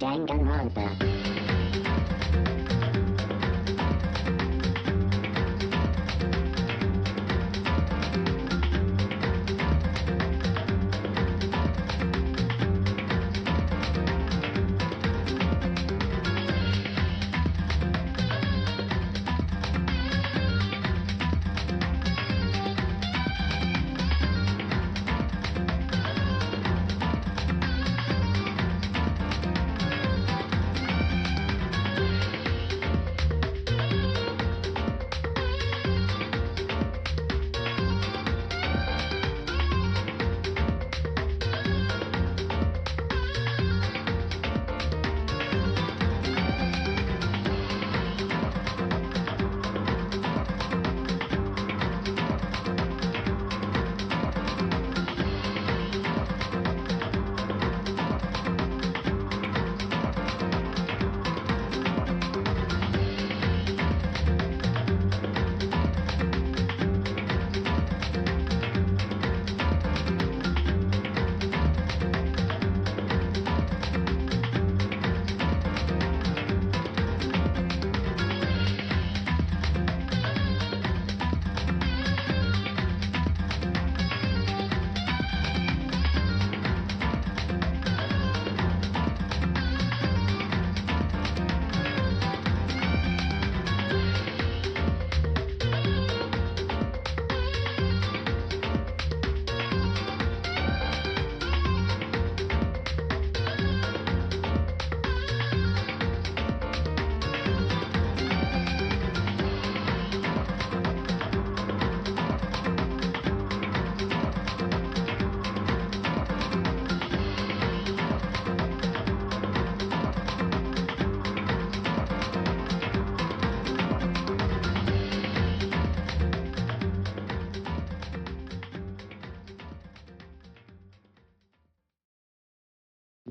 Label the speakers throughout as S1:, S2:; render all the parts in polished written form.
S1: Danganronpa.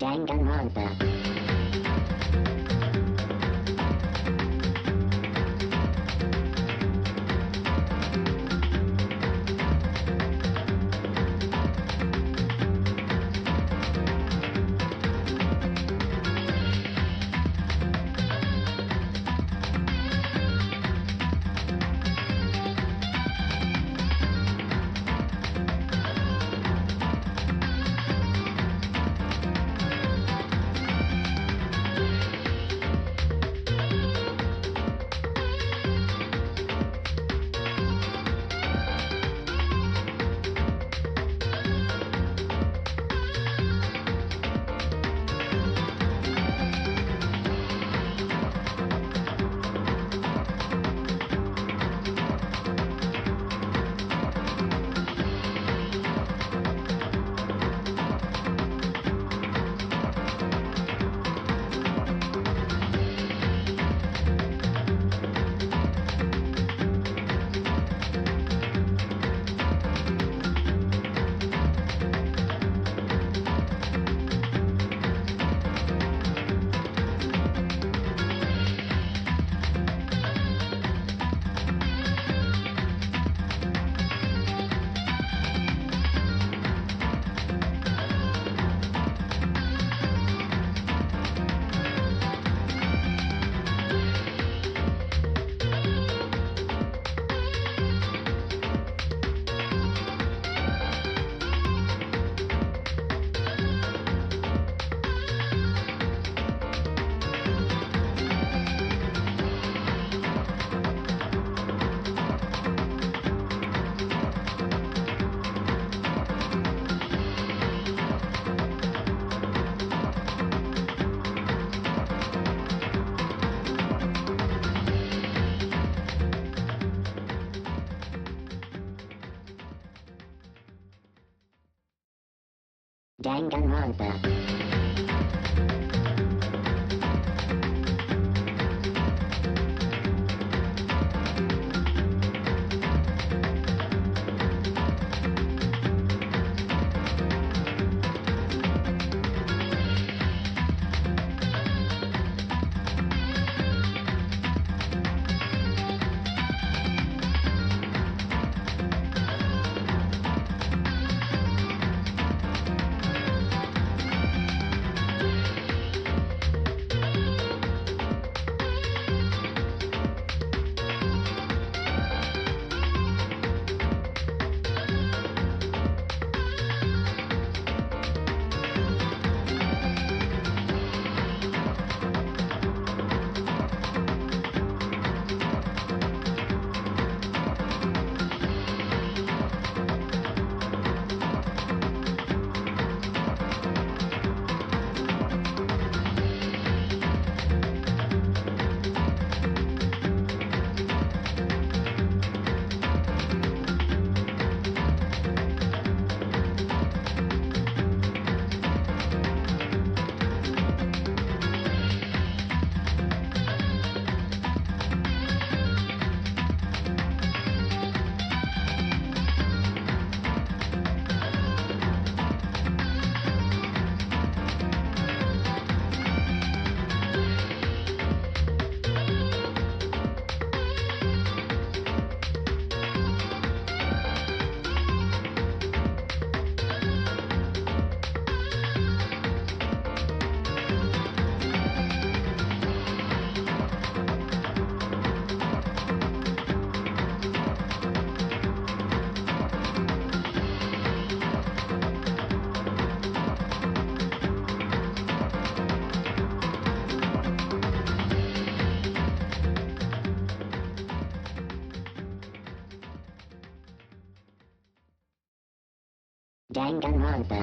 S1: Danganronpa. Danganronpa. Danganronpa.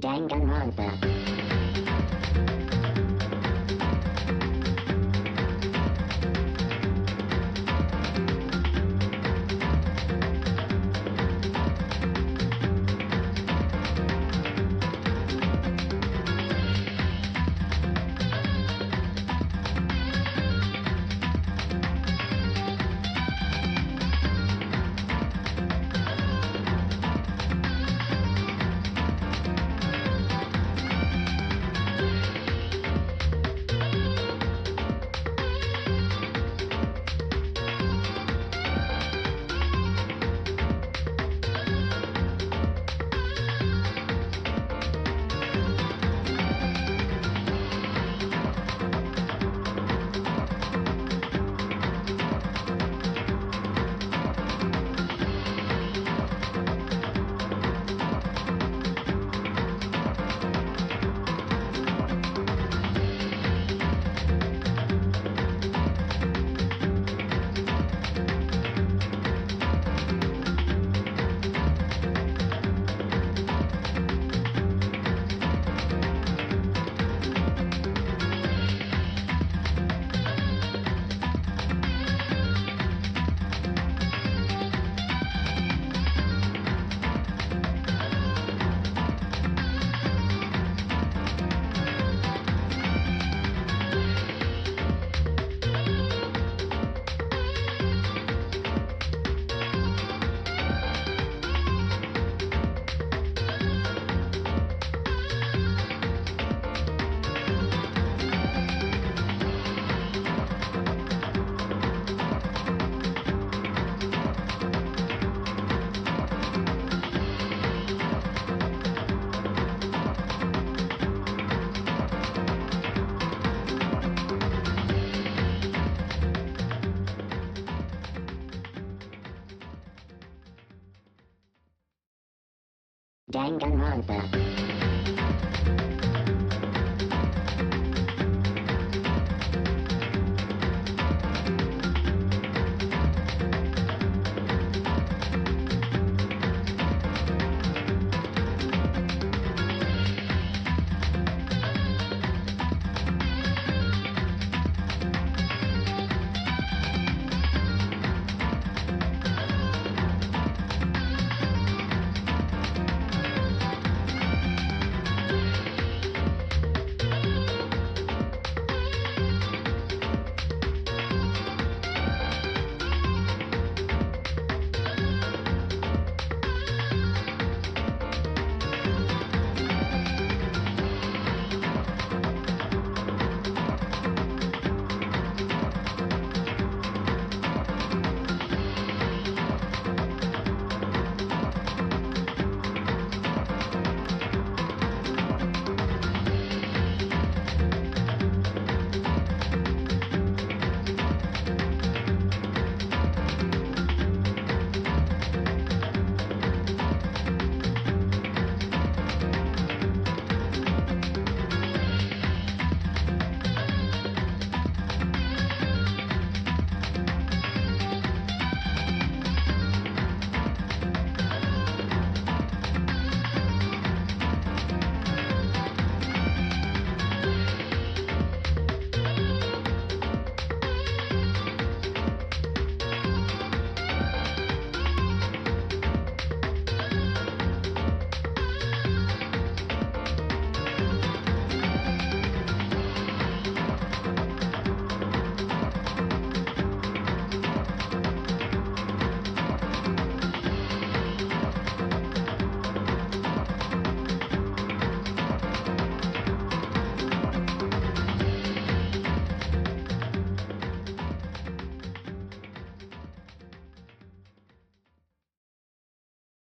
S1: Danganronpa. Danganronpa.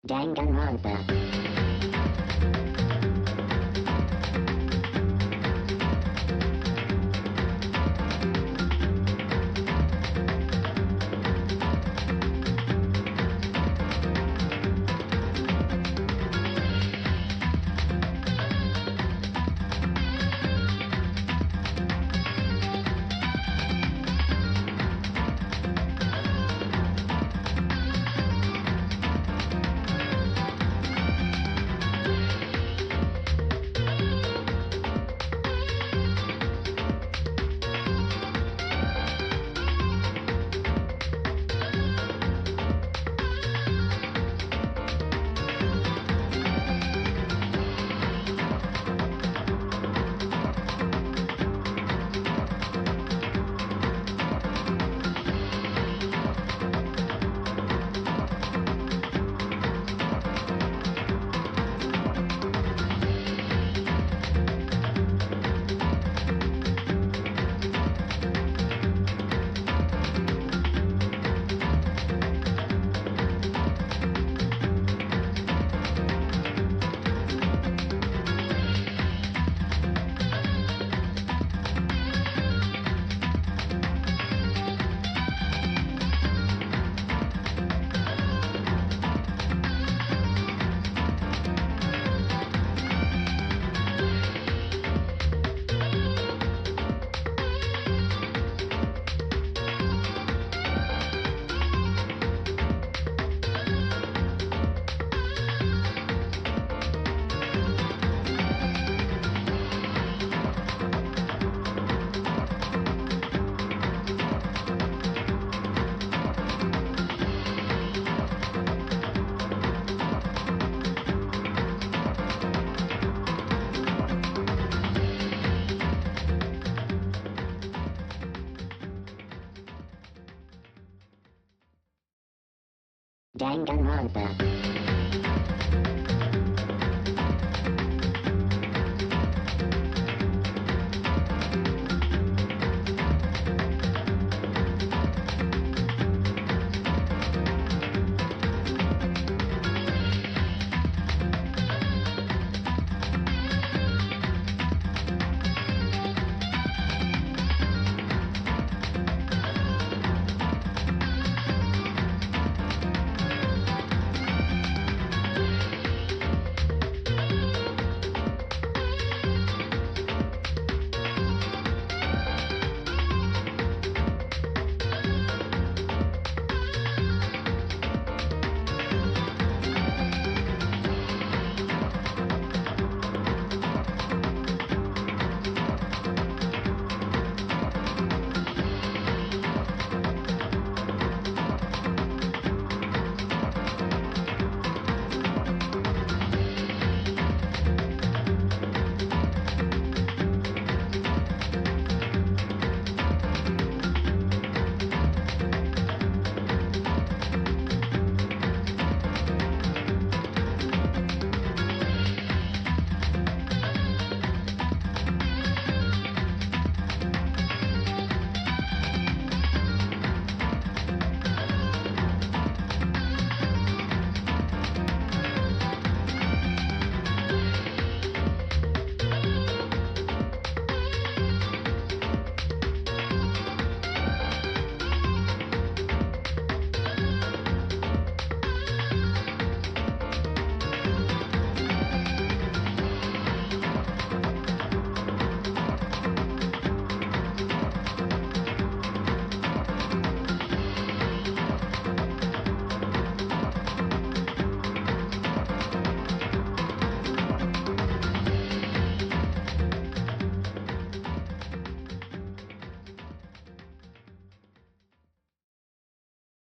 S1: Danganronpa. Danganronpa.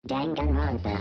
S1: Danganronpa.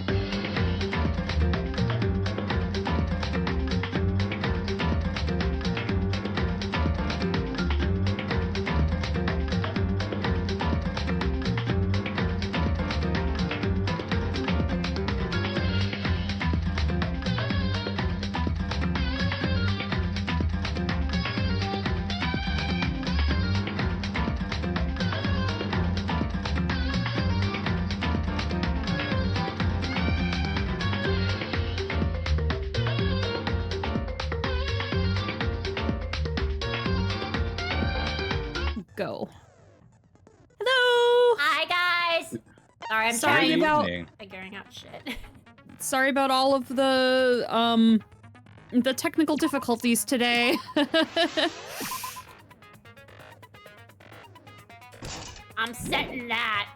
S2: go. Hello!
S3: Hi, guys! Sorry, I'm
S2: Sorry
S3: trying
S2: about-
S3: figuring out shit.
S2: Sorry about all of the technical difficulties today.
S3: I'm setting that.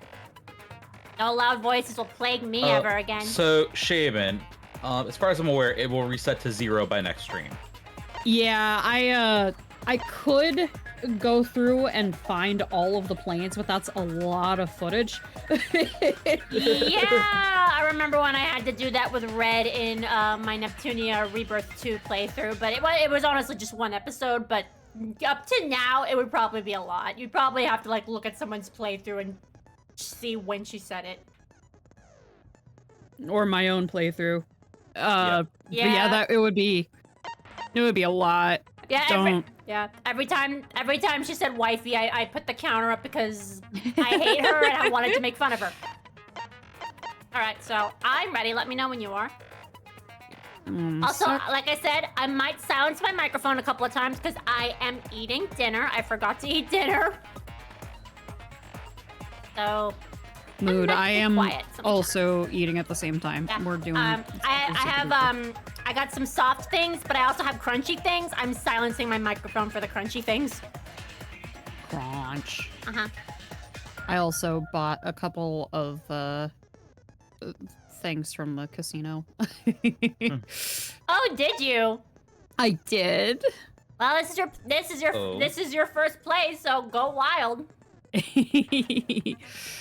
S3: No loud voices will plague me ever again.
S4: So, Shaman, as far as I'm aware, it will reset to 0 by next stream.
S2: Yeah, I could go through and find all of the planes, but that's a lot of footage.
S3: Yeah, I remember when I had to do that with Red in my Neptunia Rebirth 2 playthrough, but it was honestly just one episode, but up to now, it would probably be a lot. You'd probably have to, like, look at someone's playthrough and see when she said it.
S2: Or my own playthrough.
S3: Yeah.
S2: Yeah, it would be a lot.
S3: Yeah, every time she said wifey, I put the counter up because I hate her and I wanted to make fun of her. All right, so I'm ready. Let me know when you are. Also, like I said, I might silence my microphone a couple of times because I am eating dinner. I forgot to eat dinner. So...
S2: Mood. I am
S3: quiet
S2: also eating at the same time.
S3: Yeah.
S2: We're doing.
S3: I got some soft things, but I also have crunchy things. I'm silencing my microphone for the crunchy things.
S2: Crunch.
S3: Uh-huh.
S2: I also bought a couple of things from the casino.
S3: Oh, did you?
S2: I did.
S3: Well, this is your first play, so go wild.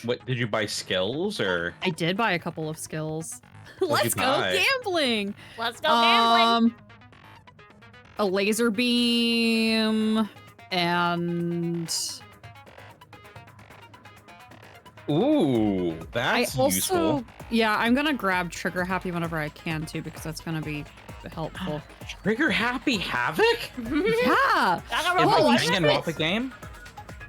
S4: What, did you buy skills, or?
S2: I did buy a couple of skills.
S4: What'd
S2: Let's
S4: you
S2: go
S4: buy?
S2: gambling.
S3: Let's go gambling.
S2: A laser beam and
S4: Ooh, that's useful.
S2: Yeah, I'm gonna grab Trigger Happy whenever I can too, because that's gonna be helpful.
S4: Trigger Happy Havoc?
S2: Yeah.
S4: In my Danganronpa game?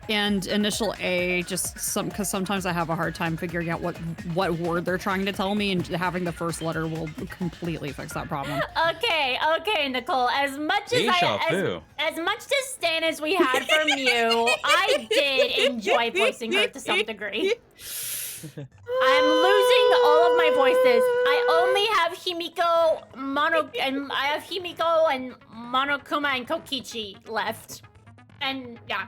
S2: And initial A, just because sometimes I have a hard time figuring out what word they're trying to tell me, and having the first letter will completely fix that problem.
S3: Okay, Nicole. As much disdain as we had from you, I did enjoy voicing her to some degree. I'm losing all of my voices. I only have Himiko, and Monokuma and Kokichi left. And yeah.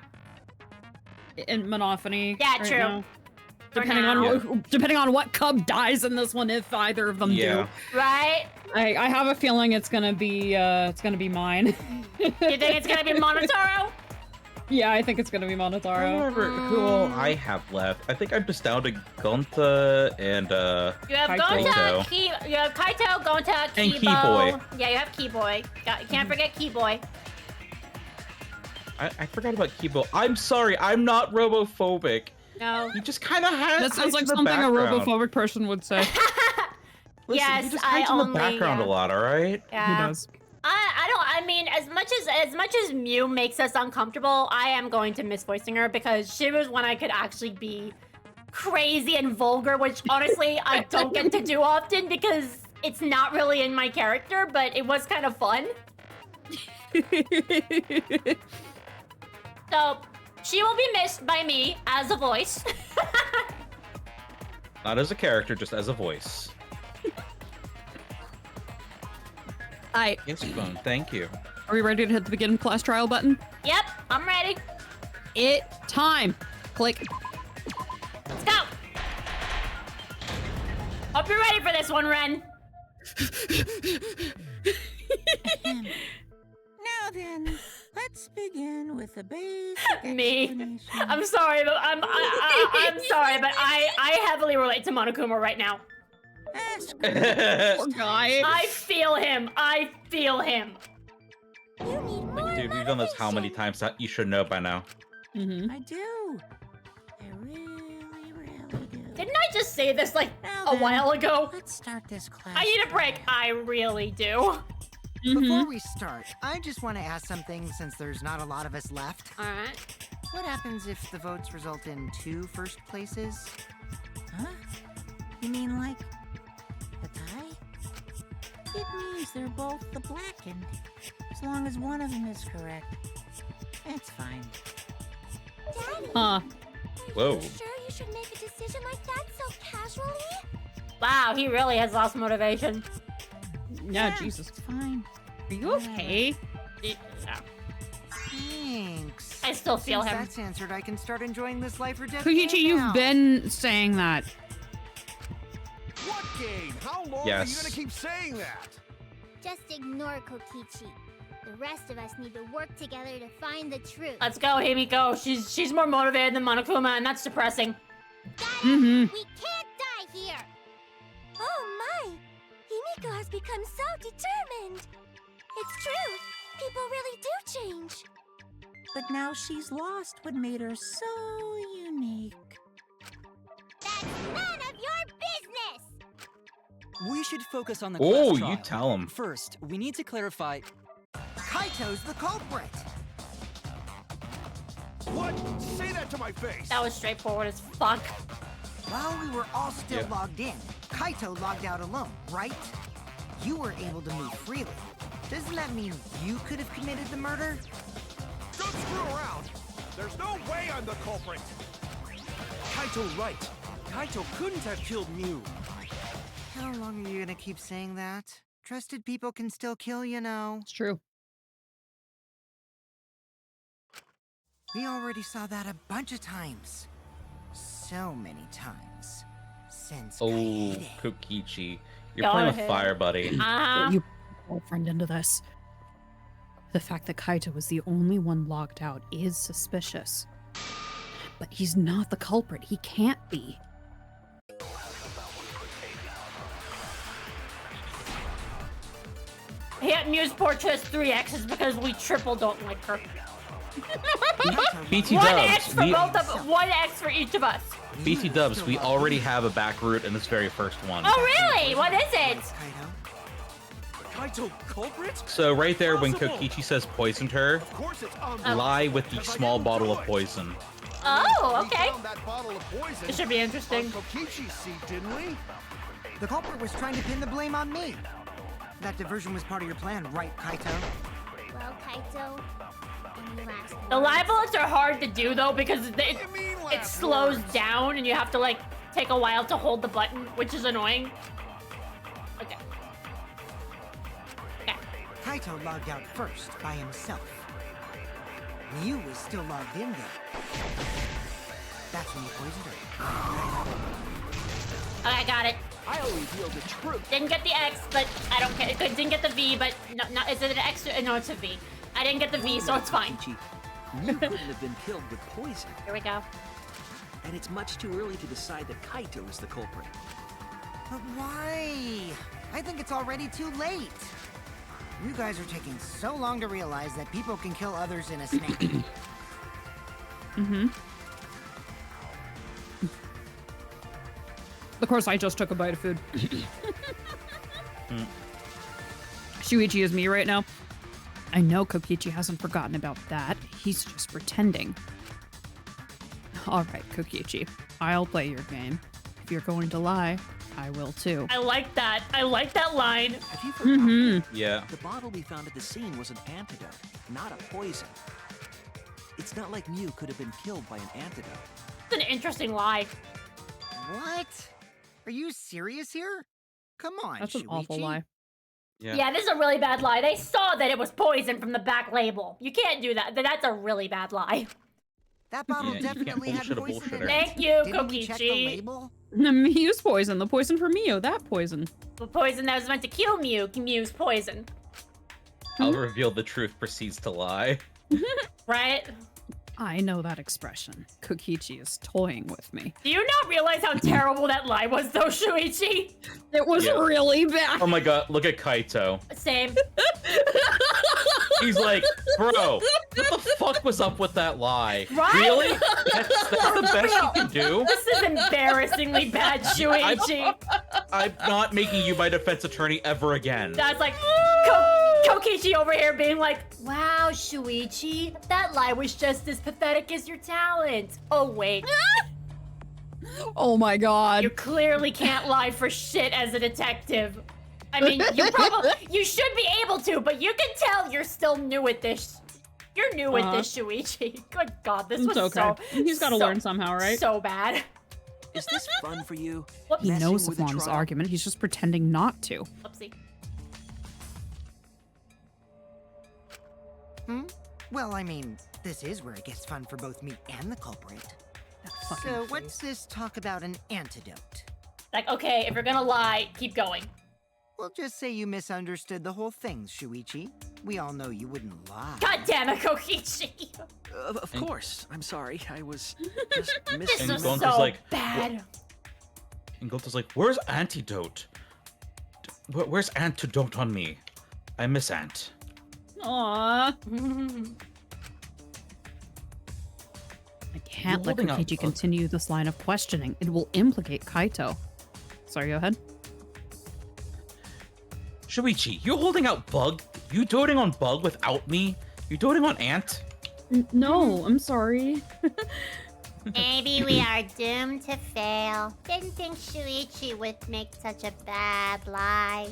S2: And Monophony.
S3: Yeah,
S2: right
S3: true.
S2: Now. Depending on what cub dies in this one, if either of them do.
S3: Right?
S2: I have a feeling it's gonna be mine.
S3: You think it's gonna be Monotaro?
S2: Yeah, I think it's gonna be
S4: I
S2: Monotaro.
S4: remember who all I have left. I think I'm just down to Gonta and
S3: You have
S4: Kaito.
S3: Gonta, you have Kaito, Gonta,
S4: And
S3: Kibo.
S4: Keyboy.
S3: Yeah, you have Keyboy. You can't forget Keyboy.
S4: I forgot about Kibo. I'm sorry, I'm not robophobic.
S3: No.
S4: You just kind of had.
S2: That sounds like something a robophobic person would say.
S4: Listen,
S3: Yes,
S4: he just hides in the background a lot, all right?
S3: Yeah.
S2: He does.
S3: I mean, as much as Mew makes us uncomfortable, I am going to miss voicing her because she was one I could actually be crazy and vulgar, which honestly I don't get to do often because it's not really in my character, but it was kind of fun. So, she will be missed by me as a voice.
S4: Not as a character, just as a voice. Yes, Spoon, thank you.
S2: Are we ready to hit the begin class trial button?
S3: Yep, I'm ready.
S2: Time. Click.
S3: Let's go. Hope you're ready for this one, Ren.
S5: Now then, let's begin with a basic
S3: Me.
S5: explanation.
S3: I'm sorry, but I'm sorry, but I heavily relate to Monokuma right now.
S5: Ask
S2: Poor guy.
S3: I feel him.
S5: you need more
S4: Dude, we've done this how many times that you should know by now.
S2: Mm-hmm.
S5: I do. I really, really do.
S3: Didn't I just say this like
S5: Now
S3: a
S5: then,
S3: while ago?
S5: Let's start this class.
S3: I need a break. I really do.
S6: Before we start, I just want to ask something since there's not a lot of us left.
S3: All right.
S6: What happens if the votes result in 2 first places?
S5: Huh? You mean like a tie? It means they're both the blackened. As long as one of them is correct, that's fine. Daddy,
S2: Huh.
S4: Whoa.
S5: you sure you should make a decision like that so casually?
S3: Wow, he really has lost motivation.
S2: Yeah, Jesus.
S5: It's fine.
S2: Are you okay?
S3: Yeah.
S6: Thanks.
S3: I still feel
S6: Since
S3: him.
S6: that's answered, I can start enjoying this life or death
S2: Kokichi,
S6: game
S2: you've
S6: now.
S2: been saying that.
S7: What game? How long are you
S4: Yes.
S7: gonna keep saying that?
S5: Just ignore Kokichi. The rest of us need to work together to find the truth.
S3: Let's go, Himiko. She's more motivated than Monokuma, and that's depressing.
S2: Mm-hmm.
S5: We can't die here! Oh my! Himiko has become so determined! It's true! People really do change!
S8: But now she's lost what made her so unique.
S5: That's none of your business!
S9: We should focus on the
S4: Oh,
S9: class
S4: you
S9: trial.
S4: tell him.
S9: First, we need to clarify.
S6: Kaito's the culprit.
S7: What? Say that to my face.
S3: That was straightforward as fuck.
S6: While we were all still
S4: Yeah.
S6: logged in, Kaito logged out alone, right? You were able to move freely. Doesn't that mean you could have committed the murder?
S7: Don't screw around. There's no way I'm the culprit. Kaito right. Kaito couldn't have killed Mew.
S6: How long are you gonna keep saying that? Trusted people can still kill, you know.
S2: It's true.
S6: We already saw that a bunch of times. So many times. Since
S4: Oh,
S6: Kaede.
S4: Kokichi. You're
S3: Go
S4: playing
S3: ahead.
S4: with fire, buddy.
S3: Uh-huh.
S2: You girlfriend into this. The fact that Kaito was the only one logged out is suspicious. But he's not the culprit. He can't be.
S3: Yeah, Mew's portrait has 3 X's because we triple don't like her.
S6: Kaito
S4: BT
S3: One
S4: Dubs,
S3: X for
S4: we-
S3: both of 1 X for each of us.
S4: BT Dubs, we already have a back route in this very first one.
S3: Oh really? What is it?
S6: Kaito.
S7: Kaito culprit?
S4: So right there, when
S7: Impossible.
S4: Kokichi says poisoned her,
S7: Of course it's
S4: lie with the small bottle of poison.
S3: Oh,
S7: We
S3: okay.
S7: found that bottle of poison
S3: This should be interesting.
S7: on Kokichi's seat, didn't we?
S6: The culprit was trying to pin the blame on me. That diversion was part of your plan, right, Kaito?
S5: Well, Kaito, any last
S3: The
S5: words?
S3: live bullets are hard to do though because
S7: You mean
S3: it
S7: last
S3: slows
S7: words?
S3: down and you have to like take a while to hold the button, which is annoying. Okay. Okay.
S6: Kaito logged out first by himself. Mew was still logged in there. That's when you poisoned her.
S3: Okay, got it.
S7: I'll reveal the truth.
S3: Didn't get the X, but I don't care. Didn't get the V, but no, is it an X? No, it's a V. I didn't get the V, so it's fine.
S9: Kokichi, Mew couldn't have been killed with poison,
S3: Here we go.
S9: and it's much too early to decide that Kaito is the culprit.
S6: But why? I think it's already too late. You guys are taking so long to realize that people can kill others in a snap.
S2: Mm-hmm. Of course, I just took a bite of food. Shuichi is me right now. I know Kokichi hasn't forgotten about that. He's just pretending. All right, Kokichi. I'll play your game. If you're going to lie, I will too.
S3: I like that. I like that line.
S9: Have you forgotten?
S2: Mm-hmm.
S4: Yeah.
S9: The bottle we found at the scene was an antidote, not a poison. It's not like Mew could have been killed by an antidote.
S3: It's an interesting lie.
S6: What? Are you serious here? Come on,
S2: That's an awful
S6: Shuichi.
S2: lie.
S3: Yeah, this is a really bad lie. They saw that it was poison from the back label. You can't do that. That's a really bad lie.
S6: That bottle
S4: Yeah, you can't
S6: definitely had
S4: bullshit a
S6: poison in
S4: bullshitter.
S6: it.
S3: Thank you,
S6: Didn't we check the
S3: Kokichi.
S6: label?
S2: Mew's poison. The poison for Mew. That poison.
S3: The poison that was meant to kill Mew, Mew's poison.
S4: I'll reveal the truth proceeds to lie.
S3: Right?
S2: I know that expression. Kokichi is toying with me.
S3: Do you not realize how terrible that lie was, though, Shuichi?
S2: It was
S4: Yeah.
S2: really bad.
S4: Oh my god, look at Kaito.
S3: Same.
S4: He's like, bro, what the fuck was up with that lie?
S3: Right?
S4: Really? That's the best you can do?
S3: This is embarrassing bad, Shuichi.
S4: I'm not making you my defense attorney ever again.
S3: That's like Kokichi over here being like, wow, Shuichi, that lie was just as pathetic as your talent. Oh, wait.
S2: Oh my god.
S3: You clearly can't lie for shit as a detective. I mean, you should be able to, but you can tell you're still new at this. You're new at this, Shuichi. Good God, this was
S2: It's okay. He's got to
S3: so-
S2: learn somehow, right?
S3: So bad.
S9: Is this fun for you?
S2: He
S9: Messing
S2: knows
S9: with
S2: of
S9: a
S2: Juan's
S9: trial?
S2: argument. He's just pretending not to.
S3: Oopsie.
S6: Well, I mean, this is where it gets fun for both me and the culprit.
S2: fucking
S6: So
S2: face.
S6: what's this talk about an antidote?
S3: Like, okay, if you're gonna lie, keep going.
S6: We'll just say you misunderstood the whole thing, Shuichi. We all know you wouldn't lie.
S3: God damn it, Kokichi.
S9: Of course. I'm sorry. I was just
S3: This
S9: missing.
S3: was
S4: Gonzo's
S3: so
S4: like,
S3: bad.
S4: And Gota's like, where's antidote? Where's antidote on me? I miss Ant.
S2: Aww. I can't let
S4: holding out
S2: Kokichi
S4: bug.
S2: continue this line of questioning. It will implicate Kaito. Sorry, go ahead.
S4: Shuichi, you holding out Bug? You doting on Bug without me? You doting on Ant?
S2: No, I'm sorry.
S5: Maybe we are doomed to fail. Didn't think Shuichi would make such a bad lie.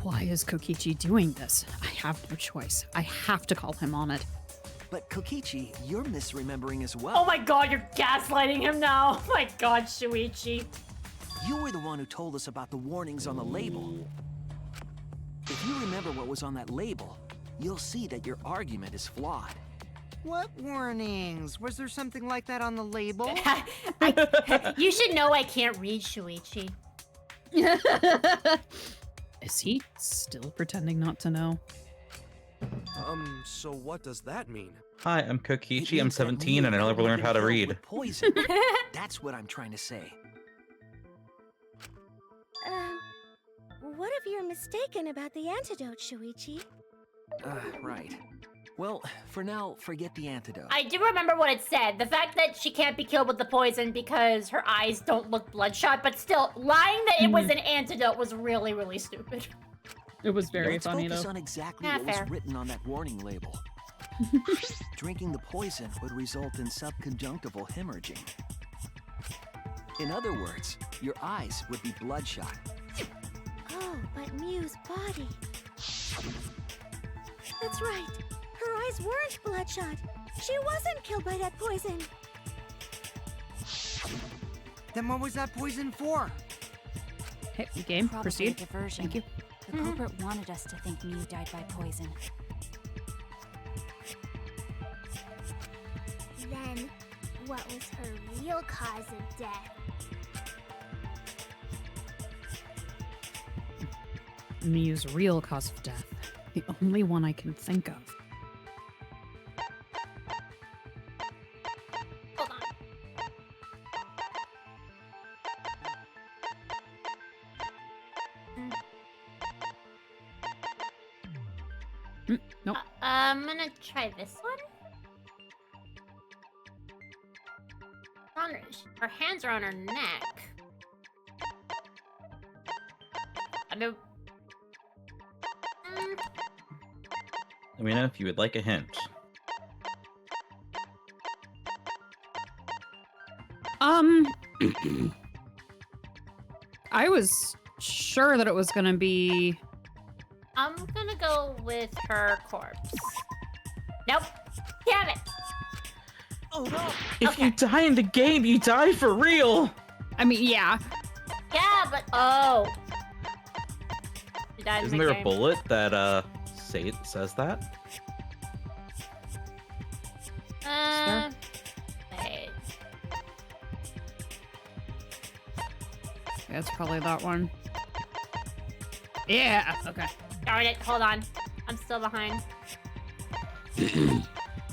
S2: Why is Kokichi doing this? I have no choice. I have to call him on it.
S9: But Kokichi, you're misremembering as well.
S3: Oh my God, you're gaslighting him now. Oh my God, Shuichi.
S9: You were the one who told us about the warnings on the label. If you remember what was on that label, you'll see that your argument is flawed.
S6: What warnings? Was there something like that on the label?
S3: You should know I can't read, Shuichi.
S2: Is he still pretending not to know?
S7: So what does that mean?
S4: Hi, I'm
S9: It
S4: Kokichi. I'm
S9: means that
S4: 17
S9: Miu
S4: and I
S9: could
S4: never
S9: have
S4: learned
S9: been
S4: how to
S9: killed
S4: read.
S9: with poison. That's what I'm trying to say.
S5: What if you're mistaken about the antidote, Shuichi?
S9: Right. Well, for now, forget the antidote.
S3: I do remember what it said. The fact that she can't be killed with the poison because her eyes don't look bloodshot, but still, lying that it was an antidote was really, really stupid.
S2: It was very
S9: Let's
S2: funny,
S9: focus
S2: though.
S9: on exactly
S3: Yeah,
S9: what
S3: fair.
S9: was written on that warning label. Drinking the poison would result in subconjunctival hemorrhaging. In other words, your eyes would be bloodshot.
S5: Oh, but Miu's body. That's right. Her eyes weren't bloodshot. She wasn't killed by that poison.
S6: Then what was that poison for?
S2: Hey, game,
S10: Probably
S2: proceed.
S10: a diversion.
S2: Thank you.
S10: The culprit wanted us to think Miu died by poison.
S5: Then, what was her real cause of death?
S2: Miu's real cause of death. The only one I can think of.
S3: Hold on.
S2: Nope.
S3: I'm gonna try this one. Her hands are on her neck. I mean,
S4: Let me know if you would like a hint.
S2: I was sure that it was gonna be.
S3: I'm gonna go with her corpse. Nope. Damn it.
S9: Oh no!
S4: If you die in the game, you die for real!
S2: I mean, yeah.
S3: Yeah, but oh. She died in
S4: Isn't
S3: the
S4: there
S3: game.
S4: a bullet that says that?
S3: Wait.
S2: That's probably that one. Yeah. Okay.
S3: Darn it. Hold on. I'm still behind.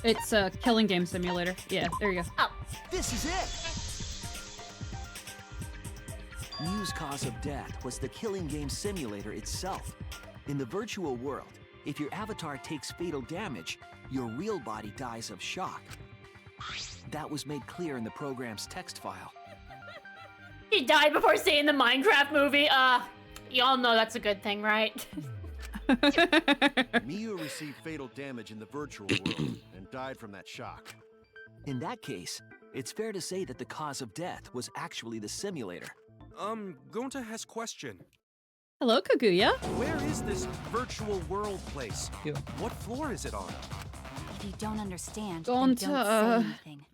S2: It's a killing game simulator. Yeah. There you go.
S3: Oh.
S9: This is it! Miu's cause of death was the killing game simulator itself. In the virtual world, if your avatar takes fatal damage, your real body dies of shock. That was made clear in the program's text file.
S3: He died before seeing the Minecraft movie. Y'all know that's a good thing, right?
S7: Miu received fatal damage in the virtual world and died from that shock.
S9: In that case, it's fair to say that the cause of death was actually the simulator.
S7: Gonta has question.
S2: Hello, Kaguya.
S7: Where is this virtual world place?
S4: Yeah.
S7: What floor is it on?
S10: If you don't understand,
S2: Don't,
S10: then don't say anything.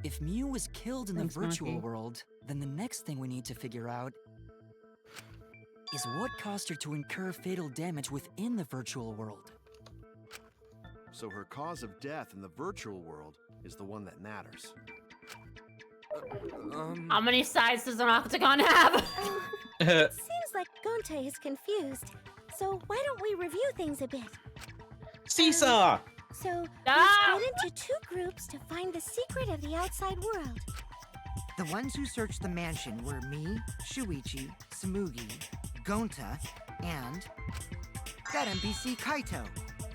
S9: If Mew was killed in
S2: Thanks,
S9: the virtual
S2: Maki.
S9: world, then the next thing we need to figure out is what caused her to incur fatal damage within the virtual world.
S7: So her cause of death in the virtual world is the one that matters.
S3: How many sides does an octagon have?
S5: Seems like Gonta is confused. So why don't we review things a bit?
S4: Seesaw!
S5: So we
S3: Ah!
S5: split into 2 groups to find the secret of the outside world.
S6: The ones who searched the mansion were me, Shuichi, Tsumugi, Gonta, and that NPC Kaito.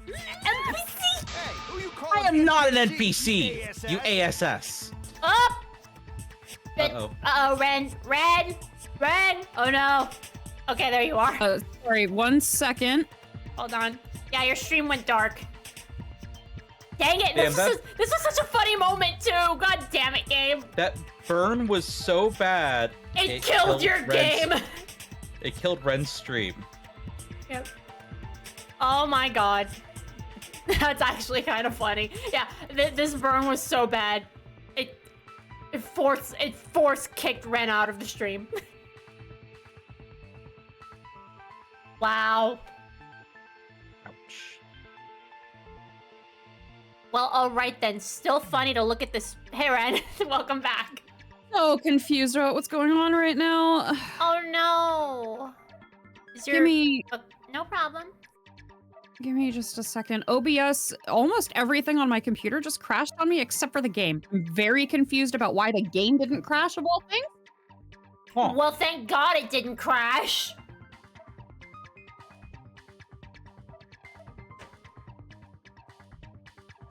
S3: NPC!
S7: Hey, who you
S4: I
S7: calling
S4: am not an
S7: NPC,
S4: NPC! You ASS.
S3: Up!
S4: Uh-oh.
S3: Uh-oh, Ren! Oh no. Okay, there you are.
S2: Sorry, 1 second.
S3: Hold on. Yeah, your stream went dark. Dang it,
S4: Damn,
S3: this was such a funny moment too. God damn it, game.
S4: That burn was so bad.
S3: It killed your game.
S4: It killed Ren's stream.
S3: Yep. Oh my god. That's actually kind of funny. Yeah, this burn was so bad. It force kicked Ren out of the stream. Wow.
S4: Ouch.
S3: Well, alright then. Still funny to look at this. Hey, Ren. Welcome back.
S2: So confused about what's going on right now.
S3: Oh no. Is your...
S2: Give me
S3: no problem.
S2: Give me just a second. OBS, almost everything on my computer just crashed on me except for the game. I'm very confused about why the game didn't crash of all things.
S4: Huh.
S3: Well, thank God it didn't crash.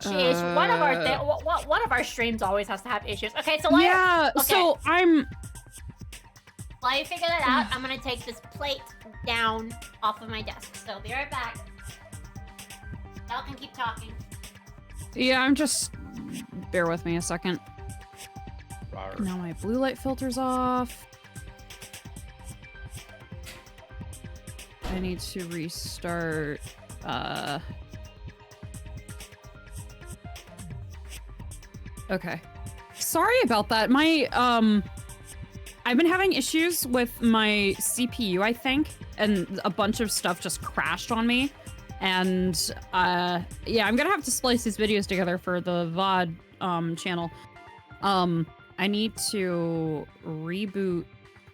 S3: Jeez, one of our streams always has to have issues. Okay, so
S2: So I'm.
S3: While you figure that out, I'm gonna take this plate down off of my desk. So be right back. Y'all can keep talking.
S2: Yeah, I'm just. Bear with me a second.
S4: Rawr.
S2: Now my blue light filter's off. I need to restart. Okay. Sorry about that. My I've been having issues with my CPU, I think, and a bunch of stuff just crashed on me. And yeah, I'm gonna have to splice these videos together for the VOD channel. I need to reboot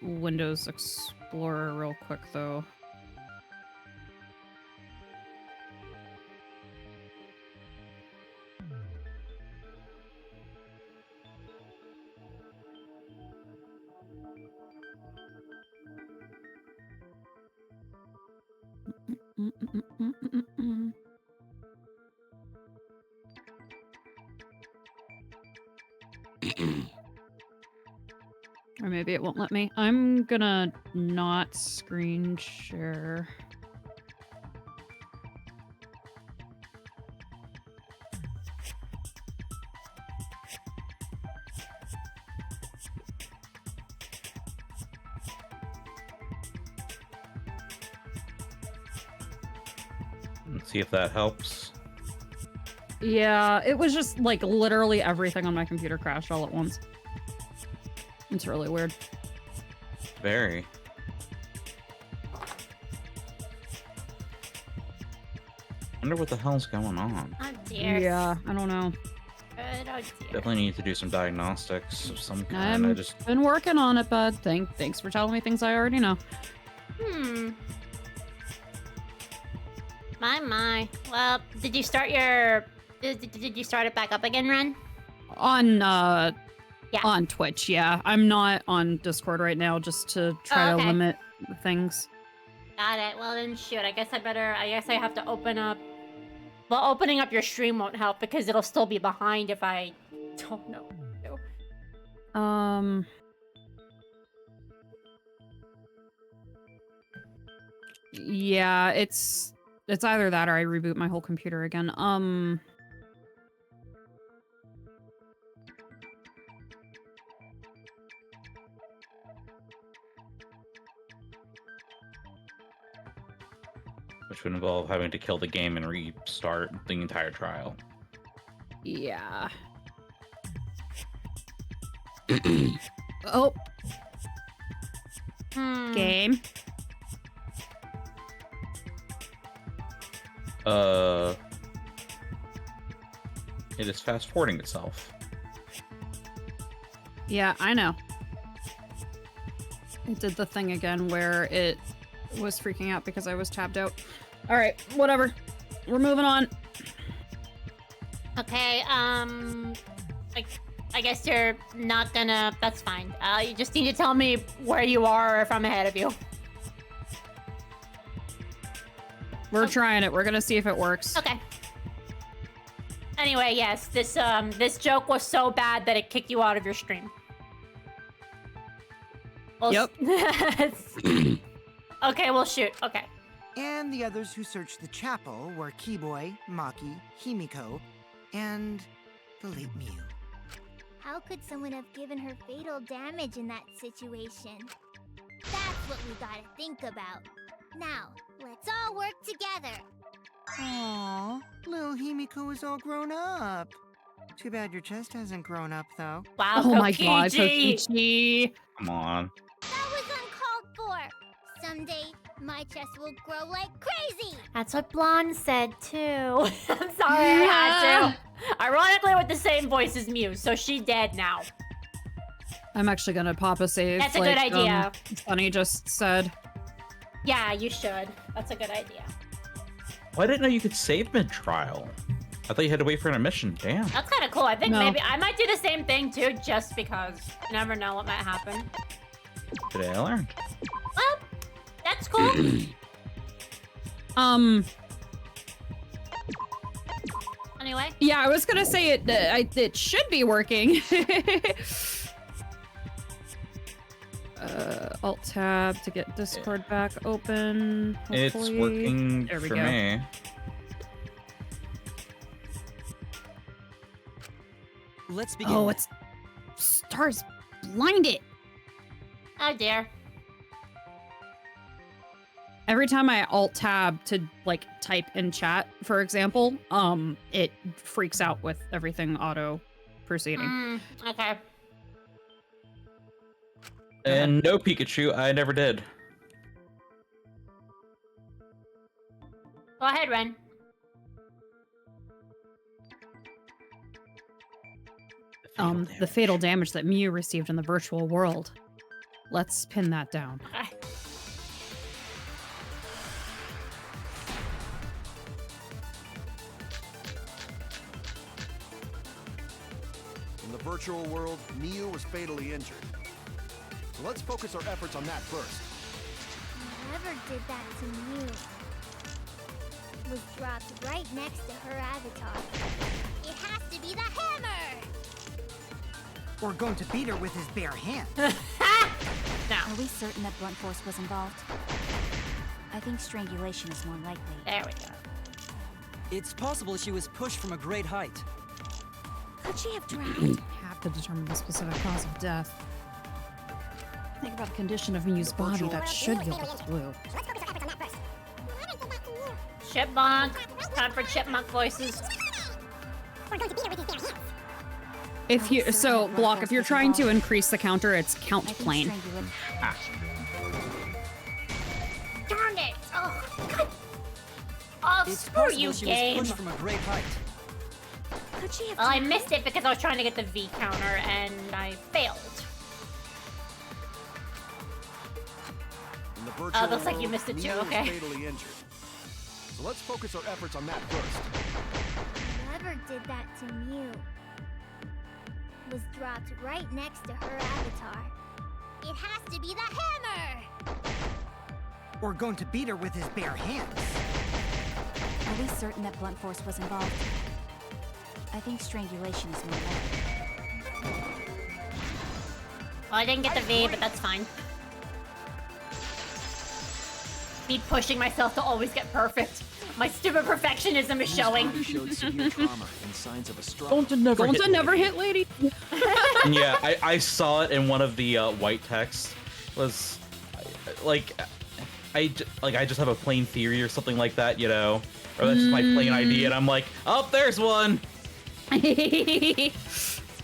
S2: Windows Explorer real quick though. Or maybe it won't let me. I'm gonna not screen share.
S4: Let's see if that helps.
S2: Yeah, it was just like literally everything on my computer crashed all at once. It's really weird.
S4: Very. Wonder what the hell's going on.
S3: Oh dear.
S2: Yeah, I don't know.
S3: Good, oh dear.
S4: Definitely need to do some diagnostics of some kind. I just
S2: Been working on it, bud. Thanks for telling me things I already know.
S3: My. Well, did you start your... Did you start it back up again, Ren?
S2: On Twitch, yeah. I'm not on Discord right now just to try to limit things.
S3: Got it. Well then, shoot. I guess I have to open up... Well, opening up your stream won't help because it'll still be behind if I don't know what to do.
S2: Yeah, it's either that or I reboot my whole computer again.
S4: which would involve having to kill the game and restart the entire trial.
S2: Yeah. Oh. Game.
S4: It is fast forwarding itself.
S2: Yeah, I know. It did the thing again where it was freaking out because I was tabbed out. All right, whatever. We're moving on.
S3: Okay, I guess you're not gonna... That's fine. You just need to tell me where you are or if I'm ahead of you.
S2: We're trying it. We're gonna see if it works.
S3: Okay. Anyway, yes, this joke was so bad that it kicked you out of your stream. Well,
S2: Yep.
S3: Okay, well, shoot. Okay.
S6: And the others who searched the chapel were Keyboy, Maki, Himiko, and the late Mew.
S5: How could someone have given her fatal damage in that situation? That's what we gotta think about. Now, let's all work together.
S6: Aww, little Himiko is all grown up. Too bad your chest hasn't grown up, though.
S3: Wow,
S2: Oh my god,
S3: Kokichi.
S2: Kokichi.
S4: Come on.
S5: That was uncalled for. Someday, my chest will grow like crazy.
S3: That's what Blonde said, too. I'm sorry I had to. Ironically, with the same voice as Mew, so she dead now.
S2: I'm actually gonna pop a save.
S3: That's a good idea.
S2: Sunny just said.
S3: Yeah, you should. That's a good idea.
S4: Well, I didn't know you could save mid-trial. I thought you had to wait for an admission. Damn.
S3: That's kind of cool. I think
S2: No.
S3: maybe I might do the same thing, too, just because. You never know what might happen.
S4: Today I learned.
S3: Well, that's cool. Anyway.
S2: Yeah, I was gonna say it should be working. Alt tab to get Discord back open.
S4: It's
S2: hopefully.
S4: working
S2: There we
S4: for
S2: go.
S4: me.
S11: Let's begin.
S2: Oh, it's stars blinded.
S3: Oh dear.
S2: Every time I alt tab to like type in chat, for example, it freaks out with everything auto proceeding.
S3: Okay.
S4: And no Pikachu, I never did.
S3: Go ahead, Ren.
S2: The fatal damage that Mew received in the virtual world. Let's pin that down.
S3: Okay.
S7: In the virtual world, Miu was fatally injured. So let's focus our efforts on that first.
S5: Whoever did that to Mew was dropped right next to her avatar. It has to be the hammer!
S6: We're going to beat her with his bare hands.
S10: Are we certain that blunt force was involved? I think strangulation is more likely.
S3: There we go.
S11: It's possible she was pushed from a great height.
S5: Could she have drowned?
S2: Have to determine the specific cause of death. Think about the condition of Mew's body that should yield a clue.
S3: Chipmunk. Time for chipmunk voices.
S2: If you Block, if you're trying to increase the counter, it's count plane.
S3: Darn it! Oh, God. Oh,
S11: It's
S3: screw
S11: possible
S3: you,
S11: she
S3: game.
S11: was pushed from a great height.
S5: Could she have
S3: Well, I missed it because I was trying to get the V counter and I failed.
S7: In the virtual
S3: looks like you
S7: world,
S3: missed it too,
S7: Miu
S3: okay.
S7: was fatally injured. So let's focus our efforts on that first.
S5: Whoever did that to Mew was dropped right next to her avatar. It has to be the hammer!
S6: We're going to beat her with his bare hands.
S10: Are we certain that blunt force was involved? I think strangulation is more likely.
S3: Well, I didn't get the V, but that's fine. Me pushing myself to always get perfect. My stupid perfectionism is showing.
S9: Body showed severe trauma and signs of a struggle.
S2: Gonta never hit lady.
S4: Yeah, I saw it in one of the white texts. Was like, I just have a plain theory or something like that, you know, or that's just my plain idea, and I'm like, oh, there's one.
S2: I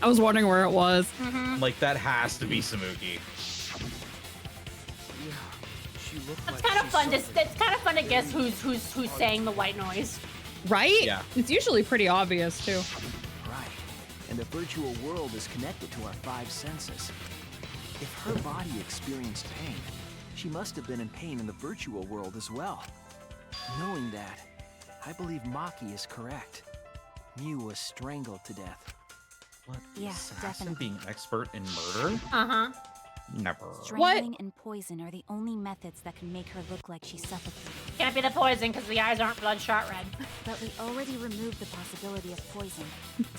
S2: was wondering where it was.
S4: I'm like, that has to be Samuki.
S7: Yeah, she looked
S3: It's
S7: like
S3: kind of
S7: she
S3: fun.
S7: suffered.
S3: It's kind of fun to guess who's saying the white noise.
S2: Right?
S4: Yeah.
S2: It's usually pretty obvious too.
S9: Right. And the virtual world is connected to our 5 senses. If her body experienced pain, she must have been in pain in the virtual world as well. Knowing that, I believe Maki is correct. Miu was strangled to death.
S4: What?
S10: Yeah,
S4: Assassin
S10: definitely.
S4: being expert in murder?
S3: Uh-huh.
S4: Never.
S10: Strangling and poison are the only methods that can make her look like she's suffocating.
S3: Can't be the poison because the eyes aren't bloodshot red.
S10: But we already removed the possibility of poison,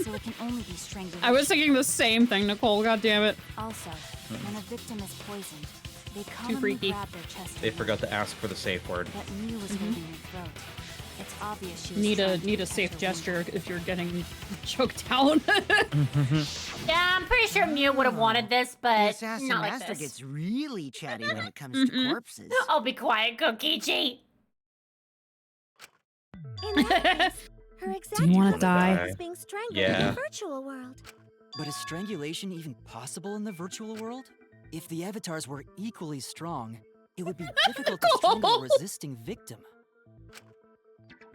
S10: so it can only be strangulation.
S2: I was thinking the same thing, Nicole. God damn it.
S10: Also, when a victim is poisoned, they commonly
S2: freaky.
S10: grab their chest.
S4: They
S10: area.
S4: forgot to ask for the safe word.
S10: But Miu was holding her throat. It's obvious she was
S2: Need
S10: trying to
S2: a
S10: protect
S2: safe
S10: her
S2: gesture
S10: wound.
S2: if you're getting choked down.
S3: Yeah, I'm pretty sure Miu would have wanted this,
S6: The
S3: but
S6: assassin
S3: not like
S6: master
S3: this.
S6: gets really chatty when it comes to corpses.
S3: I'll be quiet, Kokichi.
S5: In that case, her exact
S2: you wanna
S5: purpose
S2: die?
S5: is being strangled in
S4: Yeah.
S5: the virtual world.
S11: But is strangulation even possible in the virtual world? If the avatars were equally strong, it would be difficult to strangle a resisting victim.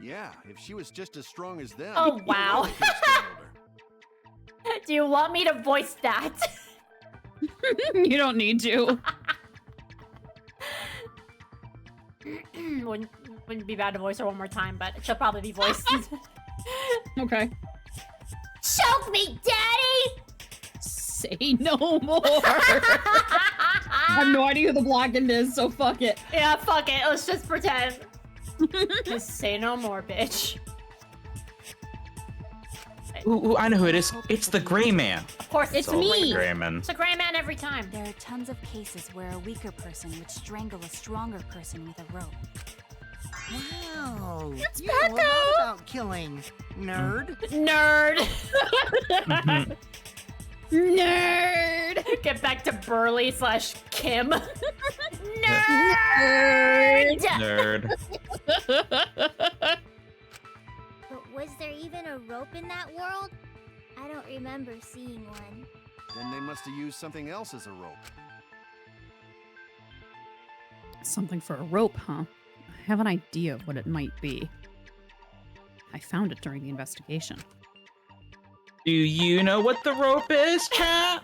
S7: Yeah, if she was just as strong as them.
S3: Oh, wow.
S7: they could've strangled her.
S3: Do you want me to voice that?
S2: You don't need to.
S3: Wouldn't be bad to voice her one more time, but she'll probably be voiced.
S2: Okay.
S3: Choke me, daddy!
S2: Say no more. I have no idea who the blackened is, so fuck it.
S3: Yeah, fuck it. Let's just pretend. Just say no more, bitch.
S4: Ooh, I know who it is. It's the Gray Man.
S3: Of course,
S2: It's
S3: a
S2: me.
S3: Gray Man.
S4: Gray Man.
S3: It's a gray man every time.
S10: There are tons of cases where a weaker person would strangle a stronger person with a rope.
S6: Wow.
S2: It's
S6: you know a
S2: Becca!
S6: lot about killing, nerd.
S3: Nerd.
S2: Nerd.
S3: Get back to Burley / Kim. Nerd.
S4: Nerd.
S5: But was there even a rope in that world? I don't remember seeing one.
S7: Then they must have used something else as a rope.
S2: Something for a rope, huh? I have an idea of what it might be. I found it during the investigation.
S4: Do you know what the rope is, chat?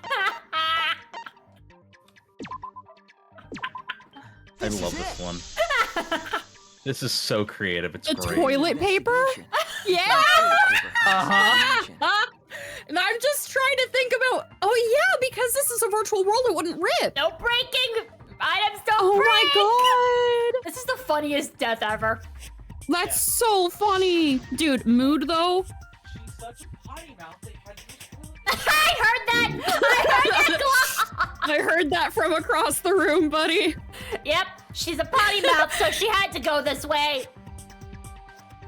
S4: I love this one. This is so creative. It's
S2: The
S4: great.
S2: toilet paper? Yeah!
S4: Uh-huh.
S2: And I'm just trying to think about, oh yeah, because this is a virtual world, it wouldn't rip.
S3: No breaking. Items don't
S2: Oh
S3: break.
S2: my god.
S3: This is the funniest death ever.
S2: That's so funny. Dude, mood though.
S4: She's such a potty mouth.
S3: I heard that. I heard that.
S2: I heard that from across the room, buddy.
S3: Yep, she's a potty mouth, so she had to go this way.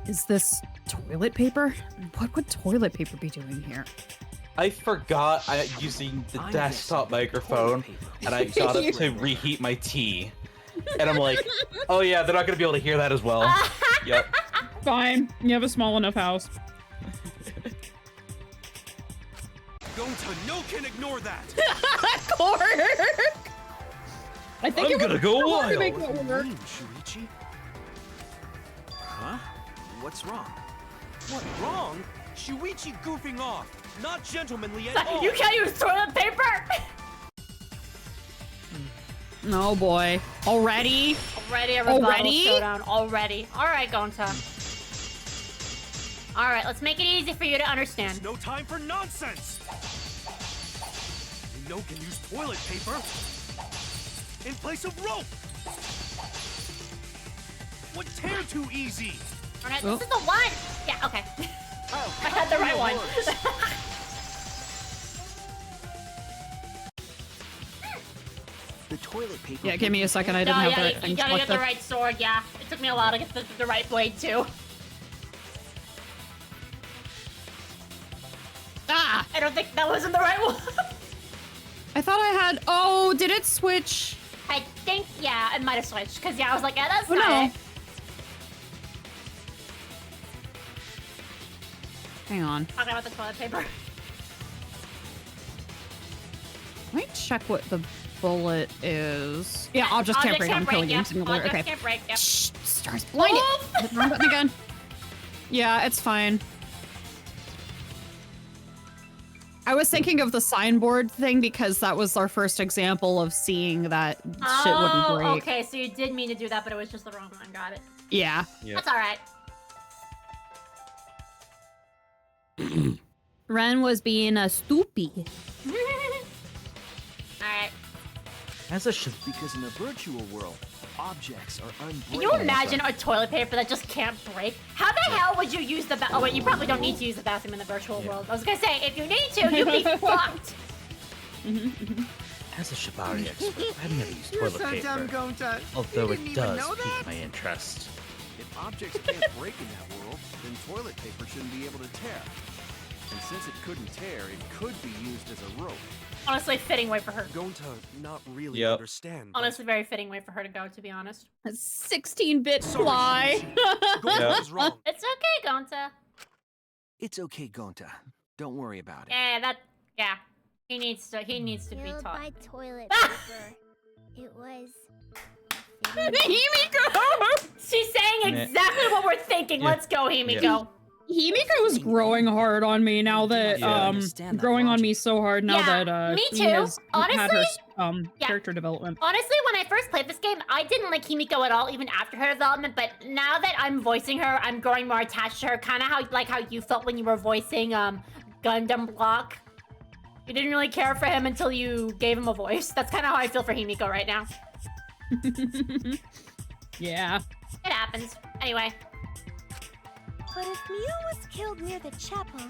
S2: Is this toilet paper? What would toilet paper be doing here?
S4: I forgot using the
S9: I'm
S4: desktop
S9: guessing
S4: microphone,
S9: toilet paper
S4: and I
S9: is
S4: got it
S9: used
S4: to
S9: for-
S4: reheat my tea. And I'm like, oh yeah, they're not gonna be able to hear that as well. Yep.
S2: Fine. You have a small enough house.
S7: Gonta, no can ignore that.
S2: Cork! I think
S4: I'm
S2: it would
S4: gonna go
S2: be hard to
S4: wild.
S2: make
S9: What
S2: that
S9: do you
S2: work.
S9: mean, Shuichi? Huh? What's wrong?
S7: What wrong? Shuichi goofing off. Not gentlemanly at all.
S3: You can't use toilet paper.
S2: Oh boy. Already?
S3: Already, everybody.
S2: Already?
S3: Showdown. Already. All right, Gonta. All right, let's make it easy for you to understand.
S7: There's no time for nonsense. No can use toilet paper in place of rope. What tear too easy?
S3: All right, this is the one. Yeah, okay. I had the right one.
S9: The toilet paper.
S2: Yeah, give me a second. I didn't
S3: No,
S2: have
S3: yeah,
S2: the right
S3: you
S2: thing
S3: gotta get the
S2: selected.
S3: right sword. Yeah, it took me a while to get the right blade too.
S2: Ah!
S3: I don't think that wasn't the right one.
S2: I thought I had. Oh, did it switch?
S3: I think, yeah, it might have switched. Because, yeah, I was like, yeah, that's
S2: Oh,
S3: not
S2: no.
S3: it.
S2: Hang on.
S3: Talking about the toilet paper.
S2: Let me check what the bullet is. Yeah, objects can't break on Killing Game Simulator.
S3: Objects
S2: Okay.
S3: can't break, yep.
S2: Shh, stars blinded.
S3: Oof.
S2: Hit the wrong button again. Yeah, it's fine. I was thinking of the signboard thing because that was our first example of seeing that shit wouldn't break.
S3: Okay, so you did mean to do that, but it was just the wrong one. Got it.
S2: Yeah.
S3: That's all right.
S2: Ren was being a stoopy.
S3: Alright.
S4: As a should.
S9: Because in the virtual world, objects are unbreakable.
S3: Can you imagine a toilet paper that just can't break? How the hell would you use the oh wait, you probably don't need to use the bathroom in the virtual world. I was gonna say, if you need to, you'd be fucked.
S4: As a Shibari expert, I've never used
S6: You're
S4: toilet
S6: so
S4: paper.
S6: dumb, Gonta.
S4: Although
S6: You
S4: it
S6: didn't even
S4: does
S6: know that?
S4: pique my interest.
S7: If objects can't break in that world, then toilet paper shouldn't be able to tear. And since it couldn't tear, it could be used as a rope.
S3: Honestly, fitting way for her.
S7: Gonta not really
S4: Yep.
S7: understand. but-
S3: Honestly, very fitting way for her to go, to be honest.
S2: A 16-bit
S7: Sorry,
S2: fly.
S7: Gonta
S4: Yeah.
S7: was wrong.
S3: It's okay, Gonta.
S9: It's okay, Gonta. Don't worry about it.
S3: Yeah. He needs to be
S5: Killed
S3: taught.
S5: by toilet paper. It was.
S2: Himiko!
S3: She's saying exactly what we're thinking.
S4: Yeah.
S3: Let's go, Himiko.
S4: Yeah.
S2: Himiko is growing hard on me now that,
S4: Yeah.
S11: Understand that
S2: growing on
S11: logic.
S2: me so hard now
S3: Yeah,
S2: that,
S3: me
S2: she
S3: too.
S2: has had her,
S3: Honestly, yeah.
S2: character development.
S3: Honestly, when I first played this game, I didn't like Himiko at all, even after her development. But now that I'm voicing her, I'm growing more attached to her. Kind of how you felt when you were voicing Gundam Block. You didn't really care for him until you gave him a voice. That's kind of how I feel for Himiko right now.
S2: Yeah.
S3: It happens. Anyway.
S5: But if Mew was killed near the chapel,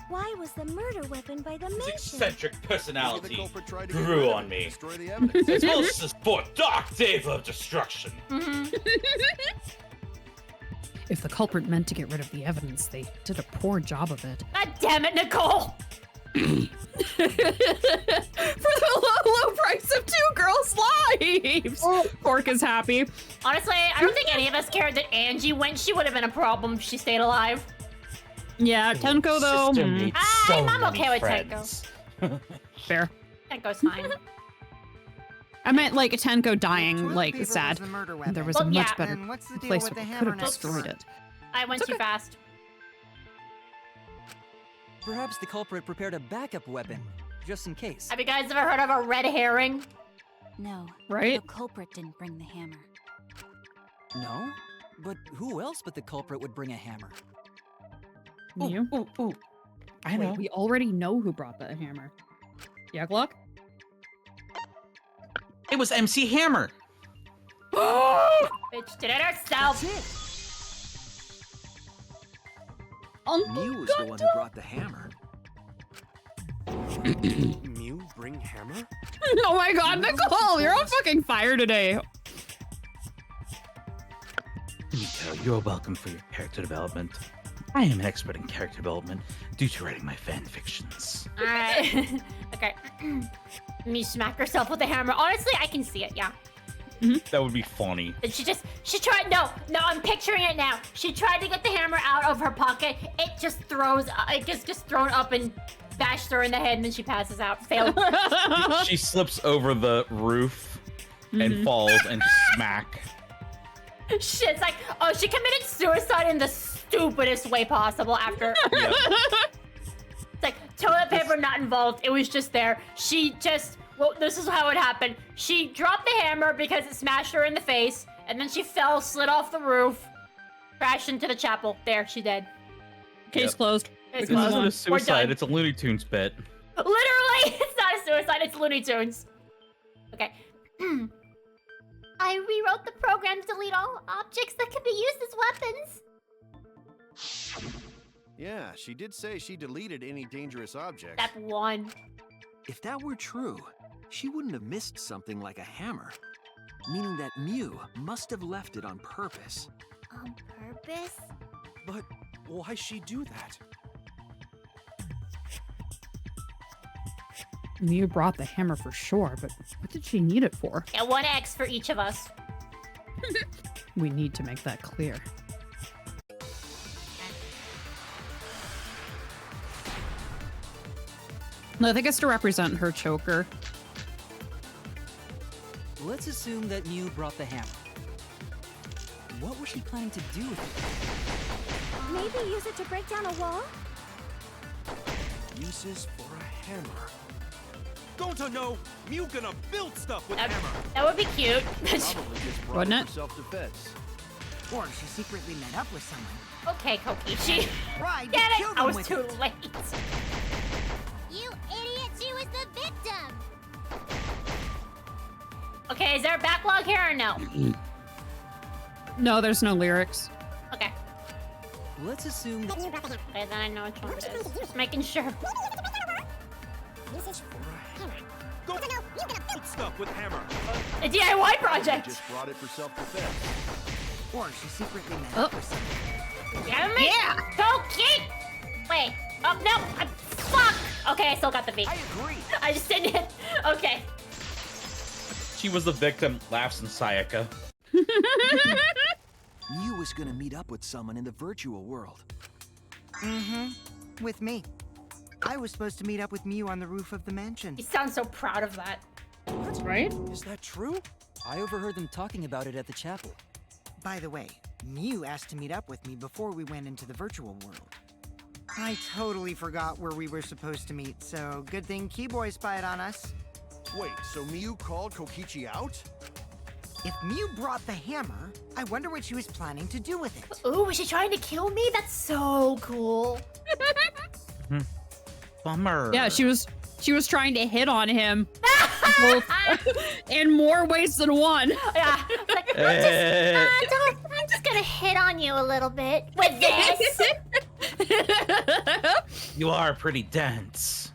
S5: why was the murder weapon by the
S4: His
S5: mansion?
S4: eccentric
S7: Maybe the
S4: personality
S7: culprit tried to get
S4: grew
S7: rid of
S4: on
S7: it,
S4: me.
S7: Destroy the evidence.
S4: As well as this poor dark deva of destruction.
S2: If the culprit meant to get rid of the evidence, they did a poor job of it.
S3: God damn it, Nicole!
S2: For the low price of 2 girls' lives! Pork is happy.
S3: Honestly, I don't think any of us cared that Angie went. She would have been a problem if she stayed alive.
S2: Yeah, Tenko though.
S4: Sister made so
S3: I'm
S4: many
S3: okay with
S4: friends.
S2: Fair.
S3: Tenko's fine.
S2: I meant like Tenko dying,
S6: Toilet
S2: like
S6: paper was
S2: sad.
S6: the murder
S2: And there
S6: weapon.
S2: was
S3: Well,
S2: a much
S3: yeah.
S2: better
S6: And what's the deal
S2: place
S6: with
S2: where
S6: the
S2: they
S6: hammer
S2: could have
S6: next
S2: destroyed
S6: door?
S2: it.
S3: I went too fast.
S11: Perhaps the culprit prepared a backup weapon, just in case.
S3: Have you guys ever heard of a red herring?
S10: No.
S2: Right?
S10: The culprit didn't bring the hammer.
S11: No? But who else but the culprit would bring a hammer?
S2: You?
S4: Ooh. I know.
S2: Wait, we already know who brought that hammer. Yeah, Glock?
S4: It was MC Hammer.
S3: Bitch did it herself.
S9: Mew was the one who brought the hammer.
S7: Mew bring hammer?
S2: Oh my god, Nicole, you're on fucking fire today.
S4: Miko, you're welcome for your character development. I am an expert in character development due to writing my fan fictions.
S3: Alright. Okay. Me smack herself with the hammer. Honestly, I can see it, yeah.
S4: That would be funny.
S3: And she tried, no, I'm picturing it now. She tried to get the hammer out of her pocket. It just gets thrown up and bashed her in the head, and then she passes out. Failed.
S4: She slips over the roof and falls and smack.
S3: Shit, it's like, oh, she committed suicide in the stupidest way possible after.
S4: Yep.
S3: It's like, toilet paper not involved. It was just there. Well, this is how it happened. She dropped the hammer because it smashed her in the face, and then she fell, slid off the roof, crashed into the chapel. There, she dead.
S2: Case closed.
S3: Case
S4: This
S3: closed.
S4: isn't a
S3: We're
S4: suicide,
S3: done.
S4: it's a Looney Tunes bit.
S3: Literally, it's not a suicide, it's Looney Tunes. Okay. I rewrote the program to delete all objects that can be used as weapons.
S7: Yeah, she did say she deleted any dangerous objects.
S3: Step 1.
S9: If that were true, she wouldn't have missed something like a hammer. Meaning that Mew must have left it on purpose.
S5: On purpose?
S7: But why'd she do that?
S2: Mew brought the hammer for sure, but what did she need it for?
S3: Yeah, 1 X for each of us.
S2: We need to make that clear. No, I think it's to represent her choker.
S11: Let's assume that Mew brought the hammer. What was she planning to do with it?
S5: Maybe use it to break down a wall?
S7: Uses for a hammer. Don't I know? Mew gonna build stuff with hammer.
S3: That would be cute.
S7: Probably just brought
S2: Wouldn't
S7: it
S2: it?
S7: for self-defense.
S6: Or she secretly met up with someone.
S3: Okay, Kokichi.
S6: Right,
S3: Get
S6: kill
S3: it?
S6: them
S3: I was
S6: with
S3: too
S6: it.
S3: late.
S5: You idiot, she was the victim!
S3: Okay, is there a backlog here or no?
S2: No, there's no lyrics.
S3: Okay.
S11: Let's assume
S3: Okay, then I know which one it is. Just making sure.
S7: Uses for a hammer. Don't know. Mew gonna build stuff with hammer.
S3: A DIY project!
S7: Just brought it for self-defense.
S6: Or she secretly met up with someone.
S3: Damn it! Yeah! Koki! Wait. Oh, no! Fuck! Okay, I still got the beat.
S7: I agree.
S3: I just didn't hit. Okay.
S4: She was the victim, laughs in Sayaka.
S9: Mew was gonna meet up with someone in the virtual world.
S6: Mm-hmm. With me. I was supposed to meet up with Mew on the roof of the mansion.
S3: You sound so proud of that.
S2: Right?
S7: Is that true?
S11: I overheard them talking about it at the chapel.
S6: By the way, Mew asked to meet up with me before we went into the virtual world. I totally forgot where we were supposed to meet, so good thing Keyboy spied on us.
S7: Wait, so Mew called Kokichi out?
S6: If Mew brought the hammer, I wonder what she was planning to do with it.
S3: Ooh, was she trying to kill me? That's so cool.
S4: Bummer.
S2: Yeah, she was trying to hit on him both, in more ways than one.
S3: Yeah. Like, I'm just gonna hit on you a little bit with this.
S4: You are pretty dense.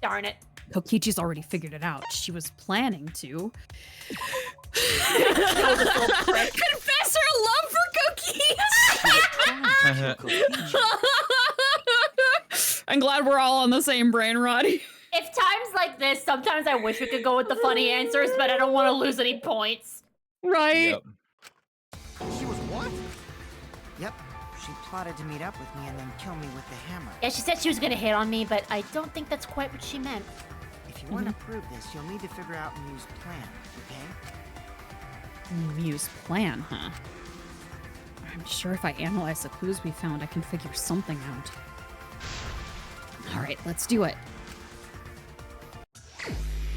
S3: Darn it.
S2: Kokichi's already figured it out. She was planning to confess her love for Kokichi. I'm glad we're all on the same brain, Roddy.
S3: If times like this, sometimes I wish we could go with the funny answers, but I don't want to lose any points.
S2: Right?
S4: Yep.
S7: She was what?
S6: Yep, she plotted to meet up with me and then kill me with the hammer.
S3: Yeah, she said she was gonna hit on me, but I don't think that's quite what she meant.
S6: If you want to prove this, you'll need to figure out Mew's plan, okay?
S2: Mew's plan, huh? I'm sure if I analyze the clues we found, I can figure something out. All right, let's do it.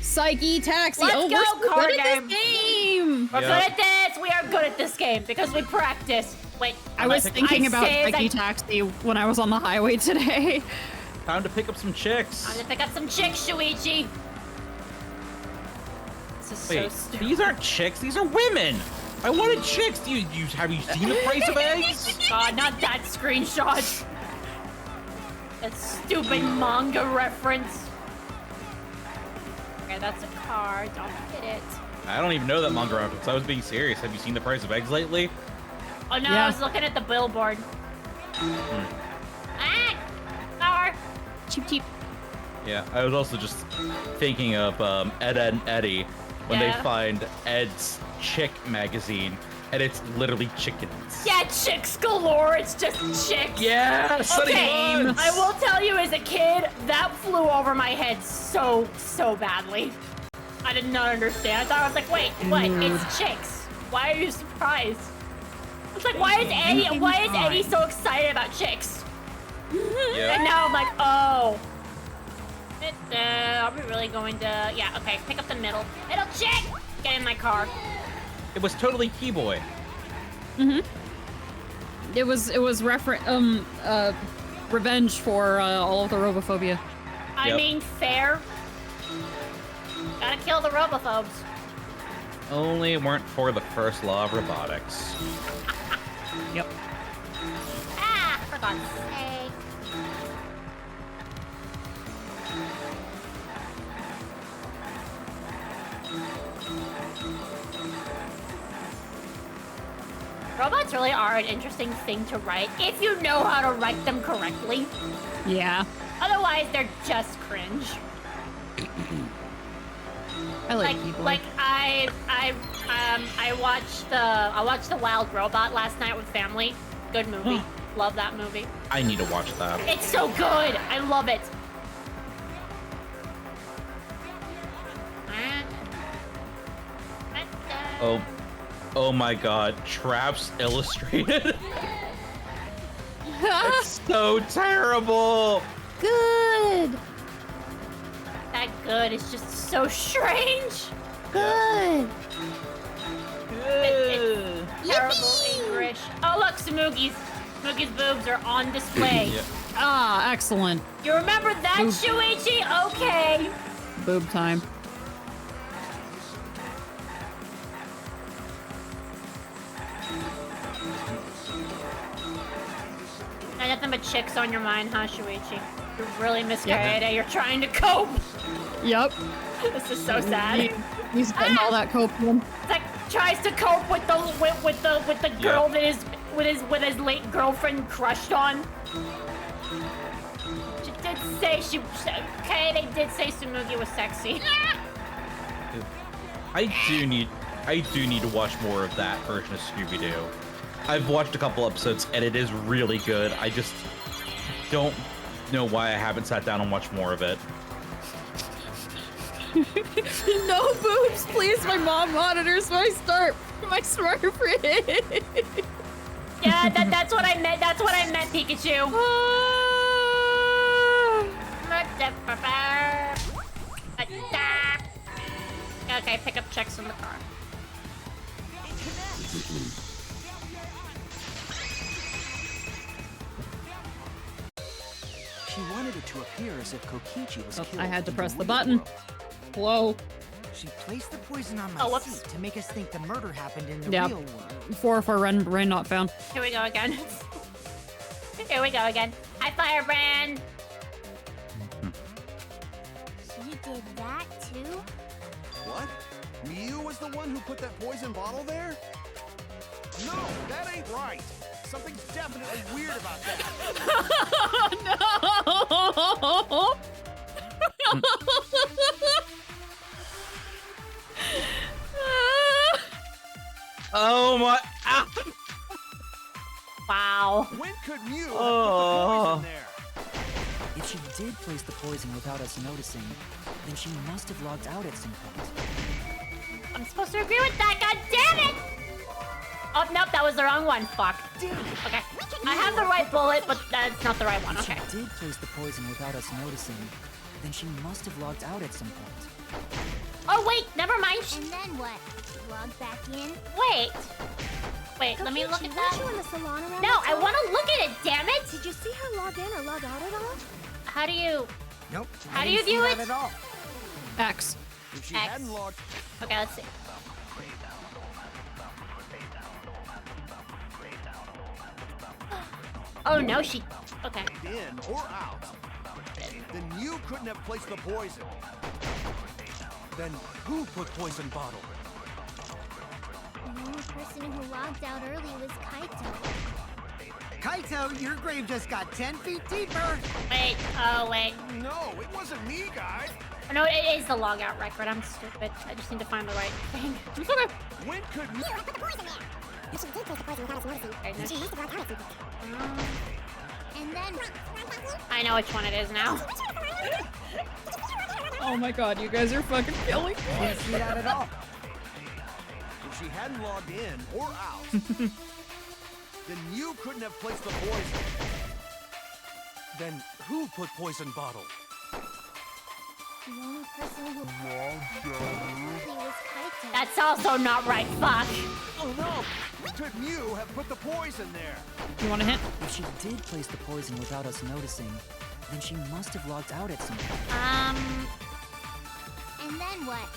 S2: Psyche Taxi.
S3: Let's
S2: oh,
S3: go,
S2: we're
S3: card
S2: good at this game.
S3: We're good at this. We are good at this game because we practice. Wait,
S2: I was thinking about
S3: say as
S2: Psyche Taxi when I was on the highway today.
S4: Time to pick up some chicks.
S3: I'm gonna pick up some chicks, Shuichi. This is
S4: Wait,
S3: so stupid.
S4: these aren't chicks. These are women. I wanted chicks. Have you seen the price of eggs?
S3: God, not that screenshot. That stupid manga reference. Okay, that's a car. Don't hit it.
S4: I don't even know that manga reference. I was being serious. Have you seen the price of eggs lately?
S3: Oh no,
S2: Yeah.
S3: I was looking at the billboard. Ah! Car!
S2: Cheep cheep.
S4: Yeah, I was also just thinking of Ed, Ed and Eddie when they
S3: Yeah.
S4: find Ed's chick magazine, and it's literally chickens.
S3: Yeah, chicks galore. It's just chicks.
S4: Yeah, Sunny
S3: Okay,
S4: Buns!
S3: I will tell you, as a kid, that flew over my head so badly. I did not understand. I thought I was like, wait, what? It's chicks. Why are you surprised? I was like, why is Eddie so excited about chicks?
S4: Yeah.
S3: And now I'm like, oh. Are we really going to? Yeah, okay. Pick up the middle chick. Get in my car.
S4: It was totally Keyboy.
S2: It was revenge for all of the robophobia.
S3: I
S4: Yep.
S3: mean, fair. Gotta kill the robophobes.
S4: Only it weren't for the first law of robotics.
S2: Yep.
S3: Ah, for God's sake. Robots really are an interesting thing to write if you know how to write them correctly.
S2: Yeah.
S3: Otherwise, they're just cringe.
S2: I like people.
S3: Like I watched the Wild Robot last night with family. Good movie. Love that movie.
S4: I need to watch that.
S3: It's so good. I love it.
S4: Oh my god, Traps Illustrated. It's so terrible.
S2: Good.
S3: That good is just so strange.
S2: Good.
S3: It's terrible English. Oh look, Smoogies. Smoogies' boobs are on display.
S4: Yeah.
S2: Ah, excellent.
S3: You remember that,
S2: Boob.
S3: Shuichi? Okay.
S2: Boob time.
S3: Nothing but chicks on your mind, huh, Shuichi? You're really misguided. You're trying to cope.
S2: Yep.
S3: This is so sad.
S2: He's getting all that copium.
S3: It's like tries to cope with the girl that is with his late girlfriend crushed on. She did say okay, they did say Tsumugi was sexy.
S4: I do need to watch more of that version of Scooby-Doo. I've watched a couple episodes and it is really good. I just don't know why I haven't sat down and watched more of it.
S2: No boobs, please. My mom monitors my smart fridge.
S3: Yeah, that's what I meant. That's what I meant, Pikachu. Okay, pick up checks in the car.
S9: She wanted it to appear as if Kokichi was killed.
S2: I had to
S9: in
S2: press the
S9: real
S2: button.
S9: world.
S2: Whoa.
S6: She placed the poison on my
S3: Oh, whoops.
S6: seat to make us think the murder happened in the
S2: Yep.
S6: real world.
S2: 4 for Ren not found.
S3: Here we go again. Here we go again. Hi, Firebrand.
S5: She did that too?
S7: What? Miu was the one who put that poison bottle there? No, that ain't right. Something's definitely weird about that.
S2: No!
S4: Oh my! Ah.
S3: Wow.
S7: When could Miu have
S4: Oh.
S7: put the poison there?
S11: If she did place the poison without us noticing, then she must have logged out at some point.
S3: I'm supposed to agree with that. God damn it! Oh nope, that was the wrong one. Fuck. Okay. I have the right bullet, but that's not the right one.
S11: If
S3: Okay.
S11: she did place the poison without us noticing, then she must have logged out at some point.
S3: Oh wait, never mind.
S5: And then what? Log back in?
S3: Wait, let me look at
S5: Kokichi,
S3: that.
S5: weren't you in the salon around
S3: No,
S5: that
S3: I
S5: time?
S3: want to look at it. Damn it!
S5: Did you see her log in or log out at all?
S3: How do you?
S6: Nope.
S3: How
S6: I
S3: do
S6: didn't
S3: you
S6: see
S3: do
S6: that
S3: it?
S6: at all.
S2: X.
S7: If she
S3: X.
S7: hadn't logged...
S3: Okay, let's see. Oh no, she. Okay.
S7: in or out, then you couldn't have placed the poison. Then who put poison bottle?
S5: The only person who logged out early was Kaito.
S6: Kaito, your grave just got 10 feet deeper.
S3: Wait. Oh wait.
S7: No, it wasn't me, guys.
S3: No, it is the logout record. I'm stupid. I just need to find the right thing.
S2: It's okay.
S7: When could
S5: You put the poison there. And she did place the poison without us noticing.
S3: Okay,
S5: And she must have logged out at some point. And then...
S3: I know which one it is now.
S2: Oh my god, you guys are fucking killing me.
S6: Didn't see that at all.
S7: If she hadn't logged in or out, then you couldn't have placed the poison. Then who put poison bottle?
S5: The only person who logged out early was Kaito.
S3: That's also not right. Fuck.
S7: Oh no! Could Mew have put the poison there?
S2: You want a hint?
S11: If she did place the poison without us noticing, then she must have logged out at some point.
S5: And then what?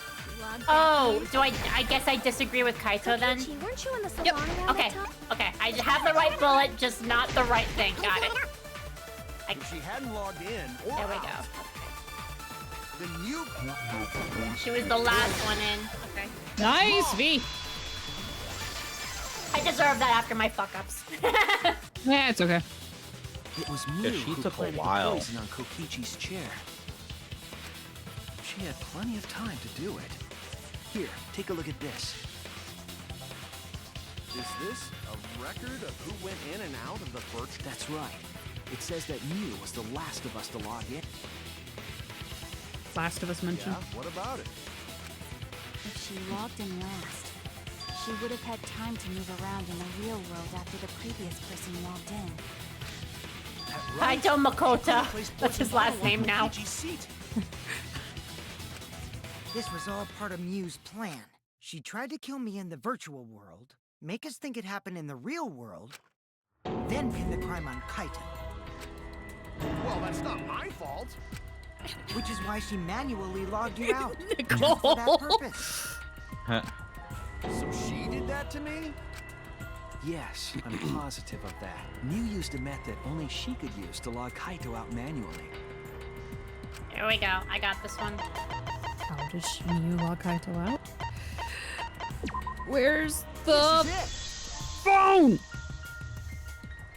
S5: Logged
S3: Oh,
S5: back
S3: do I guess I disagree with Kaito then?
S5: in? Weren't you in the salon
S3: Yep.
S5: around
S3: Okay.
S5: that time?
S3: Okay. I have the right bullet, just not the right thing. Got it.
S7: If she hadn't logged in or
S3: There we
S7: out,
S3: go.
S7: then you...
S3: She was the last one in. Okay.
S2: Nice, V.
S3: I deserve that after my fuck ups.
S2: Yeah, it's okay.
S9: It was
S4: Yeah,
S9: Miu
S4: she
S9: who
S4: took a
S9: planted the
S4: while.
S9: poison on Kokichi's chair. She had plenty of time to do it. Here, take a look at this.
S7: Is this a record of who went in and out of the virtual?
S9: That's right. It says that Miu was the last of us to log in.
S2: Last of Us mentioned.
S7: Yeah, what about it?
S10: If she logged in last, she would have had time to move around in the real world after the previous person logged in.
S9: That right.
S3: Kaito Makota.
S9: She placed
S3: That's his
S9: poison
S3: last
S9: bottle on
S3: name now.
S9: Kokichi's seat.
S6: This was all part of Miu's plan. She tried to kill me in the virtual world, make us think it happened in the real world, then pin the crime on Kaito.
S7: Well, that's not my fault.
S6: Which is why she manually logged you out.
S2: Nicole.
S6: Just for that purpose.
S4: Huh.
S7: So she did that to me?
S9: Yes, I'm positive of that. Miu used a method only she could use to log Kaito out manually.
S3: Here we go. I got this one.
S2: How does Miu log Kaito out? Where's the
S7: This is
S2: phone?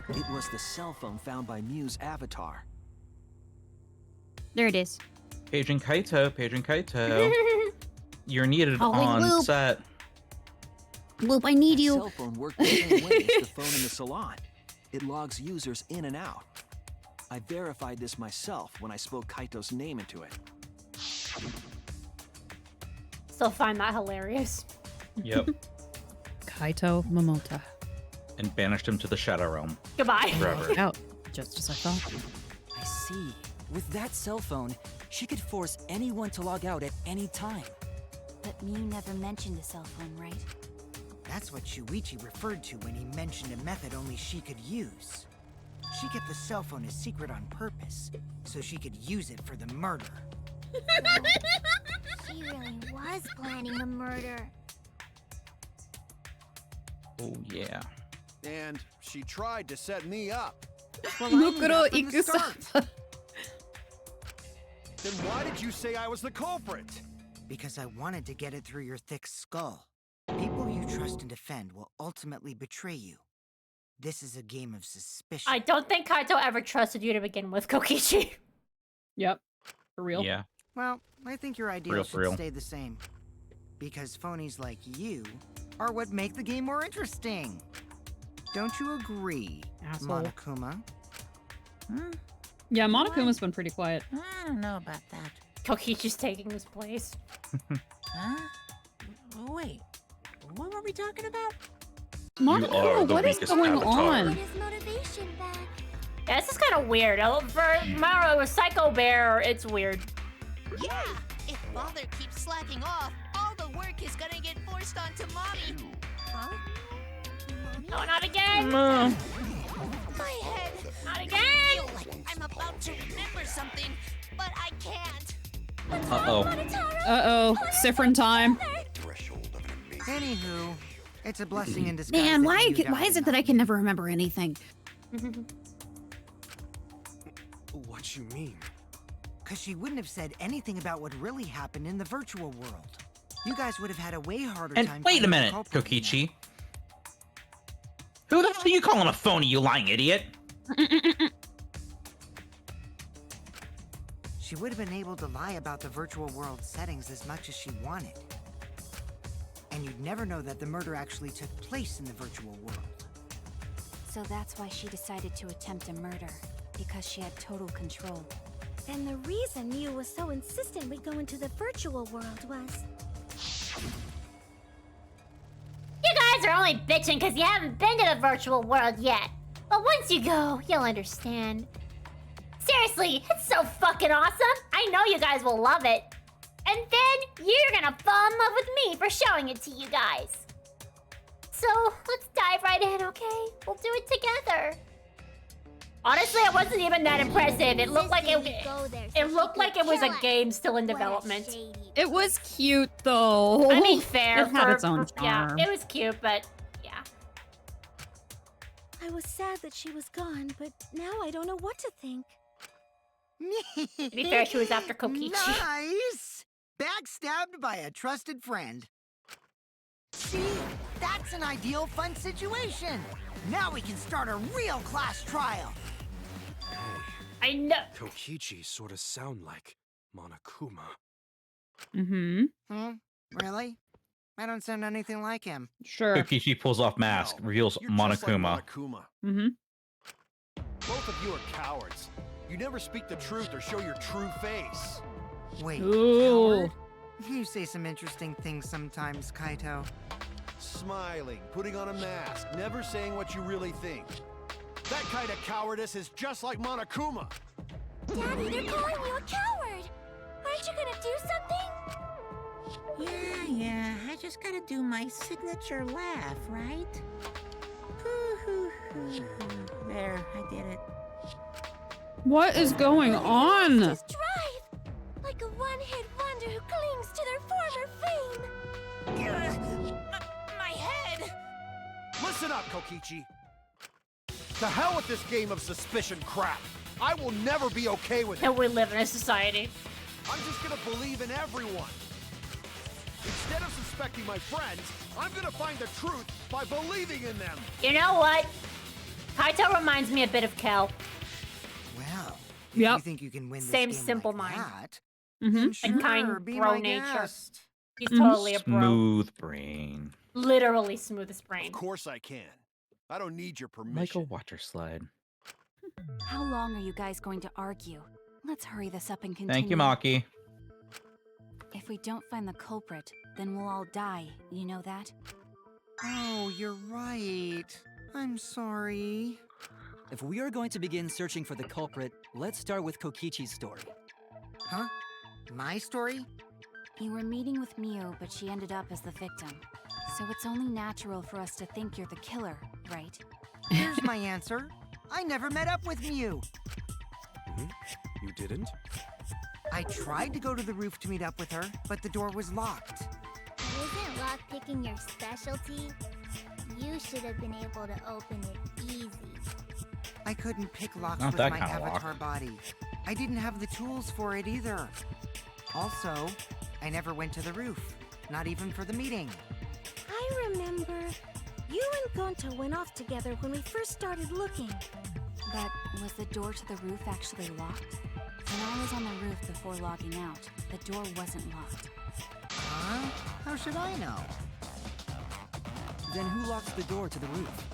S9: It was the cell phone found by Miu's avatar.
S2: There it is.
S4: Paging Kaito, paging Kaito. You're needed
S2: Holy
S4: on
S2: loop.
S4: set.
S2: Loop, I need
S9: That
S2: you.
S9: cell phone worked the same way as the phone in the salon. It logs users in and out. I verified this myself when I spoke Kaito's name into it.
S3: Still find that hilarious.
S4: Yep.
S2: Kaito Momota.
S4: And banished him to the Shadow Realm
S3: Goodbye.
S4: forever.
S2: Out. Just as I thought.
S11: I see. With that cell phone, she could force anyone to log out at any time.
S10: But Miu never mentioned a cell phone, right?
S6: That's what Shuichi referred to when he mentioned a method only she could use. She kept the cell phone a secret on purpose, so she could use it for the murder.
S5: She really was planning the murder.
S4: Oh, yeah.
S7: And she tried to set me up.
S6: Well, I knew
S2: Mukuro
S6: that from the start.
S2: Ikusama.
S7: Then why did you say I was the culprit?
S6: Because I wanted to get it through your thick skull. People you trust and defend will ultimately betray you. This is a game of suspicion.
S3: I don't think Kaito ever trusted you to begin with, Kokichi.
S2: Yep. For real.
S4: Yeah.
S6: Well, I think your ideals
S4: Real,
S6: should
S4: real.
S6: stay the same. Because phonies like you are what make the game more interesting. Don't you agree,
S2: Asshole.
S6: Monokuma?
S2: Yeah, Monokuma's been pretty quiet.
S8: I don't know about that.
S3: Kokichi's taking his place.
S8: Huh? Wait, what were we talking about?
S4: are
S2: Monokuma,
S4: the
S2: what is
S4: weakest
S2: going
S4: avatar.
S2: on?
S5: Get his motivation back.
S3: Yeah, this is kind of weird. For Maru, with Psycho Bear, it's weird.
S12: Yeah, if Father keeps slacking off, all the work is gonna get forced onto Mommy.
S5: Huh?
S3: No, not again!
S12: My head.
S3: Not
S12: I
S3: again!
S12: feel like I'm about to remember something, but I can't.
S4: Uh-oh.
S2: Uh-oh. Siffrin time.
S6: Anywho, it's a blessing in disguise.
S2: Man,
S6: that
S2: why
S6: you
S2: why
S6: died
S2: is it that I can never remember anything?
S7: What you mean?
S6: Because she wouldn't have said anything about what really happened in the virtual world. You guys would have had a way harder
S4: And
S6: time.
S4: wait a
S6: finding the
S4: minute,
S6: culprit than
S4: Kokichi. Who the hell are you calling a phony, you lying idiot?
S6: that. She would have been able to lie about the virtual world settings as much as she wanted. And you'd never know that the murder actually took place in the virtual world.
S10: So that's why she decided to attempt a murder. Because she had total control.
S5: And the reason Miu was so insistent we go into the virtual world was...
S3: You guys are only bitching because you haven't been to the virtual world yet. But once you go, you'll understand. Seriously, it's so fucking awesome. I know you guys will love it. And then you're gonna fall in love with me for showing it to you guys. So let's dive right in, okay? We'll do it together. Honestly, it wasn't even that impressive. It looked like it looked like it was a game still in development.
S2: It was cute though.
S3: I mean, fair.
S2: It had its own
S3: Yeah,
S2: charm.
S3: it was cute, but yeah.
S5: I was sad that she was gone, but now I don't know what to think.
S3: To be fair, she was after Kokichi.
S6: Nice! Backstabbed by a trusted friend. See? That's an ideal fun situation! Now we can start a real class trial!
S3: I know.
S7: Kokichi sort of sound like Monokuma.
S2: Mm-hmm.
S6: Really? I don't sound anything like him.
S2: Sure.
S4: Kokichi pulls off mask, reveals
S7: You're just like
S4: Monokuma.
S7: Monokuma.
S2: Mm-hmm.
S7: Both of you are cowards. You never speak the truth or show your true face.
S6: Wait,
S2: Ooh.
S6: coward? You say some interesting things sometimes, Kaito.
S7: Smiling, putting on a mask, never saying what you really think. That kind of cowardice is just like Monokuma.
S5: Daddy, they're calling you a coward. Aren't you gonna do something?
S8: Yeah, I just gotta do my signature laugh, right? There, I did it.
S2: What is going on?
S5: Just drive like a one-hit wonder who clings to their former fame.
S12: My head!
S7: Listen up, Kokichi. To hell with this game of suspicion crap. I will never be okay with it.
S3: And we live in a society.
S7: I'm just gonna believe in everyone. Instead of suspecting my friends, I'm gonna find the truth by believing in them.
S3: You know what? Kaito reminds me a bit of Kel.
S6: Well, if
S2: Yep.
S6: you think you can win this
S3: Same
S6: game
S3: simple
S6: like
S3: mind.
S6: that,
S2: Mm-hmm.
S6: then
S3: And
S6: sure,
S3: kind
S6: be
S3: bro
S6: my
S3: nature.
S6: guest.
S3: He's totally a bro.
S4: Smooth brain.
S3: Literally smoothest brain.
S7: Of course I can. I don't need your
S4: Like a
S7: permission.
S4: water slide.
S10: How long are you guys going to argue? Let's hurry this up and continue.
S4: Thank you, Maki.
S10: If we don't find the culprit, then we'll all die. You know that?
S6: Oh, you're right. I'm sorry.
S11: If we are going to begin searching for the culprit, let's start with Kokichi's story.
S6: Huh? My story?
S10: You were meeting with Miu, but she ended up as the victim. So it's only natural for us to think you're the killer, right?
S6: Here's my answer. I never met up with Miu.
S7: You didn't?
S6: I tried to go to the roof to meet up with her, but the door was locked.
S5: Isn't lockpicking your specialty? You should have been able to open it easy.
S6: I couldn't pick locks
S4: Not
S6: with
S4: that
S6: my
S4: kind of lock.
S6: avatar body. I didn't have the tools for it either. Also, I never went to the roof. Not even for the meeting.
S5: I remember you and Gonta went off together when we first started looking.
S10: But was the door to the roof actually locked? When I was on the roof before logging out, the door wasn't locked.
S6: Huh? How should I know?
S11: Then who locks the door to the roof?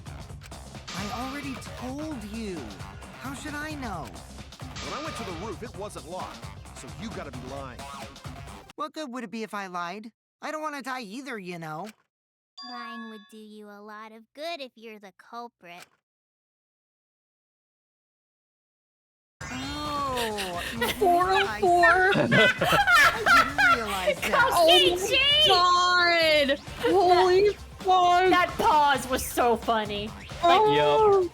S6: I already told you. How should I know?
S7: When I went to the roof, it wasn't locked. So you gotta be lying.
S6: What good would it be if I lied? I don't want to die either, you know.
S5: Lying would do you a lot of good if you're the culprit.
S6: Oh,
S2: 404.
S6: I didn't realize that.
S2: Oh my god! Holy fuck!
S3: That pause was so funny.
S2: Oh,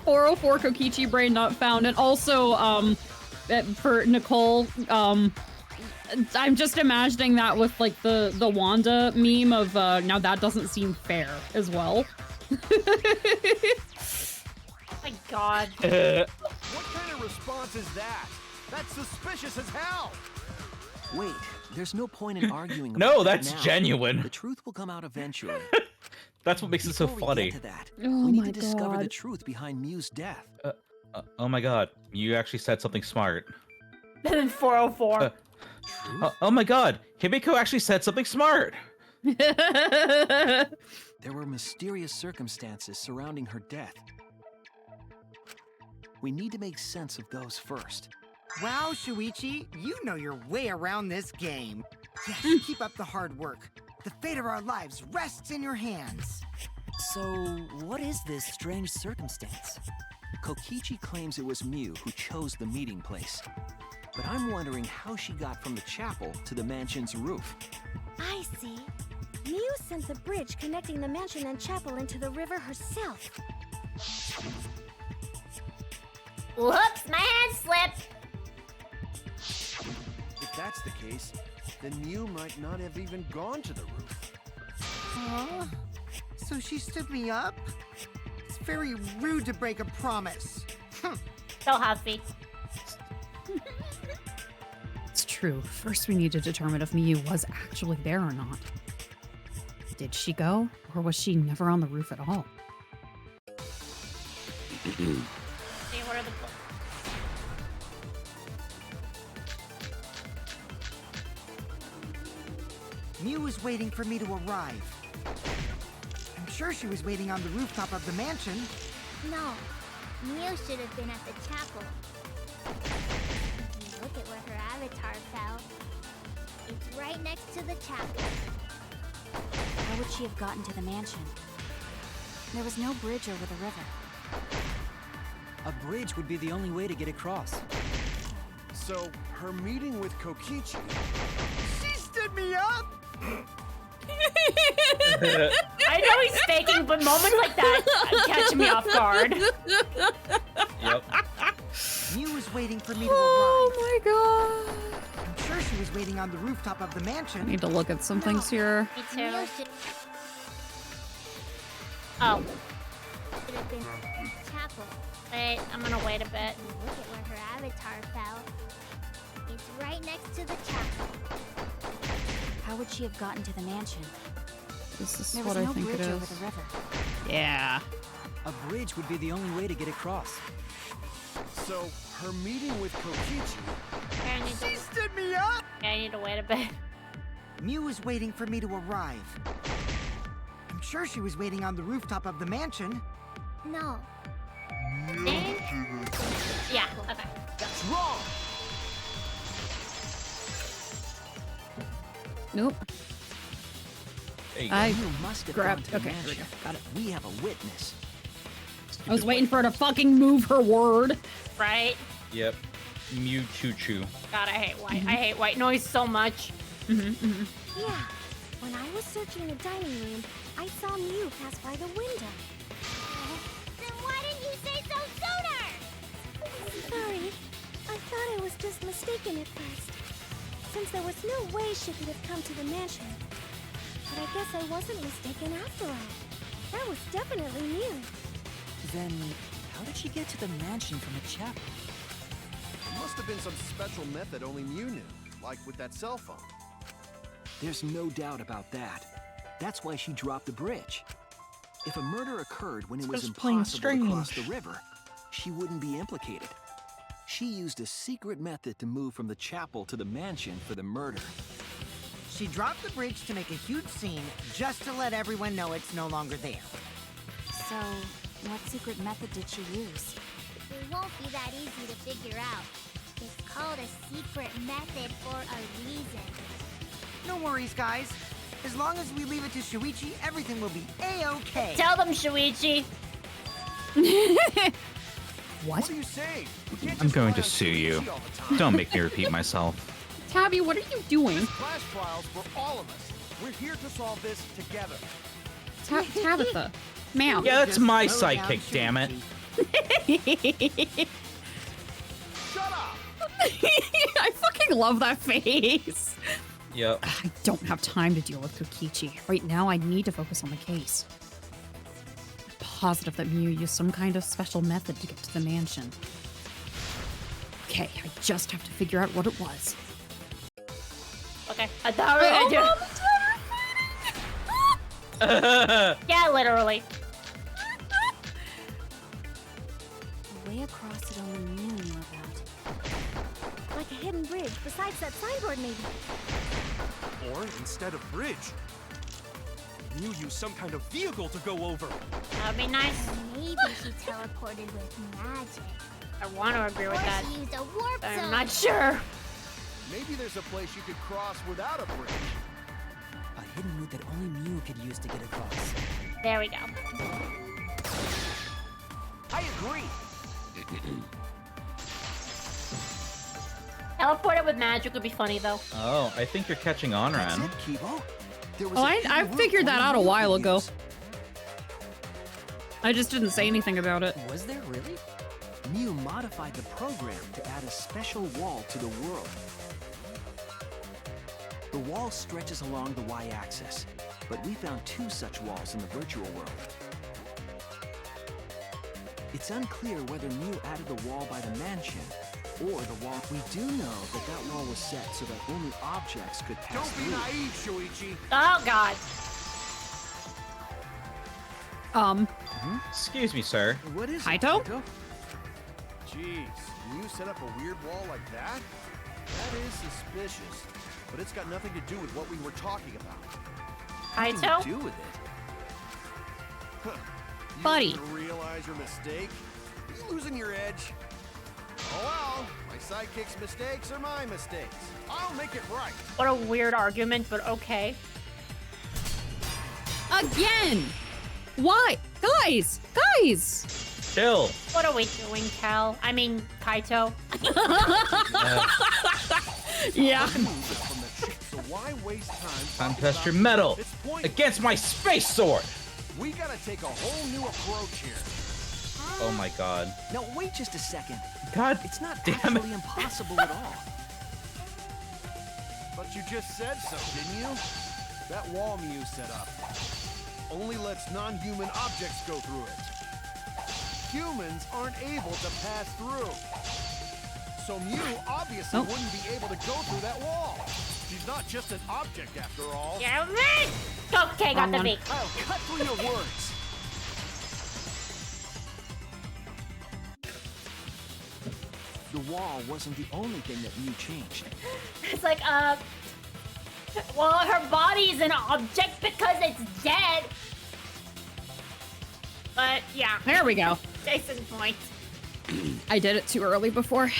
S2: 404 Kokichi brain not found, and also for Nicole, I'm just imagining that with like the Wanda meme of now that doesn't seem fair as well.
S3: My god.
S7: What kind of response is that? That's suspicious as hell!
S9: Wait, there's no point in arguing about
S4: No,
S9: it
S4: that's
S9: now.
S4: genuine.
S9: The truth will come out eventually.
S4: That's what makes it so
S9: Before we
S4: funny.
S9: get to that,
S2: Oh
S9: we need
S2: my
S9: to discover the
S2: God.
S9: truth behind Miu's death.
S4: Oh my god, you actually said something smart.
S3: And then 404.
S4: Oh my god, Himiko actually said something smart.
S9: There were mysterious circumstances surrounding her death. We need to make sense of those first.
S6: Wow, Shuichi, you know your way around this game. Yes, keep up the hard work. The fate of our lives rests in your hands.
S11: So, what is this strange circumstance?
S9: Kokichi claims it was Miu who chose the meeting place. But I'm wondering how she got from the chapel to the mansion's roof.
S5: I see. Miu sent the bridge connecting the mansion and chapel into the river herself.
S3: Whoops, my hand slipped.
S7: If that's the case, then Miu might not have even gone to the roof.
S6: Huh? So she stood me up? It's very rude to break a promise.
S3: So huffy.
S2: It's true. First, we need to determine if Miu was actually there or not. Did she go, or was she never on the roof at all?
S3: See, what are the...
S6: Mew was waiting for me to arrive. I'm sure she was waiting on the rooftop of the mansion.
S5: No, Mew should have been at the chapel. Look at where her avatar fell. It's right next to the chapel.
S10: How would she have gotten to the mansion? There was no bridge over the river.
S11: A bridge would be the only way to get across.
S7: So, her meeting with Kokichi.
S6: She stood me up!
S3: I know he's faking, but moments like that catch me off guard.
S4: Yep.
S6: Mew was waiting for me to
S2: Oh
S6: arrive.
S2: my god.
S6: I'm sure she was waiting on the rooftop of the mansion.
S2: I need to look at some things here.
S3: Me too.
S5: Mew should
S3: Oh,
S5: have been at the chapel.
S3: wait, I'm gonna wait a bit.
S5: Look at where her avatar fell. It's right next to the chapel.
S10: How would she have gotten to the mansion?
S2: This is
S10: There
S2: what
S10: was
S2: I
S10: no
S2: think it
S10: bridge over
S2: is.
S10: the river.
S2: Yeah.
S11: A bridge would be the only way to get across.
S7: So, her meeting with Kokichi.
S3: Okay, I need
S6: She
S3: to,
S6: stood me up!
S3: okay, I need to wait a bit.
S6: Mew was waiting for me to arrive. I'm sure she was waiting on the rooftop of the mansion.
S5: No,
S3: Yeah, okay.
S7: That's wrong!
S2: Nope.
S4: There you go.
S2: I
S9: You must have
S2: grabbed.
S9: gone to the
S2: Okay, here we go.
S9: mansion.
S2: Got it.
S9: We have a witness.
S2: I was waiting for her to fucking move her word.
S3: Right?
S4: Yep. Mew Choo Choo.
S3: God, I hate white. I hate white noise so much.
S5: yeah. When I was searching the dining room, I saw Mew pass by the window. Then why didn't you say so sooner? Sorry. I thought I was just mistaken at first. Since there was no way she could have come to the mansion. But I guess I wasn't mistaken after all. That was definitely Mew.
S11: Then, how did she get to the mansion from the chapel?
S7: Must have been some special method only Mew knew, like with that cell phone.
S9: There's no doubt about that. That's why she dropped the bridge. If a murder occurred when it was
S4: just plain
S9: impossible to cross the
S4: strange.
S9: river, she wouldn't be implicated. She used a secret method to move from the chapel to the mansion for the murder.
S6: She dropped the bridge to make a huge scene just to let everyone know it's no longer there.
S10: So, what secret method did she use?
S5: It won't be that easy to figure out. It's called a secret method for a reason.
S6: No worries, guys. As long as we leave it to Shuichi, everything will be A-okay.
S3: Tell them, Shuichi.
S7: What are you saying? You can't
S4: I'm
S7: just
S4: going
S7: rely
S4: to
S7: on
S4: sue you.
S7: Kokichi all the time.
S4: Don't make me repeat myself.
S2: Tabby, what are you doing?
S7: This class trials for all of us. We're here to solve this together.
S2: Tabitha. Ma'am.
S4: Yeah, that's my
S6: Slow down,
S4: sidekick, damn it.
S7: Shut up!
S2: I fucking love that face.
S4: Yep.
S2: I don't have time to deal with Kokichi. Right now, I need to focus on the case. I'm positive that Mew used some kind of special method to get to the mansion. Okay, I just have to figure out what it was.
S3: Okay, I thought we were gonna do. Yeah, literally.
S10: A way across that only Mew knew about.
S5: Like a hidden bridge besides that signboard, maybe.
S7: Or instead of bridge, Mew used some kind of vehicle to go over.
S3: That would be nice.
S5: Maybe she teleported with magic.
S3: I want to agree
S5: Or
S3: with that.
S5: she used a warp
S3: But
S5: zone.
S3: I'm not sure.
S7: Maybe there's a place you could cross without a bridge.
S11: A hidden route that only Mew could use to get across.
S3: There we go.
S7: I agree.
S3: Teleported with magic would be funny though.
S4: Oh, I think you're catching on,
S9: That's
S4: Ran.
S9: it, Kibo. There was
S2: Oh,
S9: a
S2: I
S9: hidden route
S2: figured that
S9: only
S2: out a
S9: Mew
S2: while
S9: could
S2: ago.
S9: use.
S2: I just didn't say anything about it.
S11: Was there really?
S9: Mew modified the program to add a special wall to the world. The wall stretches along the y-axis, but we found 2 such walls in the virtual world. It's unclear whether Mew added the wall by the mansion or the wall. We do know that that wall was set so that only objects could pass
S7: Don't be
S9: through.
S7: naive, Shuichi.
S3: Oh god.
S4: Excuse me, sir.
S9: What is
S2: Kaito?
S9: it, Kaito?
S7: Jeez, Mew set up a weird wall like that? That is suspicious. but it's got nothing to do with what we were talking about.
S3: Kaito?
S9: What do you do with it?
S7: Huh. You
S2: Buddy.
S7: didn't realize your mistake? Are you losing your edge? Oh well, my sidekick's mistakes are my mistakes. I'll make it right.
S3: What a weird argument, but okay.
S2: Again! Why? Guys! Guys!
S4: Chill.
S3: What are we doing, Cal? I mean, Kaito.
S2: Yeah.
S7: From the ship, so why waste time
S4: Time
S7: talking
S4: to test
S7: about
S4: your metal
S7: It's pointless.
S4: against my space sword.
S7: We gotta take a whole new approach here.
S4: Oh my god.
S9: Now wait just a second.
S4: God
S9: It's not
S4: damn it.
S9: actually impossible at all.
S7: But you just said so, didn't you? That wall Mew set up only lets non-human objects go through it. Humans aren't able to pass through. So Mew obviously wouldn't be able to go through that wall. She's not just an object after all.
S3: Yeah, right. Okay, got the beat.
S7: I'll cut through your words.
S9: The wall wasn't the only thing that Mew changed.
S3: It's like, well, her body's an object because it's dead. But yeah,
S2: There we go.
S3: Jason's point.
S2: I did it too early before.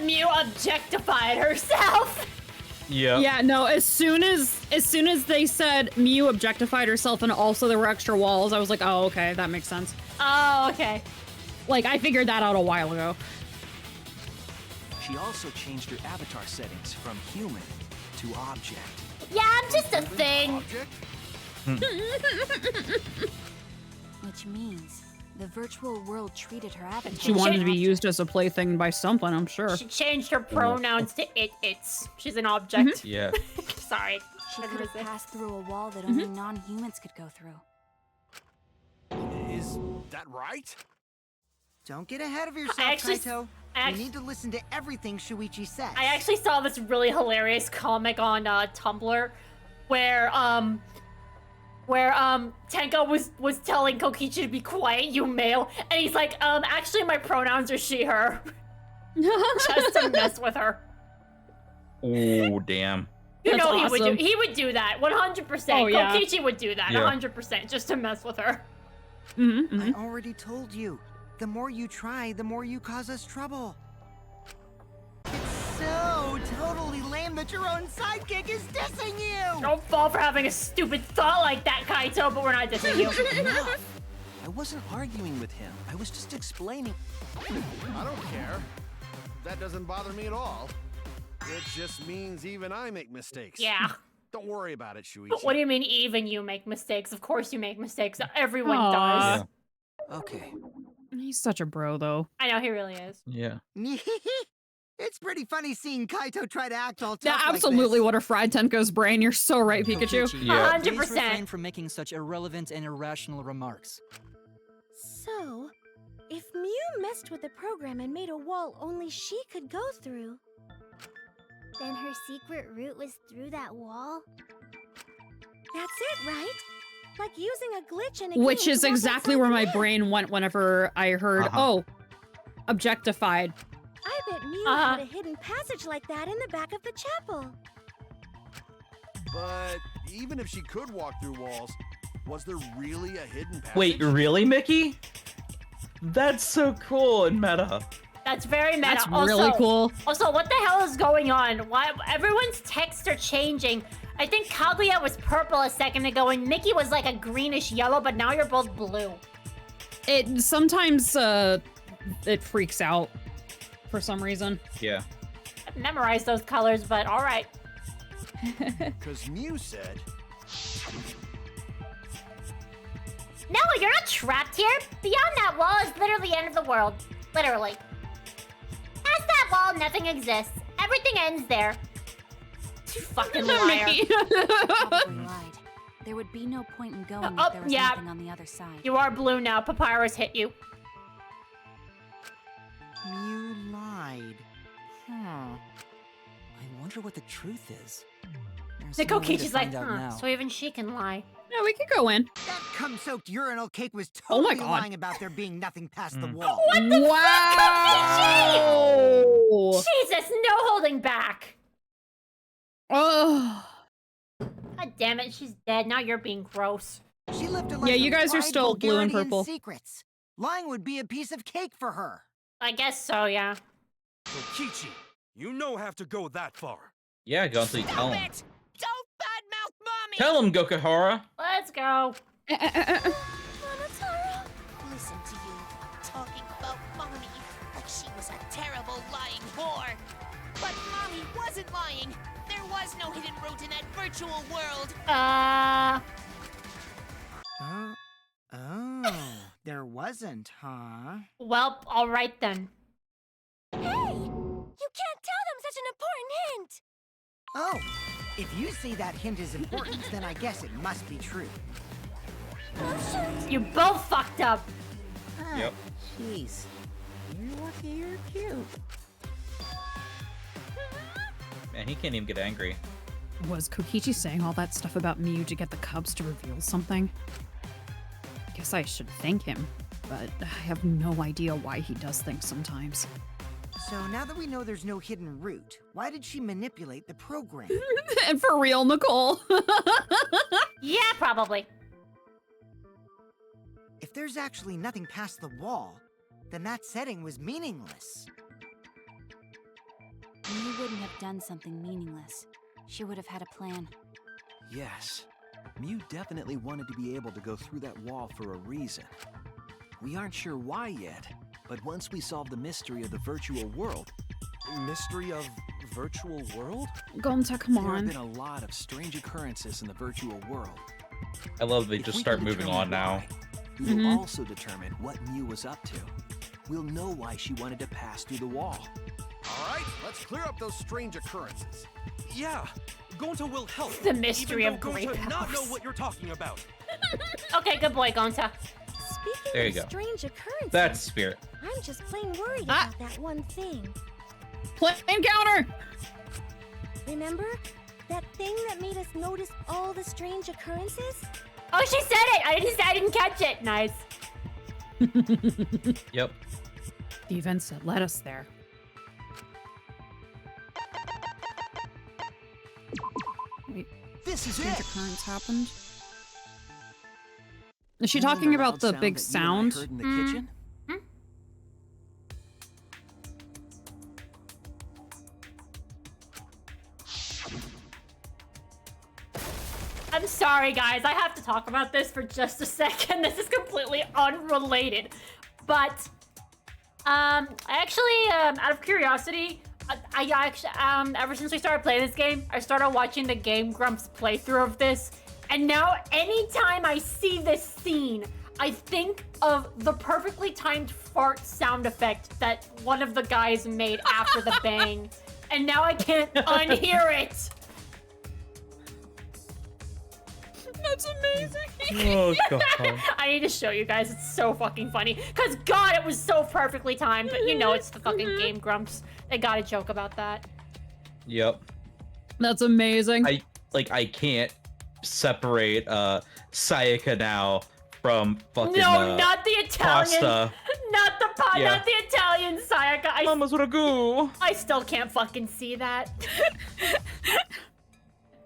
S3: Mew objectified herself.
S4: Yeah.
S2: Yeah, no, as soon as they said Mew objectified herself and also there were extra walls, I was like, oh, okay, that makes sense.
S3: Oh, okay.
S2: Like, I figured that out a while ago.
S9: She also changed her avatar settings from human to object.
S3: Yeah, I'm just a thing.
S7: Object?
S10: Which means the virtual world treated her avatar.
S2: She wanted to be
S10: as an
S2: used as a plaything by someone, I'm sure.
S3: She changed her pronouns to it's. She's an object.
S4: Yeah.
S3: Sorry.
S10: object. She could have passed through a wall that only non-humans could go through.
S7: Is that right?
S6: Don't get ahead of yourself, Kaito. You need to listen to everything Shuichi says.
S3: I actually saw this really hilarious comic on Tumblr where Tenko was telling Kokichi to be quiet, you male, and he's like, actually my pronouns are she, her. Just to mess with her.
S4: Oh, damn.
S3: You
S2: That's
S3: know
S2: awesome.
S3: he would do that, 100%.
S2: Oh, yeah.
S3: Kokichi would do that,
S4: Yeah.
S3: 100%, just to mess with her.
S6: I already told you. The more you try, the more you cause us trouble. It's so totally lame that your own sidekick is dissing you!
S3: Don't fall for having a stupid thought like that, Kaito, but we're not dissing you.
S9: Enough. I wasn't arguing with him. I was just explaining.
S7: I don't care. That doesn't bother me at all. It just means even I make mistakes.
S3: Yeah.
S7: Don't worry about it, Shuichi.
S3: What do you mean even you make mistakes? Of course you make mistakes. Everyone
S2: Aw.
S3: does.
S9: Okay.
S2: He's such a bro, though.
S3: I know, he really is.
S4: Yeah.
S6: It's pretty funny seeing Kaito try to act all tough
S2: That
S6: like
S2: absolutely
S6: this.
S2: would have fried Tenko's brain. You're so right, Pikachu.
S11: Kokichi,
S4: Yeah.
S11: please
S3: 100%.
S11: refrain from making such irrelevant and irrational remarks.
S5: So, if Mew messed with the program and made a wall only she could go through, then her secret route was through that wall? That's it, right? Like using a glitch in a
S2: Which
S5: game
S2: is
S5: to walk
S2: exactly
S5: outside
S2: where
S5: the
S2: my
S5: map.
S2: brain went whenever I heard, oh, objectified.
S5: I bet Mew had a hidden passage like that in the back of the chapel.
S7: But even if she could walk through walls, was there really a hidden passage?
S4: Wait, really, Mickey? That's so cool in meta.
S3: That's very meta.
S2: That's
S3: also,
S2: really cool.
S3: Also, what the hell is going on? Why everyone's texts are changing? I think Kaguya was purple a second ago, and Mickey was like a greenish yellow, but now you're both blue.
S2: It sometimes, it freaks out for some reason.
S4: Yeah.
S3: I've memorized those colors, but all right.
S7: Because Mew said...
S3: No, you're not trapped here. Beyond that wall is literally the end of the world. Literally. Past that wall, nothing exists. Everything ends there. You fucking liar.
S10: Probably lied. There would be no point in going if there was
S3: yeah.
S10: nothing on the other side.
S3: You are blue now. Papyrus hit you.
S6: Mew lied.
S11: I wonder what the truth is. There's
S3: The
S11: no way to
S3: Kokichi's like,
S11: find out now.
S3: so even she can lie.
S2: Yeah, we could go in.
S6: That cum-soaked urinal cake was
S2: Oh my
S6: totally
S2: God.
S6: lying about there being nothing past the wall.
S3: What the
S2: Wow!
S3: fuck, Kokichi? Jesus, no holding back.
S2: Oh.
S3: God damn it, she's dead. Now you're being gross.
S6: She lived a life
S2: Yeah, you
S6: of
S2: guys are
S6: pride,
S2: still blue and
S6: vulgarity,
S2: purple.
S6: secrets. Lying would be a piece of cake for her.
S3: I guess so, yeah.
S7: Kokichi, you know have to go that far.
S4: Yeah, go until you tell him.
S12: it! Don't badmouth mommy!
S4: Tell him, Gokahara.
S3: Let's go.
S5: Mama Tara.
S12: Listen to you, talking about mommy like she was a terrible lying whore. But mommy wasn't lying. There was no hidden route in that virtual world.
S6: Oh, there wasn't, huh?
S3: Well, all right then.
S5: Hey! You can't tell them such an important hint!
S6: Oh, if you say that hint is important, then I guess it must be true.
S5: Oh, shoot!
S3: You both fucked up.
S4: Yep.
S8: Jeez. You're lucky you're cute.
S4: Man, he can't even get angry.
S2: Was Kokichi saying all that stuff about Miyu to get the cubs to reveal something? Guess I should thank him, but I have no idea why he does things sometimes.
S6: So now that we know there's no hidden route, why did she manipulate the program?
S2: And for real, Nicole.
S3: Yeah, probably.
S6: If there's actually nothing past the wall, then that setting was meaningless.
S10: You wouldn't have done something meaningless. She would have had a plan.
S9: Yes. Mew definitely wanted to be able to go through that wall for a reason. We aren't sure why yet, but once we solve the mystery of the virtual world...
S7: Mystery of virtual world?
S2: Gonta, come
S9: There have
S2: on.
S9: been a lot of strange occurrences in the virtual world.
S4: I love they
S9: If
S4: just
S9: we
S4: start
S9: can
S4: moving
S9: determine
S4: on now.
S9: why, we will also determine what Mew was up to. We'll know why she wanted to pass through the wall.
S7: All right, let's clear up those strange occurrences. Yeah, Gonta will help.
S3: The mystery
S7: even
S3: of
S7: though
S3: great
S7: Gonta not know
S3: powers.
S7: what you're talking about.
S3: Okay, good boy, Gonta.
S5: Speaking
S4: There you
S5: of
S4: go.
S5: strange occurrences,
S4: That's spirit.
S5: I'm just plain worried
S2: Ah.
S5: about that one thing.
S2: Plane counter!
S5: Remember? That thing that made us notice all the strange occurrences?
S3: Oh, she said it! I didn't catch it. Nice.
S4: Yep.
S2: The events that led us there. Wait,
S9: This is
S2: strange
S9: it!
S2: occurrence happened? Is she
S9: Remember
S2: talking about
S9: loud
S2: the
S9: sound
S2: big
S9: that you and I
S2: sound?
S9: heard in the kitchen?
S3: I'm sorry, guys. I have to talk about this for just a second. This is completely unrelated. But, I actually, out of curiosity, I actually, ever since we started playing this game, I started watching the Game Grumps playthrough of this. And now, anytime I see this scene, I think of the perfectly timed fart sound effect that one of the guys made after the bang. And now I can't unhear it.
S2: That's amazing.
S4: Oh, God.
S3: I need to show you guys. It's so fucking funny. Because, God, it was so perfectly timed. But you know it's the fucking Game Grumps. They gotta joke about that.
S4: Yep.
S2: That's amazing.
S4: I can't separate Sayaka now from fucking
S3: No, not the Italian.
S4: pasta.
S3: Not
S4: Yeah.
S3: the Italian Sayaka.
S4: Mama's ragu.
S3: I still can't fucking see that.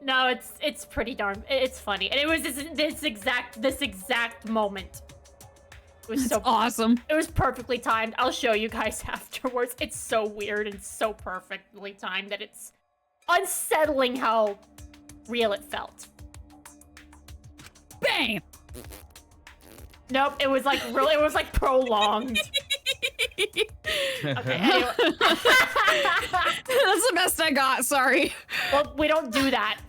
S3: No, it's pretty darn. It's funny, and it was this exact moment. It was so
S2: awesome.
S3: It was perfectly timed. I'll show you guys afterwards. It's so weird and so perfectly timed that it's unsettling how real it felt.
S2: Bam!
S3: Nope, it was like real. It was like prolonged. Okay, anyway.
S2: That's the best I got, sorry.
S3: Well, we don't do that.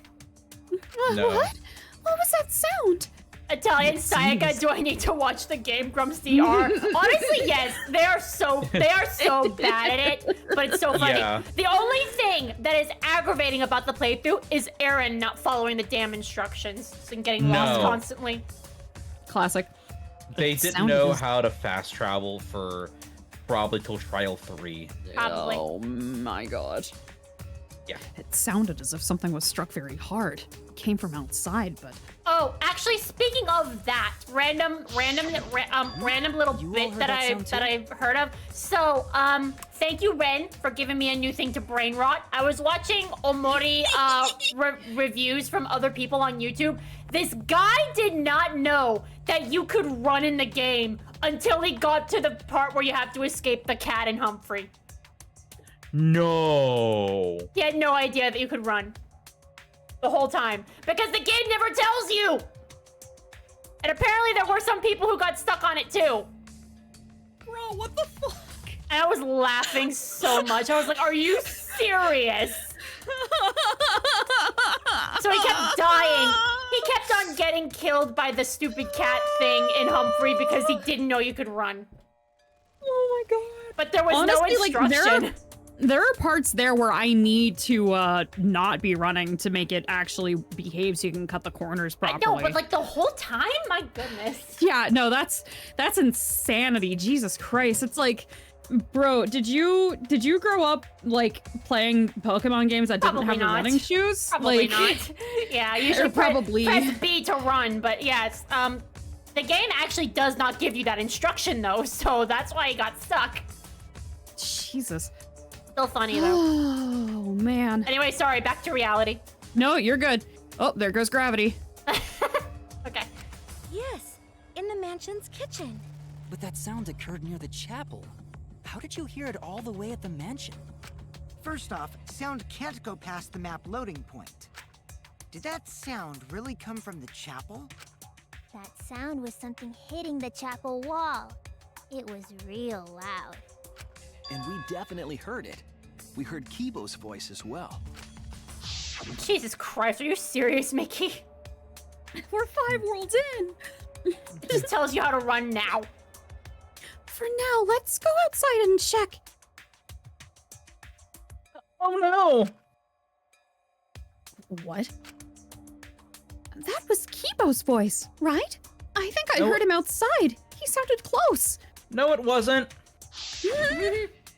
S4: No.
S2: What? What was that sound?
S3: Italian Sayaka, do I need to watch the Game Grumps DR? Honestly, yes. They are so bad at it, but it's so funny.
S4: Yeah.
S3: The only thing that is aggravating about the playthrough is Aaron not following the damn instructions and getting lost
S4: No.
S3: constantly.
S2: Classic.
S4: They
S2: It
S4: didn't
S2: sounded
S4: know
S2: as-
S4: how to fast travel for probably till Trial 3.
S3: Probably.
S2: Oh my god.
S4: Yeah.
S2: It sounded as if something was struck very hard. It came from outside, but...
S3: Oh, Oh, actually, speaking of that, random little
S11: You all
S3: bit
S11: heard
S3: that
S11: that sound
S3: I've heard of. So, thank you, Ren, for giving me a new thing to brain rot. I was watching Omori reviews from other people on YouTube. This guy did not know that you could run in the game until he got to the part where you have to escape the cat and Humphrey.
S4: No.
S3: He had no idea that you could run the whole time because the game never tells you. And apparently there were some people who got stuck on it too.
S2: Bro, what the fuck?
S3: And I was laughing so much. I was like, are you serious? So he kept dying. He kept on getting killed by the stupid cat thing in Humphrey because he didn't know you could run.
S2: Oh my god.
S3: But there was
S2: Honestly,
S3: no instruction.
S2: Like, there are parts there where I need to not be running to make it actually behave so you can cut the corners properly.
S3: I know, but like the whole time? My goodness.
S2: Yeah, no, that's insanity. Jesus Christ. It's like, bro, did you grow up like playing Pokemon games that didn't have the running shoes?
S3: Probably
S2: like,
S3: not. Yeah, usually
S2: probably
S3: press B to run, but yes, the game actually does not give you that instruction though, so that's why he got stuck.
S2: Jesus.
S3: Still funny though.
S2: Oh man.
S3: Anyway, sorry, back to reality.
S2: No, you're good. Oh, there goes gravity.
S3: Okay.
S5: Yes, in the mansion's kitchen.
S11: But that sound occurred near the chapel. How did you hear it all the way at the mansion?
S6: First off, sound can't go past the map loading point. Did that sound really come from the chapel?
S5: That sound was something hitting the chapel wall. It was real loud.
S9: And we definitely heard it. We heard Kibo's voice as well.
S3: Jesus Christ, are you serious, Mickey?
S2: We're 5 worlds in.
S3: This tells you how to run now.
S2: For now, let's go outside and check.
S4: Oh no!
S2: What? That was Kibo's voice, right? I think I
S4: No.
S2: heard him outside. He sounded close.
S4: No, it wasn't.
S9: You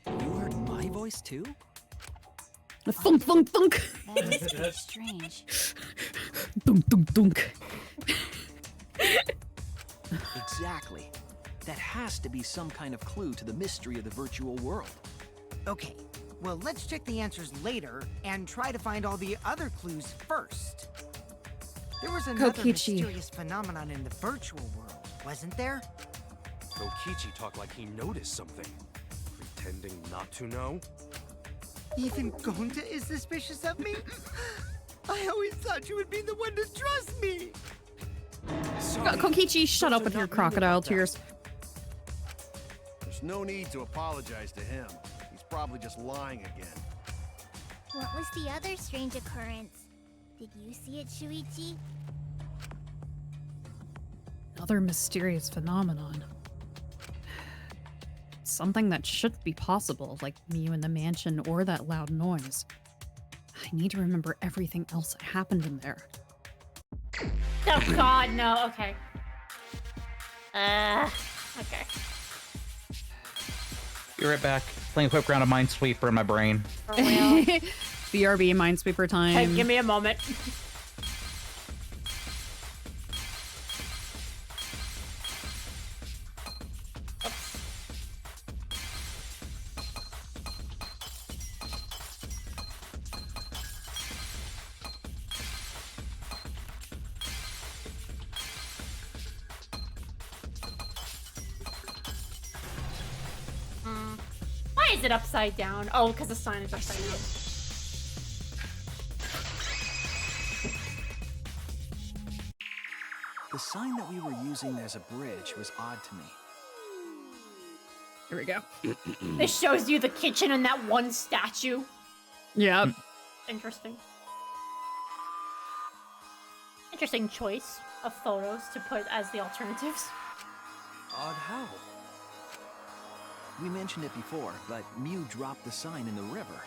S9: heard my voice too?
S2: Thunk, thunk, thunk.
S10: That is strange.
S2: Dunk, dunk, dunk.
S9: Exactly. That has to be some kind of clue to the mystery of the virtual world.
S6: Okay, well, let's check the answers later and try to find all the other clues first. There was another
S2: Kokichi.
S6: mysterious phenomenon in the virtual world, wasn't there?
S7: Kokichi talked like he noticed something. Pretending not to know?
S6: Even Gonta is suspicious of me? I always thought you would be the one to trust me!
S7: Sorry,
S2: Kokichi, shut up with your crocodile tears.
S7: There's no need to apologize to him. He's probably just lying again.
S5: What was the other strange occurrence? Did you see it, Shuichi?
S2: Another mysterious phenomenon. Something that shouldn't be possible, like Mew in the mansion or that loud noise. I need to remember everything else that happened in there.
S3: Oh god, no, okay. Okay.
S4: Be right back. Playing quick round of Minesweeper in my brain.
S3: For real.
S2: BRB Minesweeper time.
S3: Hey, give me a moment. Why is it upside down? Oh, because the sign is upside down.
S9: The sign that we were using as a bridge was odd to me.
S2: Here we go.
S3: This shows you the kitchen and that one statue.
S2: Yep.
S3: Interesting. Interesting choice of photos to put as the alternatives.
S9: Odd how? We mentioned it before, but Mew dropped the sign in the river.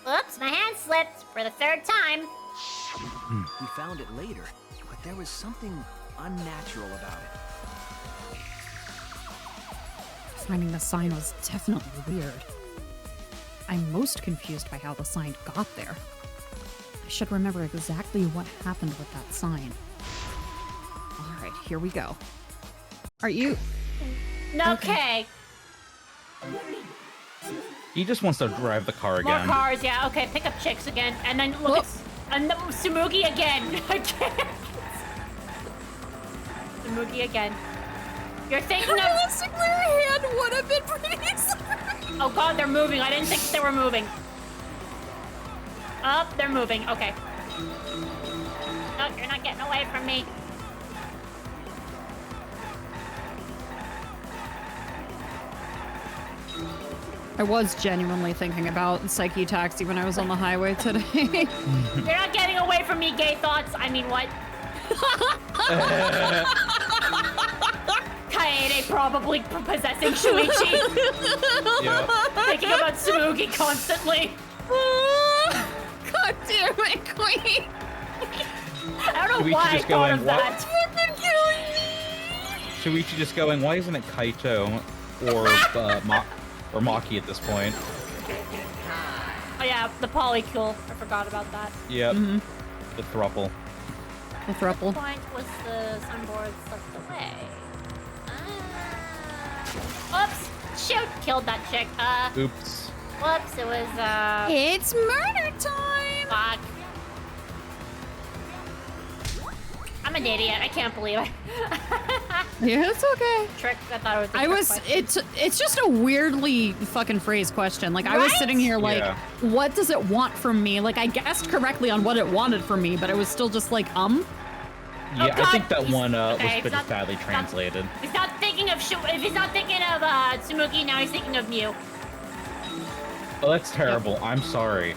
S3: Oops, my hand slipped for the 3rd time.
S9: We found it later, but there was something unnatural about it.
S2: Finding the sign was definitely weird. I'm most confused by how the sign got there. I should remember exactly what happened with that sign. All right, here we go. Are you...
S3: Okay.
S4: He just wants to drive the car
S3: More
S4: again.
S3: cars, yeah. Okay, pick up chicks again. And then look at Tsumugi again. Again. Tsumugi again. You're thinking of...
S2: Realistically, her hand would have been pretty sorry.
S3: Oh god, they're moving. I didn't think they were moving. Oh, they're moving. Okay. No, you're not getting away from me.
S2: I was genuinely thinking about Psyche Taxi when I was on the highway today.
S3: You're not getting away from me, gay thoughts. I mean, what? Kaede probably possessing Shuichi.
S4: Yeah.
S3: Thinking about Tsumugi constantly.
S2: God damn it, Queen.
S3: I don't know
S4: Shuichi
S3: why I
S4: just
S3: thought
S4: going,
S3: of
S4: what?
S3: that.
S2: Fucking killing me.
S4: Shuichi just going, why isn't it Kaito or Maki at this point?
S3: Oh yeah, the polycule. I forgot about that.
S4: Yep. The thruple.
S2: The thruple.
S3: What point was the sunboard slipped away? Oops! Shoot! Killed that chick.
S4: Oops.
S3: Whoops, it was,
S2: It's murder time!
S3: Fuck. I'm an idiot. I can't believe it.
S2: Yeah, it's okay.
S3: Trick. I thought it was a trick question.
S2: It's just a weirdly fucking phrased question. Like, I was sitting here like,
S4: Yeah.
S2: what does it want from me? Like, I guessed correctly on what it wanted from me, but it was still just like,
S4: Yeah,
S3: Oh,
S4: I think that one
S3: okay,
S4: was pretty
S3: not-
S4: badly translated.
S3: He's not thinking of if he's not thinking of Tsumugi, now he's thinking of Mew.
S4: Oh, that's terrible. I'm sorry.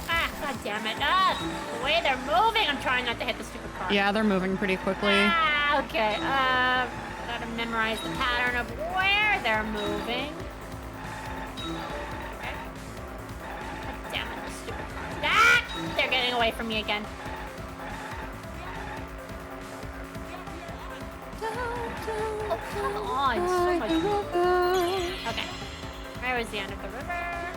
S3: Ah, god damn it. Ah, the way they're moving, I'm trying not to hit the stupid car.
S2: yeah, they're moving pretty quickly.
S3: Ah, okay. Gotta memorize the pattern of where they're moving. Okay. God damn it, the stupid car. Ah! They're getting away from me again. Oh, come on. So much. Okay. Where was the end of the river?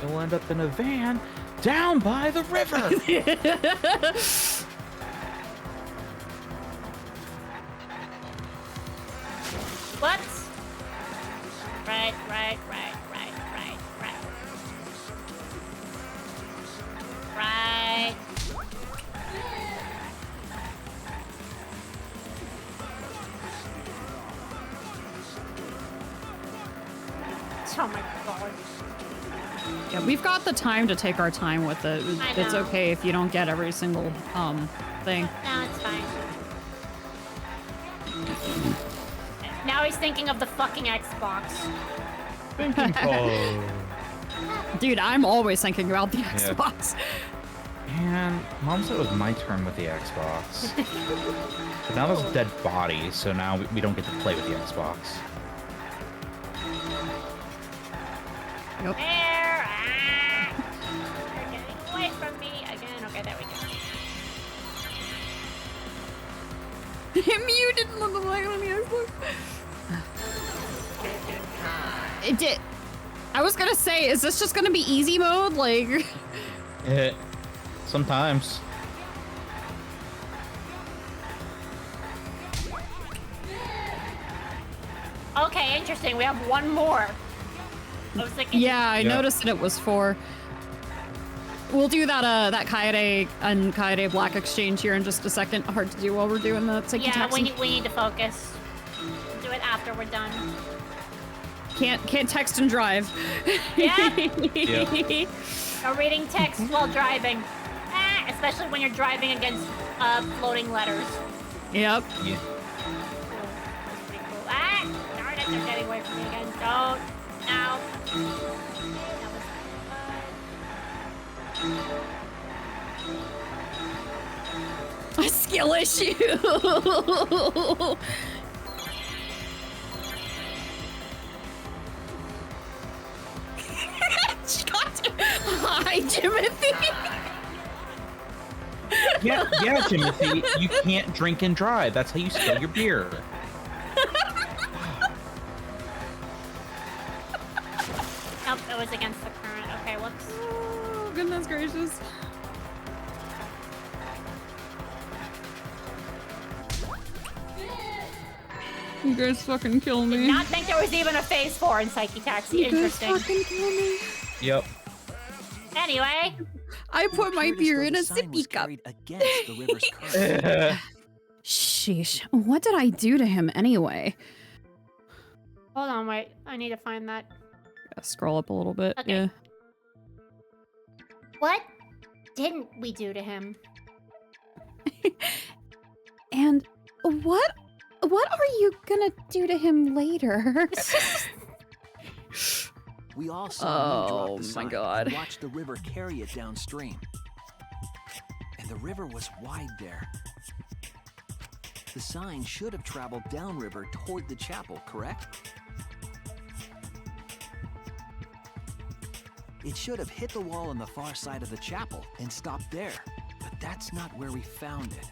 S4: You'll end up in a van down by the river.
S3: What? Right. Right. Oh my god.
S2: Yeah, we've got the time to take our time with it.
S3: I
S2: It's
S3: know.
S2: okay if you don't get every single thing.
S3: No, it's fine. Now he's thinking of the fucking Xbox.
S4: Oh.
S2: Dude, I'm always thinking about the Xbox.
S4: Man, Mom said it was my turn with the Xbox. But now there's a dead body, so now we don't get to play with the Xbox.
S2: Yep.
S3: There! Ah! They're getting away from me again. Okay, there we go.
S2: Mew didn't look like on the Xbox. It did. I was gonna say, is this just gonna be easy mode? Like...
S4: Sometimes.
S3: Okay, interesting. We have one more. I was thinking.
S2: Yeah, I noticed that it was 4. We'll do that that Kaede and Kaede Black exchange here in just a second. Hard to do while we're doing the Psyche
S3: Yeah,
S2: Taxi.
S3: we need to focus. We'll do it after we're done.
S2: Can't text and drive.
S3: Yeah.
S4: Yep.
S3: No reading text while driving. Ah, especially when you're driving against floating letters.
S2: Yep.
S4: Yeah.
S3: That's pretty cool. Ah, darn it, they're getting away from me again. Don't. No.
S2: A skill issue. Hi, Timothy.
S4: Yeah, Timothy, you can't drink and drive. That's how you spill your beer.
S3: Nope, it was against the current. Okay, whoops.
S2: Oh, goodness gracious. You guys fucking kill me.
S3: Did not think there was even a phase 4 in Psyche Taxi.
S2: You guys
S3: Interesting.
S2: fucking kill me.
S4: Yep.
S3: Anyway.
S2: I put my beer in a
S9: sign was
S2: sippy cup.
S9: carried against the river's current.
S2: Sheesh. What did I do to him anyway?
S3: Hold on, wait. I need to find that.
S2: Gotta scroll up a little bit.
S3: Okay.
S2: Yeah.
S3: What didn't we do to him?
S2: And what are you gonna do to him later?
S9: We all saw you drop
S2: Oh
S9: the
S2: my
S9: sign
S2: God.
S9: and watched the river carry it downstream. And the river was wide there. The sign should have traveled downriver toward the chapel, correct? It should have hit the wall on the far side of the chapel and stopped there, but that's not where we found it.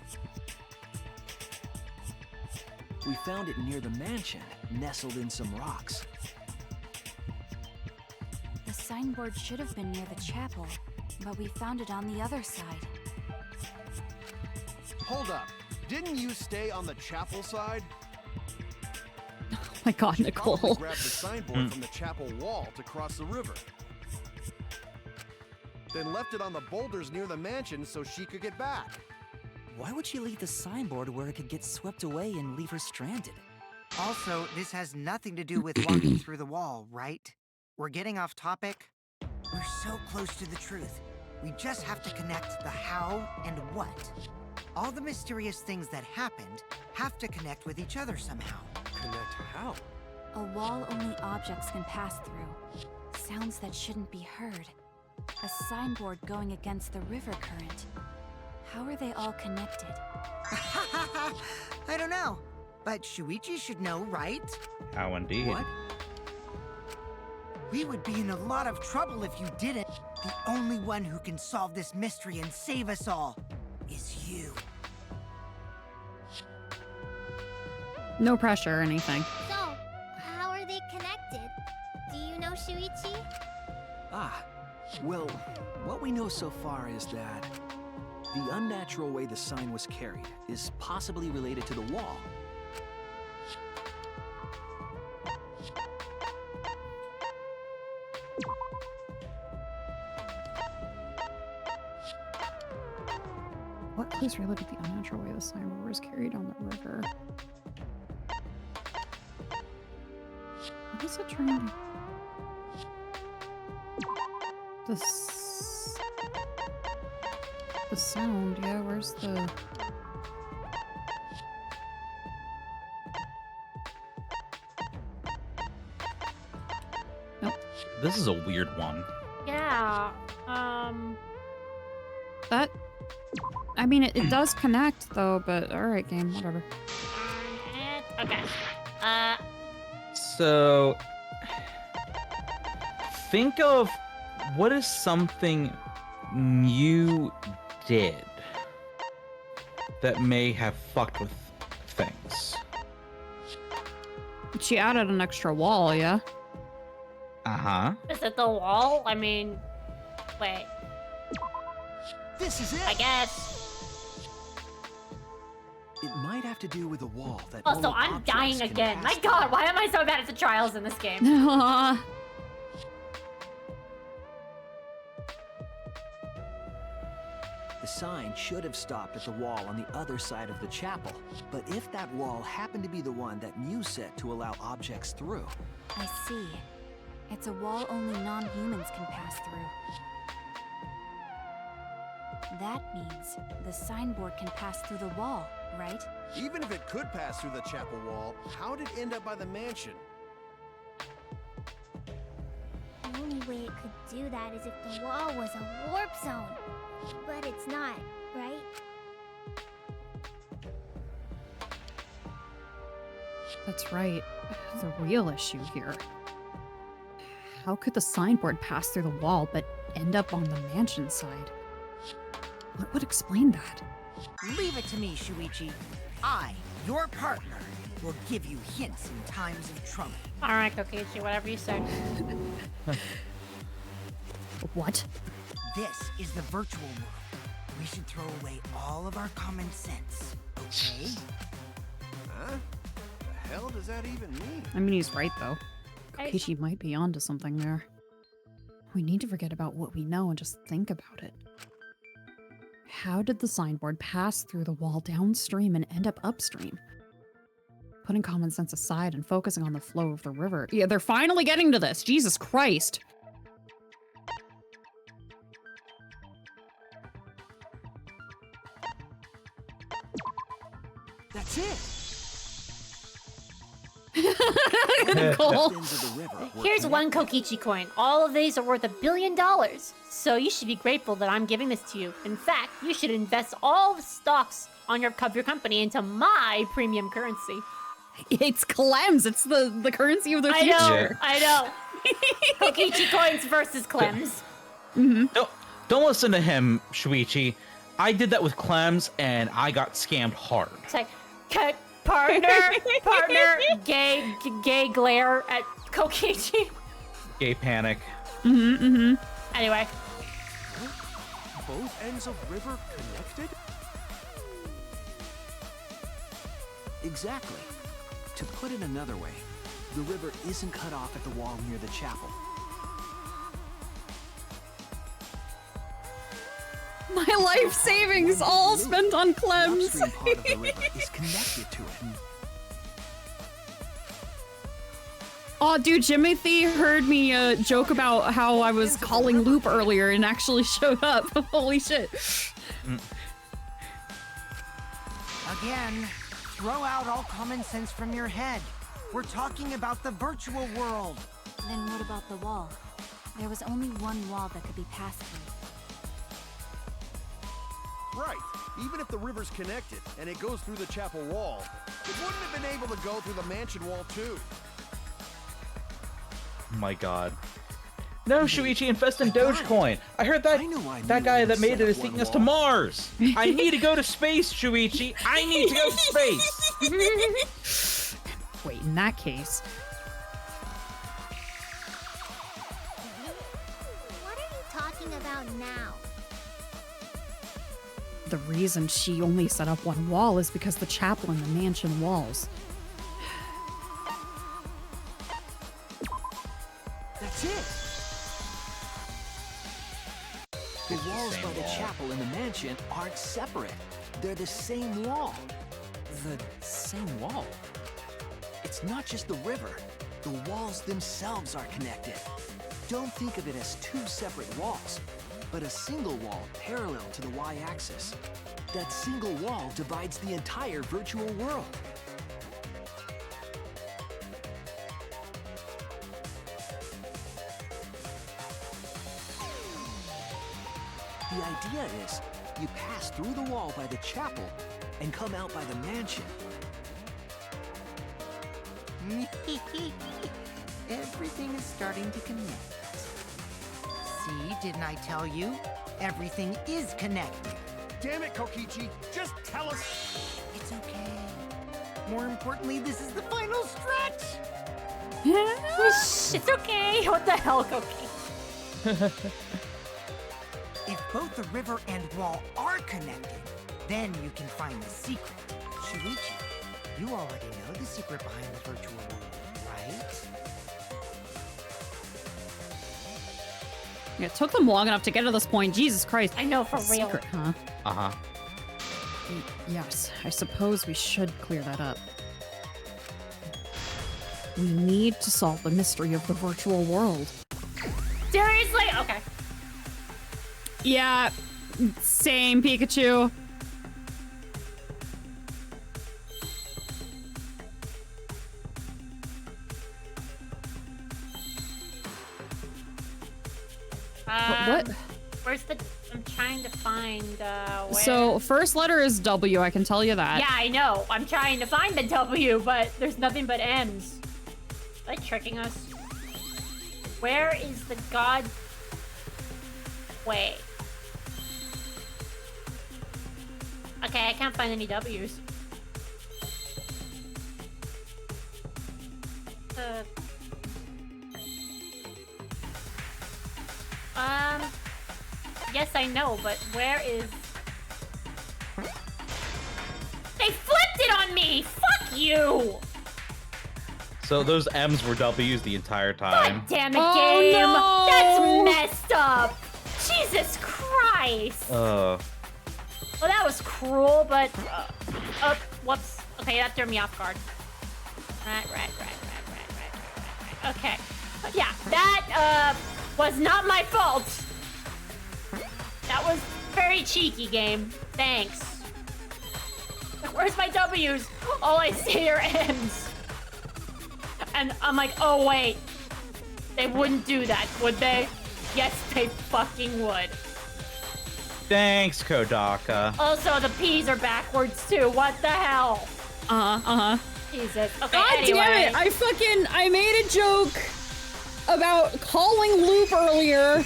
S9: We found it near the mansion, nestled in some rocks.
S10: The signboard should have been near the chapel, but we found it on the other side.
S7: Hold up. Didn't you stay on the chapel side?
S2: Oh my God,
S7: She
S2: Nicole.
S7: probably grabbed the signboard from the chapel wall to cross the river. Then left it on the boulders near the mansion so she could get back.
S11: Why would she leave the signboard where it could get swept away and leave her stranded?
S6: Also, this has nothing to do with walking through the wall, right? We're getting off topic. We're so close to the truth. We just have to connect the how and what. All the mysterious things that happened have to connect with each other somehow.
S7: Connect how?
S10: A wall only objects can pass through. Sounds that shouldn't be heard. A signboard going against the river current. How are they all connected?
S6: I don't know, but Shuichi should know, right?
S4: How indeed.
S6: What? We would be in a lot of trouble if you didn't. The only one who can solve this mystery and save us all is you.
S2: No pressure or anything.
S5: So, how are they connected? Do you know Shuichi?
S9: Ah, well, what we know so far is that the unnatural way the sign was carried is possibly related to the wall.
S2: What clues related to the unnatural way the signboard was carried on the river? What is it trying to... The sound, yeah, where's the... Nope.
S4: This is a weird one.
S3: Yeah.
S2: That... I mean, it does connect, though, but alright, game, whatever.
S3: Okay.
S4: So, think of what is something you did that may have fucked with things.
S2: She added an extra wall, yeah?
S4: Uh-huh.
S3: Is it the wall? I mean, wait.
S9: This is it!
S3: I guess.
S9: It might have to do with the wall that
S3: Also,
S9: only
S3: I'm
S9: objects
S3: dying
S9: can
S3: again.
S9: pass
S3: My
S9: through.
S3: God, why am I so bad at the trials in this game?
S9: The sign should have stopped at the wall on the other side of the chapel. But if that wall happened to be the one that Mew set to allow objects through,
S10: I see. It's a wall only non-humans can pass through. That means the signboard can pass through the wall, right?
S7: Even if it could pass through the chapel wall, how did it end up by the mansion?
S5: The only way it could do that is if the wall was a warp zone. But it's not, right?
S2: That's right. The real issue here. How could the signboard pass through the wall but end up on the mansion side? What would explain that?
S6: Leave it to me, Shuichi. I, your partner, will give you hints in times of trouble.
S3: Alright, Kokichi, whatever you say.
S2: What?
S6: This is the virtual world. We should throw away all of our common sense, okay?
S7: Huh? The hell does that even mean?
S2: I mean, he's right, though. Kokichi might be onto something there. We need to forget about what we know and just think about it. How did the signboard pass through the wall downstream and end up upstream? Putting common sense aside and focusing on the flow of the river. Yeah, they're finally getting to this. Jesus Christ.
S9: That's it.
S2: Cool.
S3: Here's one Kokichi coin. All of these are worth $1 billion. So you should be grateful that I'm giving this to you. In fact, you should invest all the stocks on your company into my premium currency.
S2: It's Clems. It's the currency of the future.
S3: I know. Kokichi coins versus Clems.
S4: Don't listen to him, Shuichi. I did that with Clems, and I got scammed hard.
S3: It's like, partner, gay glare at Kokichi.
S4: Gay panic.
S3: Anyway.
S7: Both ends of river connected?
S9: Exactly. To put it another way, the river isn't cut off at the wall near the chapel.
S2: My life savings all spent on Clems.
S9: The upstream part of the river is connected to it.
S2: Oh, dude, Jimothy heard me joke about how I was calling Loop earlier and actually showed up. Holy shit.
S6: Again, throw out all common sense from your head. We're talking about the virtual world.
S10: Then what about the wall? There was only one wall that could be passed through.
S7: Right. Even if the river's connected and it goes through the chapel wall, it wouldn't have been able to go through the mansion wall too.
S4: Oh my god. No, Shuichi, invest in Dogecoin. I heard that guy that made it is taking us to Mars. I need to go to space, Shuichi. I need to go to space.
S2: Wait, in that case.
S5: What are you talking about now?
S2: The reason she only set up one wall is because the chapel and the mansion walls.
S9: That's it. The walls by the chapel and the mansion aren't separate. They're the same wall.
S11: The same wall?
S9: It's not just the river. The walls themselves are connected. Don't think of it as two separate walls, but a single wall parallel to the y-axis. That single wall divides the entire virtual world. The idea is, you pass through the wall by the chapel and come out by the mansion.
S6: Everything is starting to connect. See, didn't I tell you? Everything is connected.
S7: Damn it, Kokichi! Just tell us!
S6: It's okay. More importantly, this is the final stretch!
S3: It's okay. What the hell, Koki?
S6: If both the river and wall are connected, then you can find the secret. Shuichi, you already know the secret behind the virtual world, right?
S2: Yeah, it took them long enough to get to this point. Jesus Christ.
S3: I know, for real.
S2: Secret, huh?
S4: Uh-huh.
S2: Yes, I suppose we should clear that up. We need to solve the mystery of the virtual world.
S3: Seriously? Okay.
S2: Yeah, same, Pikachu. What?
S3: Where's the... I'm trying to find, where...
S2: So, first letter is W, I can tell you that.
S3: Yeah, I know. I'm trying to find the W, but there's nothing but M's. Are they tricking us? Where is the god... Wait. Okay, I can't find any W's. Yes, I know, but where is... They flipped it on me! Fuck you!
S4: So those M's were W's the entire time.
S3: God damn it,
S2: Oh,
S3: game!
S2: no!
S3: That's messed up! Jesus Christ!
S4: Uh,
S3: Well, that was cruel, but... whoops. Okay, that threw me off guard. Right. Okay. Yeah, that, was not my fault. That was very cheeky, game. Thanks. Where's my W's? All I see are M's. And I'm like, oh, wait. They wouldn't do that, would they? Yes, they fucking would.
S4: thanks, Kodaka.
S3: Also, the P's are backwards, too. What the hell? Jesus. Okay,
S2: God
S3: anyway.
S2: damn it! I made a joke about calling Loop earlier.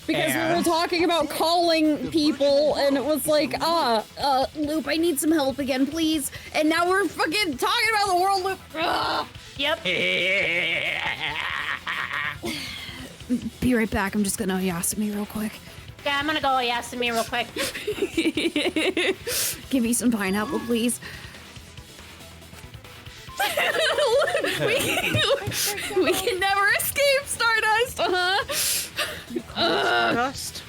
S2: Because we were talking about calling people, and it was like, Loop, I need some help again, please. And now we're fucking talking about the world loop.
S3: Yep.
S2: Be right back. I'm just gonna Yasumi real quick.
S3: Yeah, I'm gonna go Yasumi real quick.
S2: Give me some pineapple, please. we can never escape Stardust.
S4: Stardust.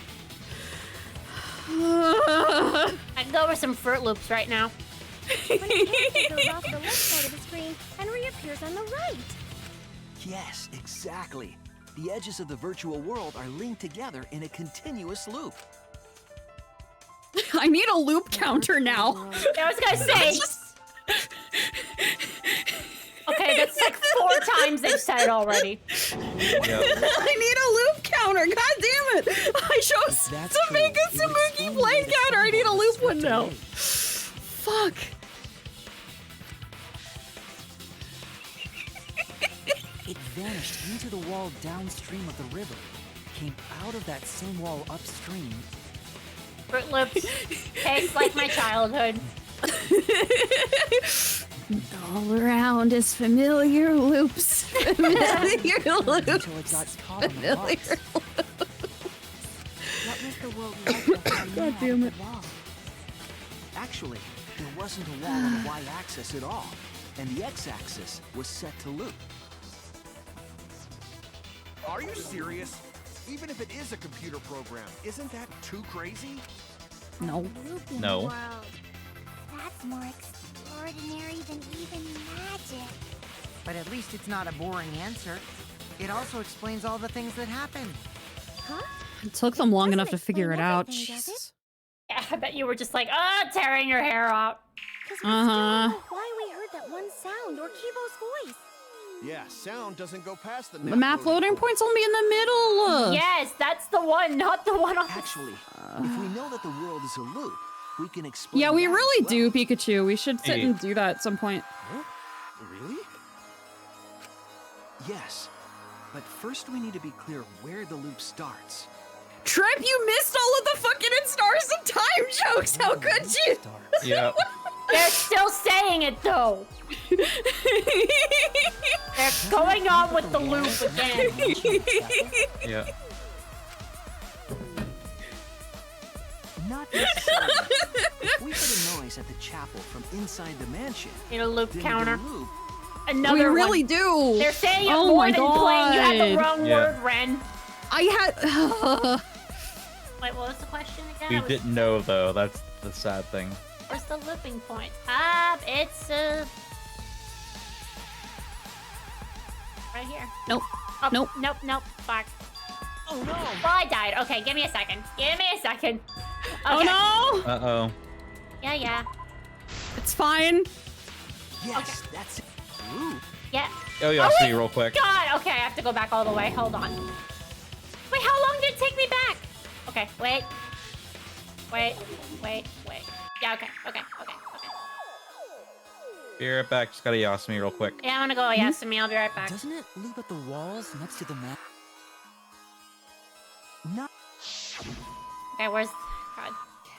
S3: I can go over some Fruit Loops right now.
S5: When a character goes off the left side of the screen and reappears on the right.
S9: Yes, exactly. The edges of the virtual world are linked together in a continuous loop.
S2: I need a loop counter now.
S3: I was gonna say. Okay, that's like 4 times they've said it already.
S4: Yep.
S2: I need a loop counter. God damn it! I chose to make a Samuki plane counter. I need a loop one now. Fuck.
S11: It vanished into the wall downstream of the river, came out of that same wall upstream.
S3: Fruit Loops tastes like my childhood.
S2: All around is familiar loops. Familiar
S11: Until it
S2: loops.
S11: got caught on the
S2: Familiar
S11: box.
S5: What was the world like before you
S2: God
S5: had
S2: damn
S5: the
S2: it.
S5: wall?
S9: Actually, there wasn't a wall on the y-axis at all, and the x-axis was set to loop.
S7: Are you serious? Even if it is a computer program, isn't that too crazy?
S2: No.
S5: Looping
S4: No.
S5: world. That's more extraordinary than even magic.
S6: But at least it's not a boring answer. It also explains all the things that happen.
S5: Huh?
S2: It took them long enough to
S5: explain
S2: figure it out.
S5: everything, does it?
S2: Jesus.
S3: Yeah, I bet you were just like, tearing your hair out.
S5: Because we still don't know why we heard that one sound or Kibo's voice.
S7: Yeah, sound doesn't go past the
S2: The map loading point's only in the middle.
S3: Yes, that's the one, not the one on the...
S9: Actually, if we know that the world is a loop, we can explain.
S2: Yeah, we
S9: that as
S2: really
S9: well.
S2: do, Pikachu. We should sit
S4: Hey.
S2: and do that at some point.
S7: Huh? Really?
S9: Yes, but first we need to be clear where the loop starts.
S2: Trip, you missed all of the fucking In Stars of Time jokes. How could you?
S4: Yeah.
S3: They're still saying it, though. They're going on with the loop again.
S4: Yeah.
S9: Not necessarily. If we heard a noise at the chapel from inside the mansion,
S3: In a loop
S9: then
S3: counter.
S9: the loop.
S3: Another
S2: We
S3: one.
S2: really do.
S3: They're saying it
S2: Oh
S3: more
S2: my
S3: than playing. You had the
S2: God.
S3: wrong
S4: Yeah.
S3: word, Ren.
S2: I had.
S3: Wait, what was the question again?
S4: We
S3: I was-
S4: didn't know though. That's the sad thing.
S3: Where's the looping point? It's right here.
S2: Nope.
S3: Oh,
S2: Nope.
S3: Nope. Fuck.
S9: Oh no!
S3: Well, I died. Okay, give me a second. Give me a second. Okay.
S2: Oh no!
S4: Uh-oh.
S3: Yeah.
S2: It's fine.
S9: Yes, that's it. Loop.
S3: Yeah.
S4: Oh yeah,
S3: Oh,
S4: see
S3: wait.
S4: you real quick.
S3: God. Okay, I have to go back all the way. Hold on. Wait, how long did it take me back? Okay, wait. Yeah, okay.
S4: Be right back. Just gotta Yasumi real quick.
S3: Yeah, I'm gonna go Yasumi. I'll be right back.
S11: Doesn't it loop at the walls next to the map?
S9: Not.
S3: Okay, where's... God,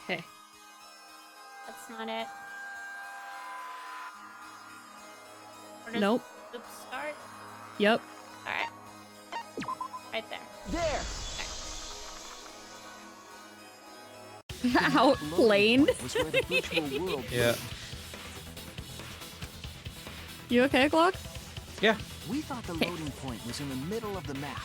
S2: Okay.
S3: that's not it. Where does
S2: Nope.
S3: the loop start?
S2: Yep.
S3: Alright. Right there.
S9: There.
S3: Okay.
S2: Outplaned?
S9: Was where the virtual world
S4: Yeah.
S2: You okay, Glock?
S4: Yeah.
S9: We thought the loading point was in the middle of the map,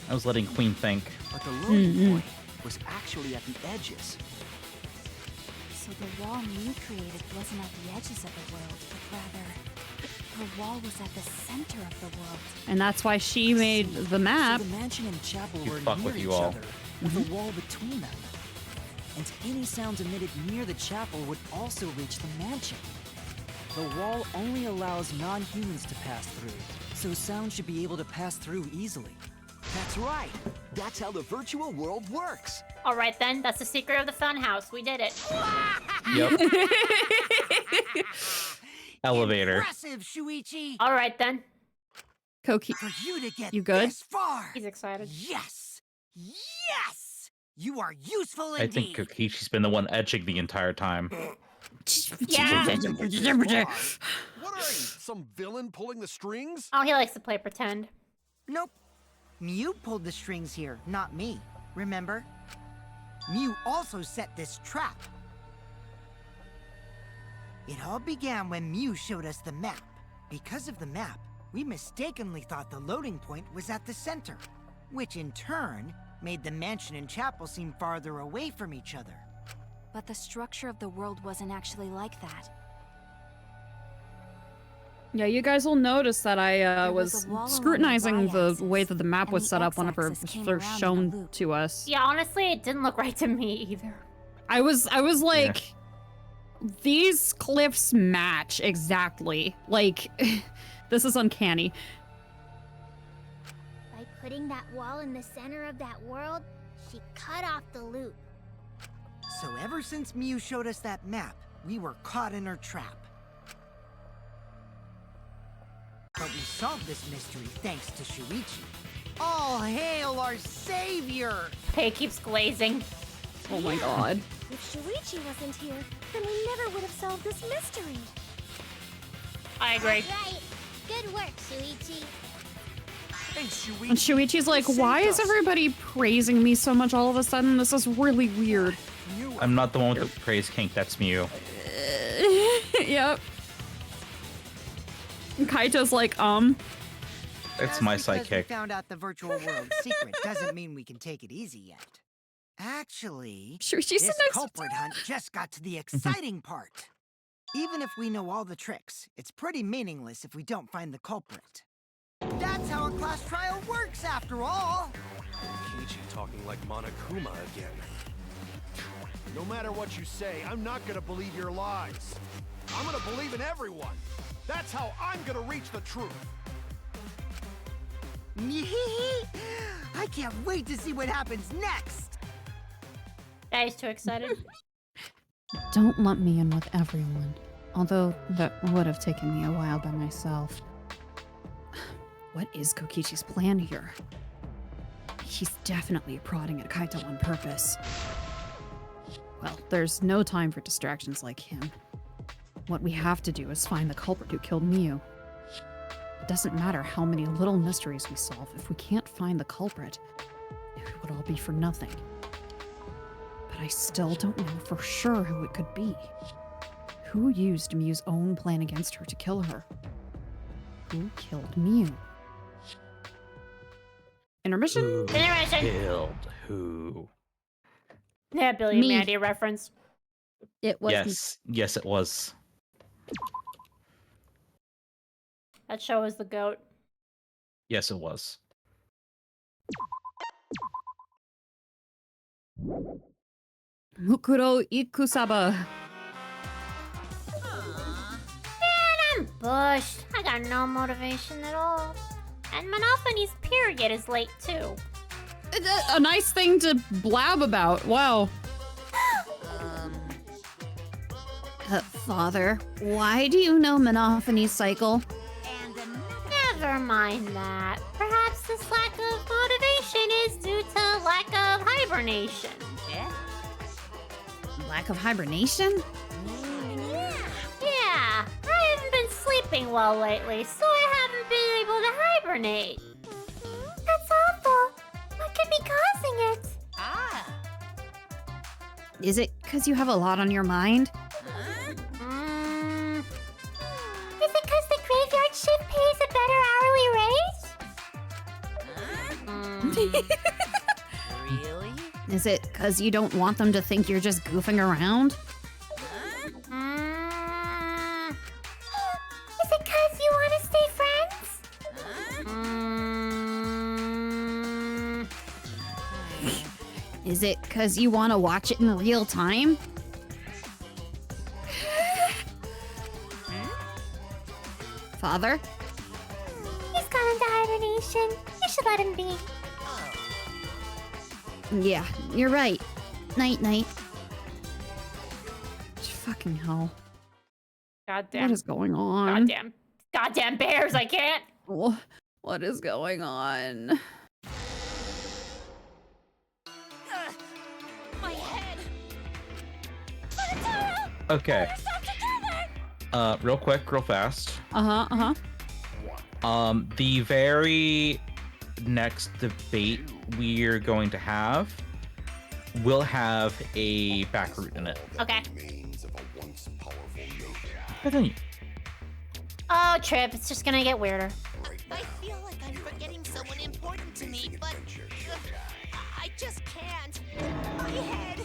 S4: I was letting Queen think.
S9: but the loading point was actually at the edges.
S10: So the wall Mew created wasn't at the edges of the world, but rather, her wall was at the center of the world.
S2: And that's why she made the map.
S11: So the mansion and chapel
S4: You
S11: were
S4: fuck
S11: near
S4: with
S11: each
S4: you all.
S11: other, with a wall between them. And any sounds emitted near the chapel would also reach the mansion. The wall only allows non-humans to pass through, so sound should be able to pass through easily.
S9: That's right. That's how the virtual world works.
S3: All right then, that's the secret of the fun house. We did it.
S4: Yep. Elevator.
S6: Impressive, Shuichi.
S3: All right then.
S2: Koki,
S6: For you to get
S2: You good?
S6: this far.
S3: He's excited.
S6: Yes. Yes. You are useful
S4: I
S6: indeed.
S4: think Kokishi's been the one etching the entire time.
S3: Yeah.
S7: What are you, some villain pulling the strings?
S3: Oh, he likes to play pretend.
S6: Nope. Mew pulled the strings here, not me. Remember? Mew also set this trap. It all began when Mew showed us the map. Because of the map, we mistakenly thought the loading point was at the center, which in turn made the mansion and chapel seem farther away from each other.
S10: But the structure of the world wasn't actually like that.
S2: Yeah, you guys will notice that I
S10: There
S2: was
S10: was a wall along
S2: scrutinizing
S10: the
S2: the
S10: y-axis,
S2: way that the map
S10: and
S2: was
S10: the
S2: set up whenever it
S10: x-axis
S2: was
S10: came
S2: first
S10: around in a
S2: shown
S10: loop.
S2: to us.
S3: Yeah, honestly, it didn't look right to me either.
S2: I was like, these cliffs match exactly. Like, this is uncanny.
S5: By putting that wall in the center of that world, she cut off the loop.
S6: So ever since Mew showed us that map, we were caught in her trap. But we solved this mystery thanks to Shuichi. All hail our savior!
S3: Pei keeps glazing.
S2: Oh my god.
S5: If Shuichi wasn't here, then we never would have solved this mystery.
S3: I agree.
S5: Right. Good work, Shuichi.
S7: Hey, Shuichi.
S2: And Shuichi's like, why is everybody praising me so much all of a sudden? This is really weird.
S4: I'm not the one with the praise kink, that's Mew.
S2: Yep. And Kaito's like,
S4: It's
S6: Just
S4: my
S6: because we
S4: sidekick.
S6: found out the virtual world secret doesn't mean we can take it easy yet. Actually,
S2: Shuichi's
S6: this
S2: the next
S6: culprit hunt just got to the exciting part. Even if we know all the tricks, it's pretty meaningless if we don't find the culprit. That's how a class trial works, after all.
S7: Kichi talking like Monokuma again. No matter what you say, I'm not gonna believe your lies. I'm gonna believe in everyone. That's how I'm gonna reach the truth.
S6: I can't wait to see what happens next.
S3: Yeah, he's too excited.
S2: Don't lump me in with everyone. Although that would have taken me a while by myself. What is Kokichi's plan here? He's definitely prodding at Kaito on purpose. Well, there's no time for distractions like him. What we have to do is find the culprit who killed Miu. It doesn't matter how many little mysteries we solve, if we can't find the culprit, it would all be for nothing. But I still don't know for sure who it could be. Who used Miu's own plan against her to kill her? Who killed Miu? Intermission?
S3: Intermission.
S4: Killed who?
S3: Yeah, Billy and
S2: Me.
S3: Mandy reference.
S2: It was
S4: Yes, it was.
S3: That show is the goat.
S4: Yes, it was.
S2: Mukuro Ikusaba.
S3: Man, I'm bushed. I got no motivation at all. And Monophanie's period is late too.
S2: A nice thing to blab about. Wow. Father, why do you know Monophanie's cycle?
S3: Never mind that. Perhaps this lack of motivation is due to lack of hibernation. Yeah?
S2: Lack of hibernation?
S3: Yeah, I haven't been sleeping well lately, so I haven't been able to hibernate.
S5: That's awful. What could be causing discussing it.
S12: Ah.
S2: Is it because you have a lot on your mind?
S5: Is it because the graveyard shift pays a better hourly rate?
S12: Really?
S2: Is it because you don't want them to think you're just goofing around?
S5: Is it because you want to stay friends?
S2: Is it because you want to watch it in real time? Father?
S5: He's gone into hibernation. You should let him be.
S2: Yeah, you're right. Night, night. Fucking hell.
S3: Goddamn.
S2: What is going on?
S3: Goddamn bears, I can't.
S2: What is going on?
S12: My head.
S4: Okay. Real quick, real fast. The very next debate we're going to have will have a back route in it.
S3: Okay.
S4: Continue.
S3: Oh, Trip, it's just gonna get weirder.
S12: I feel like I'm forgetting someone important to me, but I just can't. My head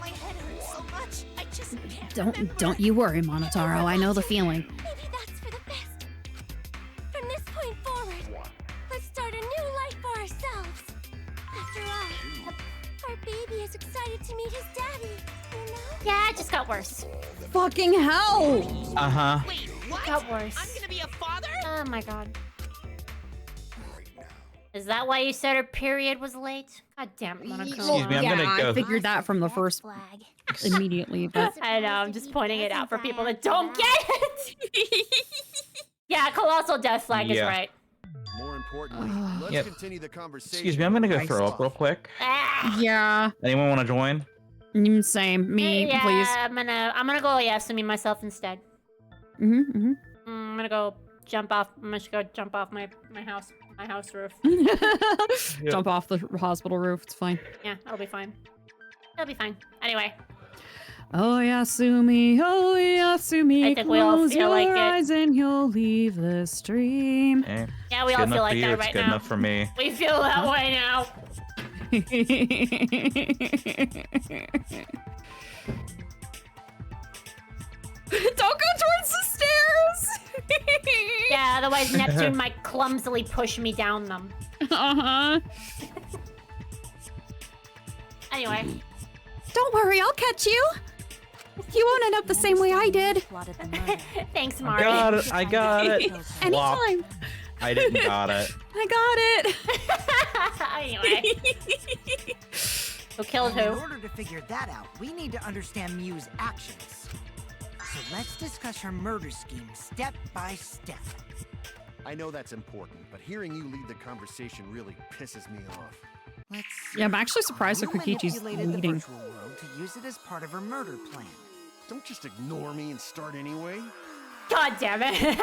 S12: hurts so much. I just can't.
S2: Don't you worry, Monotaro. I know the feeling.
S5: Maybe that's for the best. From this point forward, let's start a new life for ourselves. After all, our baby is excited to meet his daddy, you know?
S3: Yeah, it just got worse.
S2: Fucking hell!
S12: Wait, what?
S3: Got worse.
S12: I'm gonna be a father?
S3: Oh my god. Is that why you said her period was late? God damn it, Monaco.
S4: Excuse me, I'm gonna go.
S2: I figured that from the first immediately, but
S3: I know, I'm just pointing it out for people that don't get it. Yeah, Colossal Death Flag is right.
S7: More importantly, let's
S4: Yep.
S7: continue the conversation.
S4: Excuse me, I'm gonna go throw up real quick.
S2: yeah.
S4: Anyone want to join?
S2: Same. Me,
S3: Yeah,
S2: please.
S3: I'm gonna go yes and me myself instead. I'm gonna go jump off. I'm just gonna jump off my house roof.
S2: Jump off the hospital roof. It's fine.
S3: Yeah, that'll be fine. It'll be fine. Anyway.
S2: Oh Yasumi, oh Yasumi,
S3: I think we all
S2: close
S3: feel
S2: your
S3: like it.
S2: eyes and you'll leave the stream.
S4: Eh,
S3: Yeah, we
S4: it's
S3: all
S4: good
S3: feel
S4: enough
S3: like
S4: for you,
S3: that
S4: it's
S3: right
S4: good
S3: now.
S4: enough for me.
S3: We feel that way now.
S2: Don't go towards the stairs!
S3: Yeah, otherwise Neptune might clumsily push me down them. Anyway.
S2: Don't worry, I'll catch you. You won't end up the same way I did.
S3: Thanks,
S4: I
S3: Mari.
S4: got it. I got it. Flop.
S2: Anytime.
S4: I didn't got it.
S2: I got it.
S3: Anyway. Who killed
S6: In
S3: who?
S6: order to figure that out, we need to understand Miu's actions. So let's discuss her murder scheme step by step.
S7: I know that's important, but hearing you lead the conversation really pisses me off.
S6: Let's
S2: Yeah, I'm actually surprised that
S6: Miu
S2: Kokichi's
S6: manipulated the
S2: leading.
S6: virtual world to use it as part of her murder plan.
S7: Don't just ignore me and start anyway.
S3: God damn it.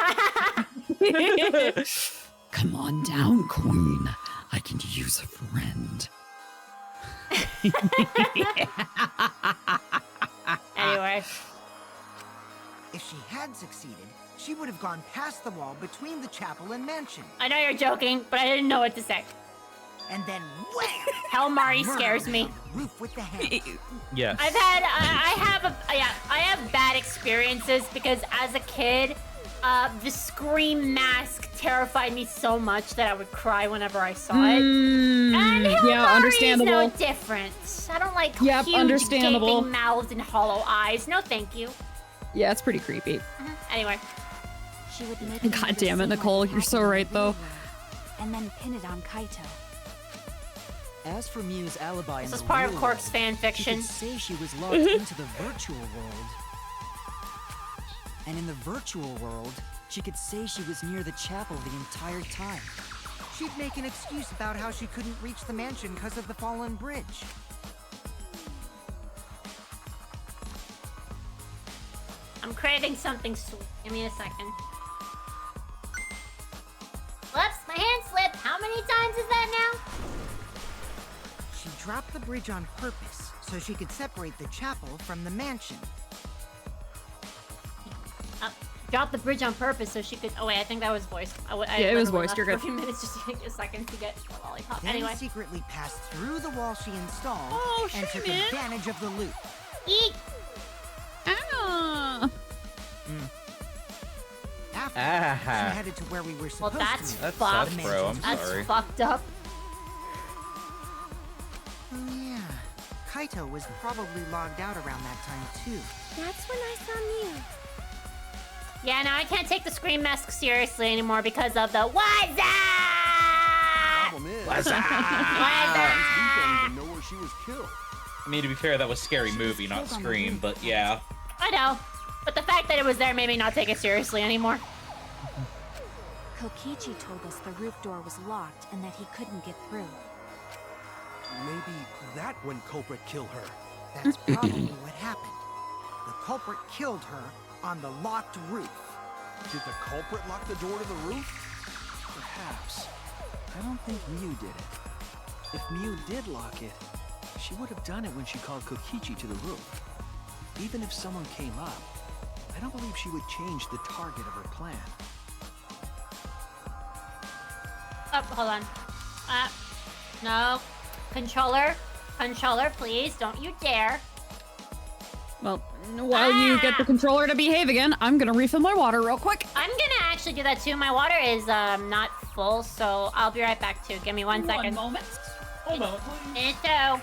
S13: Come on down, Queen. I can use a friend.
S3: Anyway.
S6: If she had succeeded, she would have gone past the wall between the chapel and mansion.
S3: I know you're joking, but I didn't know what to say.
S6: And then wham!
S3: Hell Mari scares me.
S6: Roof with the hammer.
S4: Yes.
S3: I have bad experiences because as a kid, the Scream mask terrified me so much that I would cry whenever I saw it. And Hell
S2: yeah,
S3: Mari
S2: understandable.
S3: is no different. I don't like
S2: Yep,
S3: huge
S2: understandable.
S3: gaping mouths and hollow eyes. No, thank you.
S2: Yeah, it's pretty creepy.
S3: Anyway.
S10: She would make
S2: God damn it, Nicole. You're so right, though.
S10: And then pin it on Kaito.
S11: As for Miu's alibi,
S3: This
S11: in
S3: is
S11: the
S3: part of
S11: real
S3: Cork's
S11: world,
S3: fan
S11: she
S3: fiction.
S11: could say she was locked into the virtual world. And in the virtual world, she could say she was near the chapel the entire time.
S6: She'd make an excuse about how she couldn't reach the mansion because of the fallen bridge.
S3: I'm craving something sweet. Give me a second. Whoops, my hand slipped. How many times is that now?
S6: She dropped the bridge on purpose so she could separate the chapel from the mansion.
S3: Drop the bridge on purpose so she could. Oh wait, I think that was voiced.
S2: Yeah, it was voiced. You're
S3: For a
S2: good.
S3: few minutes just to take a second to get a lollipop.
S6: Then
S3: Anyway.
S6: secretly passed through the wall she installed and took
S2: Shaman.
S6: advantage of the loop.
S3: Eek!
S2: Ah.
S6: After,
S4: Ah.
S6: she headed to where we were
S3: Well,
S6: supposed
S3: that's
S6: to
S4: That
S3: fucked.
S4: sucks, bro. I'm
S3: That's
S4: sorry.
S3: fucked up.
S6: Oh yeah, Kaito was probably logged out around that time too.
S5: That's when I saw Mew.
S3: Yeah, now I can't take the Scream Mask seriously anymore because of the what's up?
S7: Problem is,
S4: What's up?
S7: we don't even know where she was killed.
S4: I mean, to be fair, that was Scary Movie, not Scream, but yeah.
S3: I know, but the fact that it was there made me not take it seriously anymore.
S10: Kokichi told us the roof door was locked and that he couldn't get through.
S7: Maybe that when culprit killed her.
S6: That's probably what happened. The culprit killed her on the locked roof.
S7: Did the culprit lock the door to the roof?
S9: Perhaps. I don't think Mew did it. If Mew did lock it, she would have done it when she called Kokichi to the roof. Even if someone came up, I don't believe she would change the target of her plan.
S3: Oh, hold on. No. Controller, please, don't you dare.
S2: Well, while you get the controller to behave again, I'm gonna refill my water real quick.
S3: I'm gonna actually do that too. My water is not full, so I'll be right back too. Give me 1 second.
S2: 1 moment. 1 moment, please.
S3: Minute two.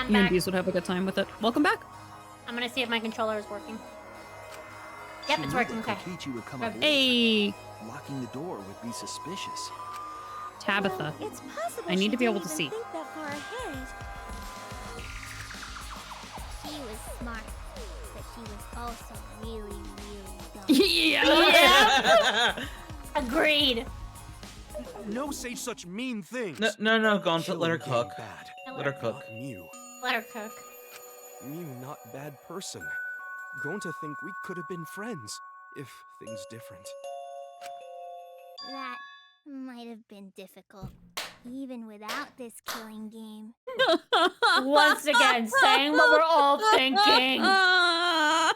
S2: You and
S3: back.
S2: Bees would have a good time with it. Welcome back.
S3: I'm gonna see if my controller is working. Yep,
S9: She
S3: it's
S9: knew
S3: working.
S9: that
S3: Okay.
S9: Kokichi would come up with
S2: Hey,
S9: locking the door would be suspicious.
S2: Tabitha.
S5: Well, it's possible
S2: I need
S5: she
S2: to be able
S5: didn't
S2: to
S5: even
S2: see.
S5: think that far ahead. She was smart, but she was also really, really dumb.
S2: Yeah.
S3: Agreed.
S7: No, say such mean things.
S4: No, Gauntlet, let her
S7: Killing
S4: cook.
S7: game Bad.
S4: Let her cook.
S7: Not Mew.
S3: Let her cook.
S7: Mew not bad person. Grown to think we could have been friends if things different.
S5: That might have been difficult, even without this killing game.
S3: Once again, saying what we're all thinking.
S10: That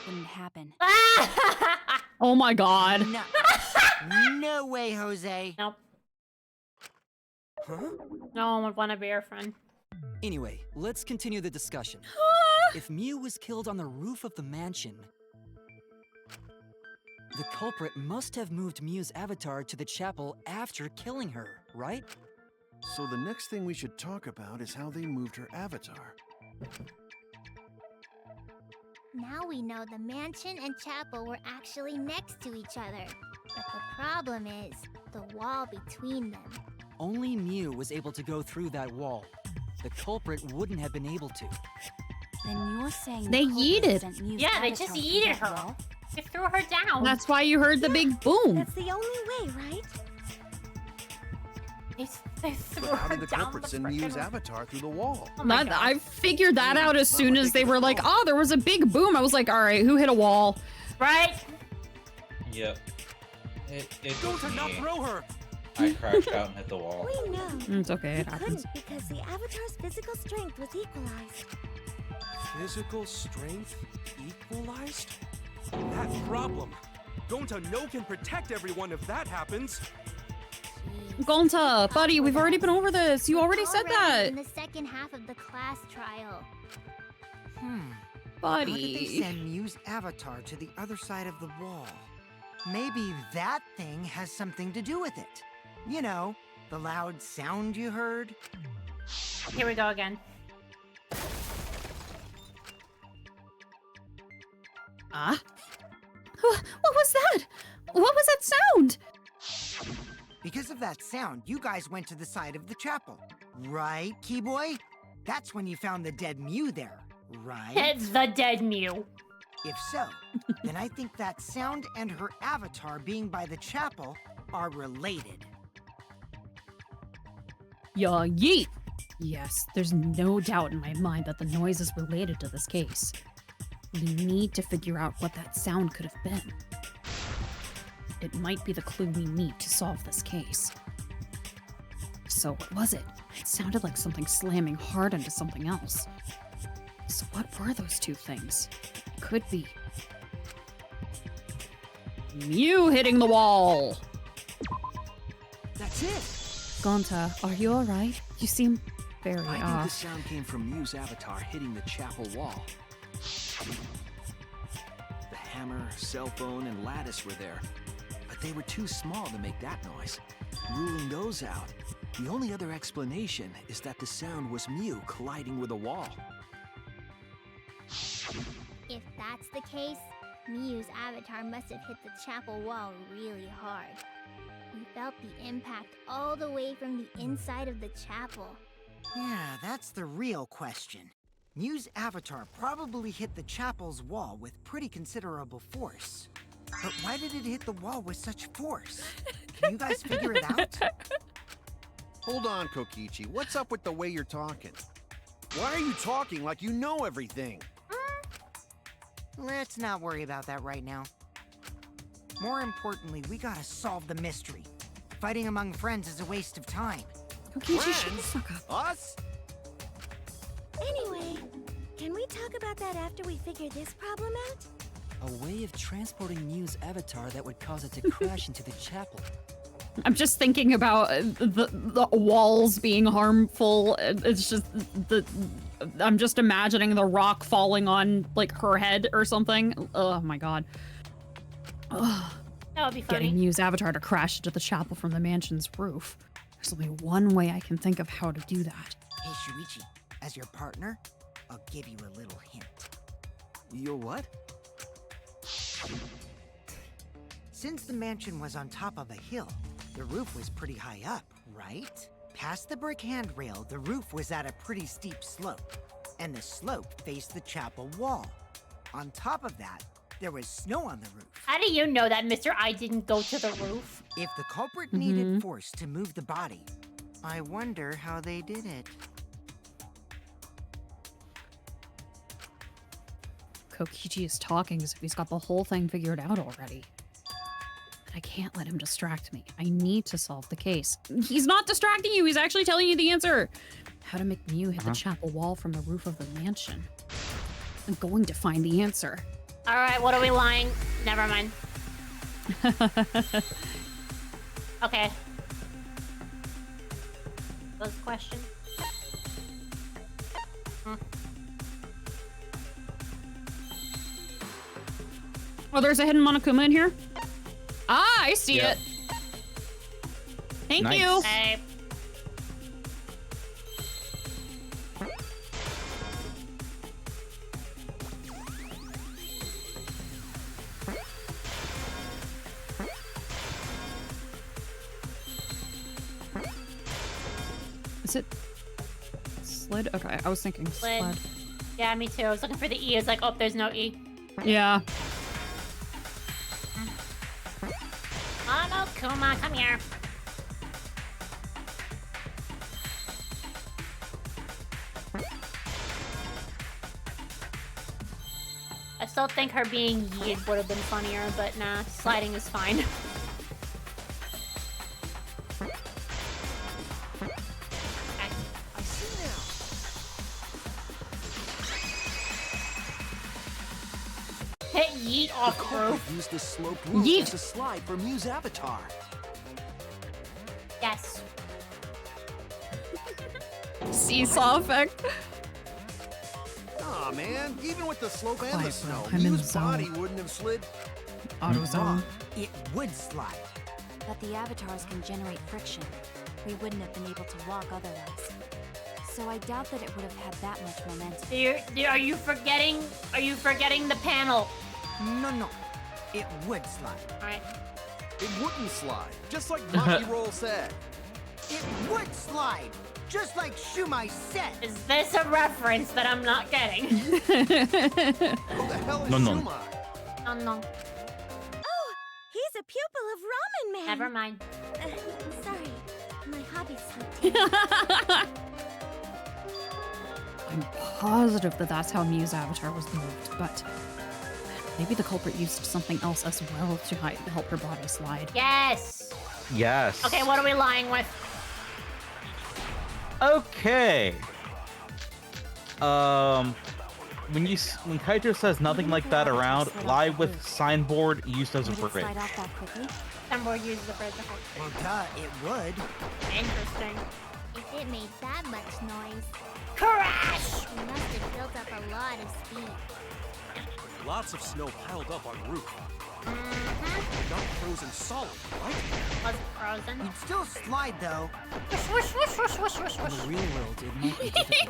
S10: wouldn't happen.
S2: Oh my god.
S6: No, no way, Jose.
S3: Nope.
S7: Huh?
S3: No one would want to be your friend.
S11: Anyway, let's continue the discussion. If Mew was killed on the roof of the mansion, the culprit must have moved Mew's avatar to the chapel after killing her, right?
S7: So the next thing we should talk about is how they moved her avatar.
S5: Now we know the mansion and chapel were actually next to each other. But the problem is the wall between them.
S11: Only Mew was able to go through that wall. The culprit wouldn't have been able to.
S10: Then you're saying
S2: They
S10: the culprit
S2: yeeted.
S10: sent Mew's
S3: Yeah, they
S10: avatar
S3: just
S10: through
S3: yeeted
S10: that
S3: her.
S10: wall?
S3: They threw her down.
S2: That's why you heard the big boom.
S5: That's the only way, right?
S3: They threw
S7: But how
S3: her
S7: did the
S3: down
S7: culprit
S3: the
S7: send Mew's
S3: frickin'
S7: avatar through the wall?
S3: Oh my God.
S2: I figured that out as soon as they were like, oh, there was a big boom. I was like, all right, who hit a wall?
S3: Right?
S4: Yep. It
S7: Go
S4: was
S7: to not
S4: me.
S7: throw her!
S4: I crashed out and hit the wall.
S5: We know.
S2: It's okay, it
S5: We
S2: happens.
S5: couldn't because the avatar's physical strength was equalized.
S7: Physical strength equalized? That problem. Gonta no can protect everyone if that happens.
S2: Gonta, buddy, we've already been over this. You already said that.
S5: In the second half of the class trial.
S6: How did they
S2: Buddy.
S6: send Mew's avatar to the other side of the wall? Maybe that thing has something to do with it. You know, the loud sound you heard.
S3: Here we go again.
S2: Ah? What was that? What was that sound?
S6: Because of that sound, you guys went to the side of the chapel. Right, Keyboy? That's when you found the dead Mew there, right?
S3: It's the dead Mew.
S6: If so, then I think that sound and her avatar being by the chapel are related.
S2: Yeah, yeet. Yes, there's no doubt in my mind that the noise is related to this case. We need to figure out what that sound could have been. It might be the clue we need to solve this case. So what was it? It sounded like something slamming hard into something else. So what were those two things? It could be Mew hitting the wall.
S9: That's it!
S2: Gonta, are you alright? You seem very
S9: I think the
S2: off.
S9: sound came from Mew's avatar hitting the chapel wall. The hammer, cell phone, and lattice were there, but they were too small to make that noise. Ruling those out, the only other explanation is that the sound was Mew colliding with a wall.
S5: If that's the case, Mew's avatar must have hit the chapel wall really hard. We felt the impact all the way from the inside of the chapel.
S6: Yeah, that's the real question. Mew's avatar probably hit the chapel's wall with pretty considerable force. But why did it hit the wall with such force? Can you guys figure it out?
S7: Hold on, Kokichi. What's up with the way you're talking? Why are you talking like you know everything?
S6: Let's not worry about that right now. More importantly, we gotta solve the mystery. Fighting among friends is a waste of time.
S2: Kokichi, shut the fuck up.
S7: Us?
S5: Anyway, can we talk about that after we figure this problem out?
S11: A way of transporting Mew's avatar that would cause it to crash into the chapel.
S2: I'm just thinking about the walls being harmful. It's just I'm just imagining the rock falling on like her head or something. Oh my god. Ugh.
S3: That would be funny.
S2: Getting Mew's avatar to crash into the chapel from the mansion's roof. There's only one way I can think of how to do that.
S6: Hey, Shuichi, as your partner, I'll give you a little hint.
S9: Your what?
S6: Since the mansion was on top of a hill, the roof was pretty high up, right? Past the brick handrail, the roof was at a pretty steep slope, and the slope faced the chapel wall. On top of that, there was snow on the roof.
S3: How do you know that, Mr. I didn't go to the roof?
S6: If the culprit needed force to move the body, I wonder how they did it.
S2: Kokichi is talking as if he's got the whole thing figured out already. But I can't let him distract me. I need to solve the case. He's not distracting you, he's actually telling you the answer. How to make Mew hit the chapel wall from the roof of the mansion. I'm going to find the answer.
S3: All right, what are we lying? Never mind. Okay. What's the question?
S2: Oh, there's a hidden Monokuma in here? Ah, I see it. Thank
S4: Nice.
S2: you.
S3: Hey.
S2: Is it slid? Okay, I was thinking sled.
S3: Yeah, me too. I was looking for the E. It's like, oh, there's no E.
S2: Yeah.
S3: Oh no, Kuma, come here. I still think her being yeeted would have been funnier, but nah, sliding is fine.
S7: I see now.
S3: Hit yeet off
S9: The
S3: the
S9: culprit
S3: roof.
S9: used this sloped roof
S2: Yeet.
S9: as a slide for Mew's avatar.
S3: Yes.
S2: Seesaw effect.
S7: Aw, man. Even with the slope and the
S2: Quiet,
S7: snow,
S2: bro. I'm in the
S7: Mew's body
S2: zone.
S7: wouldn't have slid.
S2: Auto zone.
S6: It would slide.
S10: But the avatars can generate friction. We wouldn't have been able to walk otherwise. So I doubt that it would have had that much momentum.
S3: Are you forgetting? Are you forgetting the panel?
S6: No. It would slide.
S3: All right.
S7: It wouldn't slide, just like Monkey Roll said.
S6: It would slide, just like Shumai said.
S3: Is this a reference that I'm not getting?
S7: Who the hell is
S4: No.
S7: Shumai?
S3: Oh no.
S5: Oh, he's a pupil of Ramen Man.
S3: Never mind.
S5: Sorry, my hobby's so
S2: I'm positive that that's how Mew's avatar was moved, but maybe the culprit used something else as well to help her body slide.
S3: Yes.
S4: Yes.
S3: Okay, what are we lying with?
S4: Okay. When Kaito says nothing like that around, lie with signboard used as a
S10: Would it
S4: bridge.
S10: slide off that quickly?
S3: Somewhere use the bridge.
S6: Well, duh, it would.
S3: Interesting.
S5: If it made that much noise,
S3: Crash!
S5: it must have built up a lot of speed.
S7: Lots of snow piled up on roof. Not frozen solid, right?
S3: Wasn't frozen.
S6: You'd still slide, though.
S3: Whoosh, whoosh, whoosh, whoosh, whoosh,
S11: In
S3: whoosh.
S11: the real world, it might be difficult.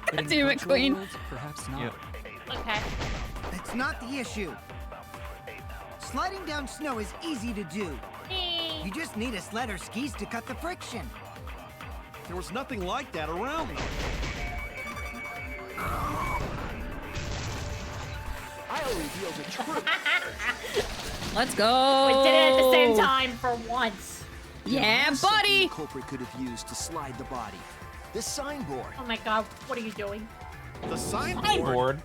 S11: But in the
S2: Damn it,
S11: virtual
S2: Queen.
S11: world, perhaps not.
S3: Okay.
S6: That's not the issue. Sliding down snow is easy to do. You just need a sled or skis to cut the friction.
S7: There was nothing like that around though. I'll reveal the truth.
S2: Let's go.
S3: We did it at the same time for once.
S2: Yeah,
S9: Something
S2: buddy.
S9: The culprit could have used to slide the body. This signboard.
S3: Oh my god, what are you doing?
S7: The signboard.
S4: Signboard.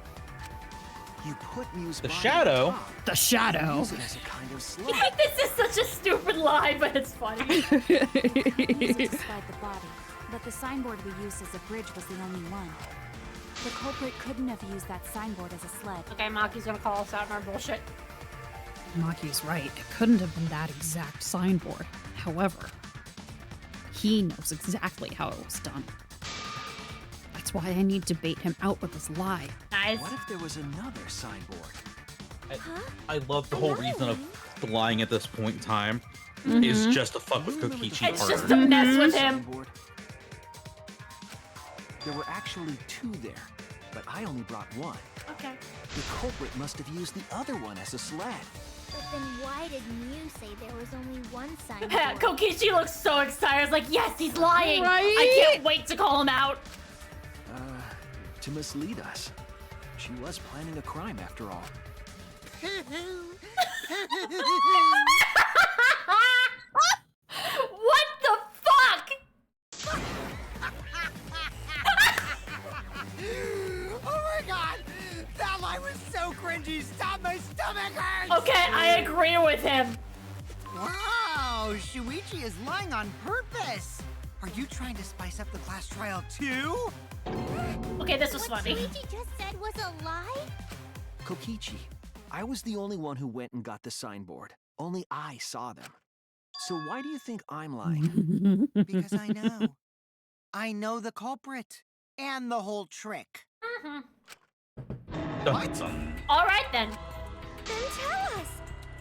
S9: You put Mew's
S4: The
S9: body
S4: shadow?
S9: on top.
S2: The shadow.
S9: Use it as a kind of slide.
S3: This is such a stupid lie, but it's funny.
S10: We used it to slide the body, but the signboard we used as a bridge was the only one. The culprit couldn't have used that signboard as a sled.
S3: Okay, Maki's gonna call us out on our bullshit.
S2: Maki's right. It couldn't have been that exact signboard. However, he knows exactly how it was done. That's why I need to bait him out with this lie.
S3: Nice.
S9: What if there was another signboard?
S4: I love the whole reason of the lying at this point in time is just to fuck with Kokichi
S3: It's just
S4: harder.
S3: to mess with him.
S9: Signboard. There were actually two there, but I only brought one.
S3: Okay.
S9: The culprit must have used the other one as a sled.
S5: But then why did Mew say there was only one signboard?
S3: Kokichi looks so excited. I was like, yes, he's lying.
S2: Right?
S3: I can't wait to call him out.
S9: To mislead us. She was planning a crime after all.
S3: What the fuck?
S6: Oh my god! That lie was so cringy! Stop, my stomach hurts!
S3: Okay, I agree with him.
S6: Wow! Shuichi is lying on purpose! Are you trying to spice up the class trial too?
S3: Okay, this was
S5: What
S3: funny.
S5: Shuichi just said was a lie?
S9: Kokichi, I was the only one who went and got the signboard. Only I saw them. So why do you think I'm lying?
S6: Because I know. I know the culprit. And the whole trick.
S4: What?
S3: All right then.
S5: Then tell us!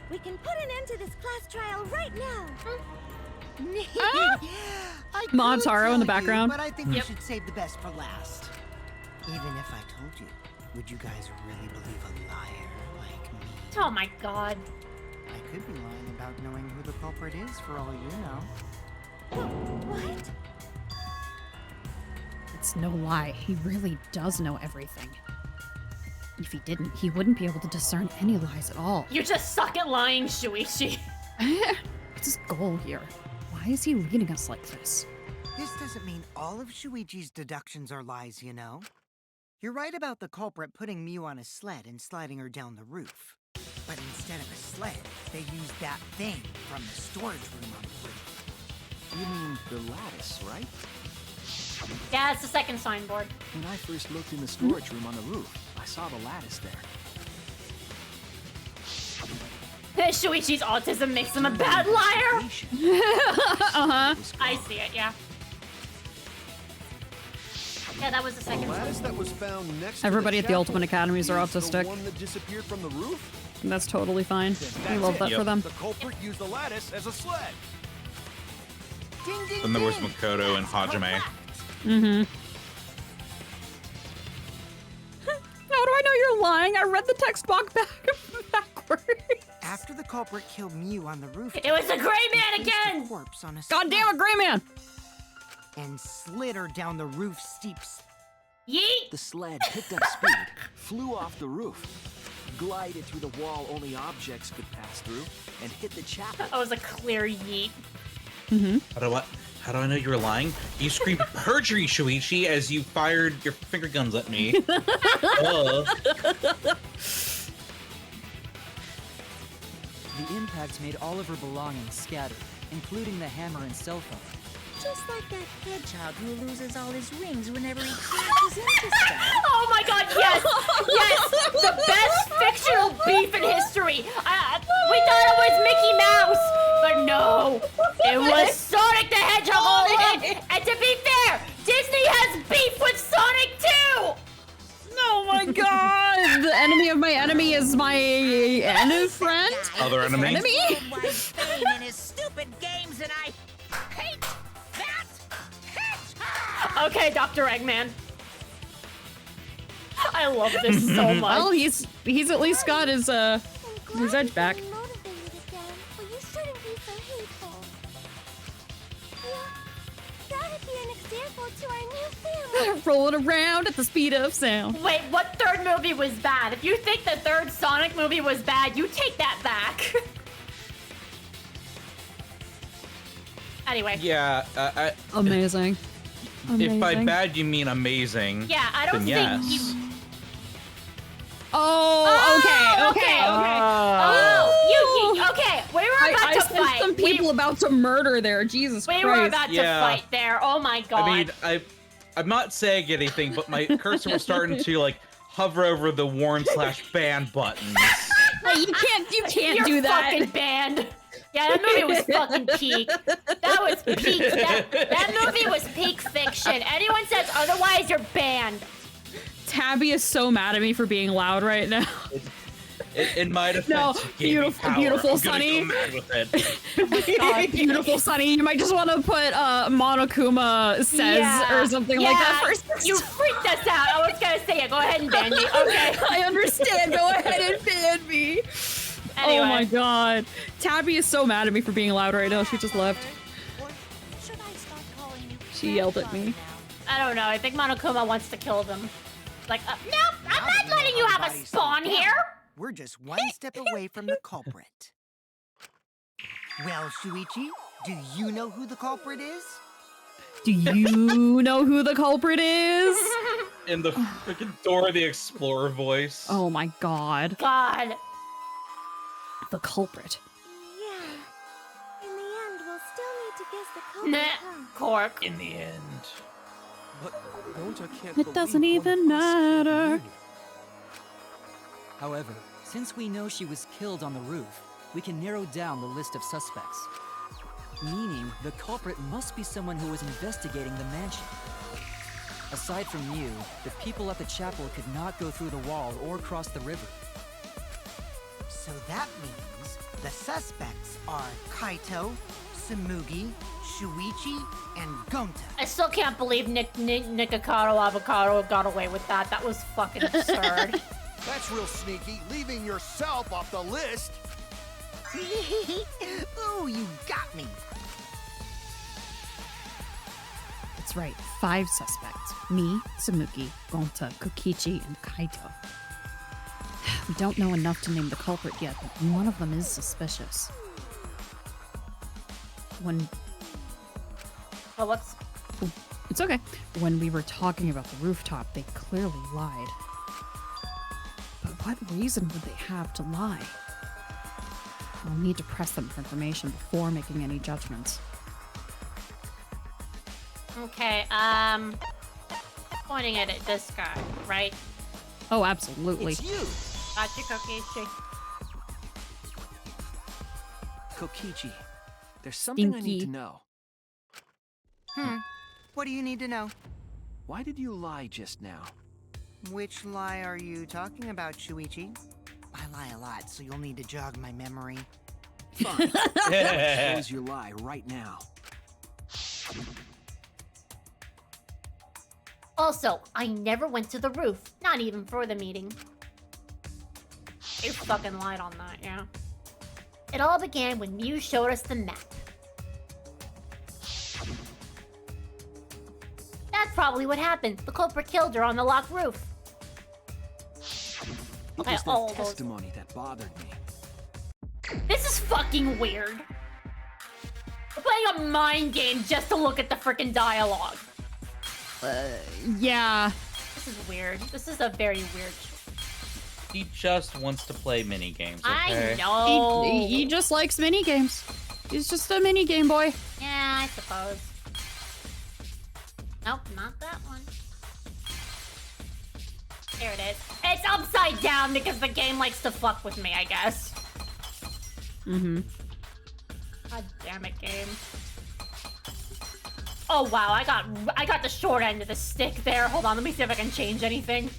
S5: We can put an end to this class trial right now!
S6: I could
S2: Montaro
S6: tell
S2: in the
S6: you,
S2: background.
S6: but I think we should save the best for last. Even if I told you, would you guys really believe a liar like me?
S3: Oh my god.
S6: I could be lying about knowing who the culprit is for all you know.
S5: What?
S2: It's no lie. He really does know everything. If he didn't, he wouldn't be able to discern any lies at all.
S3: You just suck at lying, Shuichi.
S2: What's his goal here? Why is he leading us like this?
S6: This doesn't mean all of Shuichi's deductions are lies, you know. You're right about the culprit putting Miu on a sled and sliding her down the roof. But instead of a sled, they used that thing from the storage room on the roof.
S9: You mean the lattice, right?
S3: Yeah, it's the second signboard.
S9: When I first looked in the storage room on the roof, I saw the lattice there.
S3: Shuichi's autism makes him a bad liar. I see it, yeah. Yeah, that was the second
S7: lattice
S3: one.
S7: that was found next
S2: Everybody
S7: to
S2: at the Ultimate Academies are
S7: is the
S2: autistic.
S7: one that disappeared from the roof?
S2: And that's totally fine. I
S7: That's
S2: love
S7: it.
S2: that for them.
S7: The culprit used the lattice as a sled.
S6: Ding, ding,
S4: Then there was
S6: ding.
S4: Makoto and Hajime.
S2: Mm-hmm. How do I know you're lying? I read the text box backwards.
S6: After the culprit killed Miu on the roof,
S3: It was the Gray Man
S6: he placed
S3: again!
S6: the corpse on a
S2: God damn it, Gray Man!
S6: and slid her down the roof's steep.
S3: Yeet!
S9: The sled picked up speed, flew off the roof, glided through the wall only objects could pass through, and hit the chapel.
S3: That was a clear yeet.
S2: Mm-hmm.
S4: How do I know you were lying? You screamed perjury, Shuichi, as you fired your finger guns at me.
S11: The impact made all of her belongings scattered, including the hammer and cell phone.
S8: Just like that hedgehog who loses all his rings whenever he crashes into stuff.
S3: Oh my god, yes! Yes! The best fictional beef in history! We thought it was Mickey Mouse! But no! It was Sonic the Hedgehog all along! And to be fair, Disney has beef with Sonic too!
S2: Oh my god! The enemy of my enemy is my enemy friend?
S4: Other enemy?
S2: Enemy?
S8: Worldwide fame in his stupid games, and I hate that hedgehog!
S3: Okay, Dr. Eggman. I love this so much.
S2: Well, he's at least got his edge back.
S5: Motivated again, but you shouldn't be so hateful. Yeah, gotta be an example to our new family.
S2: Rolling around at the speed of sound.
S3: Wait, what third movie was bad? If you think the third Sonic movie was bad, you take that back. Anyway.
S4: Yeah,
S2: Amazing.
S4: if by bad you mean amazing,
S3: Yeah, I don't
S4: then
S3: think
S4: yes.
S3: you...
S2: Okay.
S3: Okay, we were about
S2: I
S3: to
S2: sent
S3: fight.
S2: some people about to murder there. Jesus
S3: We
S2: Christ.
S3: were about to
S4: Yeah.
S3: fight there. Oh my god.
S4: I mean, I'm not saying anything, but my cursor was starting to like hover over the warn/ban buttons.
S2: You can't
S3: You're
S2: do that.
S3: fucking banned. Yeah, that movie was fucking peak. That was peak. That movie was peak fiction. Anyone says otherwise, you're banned.
S2: Tabby is so mad at me for being loud right now.
S4: In my defense,
S2: No,
S4: it gave me power.
S2: beautiful
S4: I'm
S2: Sunny.
S4: gonna go mad with it.
S2: God, beautiful Sunny. You might just want to put Monokuma says or something like that first.
S3: You freaked us out. I was gonna say it. Go ahead and ban me. Okay.
S2: I understand. Go ahead and ban me.
S3: Anyway.
S2: Oh my god. Tabby is so mad at me for being loud right now. She just left.
S5: Should I start calling you?
S2: She yelled at me.
S3: I don't know. I think Monokuma wants to kill them. Like, nope, I'm not letting you have a spawn here.
S6: We're just one step away from the culprit. Well, Shuichi, do you know who the culprit is?
S2: Do you know who the culprit is?
S4: In the freaking Dora the Explorer voice.
S2: Oh my god.
S3: God.
S2: The culprit.
S5: Yeah. In the end, we'll still need to guess the culprit.
S3: Nah, Cork.
S4: In the end.
S7: But Gonta can't
S2: It doesn't even matter.
S11: However, since we know she was killed on the roof, we can narrow down the list of suspects. Meaning, the culprit must be someone who was investigating the mansion. Aside from you, the people at the chapel could not go through the wall or cross the river.
S6: So that means the suspects are Kaito, Samugi, Shuichi, and Gonta.
S3: I still can't believe Nikocado Avocado got away with that. That was fucking absurd.
S7: That's real sneaky, leaving yourself off the list.
S6: Ooh, you got me.
S2: It's That's right, 5 suspects. Me, Samuki, Gonta, Kokichi, and Kaito. We don't know enough to name the culprit yet, but one of them is suspicious.
S3: Oh, what's...
S2: It's okay. When we were talking about the rooftop, they clearly lied. But what reason would they have to lie? I'll need to press them for information before making any judgments.
S3: Okay, pointing at this guy, right?
S2: Oh, absolutely.
S6: It's you!
S3: Gotcha, Kokichi.
S9: Kokichi, there's something I need to
S2: Stinky.
S9: know.
S6: What do you need to know?
S9: Why did you lie just now?
S6: Which lie are you talking about, Shuichi? I lie a lot, so you'll need to jog my memory.
S9: Fine. Expose your lie right now.
S3: Also, I never went to the roof. Not even for the meeting. You fucking lied on that, yeah. It all began when Mew showed us the map. That's probably what happened. The culprit killed her on the locked roof.
S9: It was that testimony that bothered me.
S3: This is fucking weird. We're playing a mind game just to look at the freaking dialogue.
S2: Yeah.
S3: This is weird. This is a very weird...
S4: He just wants to play mini games. Okay?
S3: I know.
S2: He just likes minigames. He's just a minigame boy.
S3: Yeah, I suppose. Nope, not that one. There it is. It's upside down because the game likes to fuck with me, I guess.
S2: Mm-hmm.
S3: God damn it, game. Oh wow, I got the short end of the stick there. Hold on, let me see if I can change anything.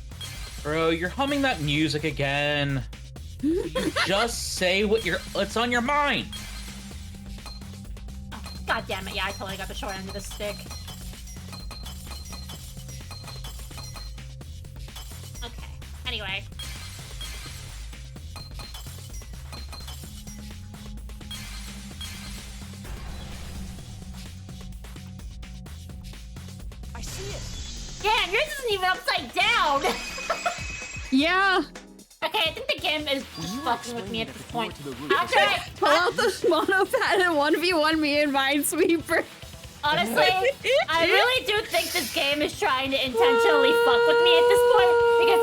S4: Bro, you're humming that music again. Just say what's on your mind.
S3: Oh, God damn it, yeah, I totally got the short end of the stick. Okay, anyway.
S6: I see it!
S3: Damn, yours isn't even upside down!
S2: Yeah.
S3: Okay, I think the game is just fucking with me at this point.
S2: After I pull out the monopad and 1v1 me and Minesweeper.
S3: Honestly, I really do think this game is trying to intentionally fuck with me at this point. Because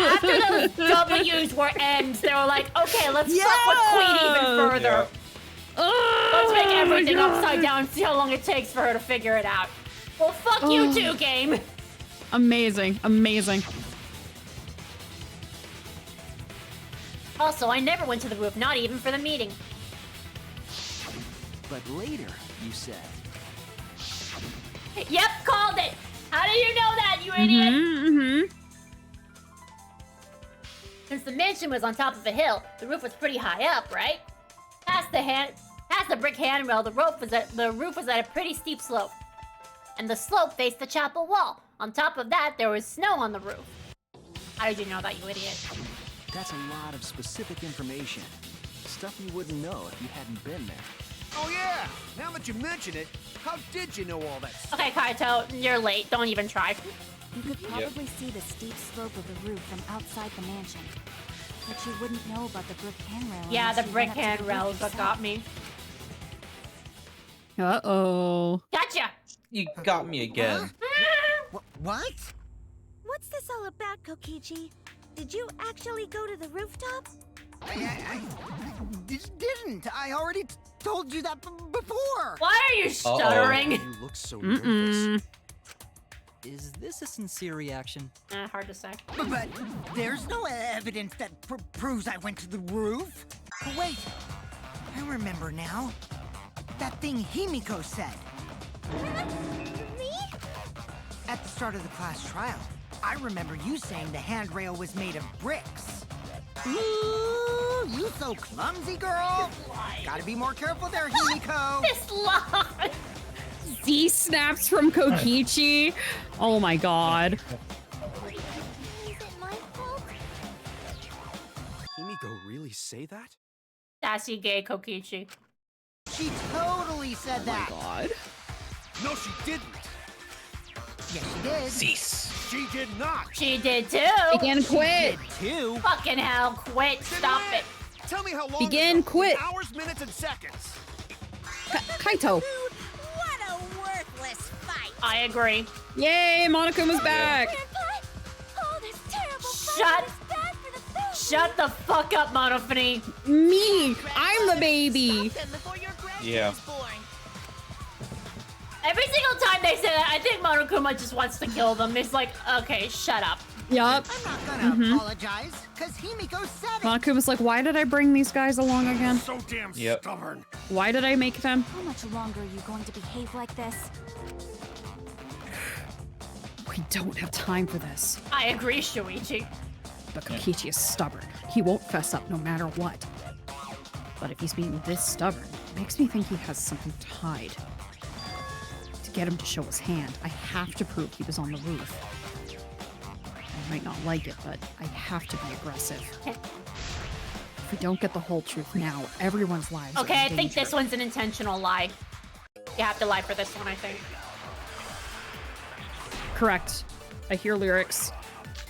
S3: after those W's were M's, they were like, okay, let's fuck with Queen even further. Let's make everything upside down and see how long it takes for her to figure it out. Well, fuck you too, game.
S2: Amazing, amazing.
S3: Also, I never went to the roof, not even for the meeting.
S9: But later, you said.
S3: Yep, called it. How do you know that, you idiot?
S2: Mm-hmm.
S3: Since the mansion was on top of a hill, the roof was pretty high up, right? Past the brick handrail, the roof was at a pretty steep slope. And the slope faced the chapel wall. On top of that, there was snow on the roof. How did you know that, you idiot?
S9: That's a lot of specific information. Stuff you wouldn't know if you hadn't been there.
S7: Oh yeah! Now that you mention it, how did you know all that stuff?
S3: Okay, Kaito, you're late. Don't even try.
S10: You could probably see the steep slope of the roof from outside the mansion. But you wouldn't know about the brick handrail.
S3: Yeah, the
S10: unless you
S3: brick
S10: went up to the roof
S3: handrails that
S10: yourself.
S3: got me.
S2: Uh-oh.
S3: Gotcha!
S4: You got me again.
S6: What?
S5: What's this all about, Kokichi? Did you actually go to the rooftop?
S6: I didn't. I already told you that before.
S3: Why are you stuttering?
S11: You look so nervous. Is this a sincere reaction?
S3: Hard to say.
S6: But there's no evidence that proves I went to the roof. Oh, wait, I remember now. That thing Himiko said.
S5: Me?
S6: At the start of the class trial, I remember you saying the handrail was made of bricks. Ooh, you so clumsy, girl. Gotta be more careful there, Himiko.
S3: This lie!
S2: Z snaps from Kokichi. Oh my god.
S5: Is it my fault?
S7: Himiko really say that?
S3: Sassy gay Kokichi.
S6: She totally said that.
S2: God.
S7: No, she didn't.
S6: Yes, she did.
S4: Cease.
S7: She did not.
S3: She did too.
S2: Begin quit.
S6: Two.
S3: Fucking hell, quit. Stop it.
S7: Tell me how long.
S2: Begin
S7: ago?
S2: quit.
S7: In hours, minutes, and seconds.
S2: Kaito.
S8: Dude, what a worthless fight.
S3: I agree.
S2: Yay, Monokuma's back.
S5: Oh, this terrible
S3: Shut.
S5: is bad for the family.
S3: Shut the fuck up, Monophony.
S2: Me. I'm the baby.
S12: Stop them before your grandson
S4: Yeah.
S12: is born.
S3: Every single time they say that, I think Monokuma just wants to kill them. It's like, okay, shut up.
S2: Yup.
S6: I'm not gonna apologize, because Himiko said it.
S2: Monokuma's like, why did I bring these guys along again?
S7: So damn
S4: Yep.
S7: stubborn.
S2: Why did I make them?
S10: How much longer are you going to behave like this?
S2: We don't have time for this.
S3: I agree, Shuichi.
S2: But Kokichi is stubborn. He won't fess up no matter what. But if he's being this stubborn, it makes me think he has something tied. To get him to show his hand, I have to prove he was on the roof. I might not like it, but I have to be aggressive. If we don't get the whole truth now, everyone's lives are
S3: Okay,
S2: in
S3: I think
S2: danger.
S3: this one's an intentional lie. You have to lie for this one, I think.
S2: Correct. I hear lyrics.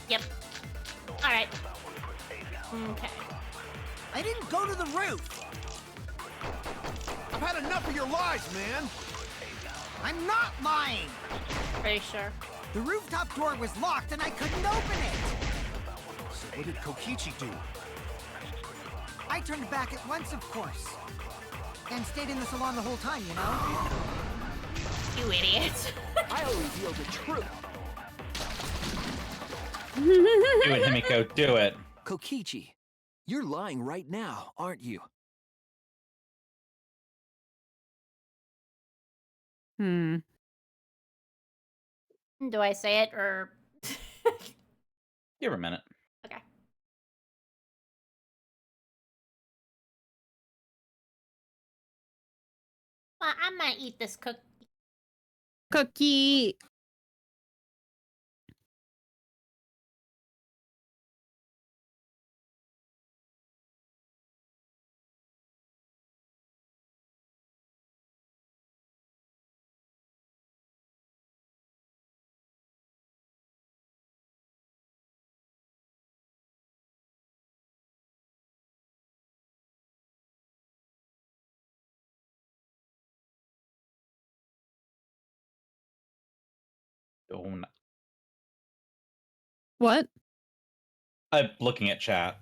S3: Yep. Alright. Okay.
S6: I didn't go to the roof.
S7: I've had enough of your lies, man.
S6: I'm not lying.
S3: Pretty sure.
S6: The rooftop door was locked and I couldn't open it.
S7: So what did Kokichi do?
S6: I turned back at once, of course. And stayed in the salon the whole time, you know?
S3: You idiot.
S9: I'll reveal the truth.
S4: Do it, Himiko. Do it.
S9: Kokichi, you're lying right now, aren't you?
S3: Do I say it or...
S4: Give her a minute.
S3: Okay. Well, I'm gonna eat this cookie.
S2: Cookie.
S4: Don't.
S2: What?
S4: I'm looking at chat.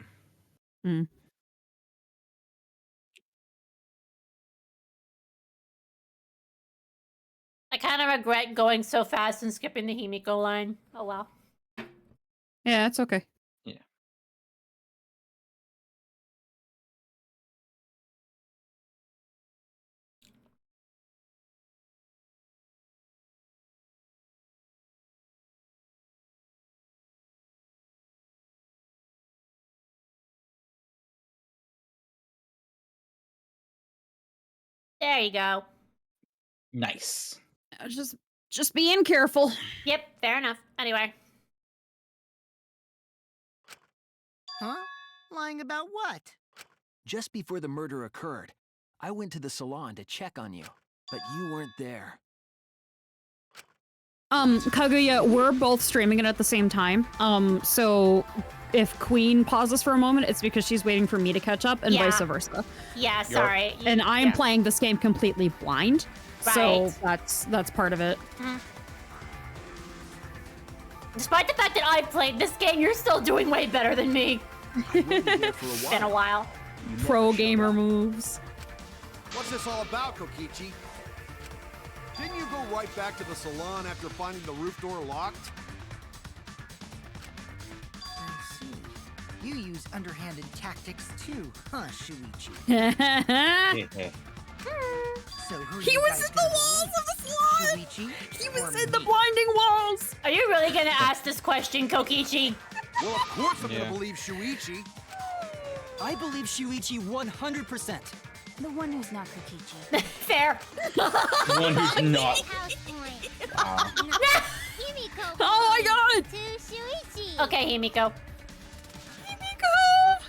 S3: I kind of regret going so fast and skipping the Himiko line. Oh well.
S2: Yeah, it's okay.
S4: Yeah.
S3: There you go.
S4: Nice.
S2: Just being careful.
S3: Yep, fair enough. Anyway.
S6: Huh? Lying about what?
S9: Just before the murder occurred, I went to the salon to check on you, but you weren't there.
S2: Kaguya, we're both streaming it at the same time. So if Queen pauses for a moment, it's because she's waiting for me to catch up and vice versa.
S3: Yeah, sorry.
S2: And I'm playing this game completely blind. So
S3: Right.
S2: that's part of it.
S3: Despite the fact that I played this game, you're still doing way better than me.
S9: For
S3: Been a while.
S2: Pro gamer moves.
S7: What's this all about, Kokichi? Didn't you go right back to the salon after finding the roof door locked?
S6: I see. You use underhanded tactics too, huh, Shuichi? So who
S2: He
S6: you
S2: was
S6: guys
S2: in the
S6: gonna
S2: walls
S6: believe?
S2: of the salon!
S6: Shuichi?
S2: He was
S6: or
S2: in the
S6: me?
S2: blinding walls!
S3: Are you really gonna ask this question, Kokichi?
S7: Well, of course I'm
S4: Yeah.
S7: gonna believe Shuichi.
S11: I believe Shuichi 100%.
S10: The one who's not Kokichi.
S3: Fair.
S4: The one who's not.
S5: House point.
S4: Wow.
S5: Himiko.
S2: Oh my god!
S5: To Shuichi.
S3: Okay, Himiko.
S2: Himiko!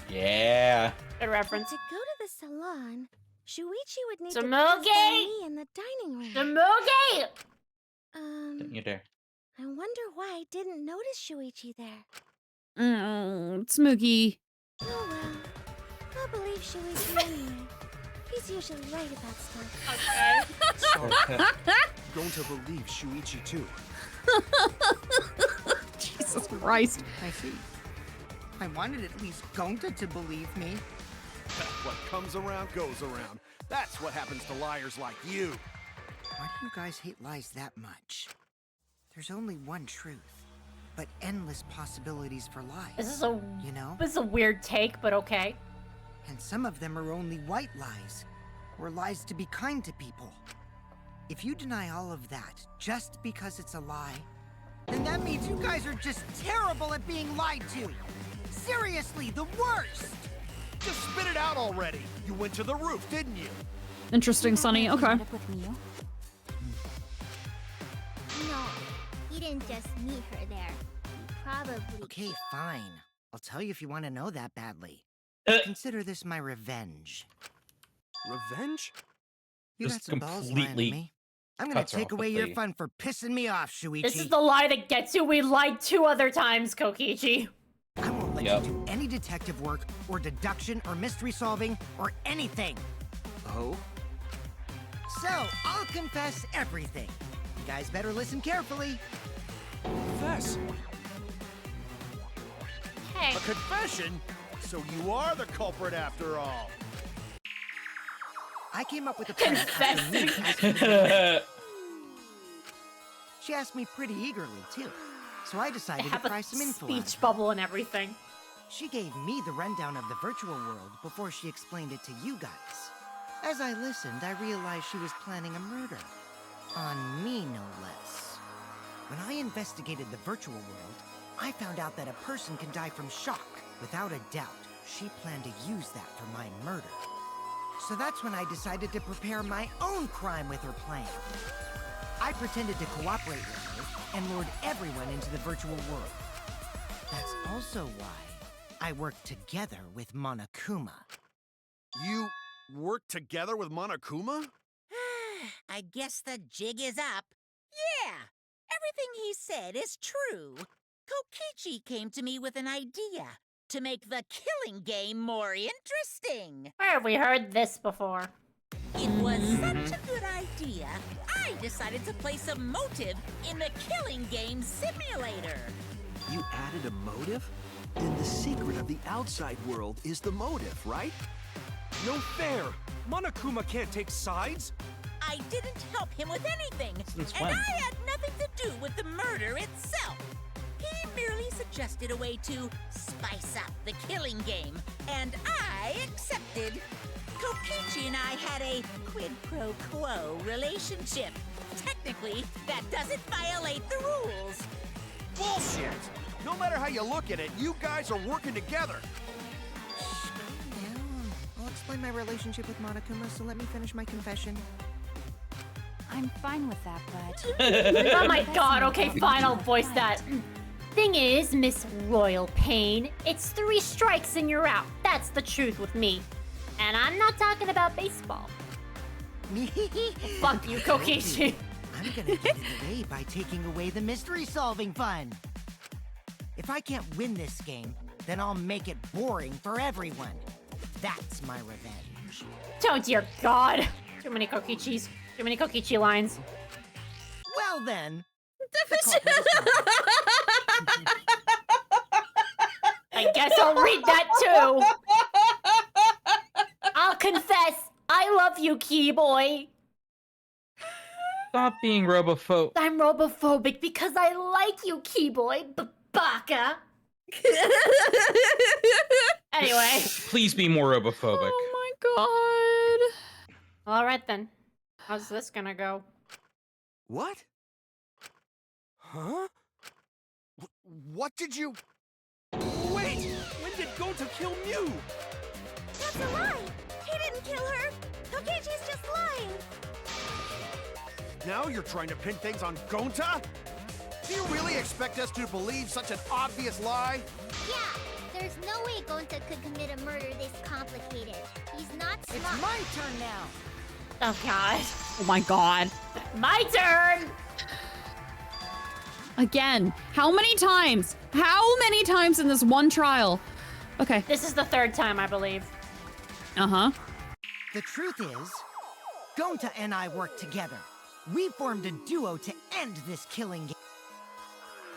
S4: Yeah.
S3: Good reference.
S5: To go to the salon, Shuichi would need to
S3: Samugi!
S5: pass by me in the dining room.
S3: Samugi!
S4: Don't you dare.
S5: I wonder why I didn't notice Shuichi there.
S2: Smoogie.
S5: Oh well. I'll believe Shuichi anyway. He's usually right about stuff.
S3: Okay.
S7: Going to believe Shuichi too.
S2: Jesus Christ.
S6: I see. I wanted at least Gonta to believe me.
S7: What comes around goes around. That's what happens to liars like you.
S6: Why do you guys hate lies that much? There's only one truth, but endless possibilities for lies.
S3: This is a
S6: you know?
S3: This is a weird take, but okay.
S6: And some of them are only white lies, or lies to be kind to people. If you deny all of that just because it's a lie, then that means you guys are just terrible at being lied to. Seriously, the worst!
S7: Just spit it out already. You went to the roof, didn't you?
S2: Interesting, Sunny. Okay.
S10: With Miu?
S5: No, he didn't just meet her there. He probably...
S6: Okay, fine. I'll tell you if you want to know that badly. Consider this my revenge.
S7: Revenge?
S6: You got
S4: Just
S6: some balls lying to
S4: completely
S6: me. I'm gonna
S4: cuts her
S6: take
S4: off
S6: away
S4: with
S6: your
S4: the-
S6: fun for pissing me off, Shuichi.
S3: This is the lie that gets you. We lied 2 other times, Kokichi.
S6: I won't let you do any detective work, or deduction, or mystery solving, or anything.
S7: Oh?
S6: So, I'll confess everything. You guys better listen carefully.
S7: Confess?
S3: Hey.
S7: A confession? So you are the culprit after all.
S6: I came up with a plan. She asked me pretty eagerly, too. So I
S3: They
S6: decided to
S3: have
S6: try
S3: a
S6: some info. on
S3: speech
S6: her.
S3: bubble and everything.
S6: She gave me the rundown of the virtual world before she explained it to you guys. As I listened, I realized she was planning a murder. On me, no less. When I investigated the virtual world, I found out that a person can die from shock. Without a doubt, she planned to use that for my murder. So that's when I decided to prepare my own crime with her plan. I pretended to cooperate with her and lured everyone into the virtual world. That's also why I worked together with Monokuma.
S7: You worked together with Monokuma?
S8: I guess the jig is up. Yeah, everything he said is true. Kokichi came to me with an idea to make the killing game more interesting.
S3: Where have we heard this before?
S8: It was such a good idea, I decided to place a motive in the killing game simulator.
S9: You added a motive? Then the secret of the outside world is the motive, right?
S7: No fair! Monokuma can't take sides!
S8: I didn't help him with anything,
S4: Since
S8: and
S4: when?
S8: I had nothing to do with the murder itself. He merely suggested a way to spice up the killing game, and I accepted. Kokichi and I had a quid pro quo relationship. Technically, that doesn't violate the rules.
S7: Bullshit! No matter how you look at it, you guys are working together.
S6: Yeah, I'll explain my relationship with Monokuma, so let me finish my confession.
S10: I'm fine with that, but...
S3: Oh my god, okay, fine, I'll voice that. Thing is, Miss Royal Pain, it's 3 strikes and you're out. That's the truth with me. And I'm not talking about baseball. Fuck you, Kokichi.
S6: I'm gonna get it away by taking away the mystery-solving fun. If I can't win this game, then I'll make it boring for everyone. That's my revenge.
S3: Oh dear god. Too many Kokichis. Too many Kokichi lines.
S6: Well then.
S3: I guess I'll read that too. I'll confess, I love you, Keyboy.
S4: Stop being robophobe.
S3: I'm robophobic because I like you, Keyboy, baka. Anyway.
S4: Please be more robophobic.
S2: Oh my god.
S3: All right then. How's this gonna go?
S7: What? Huh? What did you... Wait! When did Gonta kill Mew?
S5: That's a lie! He didn't kill her! Kokichi's just lying!
S7: Now you're trying to pin things on Gonta? Do you really expect us to believe such an obvious lie?
S5: Yeah, There's no way Gonta could commit a murder this complicated. He's not smart.
S6: It's my turn now.
S3: Oh god.
S2: Oh my god.
S3: My turn!
S2: Again, how many times? How many times in this one trial? Okay.
S3: This is the third time, I believe.
S2: Uh-huh.
S6: The truth is, Gonta and I worked together. We formed a duo to end this killing game.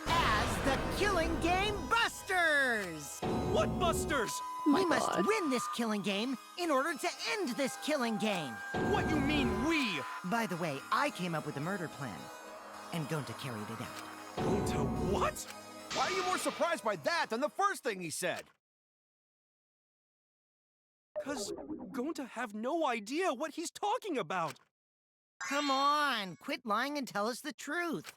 S6: As the Killing Game Busters!
S7: What busters?
S2: My
S6: we must
S2: God.
S6: win this killing game in order to end this killing game.
S7: What you mean, we?
S6: By the way, I came up with a murder plan, and Gonta carried it out.
S7: Gonta what? Why are you more surprised by that than the first thing he said? Cause Gonta have no idea what he's talking about.
S6: Come on, quit lying and tell us the truth.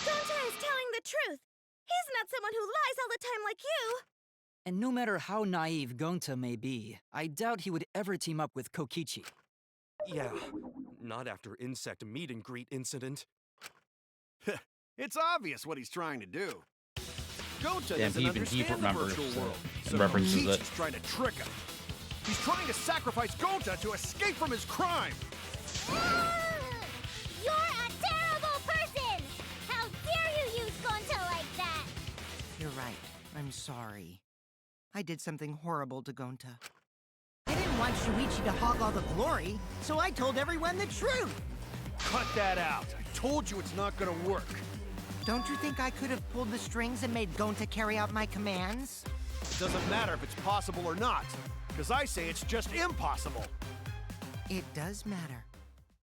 S5: Gonta is telling the truth. He's not someone who lies all the time like you.
S11: And no matter how naive Gonta may be, I doubt he would ever team up with Kokichi.
S7: Yeah, not after insect meet and greet incident. It's obvious what he's trying to do. Gonta
S4: Damn,
S7: doesn't
S4: he
S7: understand the
S4: remembers
S7: virtual world,
S4: and
S7: so
S4: references
S7: Kokichi's
S4: it.
S7: trying to trick him. He's trying to sacrifice Gonta to escape from his crime.
S5: You're a terrible person! How dare you use Gonta like that?
S6: You're right. I'm sorry. I did something horrible to Gonta. I didn't want Shuichi to hog all the glory, so I told everyone the truth.
S7: Cut that out. I told you it's not gonna work.
S6: Don't you think I could have pulled the strings and made Gonta carry out my commands?
S7: It doesn't matter if it's possible or not, because I say it's just impossible.
S6: It does matter.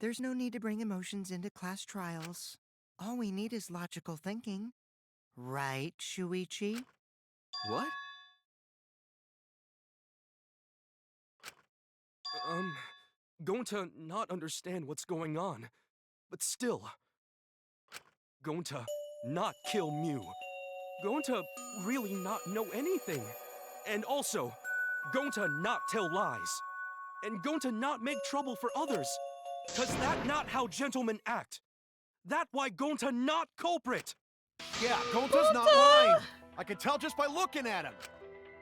S6: There's no need to bring emotions into class trials. All we need is logical thinking. Right, Shuichi?
S7: What? Gonta not understand what's going on, but still. Gonta not kill Mew. Gonta really not know anything. And also, Gonta not tell lies. And Gonta not make trouble for others. Cause that not how gentlemen act. That why Gonta not culprit. Yeah, Gonta's not lying. I can tell just by looking at him.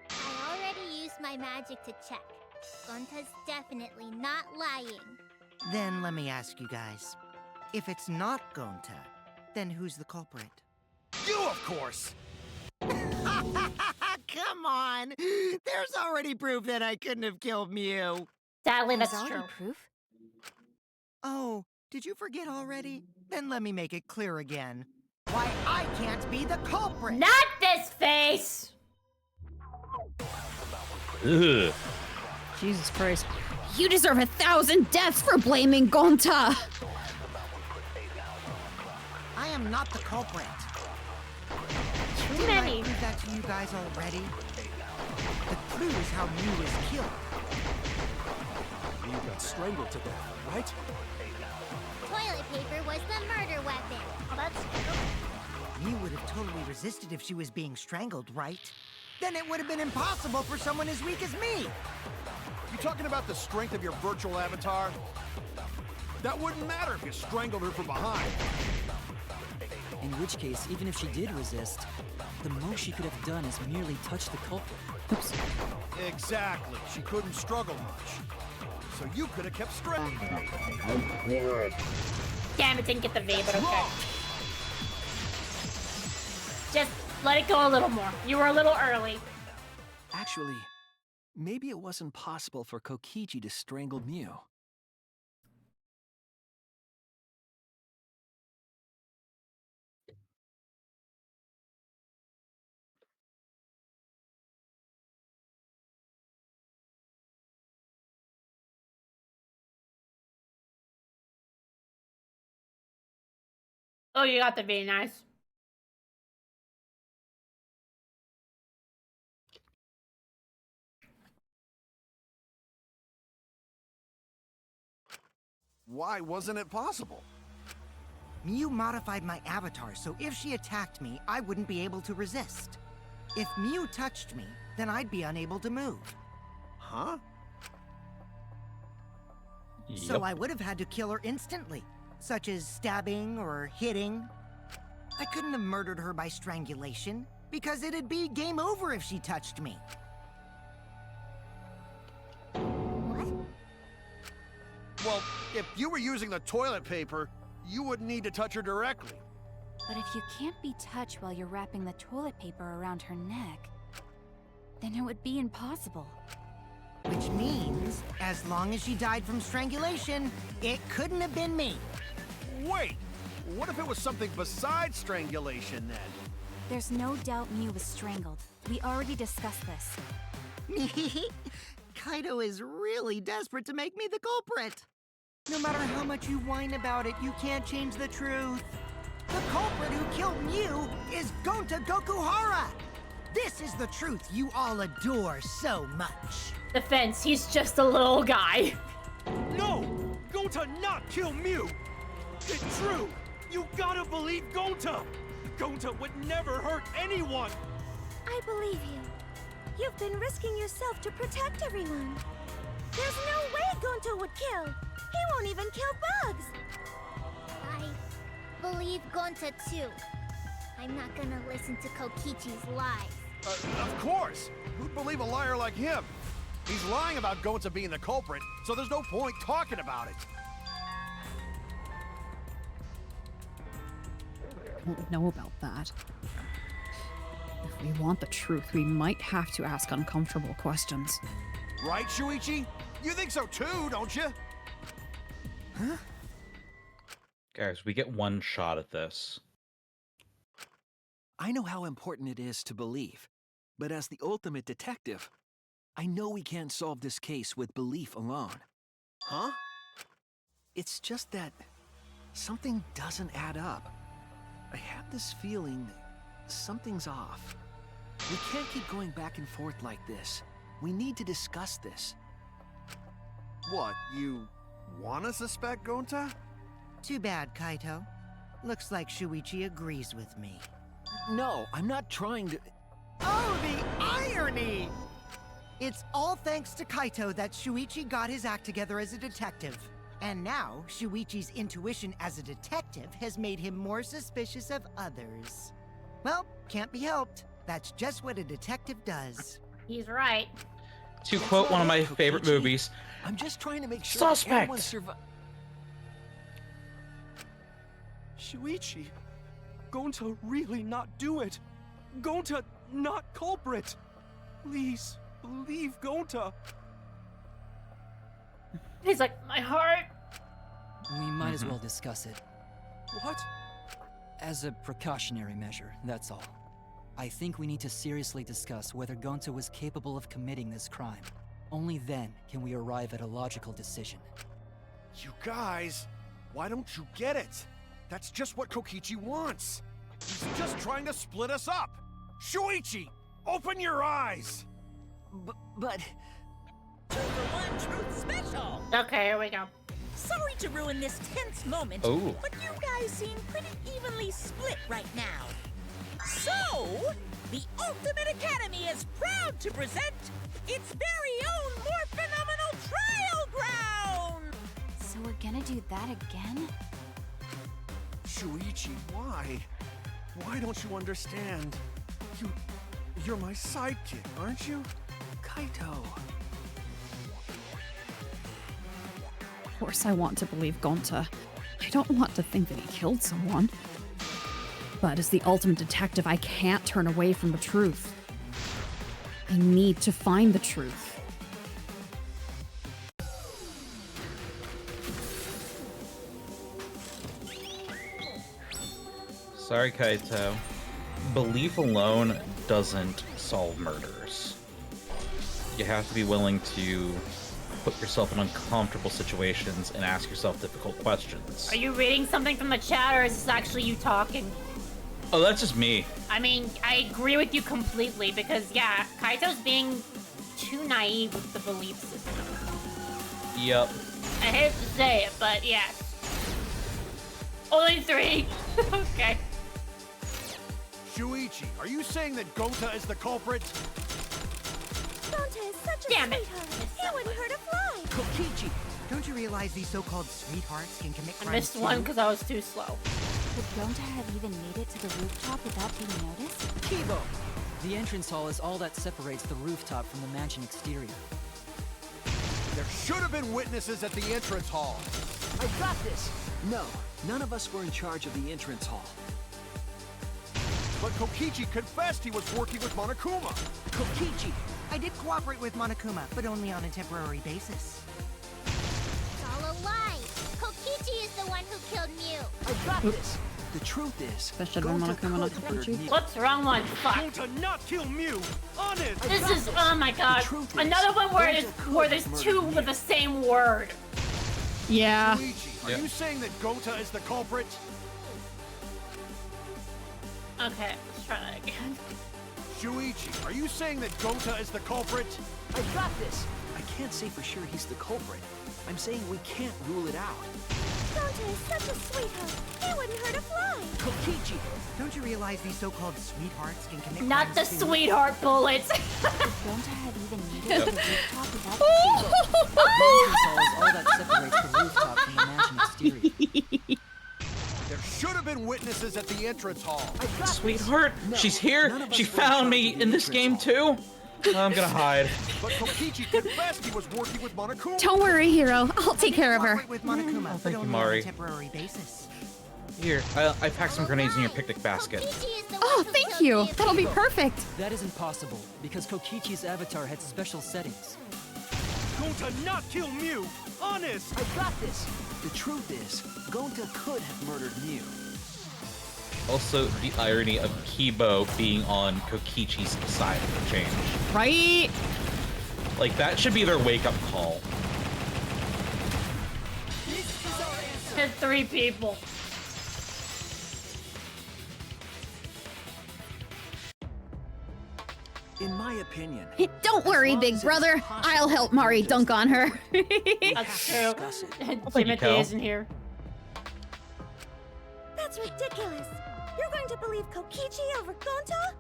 S5: I already used my magic to check. Gonta's definitely not lying.
S6: Then let me ask you guys. If it's not Gonta, then who's the culprit?
S7: You, of course!
S6: Come on! There's already proof that I couldn't have killed Mew.
S3: Sadly,
S10: There's
S3: that's
S10: already
S3: true.
S10: proof?
S6: Oh, did you forget already? Then let me make it clear again. Why I can't be the culprit!
S3: Not this face!
S4: Ugh.
S2: Jesus Christ. You deserve 1,000 deaths for blaming Gonta!
S6: I am not the culprit.
S3: Too
S6: Didn't
S3: many.
S6: I prove that to you guys already? The clue is how Mew is killed.
S7: Mew got strangled to death, right?
S5: Toilet paper was the murder weapon.
S3: Oh, that's
S6: Mew would have totally resisted if she was being strangled, right? Then it would have been impossible for someone as weak as me.
S7: You talking about the strength of your virtual avatar? That wouldn't matter if you strangled her from behind.
S11: In which case, even if she did resist, the most she could have done is merely touch the culprit.
S2: Oops.
S7: Exactly. She couldn't struggle much. So you could have kept strangling.
S3: Damn, it didn't get the V, but okay. Just let it go a little more. You were a little early.
S9: Actually, maybe it wasn't possible for Kokichi to strangle Mew.
S3: Oh, you got the V, nice.
S7: Why wasn't it possible?
S6: Mew modified my avatar, so if she attacked me, I wouldn't be able to resist. If Mew touched me, then I'd be unable to move.
S7: Huh?
S6: So I would have had to kill her instantly, such as stabbing or hitting. I couldn't have murdered her by strangulation. because it'd be game over if she touched me.
S5: What?
S7: Well, if you were using the toilet paper, you wouldn't need to touch her directly.
S10: But if you can't be touched while you're wrapping the toilet paper around her neck, then it would be impossible.
S6: Which means, as long as she died from strangulation, it couldn't have been me.
S7: Wait, what if it was something besides strangulation then?
S10: There's no doubt Mew was strangled. We already discussed this.
S6: Kaito is really desperate to make me the culprit. No matter how much you whine about it, you can't change the truth. The culprit who killed Mew is Gonta Gokuhara! This is the truth you all adore so much.
S3: Defense, he's just a little guy.
S7: No! Gonta not kill Mew! It's true! You gotta believe Gonta! Gonta would never hurt anyone!
S5: I believe you. You've been risking yourself to protect everyone. There's no way Gonto would kill. He won't even kill bugs. I believe Gonta too. I'm not gonna listen to Kokichi's lies.
S7: Of course! Who'd believe a liar like him? He's lying about Gonta being the culprit, so there's no point talking about it.
S2: I don't know about that. If we want the truth, we might have to ask uncomfortable questions.
S7: Right, Shuichi? You think so too, don't you?
S6: Huh?
S4: Guys, we get one shot at this.
S9: I know how important it is to believe, but as the ultimate detective, I know we can't solve this case with belief alone.
S7: Huh?
S9: It's just that something doesn't add up. I have this feeling something's off. We can't keep going back and forth like this. We need to discuss this.
S7: What, you wanna suspect Gonta?
S6: Too bad, Kaito. Looks like Shuichi agrees with me.
S9: No, I'm not trying to...
S6: Oh, the irony! It's all thanks to Kaito that Shuichi got his act together as a detective. And now, Shuichi's intuition as a detective has made him more suspicious of others. Well, can't be helped. That's just what a detective does.
S3: He's right.
S4: To quote one of my favorite movies,
S9: I'm just trying to make sure
S4: Suspect!
S9: everyone survives.
S14: Shuichi, Gonta really not do it. Gonta not culprit. Please, believe Gonta.
S3: He's like, my heart.
S11: We might as well discuss it.
S14: What?
S11: As a precautionary measure, that's all. I think we need to seriously discuss whether Gonta was capable of committing this crime. Only then can we arrive at a logical decision.
S7: You guys, why don't you get it? That's just what Kokichi wants. He's just trying to split us up. Shuichi, open your eyes.
S9: But...
S8: Two for one truth special.
S3: Okay, here we go.
S8: Sorry to ruin this tense moment,
S4: Oh.
S8: but you guys seem pretty evenly split right now. So, the Ultimate Academy is proud to present its very own more phenomenal trial ground!
S10: So we're gonna do that again?
S7: Shuichi, why? Why don't you understand? You're my sidekick, aren't you?
S9: Kaito...
S2: Of course I want to believe Gonta. I don't want to think that he killed someone. But as the ultimate detective, I can't turn away from the truth. I need to find the truth.
S4: Sorry, Kaito. Belief alone doesn't solve murders. You have to be willing to put yourself in uncomfortable situations and ask yourself difficult questions.
S3: Are you reading something from the chat, or is this actually you talking?
S4: Oh, that's just me.
S3: I mean, I agree with you completely, because, yeah, Kaito's being too naive with the belief system.
S4: Yep.
S3: I hate to say it, but yes. Only 3. Okay.
S7: Shuichi, are you saying that Gonta is the culprit?
S5: Gonta is such a
S3: Damn it.
S5: sweetheart. He wouldn't hurt a fly.
S6: Kokichi, don't you realize these so-called sweethearts can commit crimes
S3: I missed one because I was too slow.
S10: Could Gonta have even made it to the rooftop without being noticed?
S11: Kibo! The entrance hall is all that separates the rooftop from the mansion exterior.
S7: There should have been witnesses at the entrance hall.
S9: I got this! No, none of us were in charge of the entrance hall.
S7: But Kokichi confessed he was working with Monokuma.
S6: Kokichi! I did cooperate with Monokuma, but only on a temporary basis.
S5: It's all a lie. Kokichi is the one who killed Mew.
S9: I got this! The truth is,
S2: That should have been
S9: Gonta
S2: Monokuma, not
S9: could have murdered
S2: Kokichi.
S9: Mew.
S3: What's wrong one? Fuck.
S7: Gonta not kill Mew! Honest!
S3: This is, oh my god.
S9: truth is,
S3: Another one where,
S9: Gonta
S3: where
S9: could
S3: there's
S9: have
S3: two
S9: murdered
S3: with the same word.
S2: Yeah.
S7: Shuichi, are
S4: Yeah.
S7: you saying that Gonta is the culprit?
S3: Okay, let's try that again.
S7: Shuichi, are you saying that Gonta is the culprit?
S9: I got this! I can't say for sure he's the culprit. I'm saying we can't rule it out.
S5: Gonta is such a sweetheart. He wouldn't hurt a fly.
S9: Kokichi!
S6: Don't you realize these so-called sweethearts can commit
S3: Not the
S6: crimes too?
S3: sweetheart bullets.
S10: Could Gonta have even made it to the rooftop without
S11: The entrance hall is all that separates the rooftop from the mansion exterior.
S7: There should have been witnesses at the entrance hall.
S9: I got this.
S4: Sweetheart,
S9: No,
S4: she's here.
S9: none of us
S4: She
S9: were in
S4: found
S9: charge
S4: me
S9: of the
S4: in this
S9: entrance
S4: game
S9: hall.
S4: too. I'm gonna hide.
S7: But Kokichi confessed he was working with Monokuma.
S2: Don't worry, Hero. I'll take care of her.
S6: Cooperate with Monokuma, but
S4: thank you,
S6: only on
S4: Mari.
S6: a temporary basis.
S4: Here, I packed some grenades in your picnic basket.
S5: Kokichi is the
S2: Oh,
S5: one who
S2: thank
S5: killed
S2: you.
S5: Mew.
S2: That'll be perfect.
S11: That isn't possible, because Kokichi's avatar had special settings.
S7: Gonta not kill Mew! Honest!
S9: I got this! The truth is, Gonta could have murdered Mew.
S4: Also, the irony of Kibo being on Kokichi's side of the change.
S2: Right?
S4: Like, that should be their wake-up call.
S3: Hit 3 people.
S9: In my opinion,
S2: Don't worry,
S9: long
S2: big
S9: as it is
S2: brother.
S9: possible
S2: I'll help
S9: for
S2: Mari
S9: Gonta
S2: dunk
S9: to-
S2: on her.
S3: That's true.
S9: discuss it.
S4: thank you,
S3: Timothy
S4: Cal.
S3: isn't here.
S5: That's ridiculous. You're going to believe Kokichi over Gonta?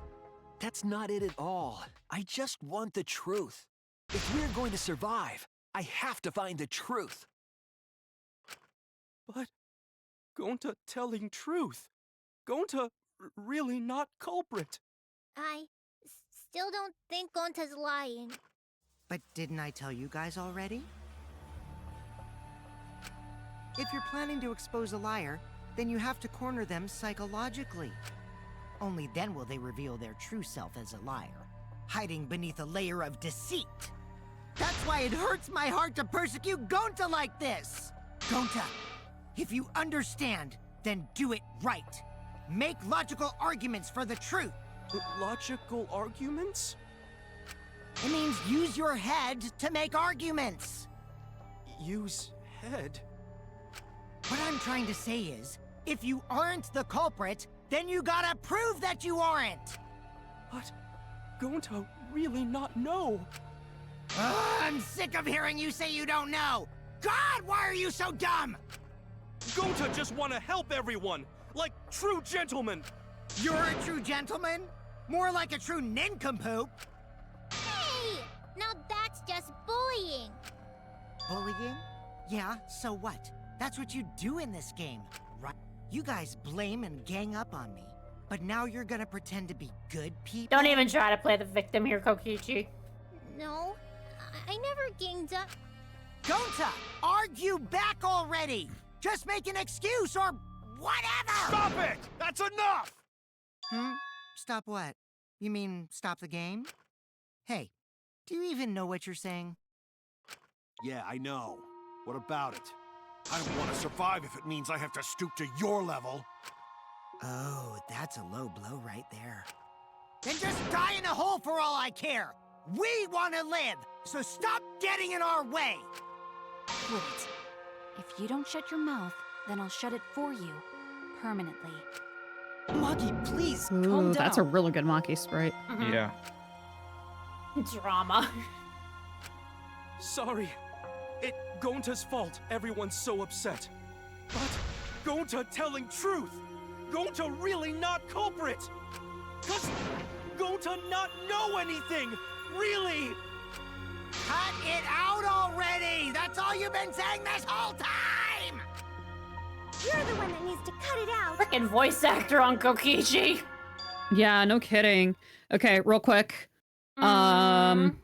S9: That's not it at all. I just want the truth. If we're going to survive, I have to find the truth.
S14: But Gonta telling truth. Gonta really not culprit.
S5: I still don't think Gonta's lying.
S6: But didn't I tell you guys already? If you're planning to expose a liar, then you have to corner them psychologically. Only then will they reveal their true self as a liar, hiding beneath a layer of deceit. That's why it hurts my heart to persecute Gonta like this! Gonta, if you understand, then do it right. Make logical arguments for the truth.
S14: Logical arguments?
S6: It means use your head to make arguments.
S14: Use head?
S6: What I'm trying to say is, if you aren't the culprit, then you gotta prove that you aren't!
S14: But Gonta really not know.
S6: Ugh, I'm sick of hearing you say you don't know! God, why are you so dumb?
S14: Gonta just want to help everyone, like true gentlemen.
S6: You're a true gentleman? More like a true nincompoop.
S5: Hey! Now that's just bullying.
S6: Bullying? Yeah, so what? That's what you do in this game, right? You guys blame and gang up on me, but now you're gonna pretend to be good people?
S3: Don't even try to play the victim here, Kokichi.
S5: No, I never ganged up.
S6: Gonta, argue back already! Just make an excuse or whatever!
S7: Stop it! That's enough!
S6: Stop what? You mean stop the game? Hey, do you even know what you're saying?
S7: Yeah, I know. What about it? I don't want to survive if it means I have to stoop to your level.
S6: Oh, that's a low blow right there. Then just die in a hole for all I care! We want to live, so stop getting in our way!
S10: Wait. If you don't shut your mouth, then I'll shut it for you. Permanently.
S11: Maki, please, calm
S2: Ooh,
S11: down.
S2: that's a really good Maki sprite.
S4: Yeah.
S3: Drama.
S14: Sorry. It Gonta's fault everyone's so upset. But Gonta telling truth. Gonta really not culprit. Cause Gonta not know anything. Really.
S6: Cut it out already! That's all you've been saying this whole time!
S5: You're the one that needs to cut it out.
S3: Frickin' voice actor on Kokichi.
S2: Yeah, no kidding. Okay, real quick.
S3: Stop.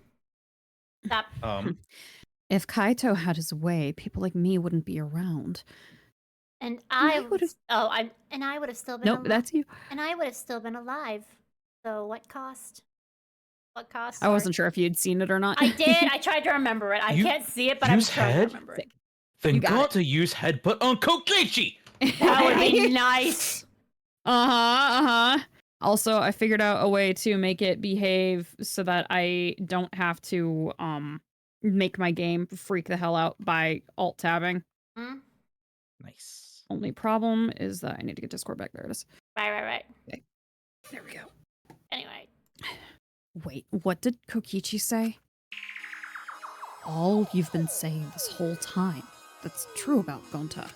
S2: If Kaito had his way, people like me wouldn't be around.
S3: And I
S2: would have.
S3: Oh, I would have still been.
S2: Nope, that's you.
S3: And I would have still been alive. So what cost? What cost?
S2: I wasn't sure if you'd seen it or not.
S3: I did. I tried to remember it. I can't see it, but I'm trying to remember it.
S4: Then got to use headbutt on Kokichi.
S3: That would be nice.
S2: Also, I figured out a way to make it behave so that I don't have to make my game freak the hell out by alt tabbing.
S4: Nice.
S2: Only problem is that I need to get Discord back. There it is.
S3: Right.
S2: Okay. There we go.
S3: Anyway.
S2: Wait, what did Kokichi say? All you've been saying this whole time that's true about Gonta.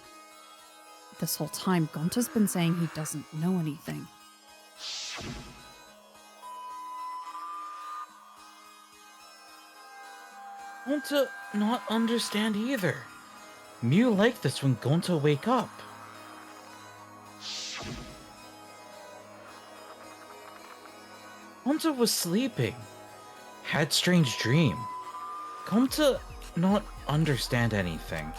S2: This whole time, Gonta's been saying he doesn't know anything.
S4: Gonta not understand either. Mew like this when Gonta wake up. Gonta was sleeping. Had strange dream. Gonta not understand anything.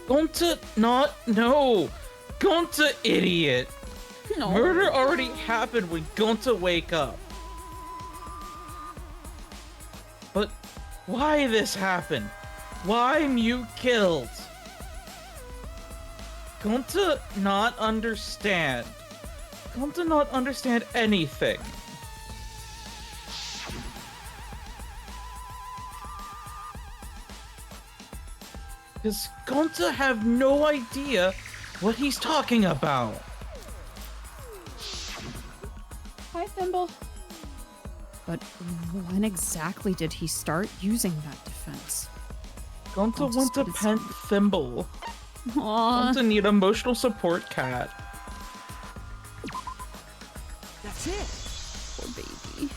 S4: Gonta not know. Gonta idiot.
S2: No.
S4: Murder already happened when Gonta wake up. But why this happened? Why Mew killed? Gonta not understand. Gonta not understand anything. Does Gonta have no idea what he's talking about?
S2: Hi, Thimble. But when exactly did he start using that defense?
S4: Gonta wants a pet Thimble.
S2: Aww.
S4: Gonta need emotional support cat.
S9: That's it.
S2: Poor baby.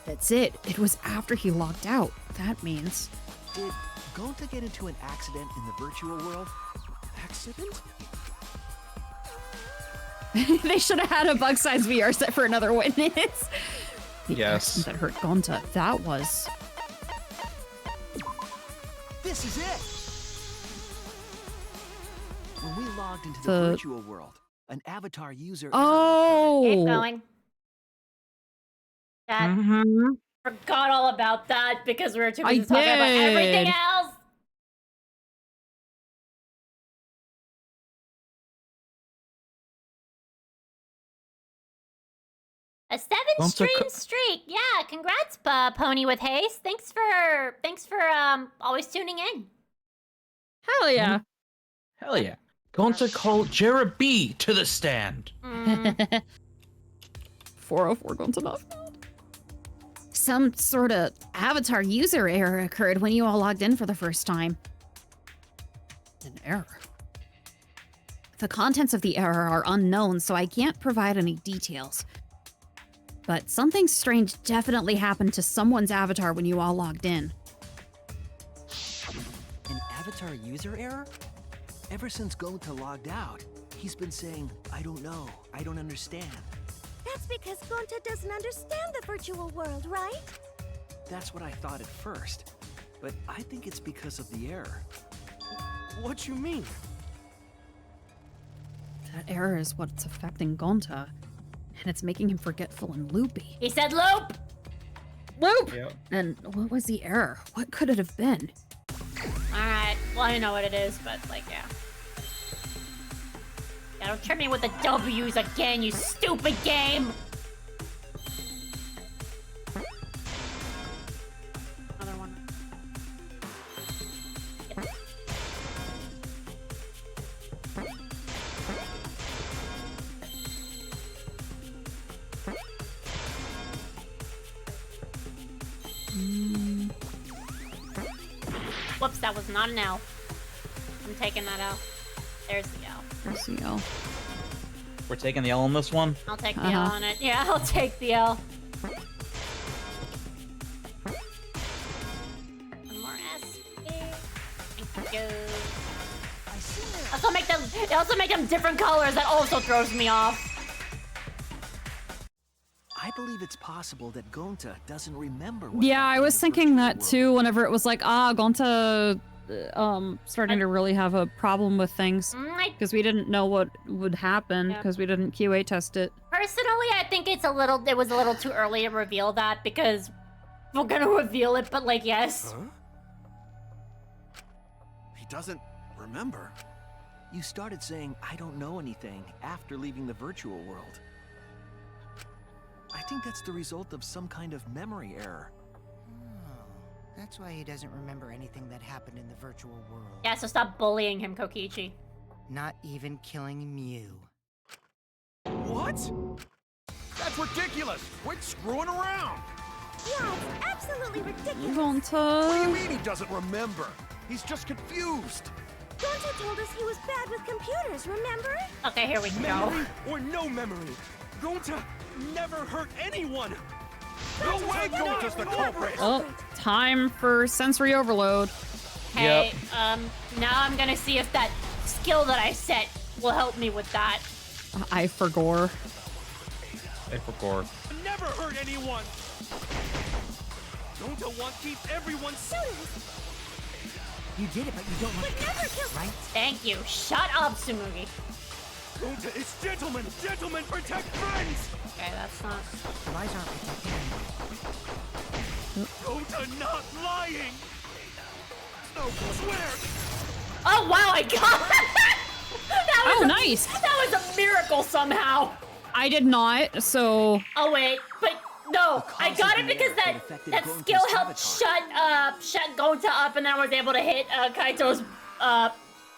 S2: That's it. It was after he logged out. That means...
S9: Did Gonta get into an accident in the virtual world?
S14: Accident?
S2: They should have had a bug-sized VR set for another witness.
S4: Yes.
S2: That hurt Gonta. That was...
S9: This is it! When we logged into the virtual world, an avatar user...
S2: Oh!
S3: Keep going. That forgot all about that because we were too busy talking about everything else. A 7-stream streak. Yeah, congrats, Pony with Haste. Thanks for always tuning in.
S2: Hell yeah.
S4: Hell yeah. Gonta call Jared B to the stand.
S2: 404 Gonta not found. Some sort of avatar user error occurred when you all logged in for the first time. An error? The contents of the error are unknown, so I can't provide any details. But something strange definitely happened to someone's avatar when you all logged in.
S9: An avatar user error? Ever since Gonta logged out, he's been saying, I don't know, I don't understand.
S5: That's because Gonta doesn't understand the virtual world, right?
S9: That's what I thought at first, but I think it's because of the error.
S14: What you mean?
S2: That error is what's affecting Gonta, and it's making him forgetful and loopy.
S3: He said loop!
S2: Loop!
S4: Yep.
S2: And what was the error? What could it have been?
S3: Alright, well I know what it is, but like, yeah. Yeah, don't trip me with the W's again, you stupid game! Another one. Whoops, that was not an L. I'm taking that L. There's the L.
S2: There's the L.
S4: We're taking the L on this one?
S3: I'll take the L on it. Yeah, I'll take the L. make them different colors. That also throws me off.
S9: I believe it's possible that Gonta doesn't remember what
S2: Yeah, I
S9: happened
S2: was
S9: in the
S2: thinking
S9: virtual
S2: that
S9: world.
S2: too whenever it was like, Gonta starting to really have a problem with things. Because we didn't know what would happen because we didn't QA test it.
S3: Personally, I think it was a little too early to reveal that because we're gonna reveal it, but like, yes.
S7: Huh? He doesn't remember.
S9: You started saying, I don't know anything, after leaving the virtual world. I think that's the result of some kind of memory error.
S6: Oh, that's why he doesn't remember anything that happened in the virtual world.
S3: Yeah, so stop bullying him, Kokichi.
S6: Not even killing Mew.
S7: What? That's ridiculous! Quit screwing around!
S5: Yeah, it's absolutely ridiculous.
S7: What do you
S2: Gonta.
S7: mean he doesn't remember? He's just confused.
S5: Gonta told us he was bad with computers, remember?
S3: Okay, here we go.
S14: Memory or no memory, Gonta never hurt anyone.
S7: No way Gonta's the culprit!
S2: Oh, time for sensory overload.
S3: Hey, now I'm gonna see if that skill that I set will help me with that.
S2: I forgot.
S4: I forgot.
S14: Never hurt anyone. Gonta keeps everyone safe.
S6: You did it, but you don't want to
S5: never kill.
S6: right?
S3: Thank you. Shut up, Tsumugi.
S14: Gonta is gentlemen. Gentlemen protect friends.
S3: Okay, that's not.
S6: Lies aren't protecting anyone.
S14: Gonta not lying. No, swear.
S3: Oh wow, I got that. That was
S2: nice.
S3: That was a miracle somehow.
S2: I did not, so...
S3: Oh wait, but no, I got it because that skill helped shut Gonta up, and then I was able to hit Kaito's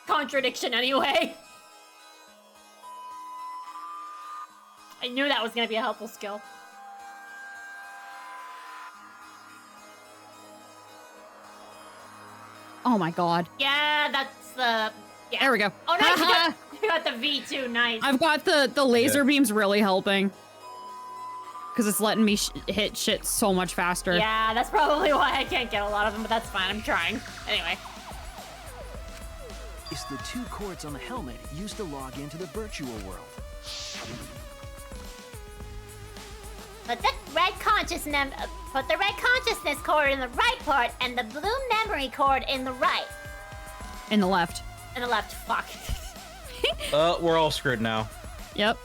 S3: contradiction anyway. I knew that was gonna be a helpful skill.
S2: Oh my god.
S3: Yeah, that's the. Yeah.
S2: There we go.
S3: Oh nice, you got the V2, nice.
S2: I've got the laser beams really helping. Because it's letting me hit shit so much faster.
S3: Yeah, that's probably why I can't get a lot of them, but that's fine. I'm trying. Anyway.
S9: Is the 2 cords on the helmet used to log into the virtual world.
S12: Put the red consciousness cord in the right port and the blue memory cord in the right.
S2: In the left.
S3: In the left, fuck.
S4: We're all screwed now.
S2: Yep.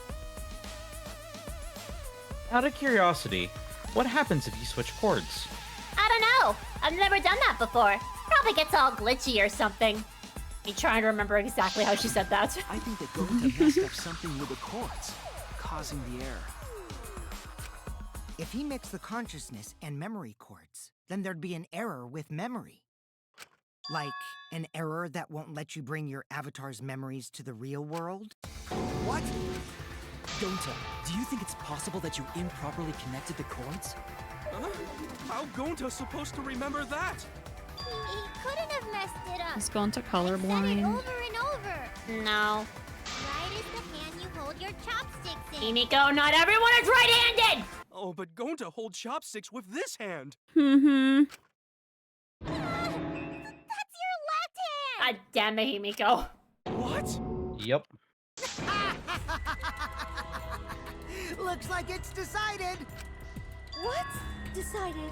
S4: Out of curiosity, what happens if you switch cords?
S12: I don't know. I've never done that before. Probably gets all glitchy or something.
S3: Me trying to remember exactly how she said that.
S9: I think that Gonta messed up something with the cords, causing the error.
S6: If he mixed the consciousness and memory cords, then there'd be an error with memory. Like an error that won't let you bring your avatar's memories to the real world?
S11: What? Gonta, do you think it's possible that you improperly connected the cords?
S14: Huh? How Gonta's supposed to remember that?
S5: He couldn't have messed it up.
S2: He's gone to
S5: Said it
S2: colorblind.
S5: over and over.
S3: No.
S5: Right as the hand you hold your chopsticks in.
S3: Himiko, not everyone is right-handed!
S14: Oh, but Gonta holds chopsticks with this hand.
S2: Mm-hmm.
S5: That's your left hand!
S3: God damn it, Himiko.
S14: What?
S4: Yep.
S6: Looks like it's decided!
S5: What? Decided.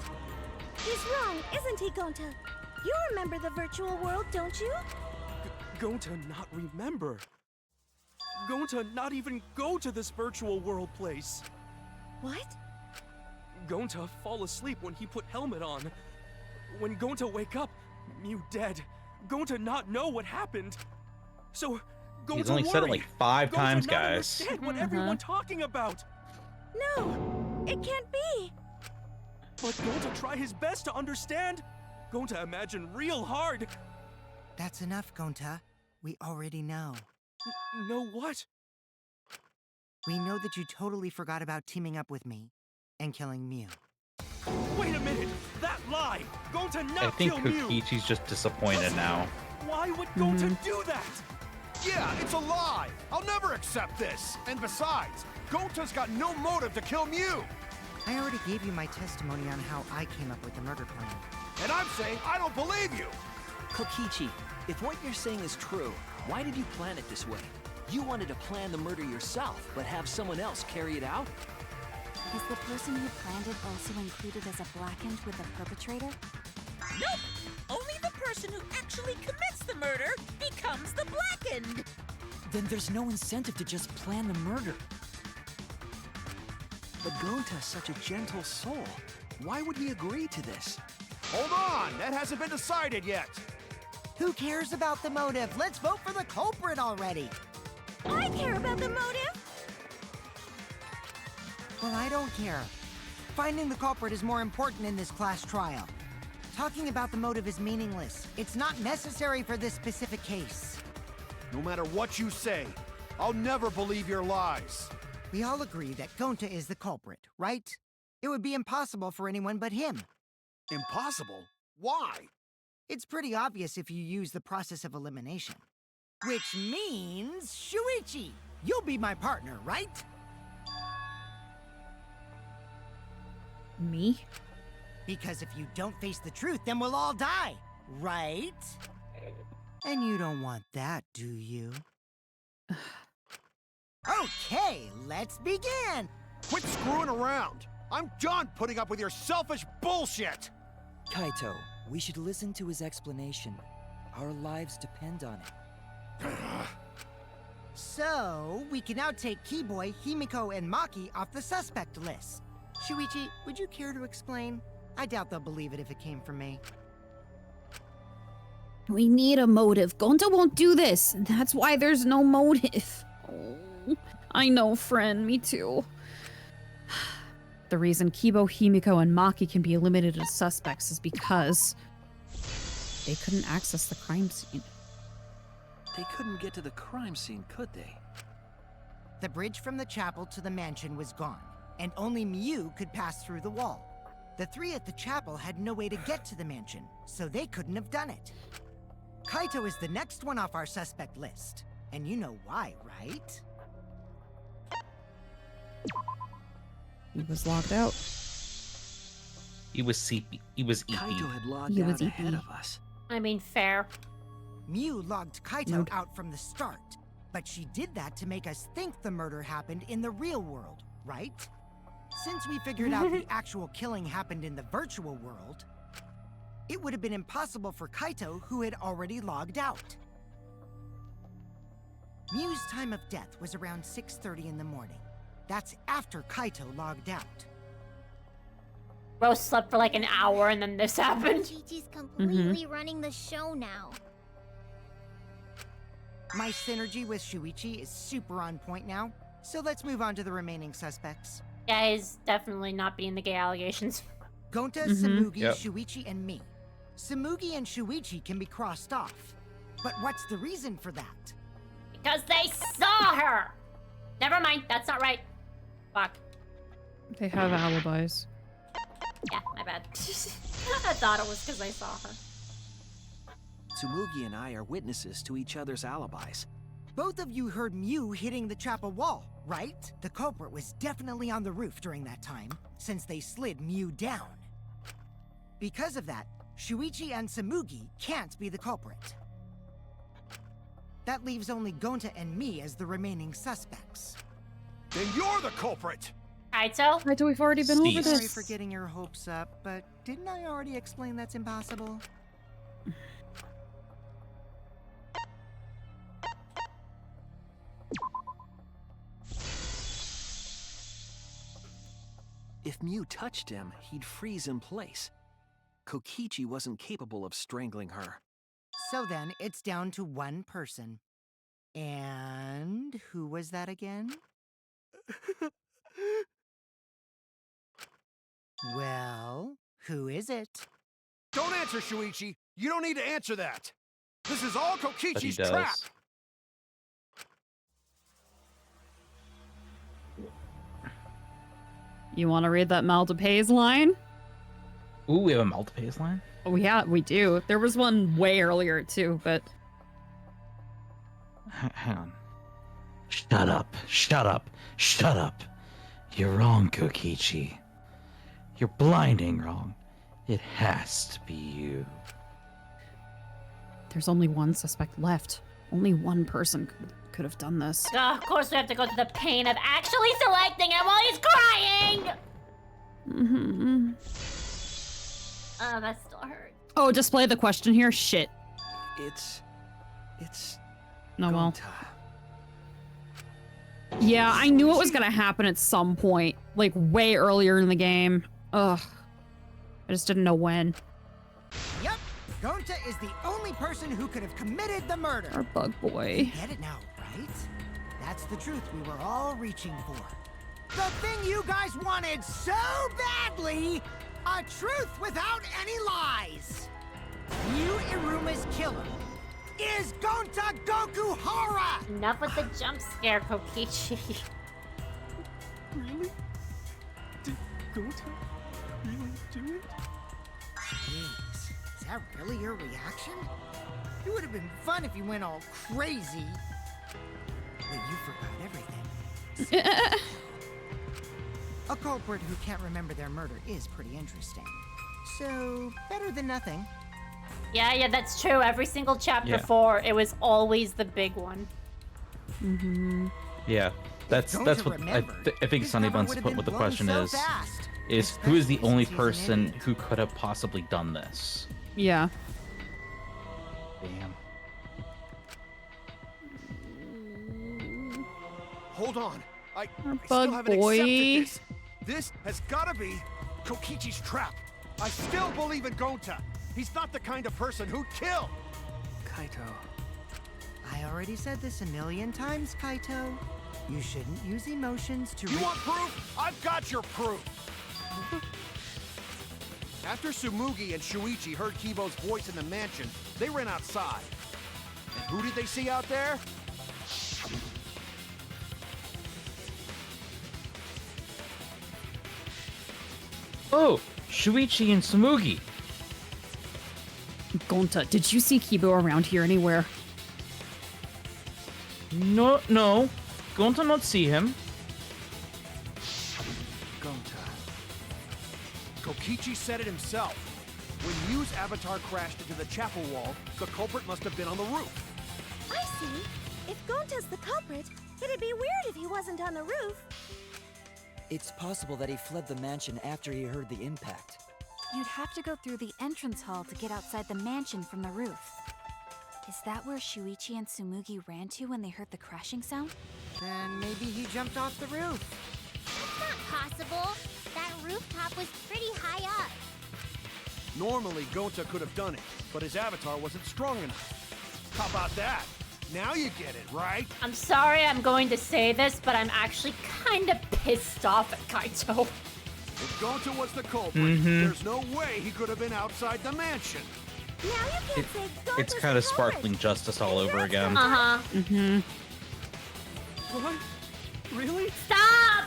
S5: He's wrong, isn't he, Gonta? You remember the virtual world, don't you?
S14: Gonta not remember. Gonta not even go to this virtual world place.
S5: What?
S14: Gonta fall asleep when he put helmet on. When Gonta wake up, Mew dead. Gonta not know what happened. So Gonta
S4: He's only said it like 5
S14: Gonta
S4: times,
S14: not
S4: guys.
S14: understand what everyone talking about.
S5: No, it can't be.
S14: But Gonta try his best to understand. Gonta imagine real hard.
S6: That's enough, Gonta. We already know.
S14: Know what?
S6: We know that you totally forgot about teaming up with me and killing Mew.
S14: Wait a minute! That lie! Gonta not
S4: I think
S14: kill Mew!
S4: Kokichi's just disappointed now.
S14: Why would Gonta do that?
S7: Yeah, it's a lie! I'll never accept this! And besides, Gonta's got no motive to kill Mew!
S6: I already gave you my testimony on how I came up with the murder plan.
S7: And I'm saying I don't believe you!
S9: Kokichi, if what you're saying is true, Why did you plan it this way? You wanted to plan the murder yourself, but have someone else carry it out?
S10: Is the person who planned it also included as a blackened with the perpetrator?
S8: Nope! Only the person who actually commits the murder becomes the blackened!
S11: Then there's no incentive to just plan the murder.
S9: But Gonta's such a gentle soul. Why would he agree to this?
S7: Hold on, that hasn't been decided yet.
S6: Who cares about the motive? Let's vote for the culprit already.
S5: I care about the motive.
S6: Well, I don't care. Finding the culprit is more important in this class trial. Talking about the motive is meaningless. It's not necessary for this specific case.
S7: No matter what you say, I'll never believe your lies.
S6: We all agree that Gonta is the culprit, right? It would be impossible for anyone but him.
S7: Impossible? Why?
S6: It's pretty obvious if you use the process of elimination. Which means, Shuichi, you'll be my partner, right?
S2: Me?
S6: Because if you don't face the truth, then we'll all die, right? And you don't want that, do you? Okay, let's begin!
S7: Quit screwing around! I'm done putting up with your selfish bullshit!
S11: Kaito, we should listen to his explanation. Our lives depend on it.
S6: So, we can now take Keyboy, Himiko, and Maki off the suspect list. Shuichi, would you care to explain? I doubt they'll believe it if it came from me.
S2: We need a motive. Gonta won't do this. And that's why there's no motive. Oh, I know, friend. Me too. The reason Kibo, Himiko, and Maki can be eliminated as suspects is because they couldn't access the crime scene.
S9: They couldn't get to the crime scene, could they?
S6: The bridge from the chapel to the mansion was gone, and only Mew could pass through the wall. The three at the chapel had no way to get to the mansion, so they couldn't have done it. Kaito is the next one off our suspect list, and you know why, right?
S2: He was logged out.
S4: He was CP. He was EP.
S9: Kaito had logged
S2: He was
S9: out ahead
S2: EP.
S9: of us.
S3: I mean, fair.
S6: Mew logged Kaito out from the start, but she did that to make us think the murder happened in the real world, right? Since we figured out the actual killing happened in the virtual world, it would have been impossible for Kaito, who had already logged out. Mew's time of death was around 6:30 in the morning. That's after Kaito logged out.
S3: Rose slept for like an hour and then this happened.
S5: Chi-Chi's completely running the show now.
S6: My synergy with Shuichi is super on point now, so let's move on to the remaining suspects.
S3: Yeah, he's definitely not being the gay allegations.
S6: Gonta,
S2: Mhm.
S6: Samugi,
S4: Yep.
S6: Shuichi, and me. Samugi and Shuichi can be crossed off. But what's the reason for that?
S3: Because they saw her! Never mind, that's not right. Fuck.
S2: They have alibis.
S3: Yeah, my bad. I thought it was because I saw her.
S9: Tsumugi and I are witnesses to each other's alibis.
S6: Both of you heard Mew hitting the chapel wall, right? The culprit was definitely on the roof during that time, since they slid Mew down. Because of that, Shuichi and Samugi can't be the culprit. That leaves only Gonta and me as the remaining suspects.
S7: Then you're the culprit!
S3: Kaito?
S2: Kaito, we've already been over
S6: Sorry
S2: this.
S6: for getting your hopes up, but didn't I already explain that's impossible?
S9: If Mew touched him, he'd freeze in place. Kokichi wasn't capable of strangling her.
S6: So then, it's down to one person. And who was that again? Well, who is it?
S7: Don't answer, Shuichi! You don't need to answer that! This is all
S4: But he
S7: Kokichi's
S4: does.
S7: trap!
S2: You want to read that Maldipays line?
S4: Ooh, we have a multipace line?
S2: Oh, yeah, we do. There was one way earlier, too, but...
S4: Hang on.
S13: Shut up, shut up, shut up. You're wrong, Kokichi. You're blinding wrong. It has to be you.
S2: There's only one suspect left. Only one person could have done this.
S3: Of course we have to go to the pain of actually selecting him while he's crying!
S2: Mm-hmm.
S3: Oh, that still hurts.
S2: Oh, display the question here? Shit.
S9: It's...
S2: No, well.
S9: Gonta.
S2: Yeah, I knew it was gonna happen at some point. Like, way earlier in the game. Ugh. I just didn't know when.
S6: Yep, Gonta is the only person who could have committed the murder.
S2: Our bug boy.
S6: Get it now, right? That's the truth we were all reaching for. The thing you guys wanted so badly! A truth without any lies! Yu Iruma's killer is Gonta Gokuhara!
S3: Enough with the jump scare, Kokichi.
S14: Really? Did Gonta really do it?
S6: Jeez, is that really your reaction? It would have been fun if you went all crazy. But you forgot everything. A culprit who can't remember their murder is pretty interesting. So, better than nothing.
S3: Yeah, that's true. Every single chapter 4, it was always the big one.
S2: Mm-hmm.
S4: Yeah, that's what I think Sunny Buns put what the question is who is the only person who could have possibly done this?
S2: Yeah.
S4: Damn.
S7: Hold on. I
S2: Our
S7: still
S2: bug
S7: haven't
S2: boy.
S7: accepted this. This has got to be Kokichi's trap. I still believe in Gonta. He's not the kind of person who'd kill.
S6: Kaito. I already said this a million times, Kaito. You shouldn't use emotions to...
S7: You want proof? I've got your proof. After Tsumugi and Shuichi heard Kibo's voice in the mansion, they ran outside. And who did they see out there?
S4: Oh, Shuichi and Tsumugi.
S2: Gonta, did you see Kibo around here anywhere?
S4: No. Gonta not see him.
S7: Gonta. Kokichi said it himself. When Yu's avatar crashed into the chapel wall, the culprit must have been on the roof.
S5: I see. If Gonta's the culprit, it'd be weird if he wasn't on the roof.
S11: It's possible that he fled the mansion after he heard the impact.
S10: You'd have to go through the entrance hall to get outside the mansion from the roof. Is that where Shuichi and Tsumugi ran to when they heard the crashing sound?
S6: Then maybe he jumped off the roof.
S5: That's not possible. That rooftop was pretty high up.
S7: Normally, Gonta could have done it, but his avatar wasn't strong enough. How about that? Now you get it, right?
S3: I'm sorry I'm going to say this, but I'm actually kind of pissed off at Kaito.
S7: If Gonta was the culprit, there's no way he could have been outside the mansion.
S5: Now you can't say Gonta's
S4: It's kind of
S5: the
S4: sparkling justice all over again.
S3: Uh-huh.
S2: Mm-hmm.
S14: What? Really?
S3: Stop!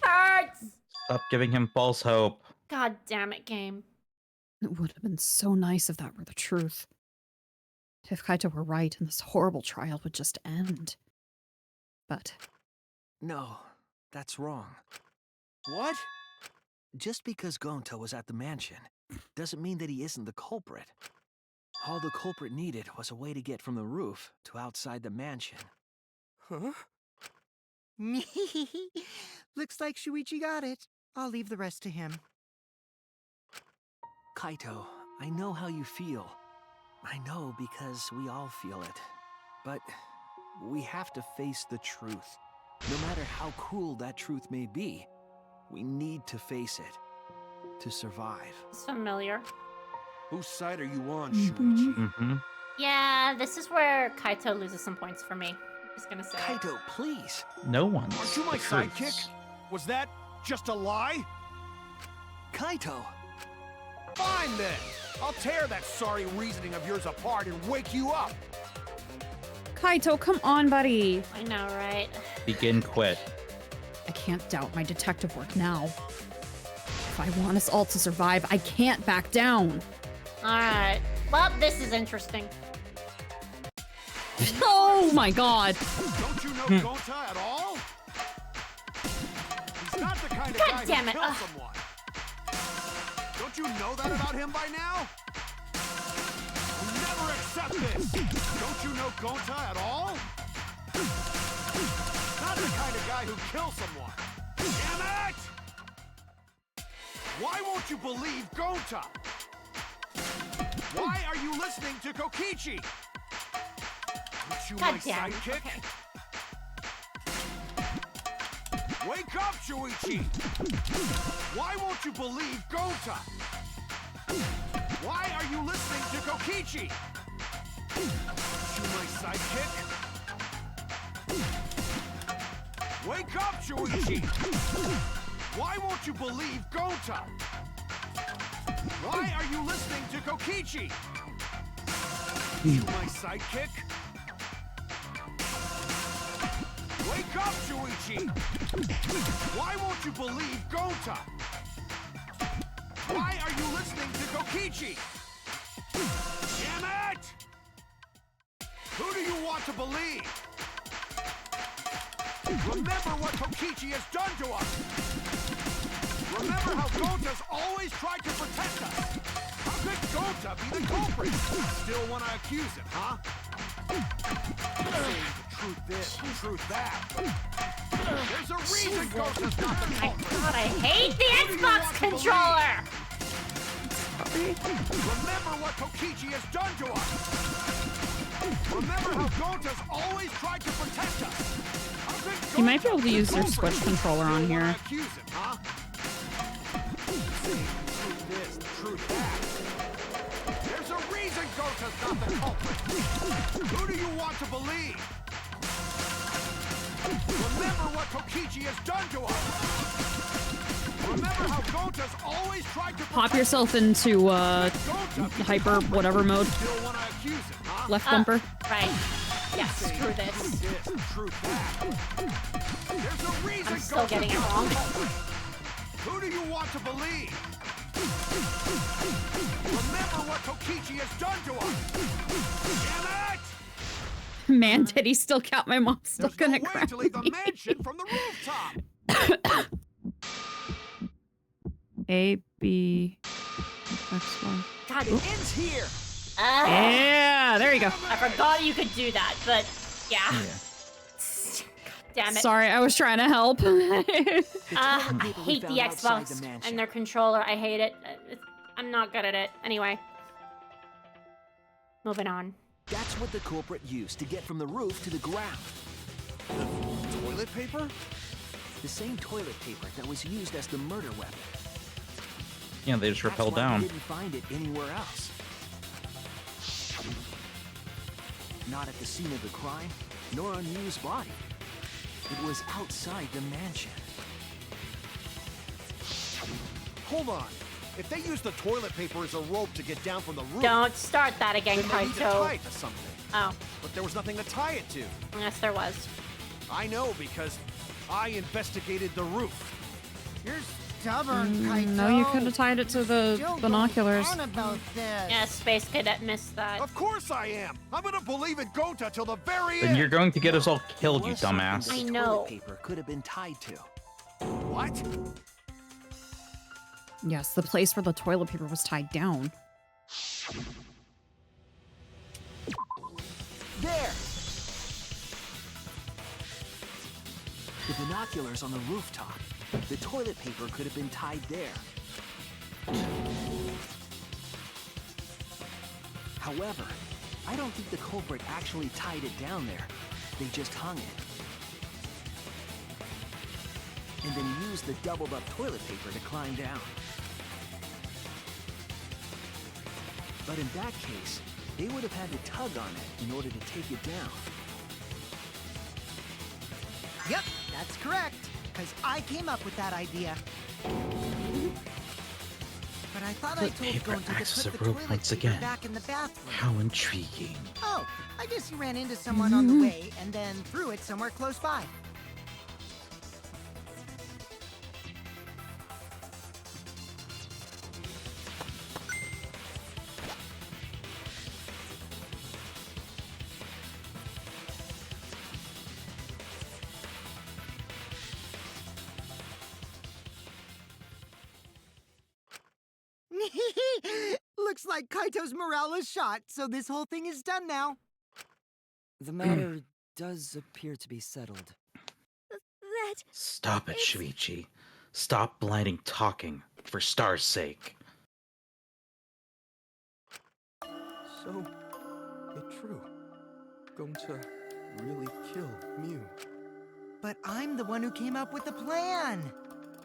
S3: Hurts!
S4: Stop giving him false hope.
S3: God damn it, game.
S2: It would have been so nice if that were the truth. If Kaito were right and this horrible trial would just end. But...
S9: No, that's wrong.
S7: What?
S9: Just because Gonta was at the mansion doesn't mean that he isn't the culprit. All the culprit needed was a way to get from the roof to outside the mansion.
S14: Huh?
S6: Looks like Shuichi got it. I'll leave the rest to him.
S9: Kaito, I know how you feel. I know because we all feel it. But we have to face the truth. No matter how cruel that truth may be, we need to face it. To survive.
S3: It's familiar.
S7: Whose side are you on, Shuichi?
S4: Mm-hmm.
S3: Yeah, this is where Kaito loses some points for me. I'm just gonna say.
S9: Kaito, please.
S4: No one's.
S7: Aren't you my
S4: the
S7: sidekick?
S4: truths.
S7: Was that just a lie?
S9: Kaito!
S7: Fine then! I'll tear that sorry reasoning of yours apart and wake you up!
S2: Kaito, come on, buddy.
S3: I know, right?
S4: Begin quit.
S2: I can't doubt my detective work now. If I want us all to survive, I can't back down.
S3: Alright. Well, this is interesting.
S2: Oh my god.
S7: Don't you know Gonta at all? He's not the kind of
S3: God
S7: guy
S3: damn
S7: who
S3: it.
S7: kills someone. Don't you know that about him by now? I'll never accept this! Don't you know Gonta at all? Not the kind of guy who kills someone. Damn it! Why won't you believe Gonta? Why are you listening to Kokichi? Aren't you
S3: God
S7: my
S3: damn.
S7: sidekick?
S3: Okay.
S7: Wake up, Shuichi! Why won't you believe Gonta? Why are you listening to Kokichi? Aren't you my sidekick? Wake up, Shuichi! Why won't you believe Gonta? Why are you listening to Kokichi? You my sidekick? Wake up, Shuichi! Why won't you believe Gonta? Why are you listening to Kokichi? Damn it! Who do you want to believe? Remember what Kokichi has done to us! Remember how Gonta's always tried to protect us! How could Gonta be the culprit? Still want to accuse him, huh? Saying the truth this, the truth that. There's a reason Gonta's not the culprit!
S3: God, I hate the Xbox controller!
S7: Remember what Kokichi has done to us! Remember how Gonta's always tried to protect us! How could
S2: You might be able to
S7: Gonta
S2: use
S7: be
S2: their
S7: the
S2: Switch
S7: culprit?
S2: controller on
S7: Still wanna
S2: here.
S7: accuse him, huh? Saying the truth this, the truth that. There's a reason Gonta's not the culprit! Who do you want to believe? Remember what Kokichi has done to us! Remember how Gonta's always tried to
S2: Pop yourself into hyper whatever mode.
S7: Still wanna accuse him, huh?
S2: Left bumper.
S3: Right. Yes, screw this.
S7: There's a reason
S3: I'm still getting it wrong.
S7: Who do you want to believe? Remember what Kokichi has done to us! Damn it!
S2: Man, did he still count? My mom's still
S7: There's
S2: gonna
S7: no way
S2: cry.
S7: to leave the mansion from the rooftop!
S2: A, B, X, Y.
S3: God,
S7: It ends here!
S2: Yeah, there you go.
S3: I forgot you could do that, but yeah. Damn it.
S2: Sorry, I was trying to help.
S3: I hate the
S9: found outside
S3: Xbox
S9: the mansion.
S3: and their controller. I hate it. I'm not good at it. Anyway. Moving on.
S9: That's what the culprit used to get from the roof to the ground.
S7: Toilet paper?
S9: The same toilet paper that was used as the murder weapon.
S4: Yeah, they just
S9: That's
S4: rappel
S9: why
S4: down.
S9: we didn't find it anywhere else. Not at the scene of the crime, nor on Yu's body. It was outside the mansion.
S7: Hold on. If they use the toilet paper as a rope to get down from the roof,
S3: Don't start that again,
S7: then they need to tie
S3: Kaito.
S7: it to something.
S3: Oh,
S7: But there was nothing to tie it to.
S3: yes, there was.
S7: I know because I investigated the roof.
S6: You're stubborn, Kaito.
S2: No, you could have tied it to the
S6: Still
S2: binoculars.
S6: going on about this.
S3: Yeah, Space Cadet missed that.
S7: Of course I am. I'm gonna believe in Gonta till the very
S4: Then
S7: end.
S4: you're going to get us all killed,
S9: There
S4: you
S9: was something
S4: dumbass.
S9: that
S3: I
S9: the
S3: know.
S9: toilet paper could have been tied to.
S7: What?
S2: Yes, the place where the toilet paper was tied down.
S9: There! The binoculars on the rooftop. The toilet paper could have been tied there. However, I don't think the culprit actually tied it down there. They just hung it. And then used the doubled up toilet paper to climb down. But in that case, they would have had to tug on it in order to take it down.
S6: Yep, that's correct. Because I came up with that idea. But I thought I
S13: The
S6: told
S13: paper
S6: Gonta
S13: acts as
S6: to
S13: a
S6: put the
S13: rope
S6: toilet
S13: once
S6: paper
S13: again.
S6: back in the bathroom.
S13: How intriguing.
S6: Oh, I guess you ran into someone on the way and then threw it somewhere close by. Looks Looks like Kaito's morale is shot, so this whole thing is done now.
S11: The matter does appear to be settled.
S5: That...
S13: Stop it, Shuichi. Stop blinding talking, for Star's sake.
S14: So, it's true. Going to really kill Mew.
S6: But I'm the one who came up with the plan.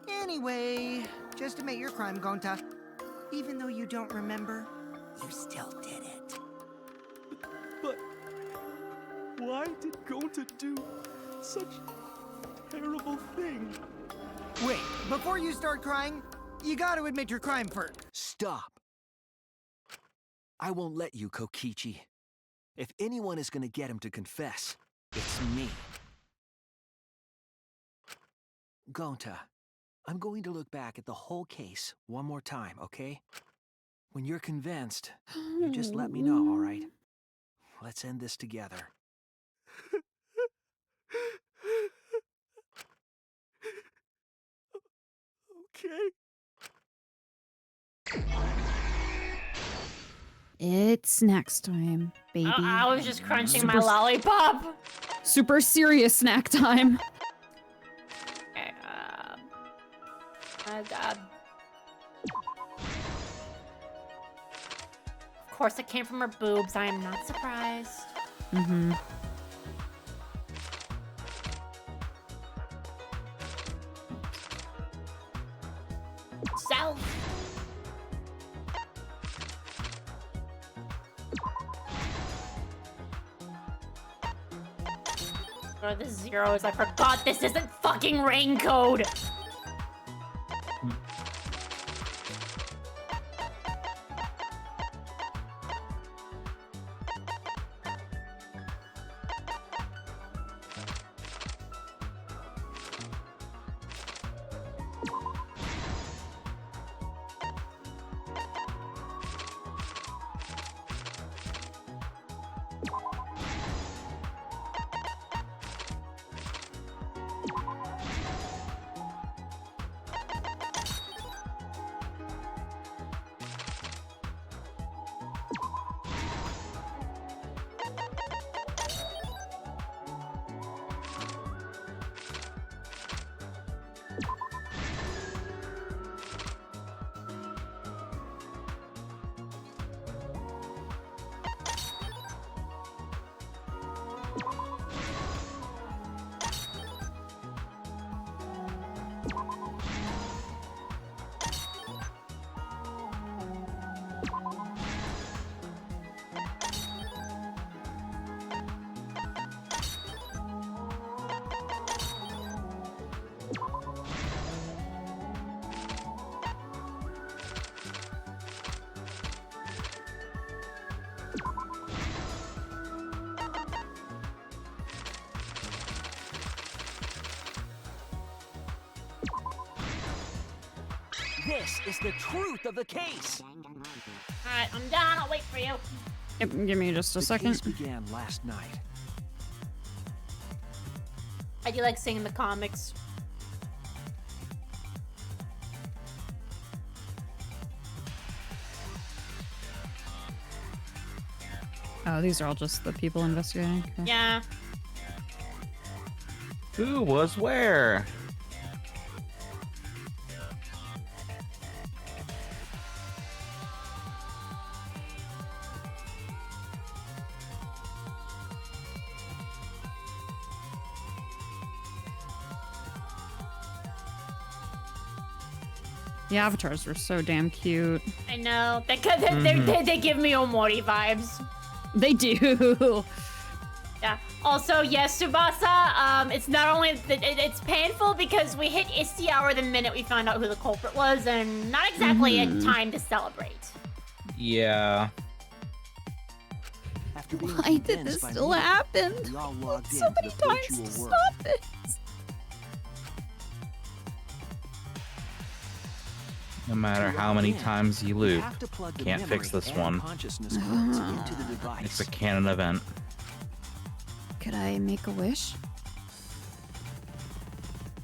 S6: Anyway, just admit your crime, Gonta. Even though you don't remember, you still did it.
S14: But why did Gonta do such a terrible thing?
S6: Wait, before you start crying, you gotta admit your crime first.
S9: Stop. I won't let you, Kokichi. If anyone is gonna get him to confess, it's me. Gonta, I'm going to look back at the whole case one more time, okay? When you're convinced, you just let me know, all right? Let's end this together.
S14: Okay.
S2: It's snack time, baby.
S3: I was just crunching my lollipop.
S2: Super serious snack time.
S3: Okay, oh god. Of course it came from her boobs. I am not surprised.
S2: Mm-hmm.
S3: Self. Or the zeros. I forgot this isn't fucking rain code.
S9: This is the truth of the case.
S3: Alright, I'm done. I'll wait for you.
S2: Yep, give me just a second.
S9: The case began last night.
S3: I do like seeing the comics.
S2: Oh, these are all just the people investigating. Okay.
S3: Yeah.
S4: Who was where?
S2: The avatars were so damn cute.
S3: I know. They give me Omori vibes.
S2: They do.
S3: Yeah. Also, yes, Tsubasa, it's not only... It's painful because we hit Isti hour the minute we found out who the culprit was, and not exactly a time to celebrate.
S4: Yeah.
S2: Why did this still happen? So many times to stop this.
S13: No matter how many times you loop, can't fix this one. It's a canon event.
S2: Could I make a wish?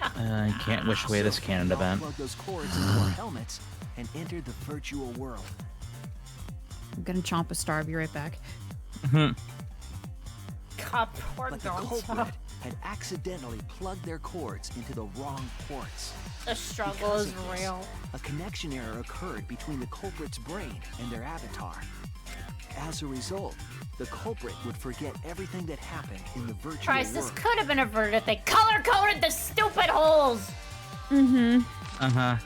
S13: You can't wish away this canon event.
S9: Plug those cords into our helmets and enter the virtual world.
S2: I'm gonna chomp a star. I'll be right back.
S3: God, poor
S9: But the
S3: girl.
S9: culprit had accidentally plugged their cords into the wrong ports.
S3: The struggle
S9: Because
S3: is
S9: of this,
S3: real.
S9: a connection error occurred between the culprit's brain and their avatar. As a result, the culprit would forget everything that happened in the virtual
S3: Christ, this
S9: world.
S3: could have been averted if they color-coded the stupid holes!
S13: Uh-huh.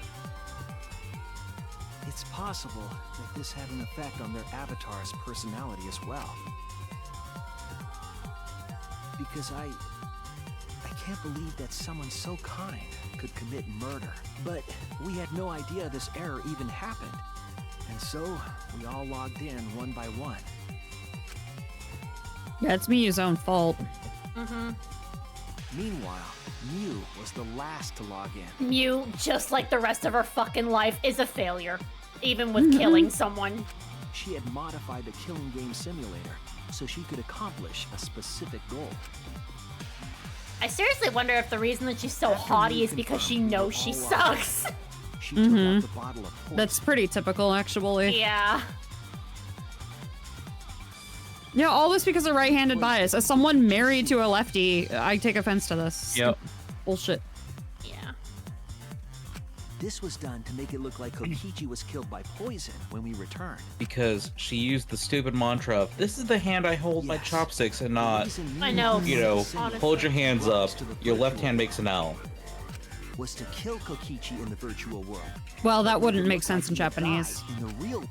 S9: It's possible that this had an effect on their avatar's personality as well. Because I can't believe that someone so kind could commit murder. But we had no idea this error even happened. And so, we all logged in one by one.
S2: Yeah, it's Miyu's own fault.
S9: Meanwhile, Mew was the last to log in.
S3: Mew, just like the rest of her fucking life, is a failure. Even with killing someone.
S9: She had modified the killing game simulator so she could accomplish a specific goal.
S3: I seriously wonder if the reason that she's so haughty is because she knows she sucks.
S9: She took out the bottle of poison.
S2: That's pretty typical, actually.
S3: Yeah.
S2: Yeah, all this because of right-handed bias. As someone married to a lefty, I take offense to this.
S13: Yep.
S2: Bullshit.
S3: Yeah.
S9: This was done to make it look like Kokichi was killed by poison when we returned.
S4: Because she used the stupid mantra of, this is the hand I hold my chopsticks and not,
S3: I know.
S4: you know,
S3: Honestly.
S4: hold your hands up, your left hand makes an L.
S9: Was to kill Kokichi in the virtual world.
S2: Well, that wouldn't make sense in Japanese.
S9: In the real.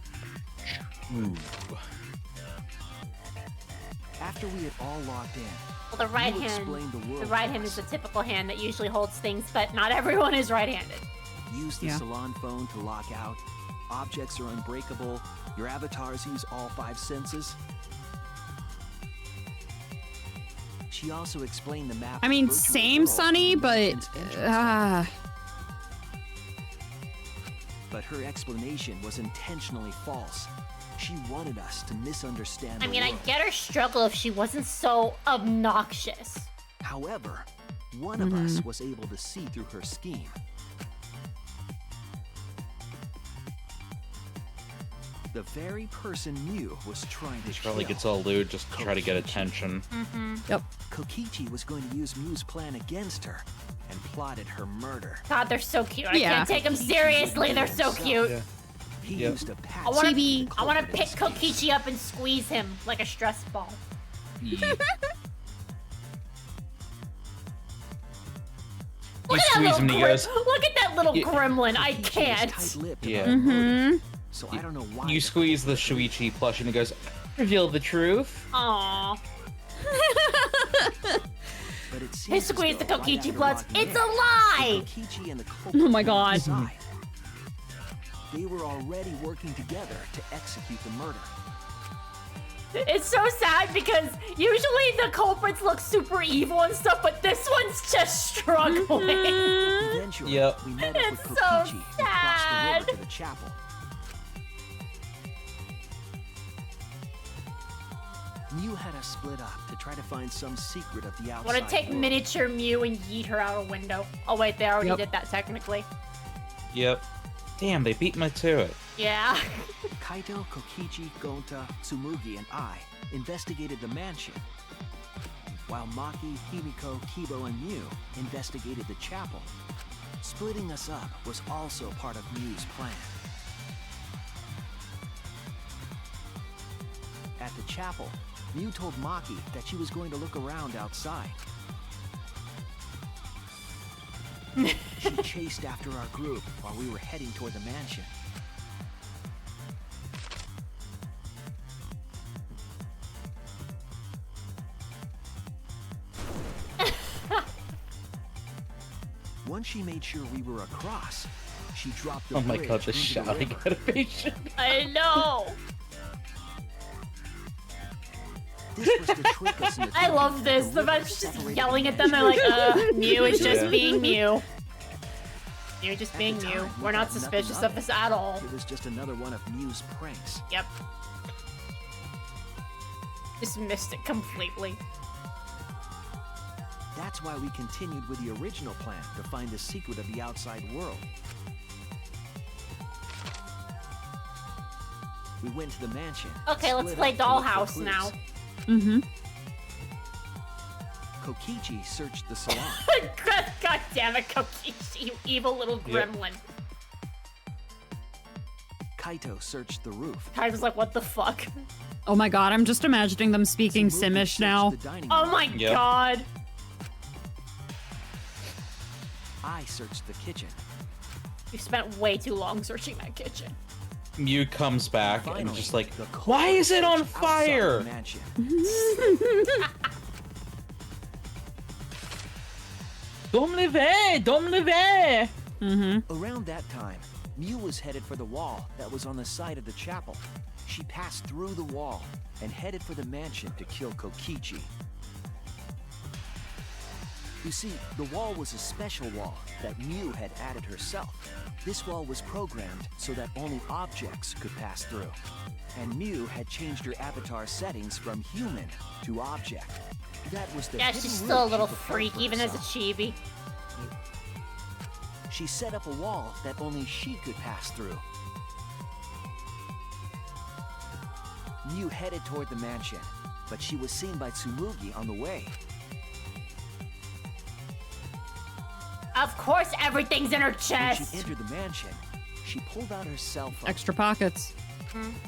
S9: After we had all logged in,
S3: Well, the right
S9: Mew
S3: hand,
S9: explained the world
S3: right hand is the typical hand that usually holds things, but not everyone is right-handed.
S9: use the
S2: Yeah.
S9: salon phone to lock out. Objects are unbreakable. Your avatars use all 5 senses. She also explained the map.
S2: I mean,
S9: of virtual
S2: same,
S9: world
S2: Sunny,
S9: and
S2: but
S9: its entrance.
S2: uh,
S9: But her explanation was intentionally false. She wanted us to misunderstand
S3: I
S9: the
S3: mean, I
S9: world.
S3: get her struggle if she wasn't so obnoxious.
S9: However, one of us was able to see through her scheme. The very person Mew was trying to
S4: She probably
S9: kill.
S4: gets all lewd just to try to get attention.
S2: Yep.
S9: Kokichi was going to use Mew's plan against her and plotted her murder.
S3: God, they're so cute. I
S2: Yeah.
S3: can't take them seriously. They're so cute.
S9: He
S4: Yep.
S9: used a patch.
S3: I want
S2: Chibi.
S3: to. I want to pick Kokichi up and squeeze him like a stress ball. Look at that
S4: squeeze
S3: little
S4: him and he goes,
S3: Look at that little
S4: Yeah.
S3: gremlin. I can't.
S9: Tight-lipped
S4: Yeah.
S9: about murder, So I don't know why.
S4: You squeeze the Shuichi plush and it goes, reveal the truth.
S3: Aww.
S9: But it
S3: He
S9: seems as
S3: squeezed the
S9: though right
S3: Kokichi
S9: after
S3: bloods.
S9: logging
S3: It's
S9: in,
S3: a lie!
S9: Kokichi and the
S2: Oh my
S9: culprit
S2: God.
S9: decide. They were already working together to execute the murder.
S3: It's so sad because usually the culprits look super evil and stuff, but this one's just struggling.
S9: Eventually,
S4: Yep.
S9: we met up with
S3: It's so
S9: Kokichi and crossed the
S3: sad.
S9: river to the chapel. Mew had us split up to try to find some secret of the
S3: I
S9: outside
S3: want to take
S9: world.
S3: miniature Mew and yeet her out a window. Oh wait, they already
S2: Yep.
S3: did that technically.
S4: Yep. Damn, they beat me to it.
S3: Yeah.
S9: Kaito, Kokichi, Gonta, Tsumugi, and I investigated the mansion, while Maki, Himiko, Kibo, and Mew investigated the chapel. Splitting us up was also part of Mew's plan. At the chapel, Mew told Maki that she was going to look around outside. She chased after our group while we were heading toward the mansion. Once she made sure we were across, she dropped the
S4: Oh my
S9: bridge
S4: god, the
S9: into
S4: shouting
S9: river.
S4: animation.
S3: I know.
S9: This was to trick us into
S3: I
S9: thinking
S3: love
S9: that
S3: this.
S9: the
S3: The
S9: river
S3: man's just
S9: separated
S3: yelling
S9: the
S3: at them. They're like,
S9: mansion.
S3: Mew is just
S4: Yeah.
S3: being Mew. You're just
S9: At
S3: being
S9: the
S3: Mew.
S9: time, we
S3: We're not
S9: thought nothing
S3: suspicious
S9: of
S3: of
S9: it.
S3: this at all.
S9: It was just another one of Mew's pranks.
S3: Yep. Just missed it completely.
S9: That's why we continued with the original plan to find the secret of the outside world. we went to the mansion.
S3: Okay, let's
S9: split
S3: play
S9: up to look for
S3: Dollhouse
S9: clues.
S3: now.
S2: Mm-hmm.
S9: Kokichi searched the salon.
S3: God damn it, Kokichi, you evil little gremlin.
S9: Kaito searched the roof.
S3: I was like, what the fuck?
S2: Oh my god, I'm just imagining them speaking Simish now.
S3: Oh my god.
S9: I searched the kitchen.
S3: You spent way too long searching that kitchen.
S4: Mew comes back and
S9: Finally,
S4: just like,
S9: the
S4: why is it on
S9: searched outside
S4: fire?
S9: the mansion.
S4: Don't lever! Don't lever!
S2: Mm-hmm.
S9: Around that time, Mew was headed for the wall that was on the side of the chapel. She passed through the wall and headed for the mansion to kill Kokichi. You see, the wall was a special wall that Mew had added herself. This wall was programmed so that only objects could pass through. And Mew had changed her avatar settings from human to object. That was the
S3: Yeah,
S9: hidden
S3: she's
S9: route
S3: still a
S9: she
S3: little
S9: prepared
S3: freak,
S9: for
S3: even as a
S9: herself.
S3: chibi.
S9: She set up a wall that only she could pass through. Mew headed toward the mansion, but she was seen by Tsumugi on the way.
S3: Of course everything's in her
S9: When
S3: chest.
S9: she entered the mansion, she pulled out her cell phone.
S2: Extra pockets.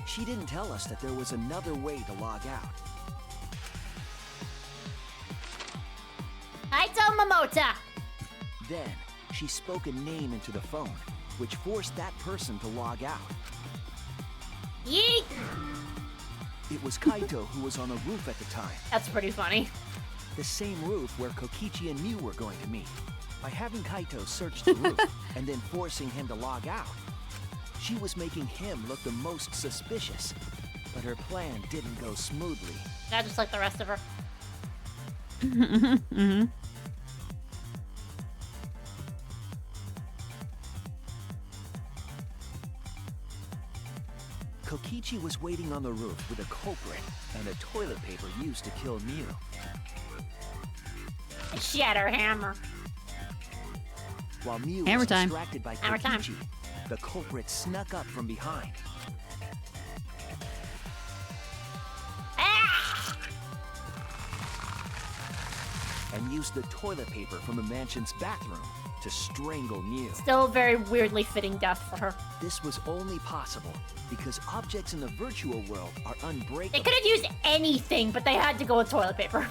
S9: She didn't tell us that there was another way to log out.
S3: Kaito Momota.
S9: Then, she spoke a name into the phone, which forced that person to log out.
S3: Yeet.
S9: It was Kaito who was on the roof at the time.
S3: That's pretty funny.
S9: The same roof where Kokichi and Mew were going to meet. By having Kaito search the roof and then forcing him to log out, she was making him look the most suspicious. But her plan didn't go smoothly.
S3: Yeah, just like the rest of her.
S2: Mm-hmm.
S9: Kokichi was waiting on the roof with a culprit and a toilet paper used to kill Mew.
S3: She had her hammer.
S9: While Mew
S2: Hammer
S9: was
S2: time.
S9: distracted by
S3: Hammer time.
S9: Kokichi, the culprit snuck up from behind.
S3: Ah!
S9: And used the toilet paper from the mansion's bathroom to strangle Mew.
S3: Still a very weirdly fitting death for her.
S9: This was only possible because objects in the virtual world are
S3: They
S9: unbreakable.
S3: could have used anything, but they had to go with toilet paper.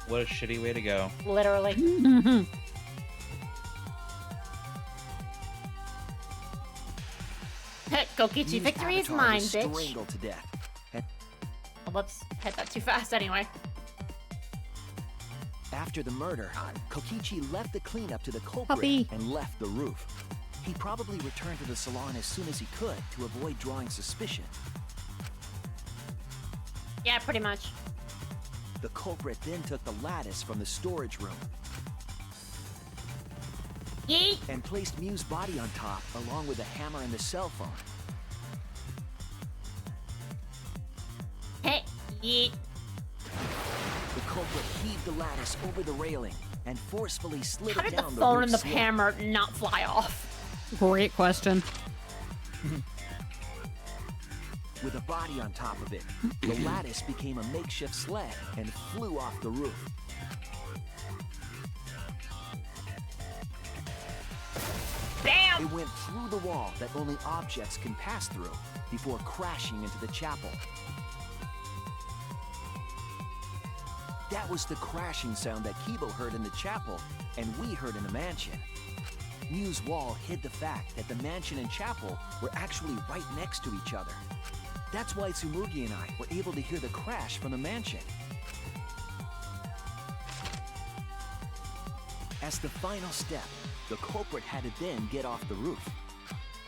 S4: What a shitty way to go.
S3: Literally.
S2: Mm-hmm.
S3: Kokichi,
S9: Mew's
S3: victory is
S9: avatar
S3: mine,
S9: was
S3: bitch.
S9: strangled to death. And
S3: Oh, whoops, hit that too fast anyway.
S9: after the murder, Kokichi left the cleanup to the culprit
S2: Puppy.
S9: and left the roof. He probably returned to the salon as soon as he could to avoid drawing suspicion.
S3: Yeah, pretty much.
S9: The culprit then took the lattice from the storage room
S3: Yeet!
S9: and placed Mew's body on top along with the hammer and the cell phone.
S3: Hey, yeet.
S9: The culprit heaved the lattice over the railing and forcefully slid
S3: How
S9: it
S3: did the
S9: down
S3: phone
S9: roof
S3: and the
S9: slope.
S3: hammer not fly off?
S2: Great question.
S9: With a body on top of it, the lattice became a makeshift sled and flew off the roof.
S3: Bam!
S9: It went through the wall that only objects can pass through before crashing into the chapel. That was the crashing sound that Kibo heard in the chapel and we heard in the mansion. Mew's wall hid the fact that the mansion and chapel were actually right next to each other. That's why Tsumugi and I were able to hear the crash from the mansion. As the final step, the culprit had to then get off the roof.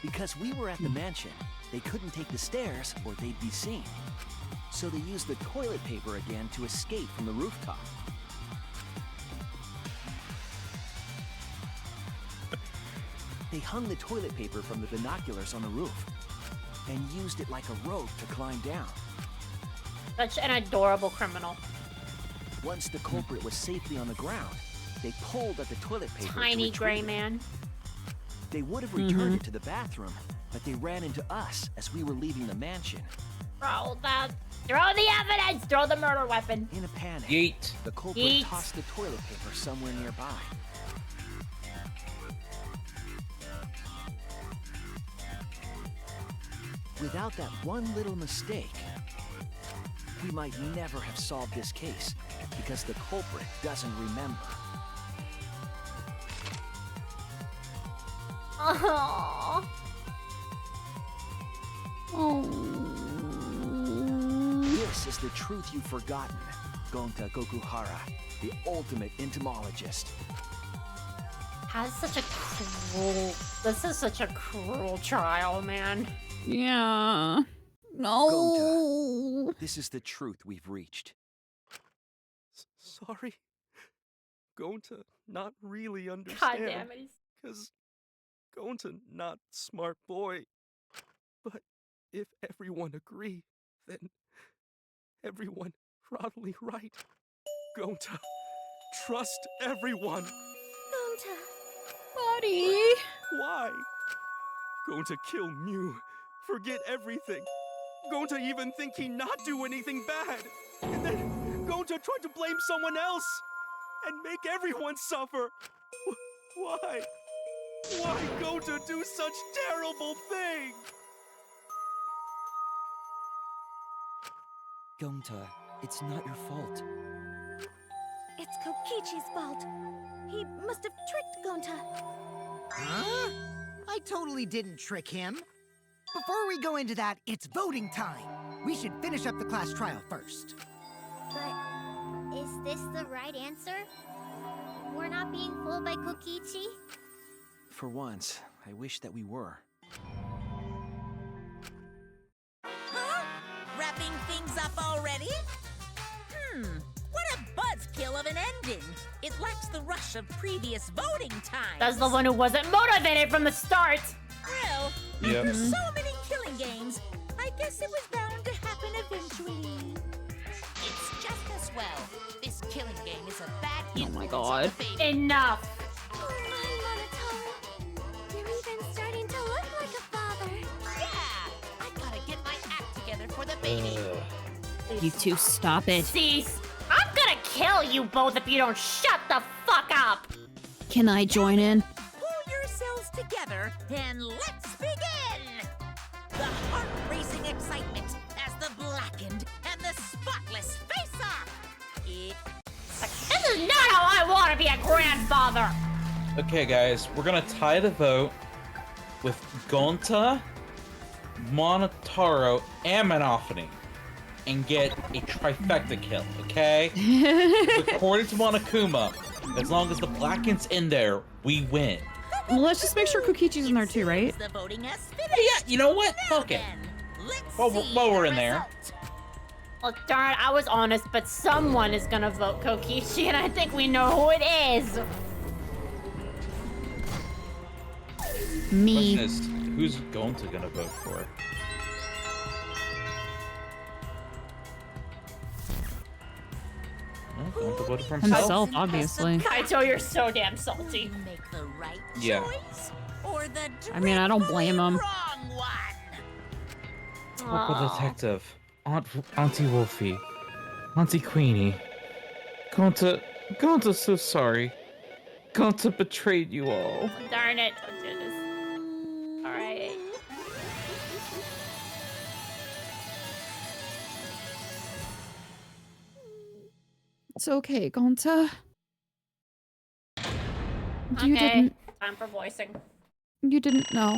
S9: Because we were at the mansion, they couldn't take the stairs or they'd be seen. So they used the toilet paper again to escape from the rooftop. They hung the toilet paper from the binoculars on the roof and used it like a rope to climb down.
S3: Such an adorable criminal.
S9: Once the culprit was safely on the ground, they pulled at the toilet paper.
S3: Tiny
S9: to
S3: gray
S9: retrieve it.
S3: man.
S9: They would have returned it to the bathroom, but they ran into us as we were leaving the mansion.
S3: Throw the evidence! Throw the murder weapon.
S9: In a panic,
S4: Yeet.
S9: the culprit
S3: Yeet.
S9: tossed the toilet paper somewhere nearby. Without that one little mistake, we might never have solved this case because the culprit doesn't remember.
S3: Oh.
S9: This is the truth you've forgotten, Gonta Gokuhara, the ultimate entomologist.
S3: This is such a cruel trial, man.
S2: Yeah. No.
S9: Gonta, this is the truth we've reached.
S14: Sorry. Gonta not really
S3: God
S14: understand.
S3: damn it.
S14: Cause Gonta not smart boy. But if everyone agree, then everyone probably right. Gonta, trust everyone.
S5: Gonta.
S2: Buddy.
S14: Why? Gonta kill Mew. Forget everything. Gonta even think he not do anything bad. And then Gonta tried to blame someone else and make everyone suffer. Why? Why Gonta do such terrible thing?
S11: Gonta, it's not your fault.
S5: It's Kokichi's fault. He must have tricked Gonta.
S6: Huh? I totally didn't trick him. Before we go into that, it's voting time. We should finish up the class trial first.
S5: But is this the right answer? We're not being fooled by Kokichi?
S9: For once, I wish that we were.
S8: Huh? Wrapping things up already? What a buzzkill of an ending. It lacks the rush of previous voting times.
S3: That's the one who wasn't motivated from the start.
S8: Well,
S4: Yep.
S8: after so many killing games, I guess it was bound to happen eventually.
S12: It's just as well. This killing game is a bad influence
S2: my God.
S12: on the baby.
S3: Enough.
S5: Oh my, Monotaro. You're even starting to look like a father.
S12: Yeah! I gotta get my act together for the baby.
S2: You two stop it.
S3: Cease. I'm gonna kill you both if you don't shut the fuck up.
S2: Can I join in?
S8: Pull yourselves together and let's begin! The heart-racing excitement as the blackened and the spotless face-off!
S3: This is not how I want to be a grandfather.
S4: Okay, guys, we're gonna tie the vote with Gonta, Monotaro, and Monophony, and get a trifecta kill. Okay? According to Monokuma, as long as the Blacken's in there, we win.
S2: Well, let's just make sure Kokichi's in there too, right?
S8: The voting has finished.
S4: Yeah, you know what?
S8: Now
S4: Fuck it.
S8: then, let's
S4: While
S8: see
S4: we're
S8: the
S4: in there.
S8: result.
S3: Well, darn it, I was honest, but someone is gonna vote Kokichi, and I think we know who it is.
S2: Me.
S4: Question is, who's Gonta gonna vote for? Well, Gonta voted for
S2: Himself, obviously.
S3: Kaito, you're so damn salty.
S8: You make the right
S4: Yeah.
S8: choice or the
S2: I mean, I don't blame him.
S8: wrong one.
S4: Local
S3: Aw.
S4: detective, Auntie Wolfie, Auntie Queenie. Gonta's so sorry. Gonta betrayed you all.
S3: Darn it, don't do this. Alright.
S2: It's okay, Gonta. You
S3: Okay, time for voicing.
S2: You didn't know.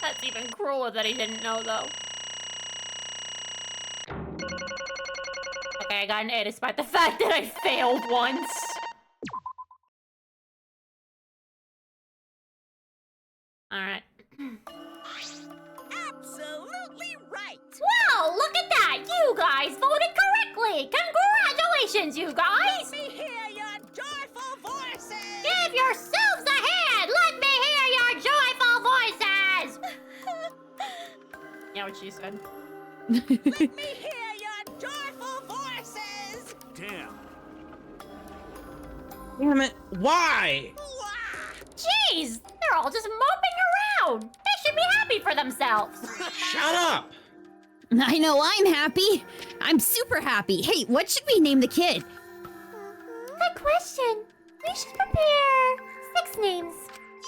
S3: That's even crueler that he didn't know, though. Okay, I got an A despite the fact that I failed once. Alright.
S8: Absolutely right.
S3: Wow, look at that! You guys voted correctly! Congratulations, you guys!
S8: Let me hear your joyful voices.
S3: Give yourselves a hand! Let me hear your joyful voices! Yeah, what she said.
S8: Let me hear your joyful voices.
S14: Damn.
S4: Damn it! Why?
S3: Jeez, they're all just moping alone. They should be happy for themselves.
S4: Shut up!
S15: I know I'm happy. I'm super happy. Hey, what should we name the kid?
S5: Good question. We should prepare 6 names.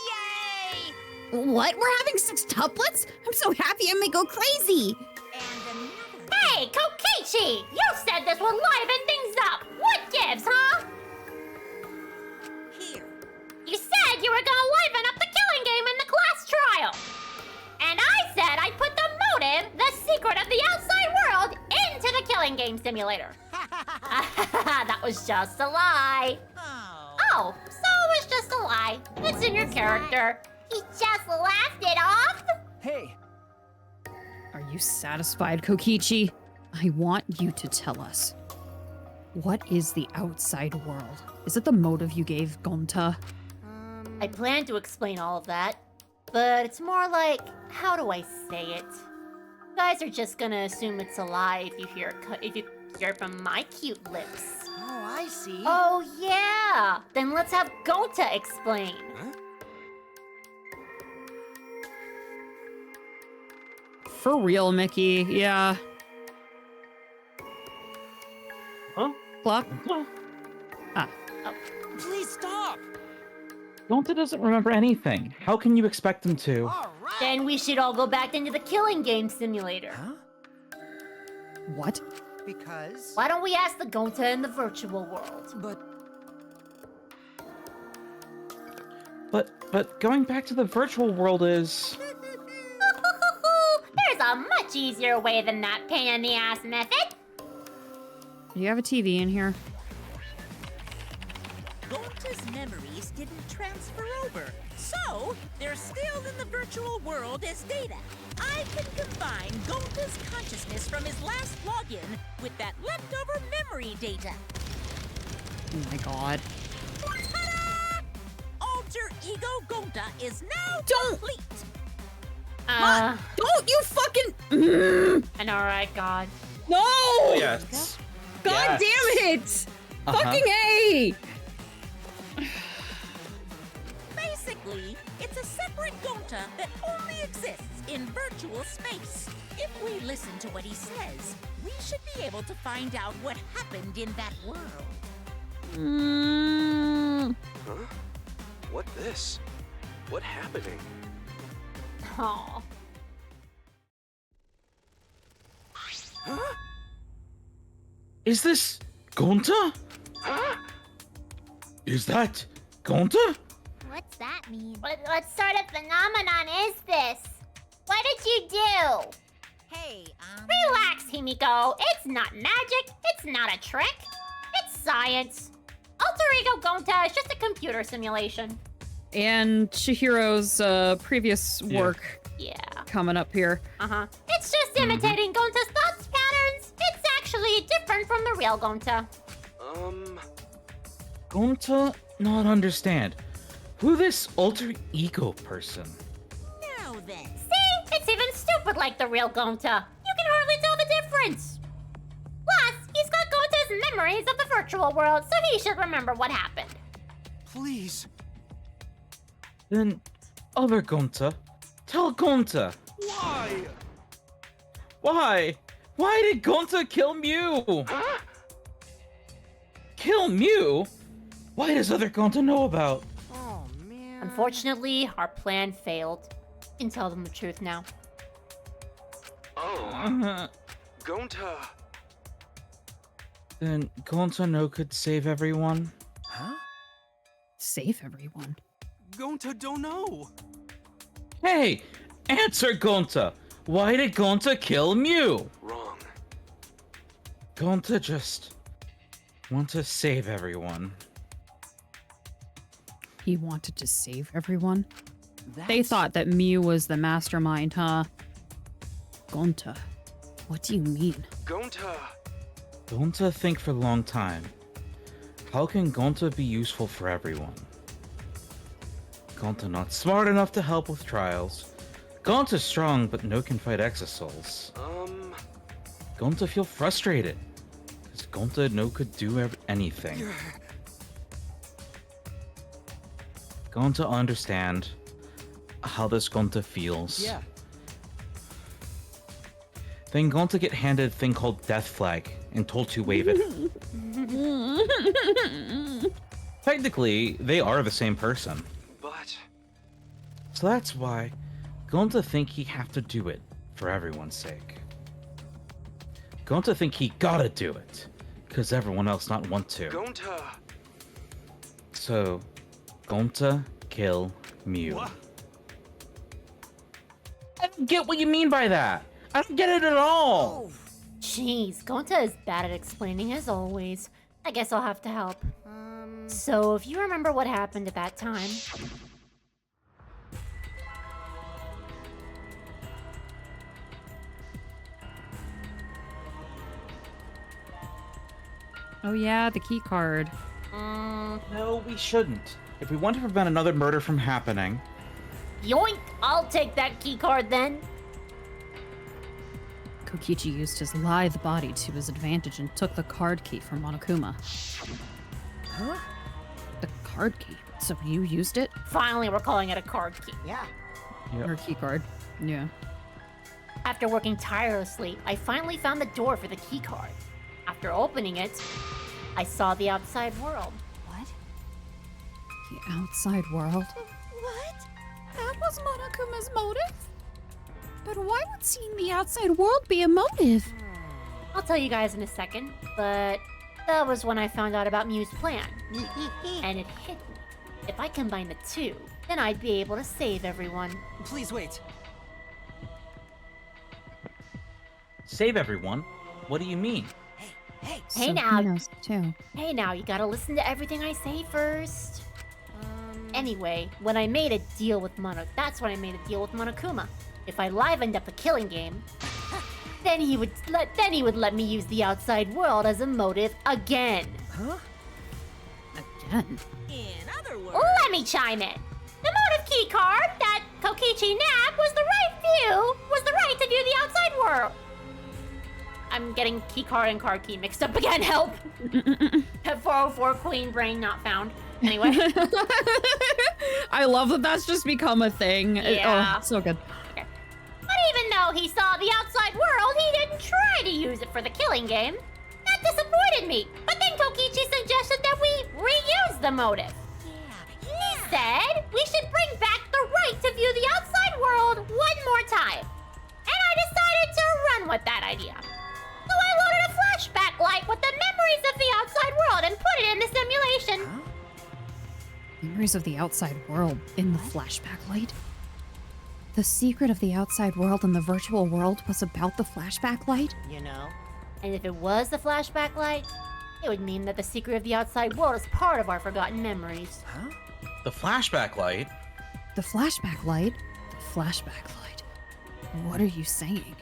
S12: Yay!
S15: What? We're having 6 tuplets? I'm so happy I may go crazy.
S3: Hey, Kokichi! You said this would liven things up. What gives, huh?
S8: Here.
S3: You said you were gonna liven up the killing game in the class trial. And I said I'd put the motive, the secret of the outside world, into the killing game simulator. That was just a lie. Oh, so it was just a lie. It's in your character.
S5: He just laughed it off?
S11: Hey,
S2: Are you satisfied, Kokichi? I want you to tell us. What is the outside world? Is it the motive you gave Gonta?
S3: I plan to explain all of that, but it's more like, how do I say it? You guys are just gonna assume it's a lie if you hear it from my cute lips.
S6: Oh, I see.
S3: Oh yeah! Then let's have Gonta explain.
S2: For real, Mickey. Yeah.
S13: Huh?
S2: Clock? Ah.
S11: please stop!
S13: Gonta doesn't remember anything. How can you expect him to?
S3: Then we should all go back into the killing game simulator.
S2: What?
S6: Because...
S3: Why don't we ask the Gonta in the virtual world?
S13: But going back to the virtual world is...
S3: There's a much easier way than that pain in the ass method.
S2: Do you have a TV in here?
S8: Gonta's memories didn't transfer over, so they're still in the virtual world as data. I can combine Gonta's consciousness from his last login with that leftover memory data.
S2: Oh my god.
S8: Ta-da! Alter Ego Gonta is now complete.
S15: Don't you fucking...
S3: I know, right, God?
S15: No!
S4: Yes.
S15: God damn it! Fucking A!
S8: Basically, it's a separate Gonta that only exists in virtual space. If we listen to what he says, we should be able to find out what happened in that world.
S7: Huh? What this? What happening?
S3: Aw.
S7: Huh?
S13: Is this Gonta? Is that Gonta?
S5: What's that mean?
S3: What sort of phenomenon is this? What did you do?
S8: Hey,
S3: Relax, Himiko. It's not magic. It's not a trick. It's science. Alter Ego Gonta is just a computer simulation.
S2: And Chihiro's previous work coming up here.
S3: It's just imitating Gonta's thoughts patterns. It's actually different from the real Gonta.
S13: Gonta not understand. Who this alter ego person?
S8: Now then.
S3: See? It's even stupid like the real Gonta. You can hardly tell the difference. Plus, he's got Gonta's memories of the virtual world, so he should remember what happened.
S7: Please.
S13: Then, other Gonta, tell Gonta.
S7: Why?
S13: Why? Why did Gonta kill Mew? Kill Mew? Why does other Gonta know about?
S6: Oh, man.
S3: Unfortunately, our plan failed. You can tell them the truth now.
S7: Oh. Gonta.
S13: Then Gonta no could save everyone?
S6: Huh?
S2: Save everyone?
S14: Gonta don't know.
S13: Hey! Answer Gonta! Why did Gonta kill Mew?
S7: Wrong.
S13: Gonta just want to save everyone.
S2: He wanted to save everyone? They thought that Mew was the mastermind, huh? Gonta, what do you mean?
S7: Gonta.
S13: Gonta think for a long time. How can Gonta be useful for everyone? Gonta not smart enough to help with trials. Gonta strong, but no can fight Exasouls. Gonta feel frustrated. Cause Gonta no could do anything. Gonta understand. how this Gonta feels.
S11: Yeah.
S13: Then Gonta get handed a thing called Death Flag and told to wave it. Technically, they are the same person.
S7: But...
S13: So that's why Gonta think he have to do it for everyone's sake. Gonta think he gotta do it, cause everyone else not want to.
S7: Gonta...
S13: So, Gonta kill Mew.
S7: What?
S13: I don't get what you mean by that. I don't get it at all.
S3: Jeez, Gonta is bad at explaining as always. I guess I'll have to help. So, if you remember what happened at that time...
S2: Oh yeah, the key card.
S13: No, we shouldn't. If we want to prevent another murder from happening...
S3: Yoink! I'll take that key card then.
S2: Kokichi used his lithe body to his advantage and took the card key from Monokuma.
S6: Huh?
S2: The card key? So you used it?
S3: Finally, we're calling it a card key.
S6: Yeah.
S2: Or key card. Yeah.
S3: After working tirelessly, I finally found the door for the key card. After opening it, I saw the outside world.
S10: What?
S2: The outside world?
S15: What? That was Monokuma's motive? But why would seeing the outside world be a motive?
S3: I'll tell you guys in a second, but that was when I found out about Mew's plan. And it hit me. If I combine the two, then I'd be able to save everyone.
S11: Please wait.
S13: Save everyone? What do you mean?
S3: Hey
S2: So
S3: now.
S2: he knows too.
S3: Hey now, you gotta listen to everything I say first. Anyway, when I made a deal with that's when I made a deal with Monokuma. If I livened up the killing game, then he would let me use the outside world as a motive again.
S6: Huh?
S2: Again?
S8: In other words...
S3: Let me chime in. The motive key card that Kokichi nabbed was the right to view the outside world. I'm getting key card and card key mixed up again. Help! 404 queen brain not found. Anyway.
S2: I love that that's just become a thing.
S3: Yeah.
S2: Oh, so good.
S3: Okay. But even though he saw the outside world, he didn't try to use it for the killing game. That disappointed me. But then Kokichi suggested that we reuse the motive. He said we should bring back the right to view the outside world one more time. And I decided to run with that idea. So I loaded a flashback light with the memories of the outside world and put it in the simulation.
S6: Huh?
S2: Memories of the outside world in the flashback light? The secret of the outside world in the virtual world was about the flashback light?
S6: You know?
S3: And if it was the flashback light, it would mean that the secret of the outside world is part of our forgotten memories.
S6: Huh?
S13: The flashback light?
S2: The flashback light? The flashback light. What are you saying?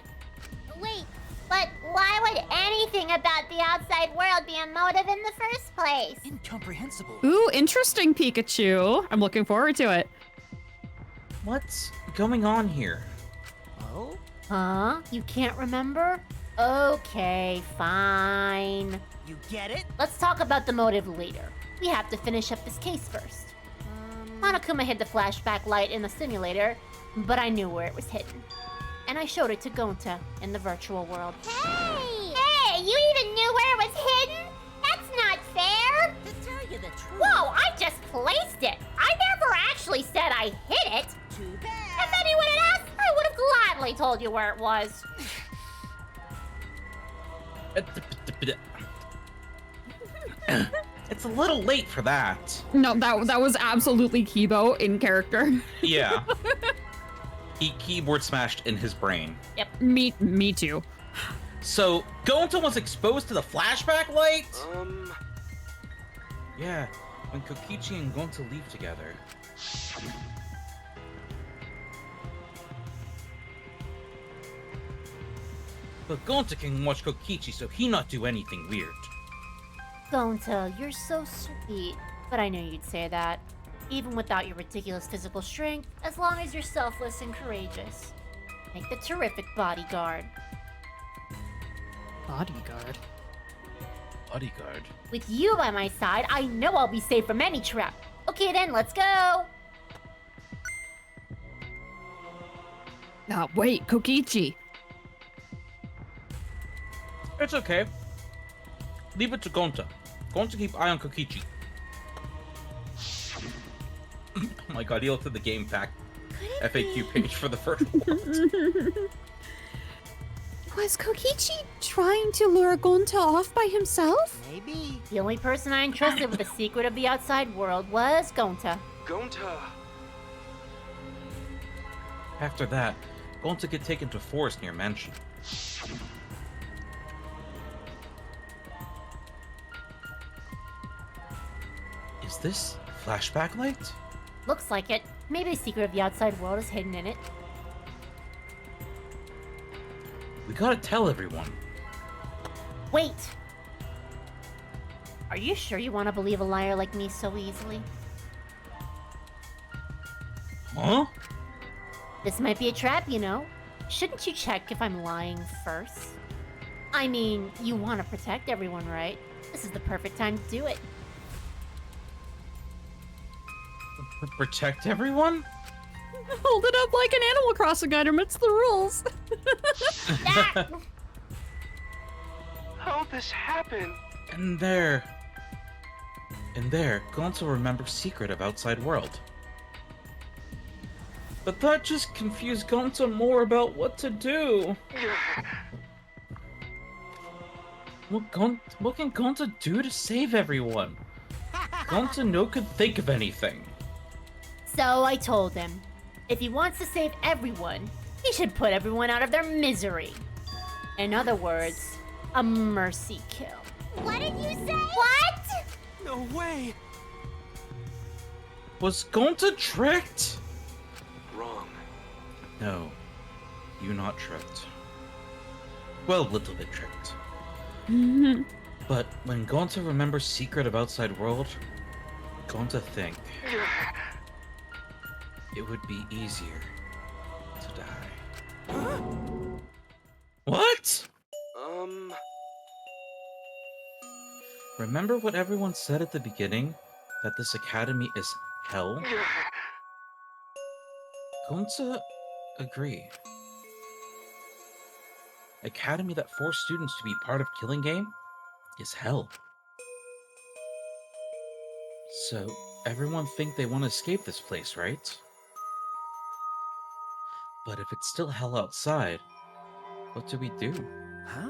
S5: Wait, but why would anything about the outside world be a motive in the first place?
S11: Incomprehensible.
S2: Ooh, interesting, Pikachu. I'm looking forward to it.
S13: What's going on here?
S6: Oh?
S3: Huh? You can't remember? Okay, fine.
S6: You get it?
S3: Let's talk about the motive later. We have to finish up this case first. Monokuma hid the flashback light in the simulator, but I knew where it was hidden. And I showed it to Gonta in the virtual world.
S5: Hey, you even knew where it was hidden? That's not fair!
S8: To tell you the truth...
S3: Whoa, I just placed it! I never actually said I hid it!
S8: Too bad.
S3: If anyone had asked, I would have gladly told you where it was.
S13: It's a little late for that.
S2: No, that was absolutely Kibo in character.
S13: Yeah. He keyboard smashed in his brain.
S3: Yep.
S2: Me too.
S13: So, Gonta was exposed to the flashback light? Yeah, when Kokichi and Gonta leave together. But Gonta can watch Kokichi, so he not do anything weird.
S3: Gonta, you're so sweet. But I knew you'd say that. Even without your ridiculous physical strength, as long as you're selfless and courageous. Make the terrific bodyguard.
S2: Bodyguard?
S13: Bodyguard?
S3: With you by my side, I know I'll be safe from any trap. Okay then, let's go!
S2: Wait, Kokichi.
S13: It's okay. Leave it to Gonta. Gonta keep eye on Kokichi. Oh my god, he looked at the game pack FAQ page for the first world.
S15: Was Kokichi trying to lure Gonta off by himself?
S6: Maybe.
S3: The only person I entrusted with the secret of the outside world was Gonta.
S14: Gonta.
S13: After that, Gonta get taken to forest near mansion. Is this flashback light?
S3: Looks like it. Maybe the secret of the outside world is hidden in it.
S13: We gotta tell everyone.
S3: Wait! Are you sure you want to believe a liar like me so easily?
S13: Huh?
S3: This might be a trap, you know. Shouldn't you check if I'm lying first? I mean, you want to protect everyone, right? This is the perfect time to do it.
S13: Protect everyone?
S2: Hold it up like an Animal Crossing item. It's the rules.
S14: How'd this happen?
S13: And there, Gonta remembers secret of outside world. But that just confused Gonta more about what to do. What can Gonta do to save everyone? Gonta no could think of anything.
S3: So I told him, if he wants to save everyone, he should put everyone out of their misery. In other words, a mercy kill.
S5: What did you say?
S3: What?
S14: No way!
S13: Was Gonta tricked?
S14: Wrong.
S13: No, you not tricked. Well, little bit tricked. But when Gonta remembers secret of outside world, Gonta think it would be easier to die. What? Remember what everyone said at the beginning? That this academy is hell? Gonta agree. Academy that forced students to be part of Killing Game is hell. So, everyone think they want to escape this place, right? But if it's still hell outside, what do we do?
S6: Huh?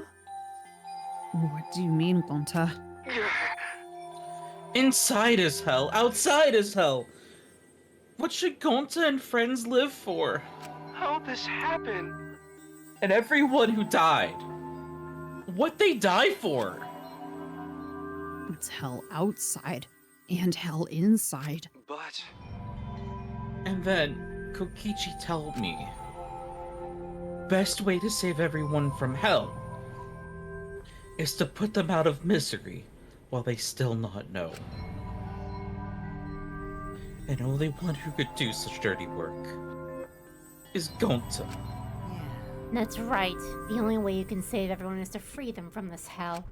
S2: What do you mean, Gonta?
S13: Inside is hell, outside is hell! What should Gonta and friends live for?
S14: How'd this happen?
S13: And everyone who died, what they die for?
S2: It's hell outside and hell inside.
S14: But...
S13: And then, Kokichi told me, best way to save everyone from hell is to put them out of misery while they still not know. And only one who could do such dirty work is Gonta.
S3: That's right. The only way you can save everyone is to free them from this hell.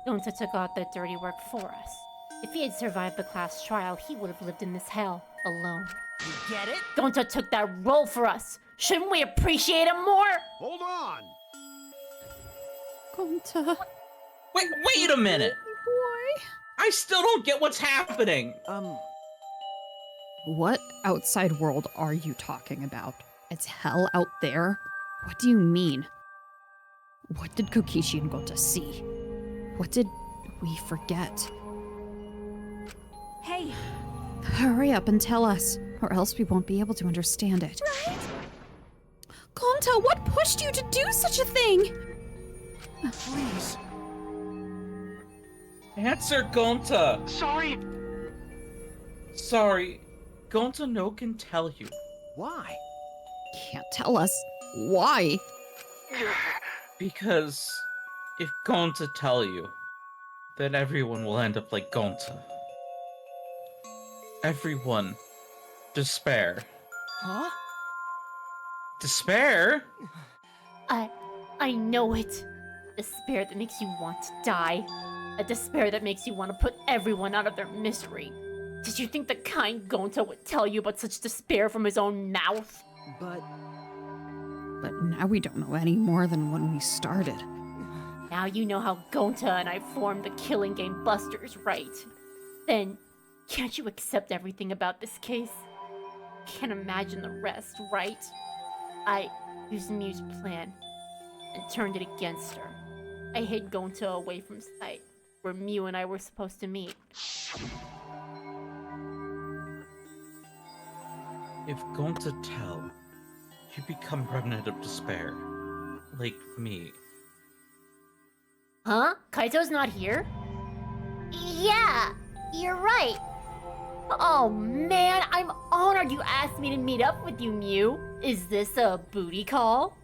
S3: Gonta took out that dirty work for us. If he had survived the class trial, he would have lived in this hell alone.
S6: You get it?
S3: Gonta took that role for us. Shouldn't we appreciate him more?
S7: Hold on!
S2: Gonta.
S13: Wait a minute!
S2: Why?
S13: I still don't get what's happening!
S2: What outside world are you talking about? It's hell out there? What do you mean? What did Kokichi and Gonta see? What did we forget?
S10: Hey!
S2: Hurry up and tell us, or else we won't be able to understand it.
S15: Right? Gonta, what pushed you to do such a thing?
S14: Please.
S13: Answer, Gonta!
S14: Sorry.
S13: Sorry, Gonta no can tell you.
S6: Why?
S2: Can't tell us. Why?
S13: Because if Gonta tell you, then everyone will end up like Gonta. Everyone. Despair.
S6: Huh?
S13: Despair?
S3: I know it. Despair that makes you want to die. A despair that makes you want to put everyone out of their misery. Did you think the kind Gonta would tell you about such despair from his own mouth?
S6: But...
S2: but now we don't know any more than when we started.
S3: Now you know how Gonta and I formed the Killing Game Busters, right? Then, can't you accept everything about this case? Can't imagine the rest, right? I used Mew's plan and turned it against her. I hid Gonta away from sight, where Mew and I were supposed to meet.
S13: If Gonta tell, you become remnant of despair. Like me.
S3: Huh? Kaito's not here?
S5: Yeah, you're right.
S3: Oh man, I'm honored you asked me to meet up with you, Mew. Is this a booty call?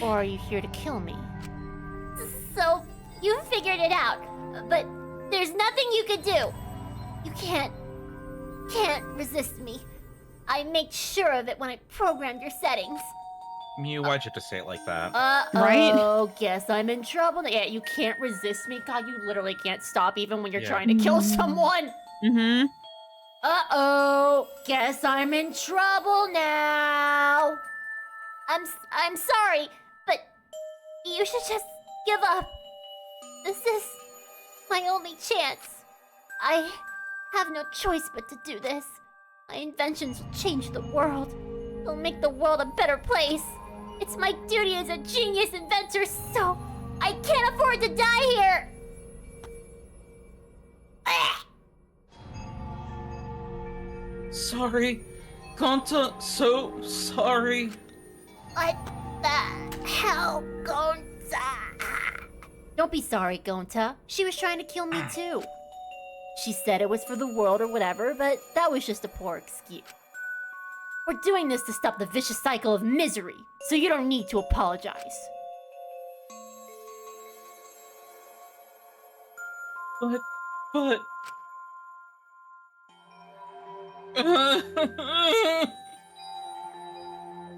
S3: Or are you here to kill me?
S5: So, you figured it out, but there's nothing you could do. You can't resist me. I made sure of it when I programmed your settings.
S4: Mew, why'd you have to say it like that?
S3: Uh-oh, guess I'm in trouble. Yeah, you can't resist me. God, you literally can't stop even when you're trying to kill someone.
S2: Mm-hmm.
S3: Uh-oh, guess I'm in trouble now.
S5: I'm sorry, but you should just give up. This is my only chance. I have no choice but to do this. My inventions will change the world. They'll make the world a better place. It's my duty as a genius inventor, so I can't afford to die here.
S13: Sorry. Gonta, so sorry.
S5: What the hell, Gonta?
S3: Don't be sorry, Gonta. She was trying to kill me too. She said it was for the world or whatever, but that was just a poor excuse. We're doing this to stop the vicious cycle of misery, so you don't need to apologize.
S13: But...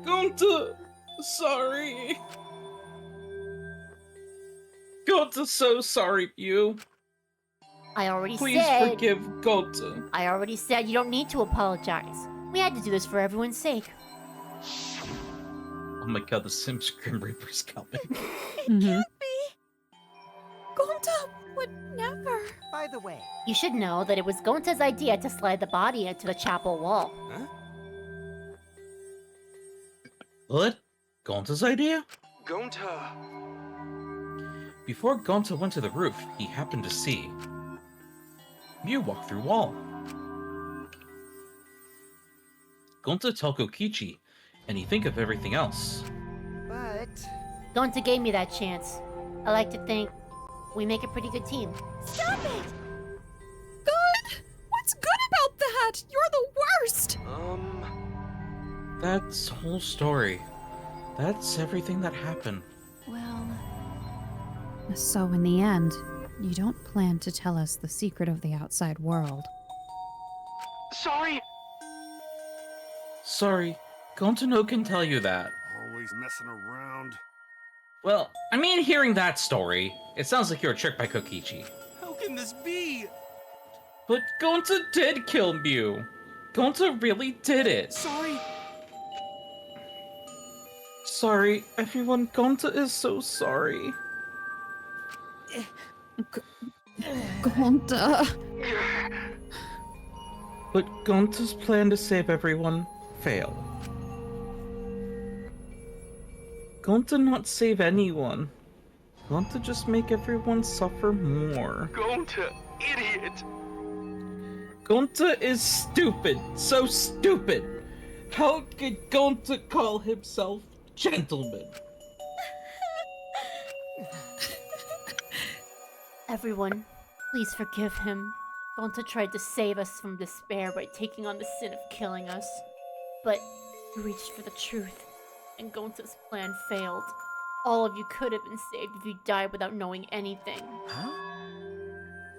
S13: Gonta, sorry. Gonta, so sorry, Mew.
S3: I already
S13: Please
S3: said...
S13: forgive Gonta.
S3: I already said you don't need to apologize. We had to do this for everyone's sake.
S4: Oh my god, the Sims Grim Reaper's coming.
S2: Mm-hmm.
S15: Gonta would never.
S6: By the way,
S3: You should know that it was Gonta's idea to slide the body into the chapel wall.
S13: What? Gonta's idea?
S14: Gonta.
S13: Before Gonta went to the roof, he happened to see Mew walk through wall. Gonta tell Kokichi, and he think of everything else.
S6: but
S3: Gonta gave me that chance. I like to think we make a pretty good team.
S5: Stop it!
S15: Good? What's good about that? You're the worst!
S13: That's whole story. That's everything that happened.
S10: Well,
S2: So in the end, you don't plan to tell us the secret of the outside world.
S14: Sorry.
S13: Sorry, Gonta no can tell you that.
S7: Always messing around.
S13: Well, I mean, hearing that story, it sounds like you were tricked by Kokichi.
S14: How can this be?
S13: But Gonta did kill Mew. Gonta really did it.
S14: Sorry.
S13: Sorry, everyone. Gonta is so sorry.
S2: Gonta.
S13: But Gonta's plan to save everyone failed. Gonta not save anyone. Gonta just make everyone suffer more.
S14: Gonta, idiot.
S13: Gonta is stupid. So stupid. How could Gonta call himself gentleman?
S3: Everyone, please forgive him. Gonta tried to save us from despair by taking on the sin of killing us. But he reached for the truth, and Gonta's plan failed. All of you could have been saved if you died without knowing anything.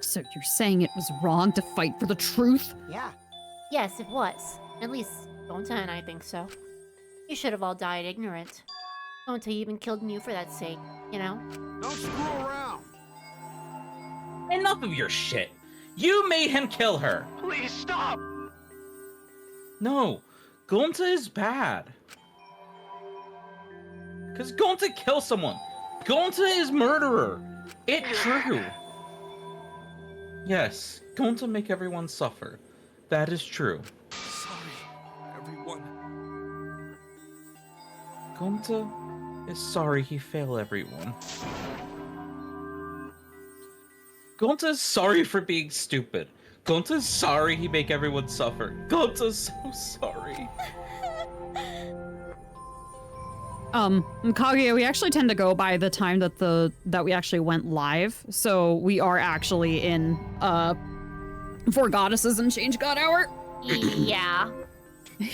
S2: So you're saying it was wrong to fight for the truth?
S6: yeah.
S3: Yes, it was. At least Gonta and I think so. You should have all died ignorant. Gonta even killed Mew for that sake, you know?
S7: Don't screw around.
S13: Enough of your shit. You made him kill her.
S14: Please stop.
S13: No, Gonta is bad. Because Gonta killed someone. Gonta is murderer. It's true. Yes, Gonta make everyone suffer. That is true.
S14: Sorry, everyone.
S13: Gonta is sorry he failed everyone. Gonta is sorry for being stupid. Gonta is sorry he make everyone suffer. Gonta's so sorry.
S2: Kaguya, we actually tend to go by the time that we actually went live, so we are actually in For Goddesses and Change God Hour.
S3: Yeah.
S15: We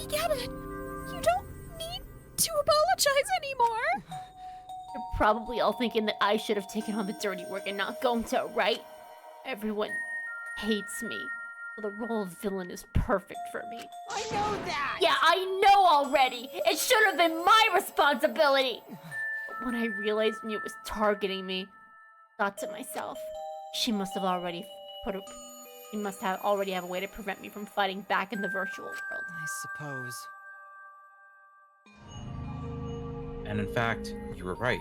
S15: get it. You don't need to apologize anymore.
S3: You're probably all thinking that I should have taken on the dirty work and not Gonta, right? Everyone hates me. So the role of villain is perfect for me.
S6: I know that!
S3: Yeah, I know already! It should have been my responsibility! But when I realized Mew was targeting me, I thought to myself, she must already have a way to prevent me from fighting back in the virtual world.
S11: I suppose.
S13: And in fact, you were right.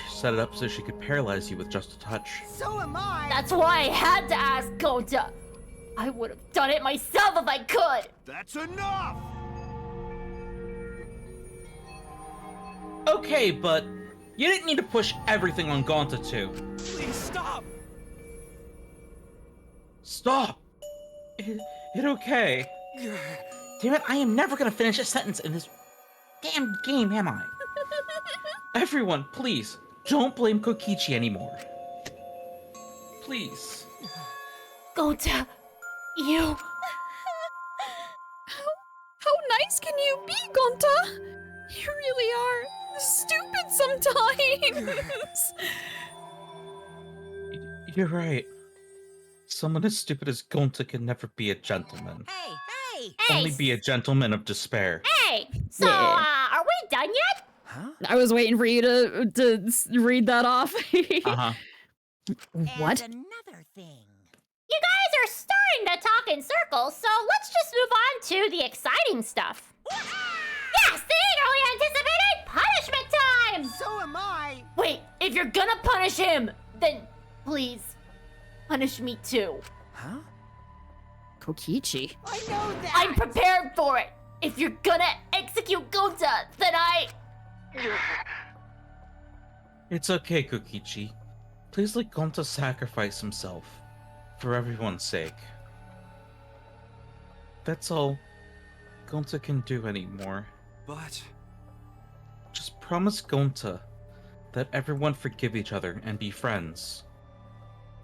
S13: She set it up so she could paralyze you with just a touch.
S6: So am I!
S3: That's why I had to ask Gonta! I would have done it myself if I could!
S7: That's enough!
S13: Okay, but you didn't need to push everything on Gonta too.
S14: Please stop!
S13: Stop! It okay? Damn it, I am never gonna finish a sentence in this damn game, am I? Everyone, please, don't blame Kokichi anymore. Please.
S3: Gonta, you...
S15: How nice can you be, Gonta? You really are stupid sometimes.
S13: You're right. Someone as stupid as Gonta can never be a gentleman.
S8: Hey!
S13: Only be a gentleman of despair.
S3: Hey! So,
S2: Yeah.
S3: are we done yet?
S11: Huh?
S2: I was waiting for you to read that off.
S13: Uh-huh.
S2: What?
S8: And another thing.
S3: You guys are starting to talk in circles, so let's just move on to the exciting stuff. Yes, the eagerly anticipated punishment time!
S6: So am I!
S3: Wait, if you're gonna punish him, then please, punish me too.
S11: Huh?
S2: Kokichi.
S6: I know that!
S3: I'm prepared for it! If you're gonna execute Gonta, then I...
S13: It's okay, Kokichi. Please let Gonta sacrifice himself. For everyone's sake. That's all Gonta can do anymore.
S14: But...
S13: Just promise Gonta that everyone forgive each other and be friends.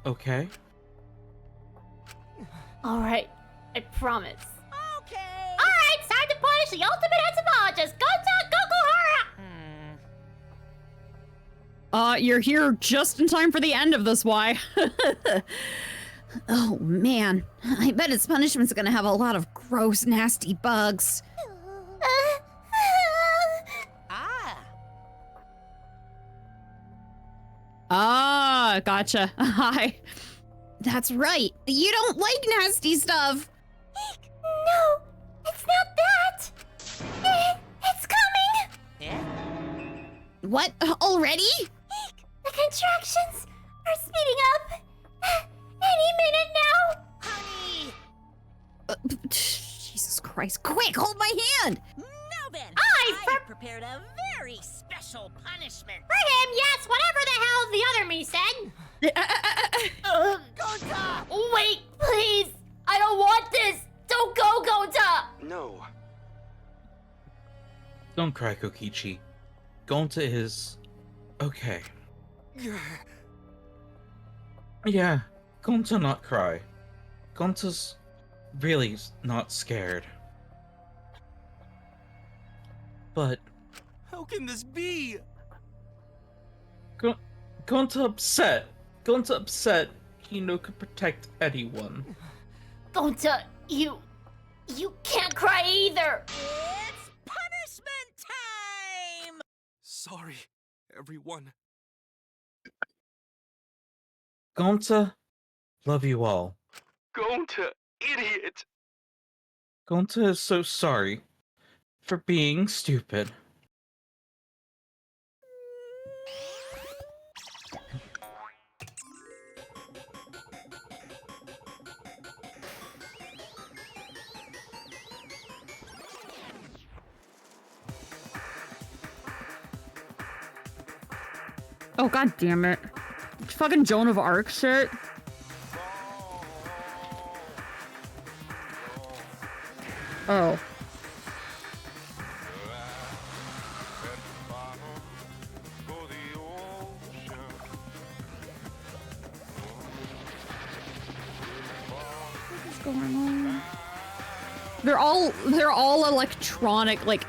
S13: Okay?
S3: Alright, I promise.
S8: Okay.
S3: Alright, it's time to punish the ultimate entomologist, Gonta Gokuhara!
S2: You're here just in time for the end of this, why? Oh man, I bet its punishment's gonna have a lot of gross, nasty bugs. Ah, gotcha. Hi. That's right. You don't like nasty stuff.
S5: No, it's not that. It's coming.
S2: What? Already?
S5: The contractions are speeding up. Any minute now.
S8: Honey!
S2: Jesus Christ. Quick, hold my hand.
S8: Now then,
S3: I've
S8: prepared a very special punishment.
S3: For him, yes, whatever the hell the other me said.
S6: Gonta!
S3: Wait, please! I don't want this! Don't go, Gonta!
S14: No.
S13: Don't cry, Kokichi. Gonta is... okay. Yeah, Gonta not cry. Gonta's really not scared. But...
S14: How can this be?
S13: Gonta upset. Gonta upset. Hino could protect anyone.
S3: Gonta, you can't cry either!
S8: It's punishment time!
S14: Sorry, everyone.
S13: Gonta, love you all.
S14: Gonta, idiot!
S13: Gonta is so sorry. for being stupid.
S2: Oh, god damn it. Fucking Joan of Arc shit. Oh. What is going on? They're all electronic, like,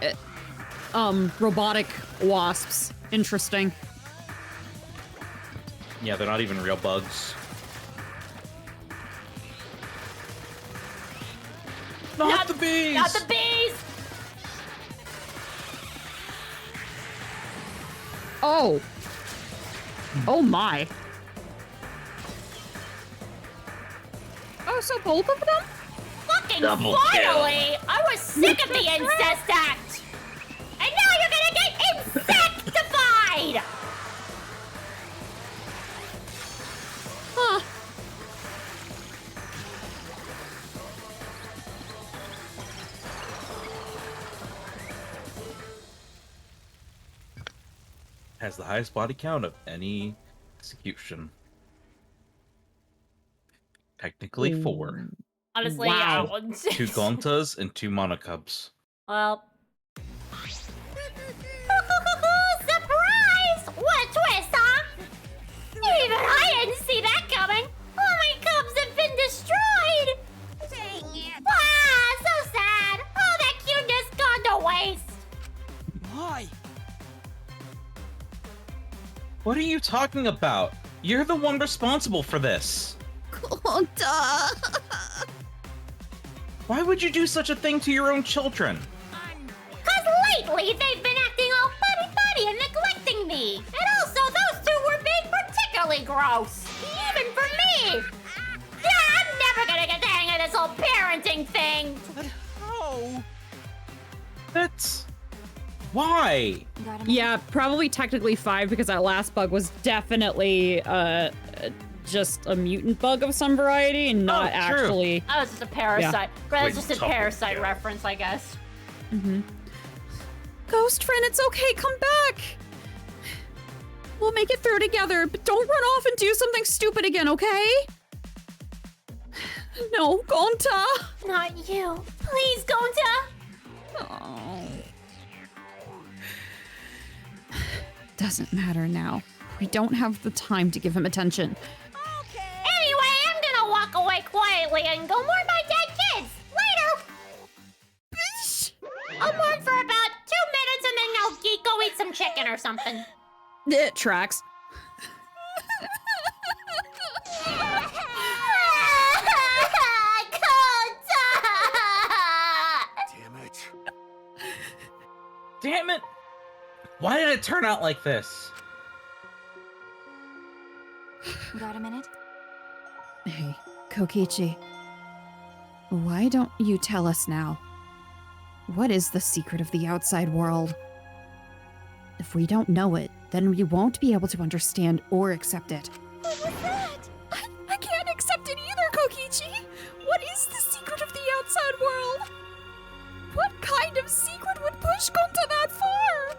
S2: robotic wasps. Interesting.
S4: Yeah, they're not even real bugs.
S13: Not the bees!
S3: Not the bees!
S2: Oh. Oh my. Oh, so both of them?
S3: Fucking
S4: Double
S3: finally! I was sick of the incest act! And now you're gonna get insectified!
S2: Huh.
S4: Has the highest body count of any execution. Technically 4.
S3: Honestly,
S2: Wow.
S3: yeah.
S4: 2 Gontas and 2 Monocubs.
S3: Well. Surprise! What a twist, huh? Even I didn't see that coming. All my cubs have been destroyed.
S12: Dang it!
S3: Ah, so sad. All that cuteness gone to waste.
S11: Why?
S4: What are you talking about? You're the one responsible for this. Why would you do such a thing to your own children?
S3: Cause lately they've been acting all buddy-buddy and neglecting me. And also those two were being particularly gross. Even for me. Yeah, I'm never gonna get the hang of this whole parenting thing.
S11: But how?
S4: That's... Why?
S2: Yeah, probably technically 5 because that last bug was definitely just a mutant bug of some variety and not actually.
S3: That was just a parasite. That was
S4: Wait,
S3: just a
S4: tough,
S3: parasite
S4: yeah.
S3: reference, I guess.
S2: Ghost friend, it's okay, come back! We'll make it through together, but don't run off and do something stupid again, okay? No, Gonta!
S3: Not you. Please, Gonta!
S2: Oh. Doesn't matter now. We don't have the time to give him attention.
S3: Anyway, I'm gonna walk away quietly and go mourn my dead kids. Later! I'll mourn for about 2 minutes and then I'll go eat some chicken or something.
S2: It tracks.
S7: Damn it.
S4: Damn it! Why did it turn out like this?
S10: Got a minute?
S2: Hey, Kokichi. Why don't you tell us now? What is the secret of the outside world? If we don't know it, then we won't be able to understand or accept it.
S15: What was that? I can't accept it either, Kokichi! What is the secret of the outside world? What kind of secret would push Gonta that far?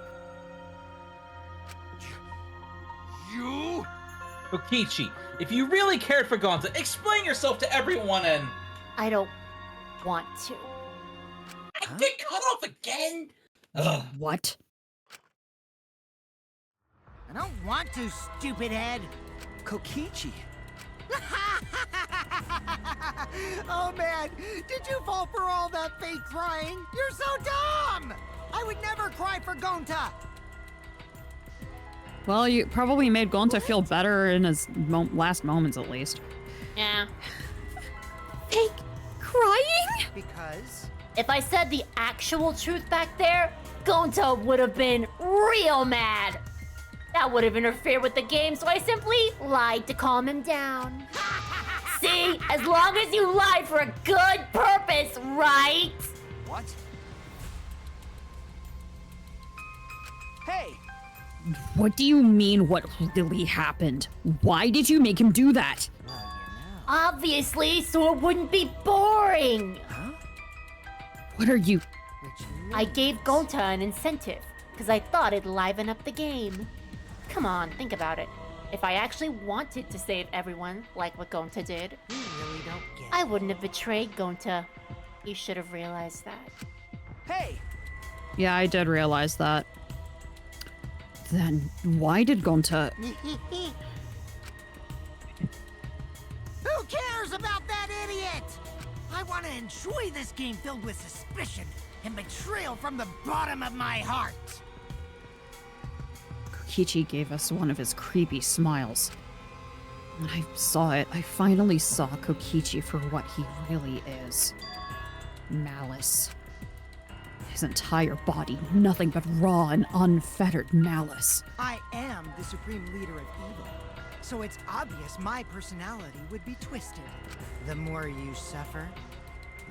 S7: You?
S4: Kokichi, if you really cared for Gonta, explain yourself to everyone and...
S3: I don't want to.
S4: I get cut off again? Ugh.
S2: What?
S6: I don't want to, stupid head.
S9: Kokichi.
S6: Oh man, did you fall for all that fake crying? You're so dumb! I would never cry for Gonta.
S2: Well, you probably made Gonta feel better in his last moments, at least.
S3: Yeah.
S15: Fake crying?
S6: Because?
S3: If I said the actual truth back there, Gonta would have been real mad. That would have interfered with the game, so I simply lied to calm him down. See? As long as you lie for a good purpose, right?
S6: What? Hey!
S2: What do you mean what really happened? Why did you make him do that?
S3: Obviously, so it wouldn't be boring.
S2: What are you...
S3: I gave Gonta an incentive, because I thought it'd liven up the game. Come on, think about it. If I actually wanted to save everyone, like what Gonta did,
S6: You really don't get
S3: I wouldn't have betrayed Gonta. You should have realized that.
S6: Hey!
S2: Yeah, I did realize that. Then why did Gonta...
S6: Who cares about that idiot? I want to enjoy this game filled with suspicion and betrayal from the bottom of my heart.
S2: Kokichi gave us one of his creepy smiles. When I saw it, I finally saw Kokichi for what he really is. Malice. His entire body, nothing but raw and unfettered malice.
S6: I am the supreme leader of evil, so it's obvious my personality would be twisted. The more you suffer,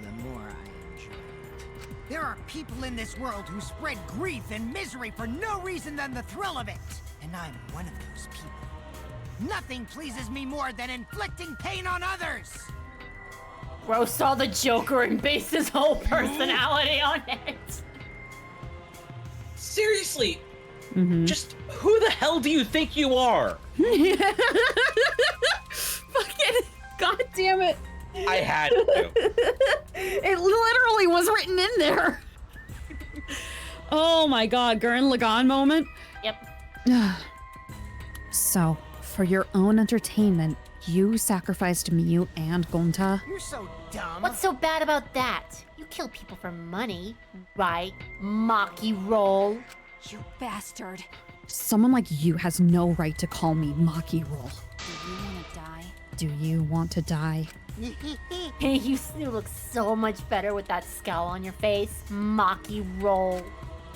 S6: the more I enjoy it. There are people in this world who spread grief and misery for no reason than the thrill of it, and I'm one of those people. Nothing pleases me more than inflicting pain on others!
S3: Bro saw the Joker and based his whole personality on it.
S13: Seriously,
S2: Mm-hmm.
S13: just who the hell do you think you are?
S2: Fucking god damn it.
S4: I had to.
S2: It literally was written in there. Oh my god, Gurren Lagann moment.
S3: Yep.
S2: So, for your own entertainment, you sacrificed Miyu and Gonta?
S6: You're so dumb.
S3: What's so bad about that? You kill people for money, right? Maki roll.
S10: You bastard.
S2: Someone like you has no right to call me Maki Roll.
S10: Do you want to die?
S2: Do you want to die?
S3: Hey, you look so much better with that scowl on your face. Maki roll.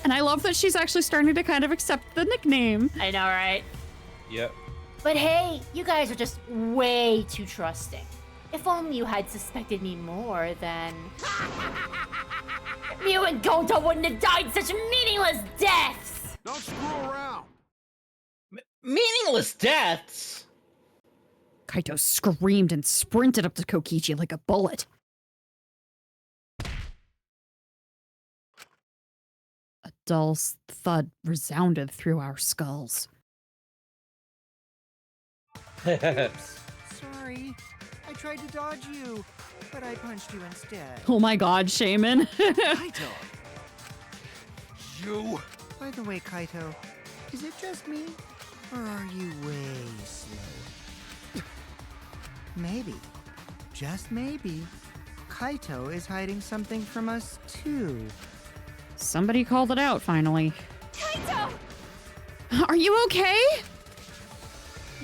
S2: And I love that she's actually starting to kind of accept the nickname.
S3: I know, right?
S4: Yep.
S3: But hey, you guys are just way too trusting. If only you had suspected me more, then... you and Gonta wouldn't have died such meaningless deaths!
S7: Don't screw around.
S13: Meaningless deaths?
S2: Kaito screamed and sprinted up to Kokichi like a bullet. A dull thud resounded through our skulls.
S6: Sorry. I tried to dodge you, but I punched you instead.
S2: Oh my god, Shaman.
S6: Kaito!
S7: You.
S6: By the way, Kaito, is it just me? Or are you way slow? Maybe, just maybe, Kaito is hiding something from us too.
S2: Somebody called it out finally.
S15: Kaito!
S2: Are you okay?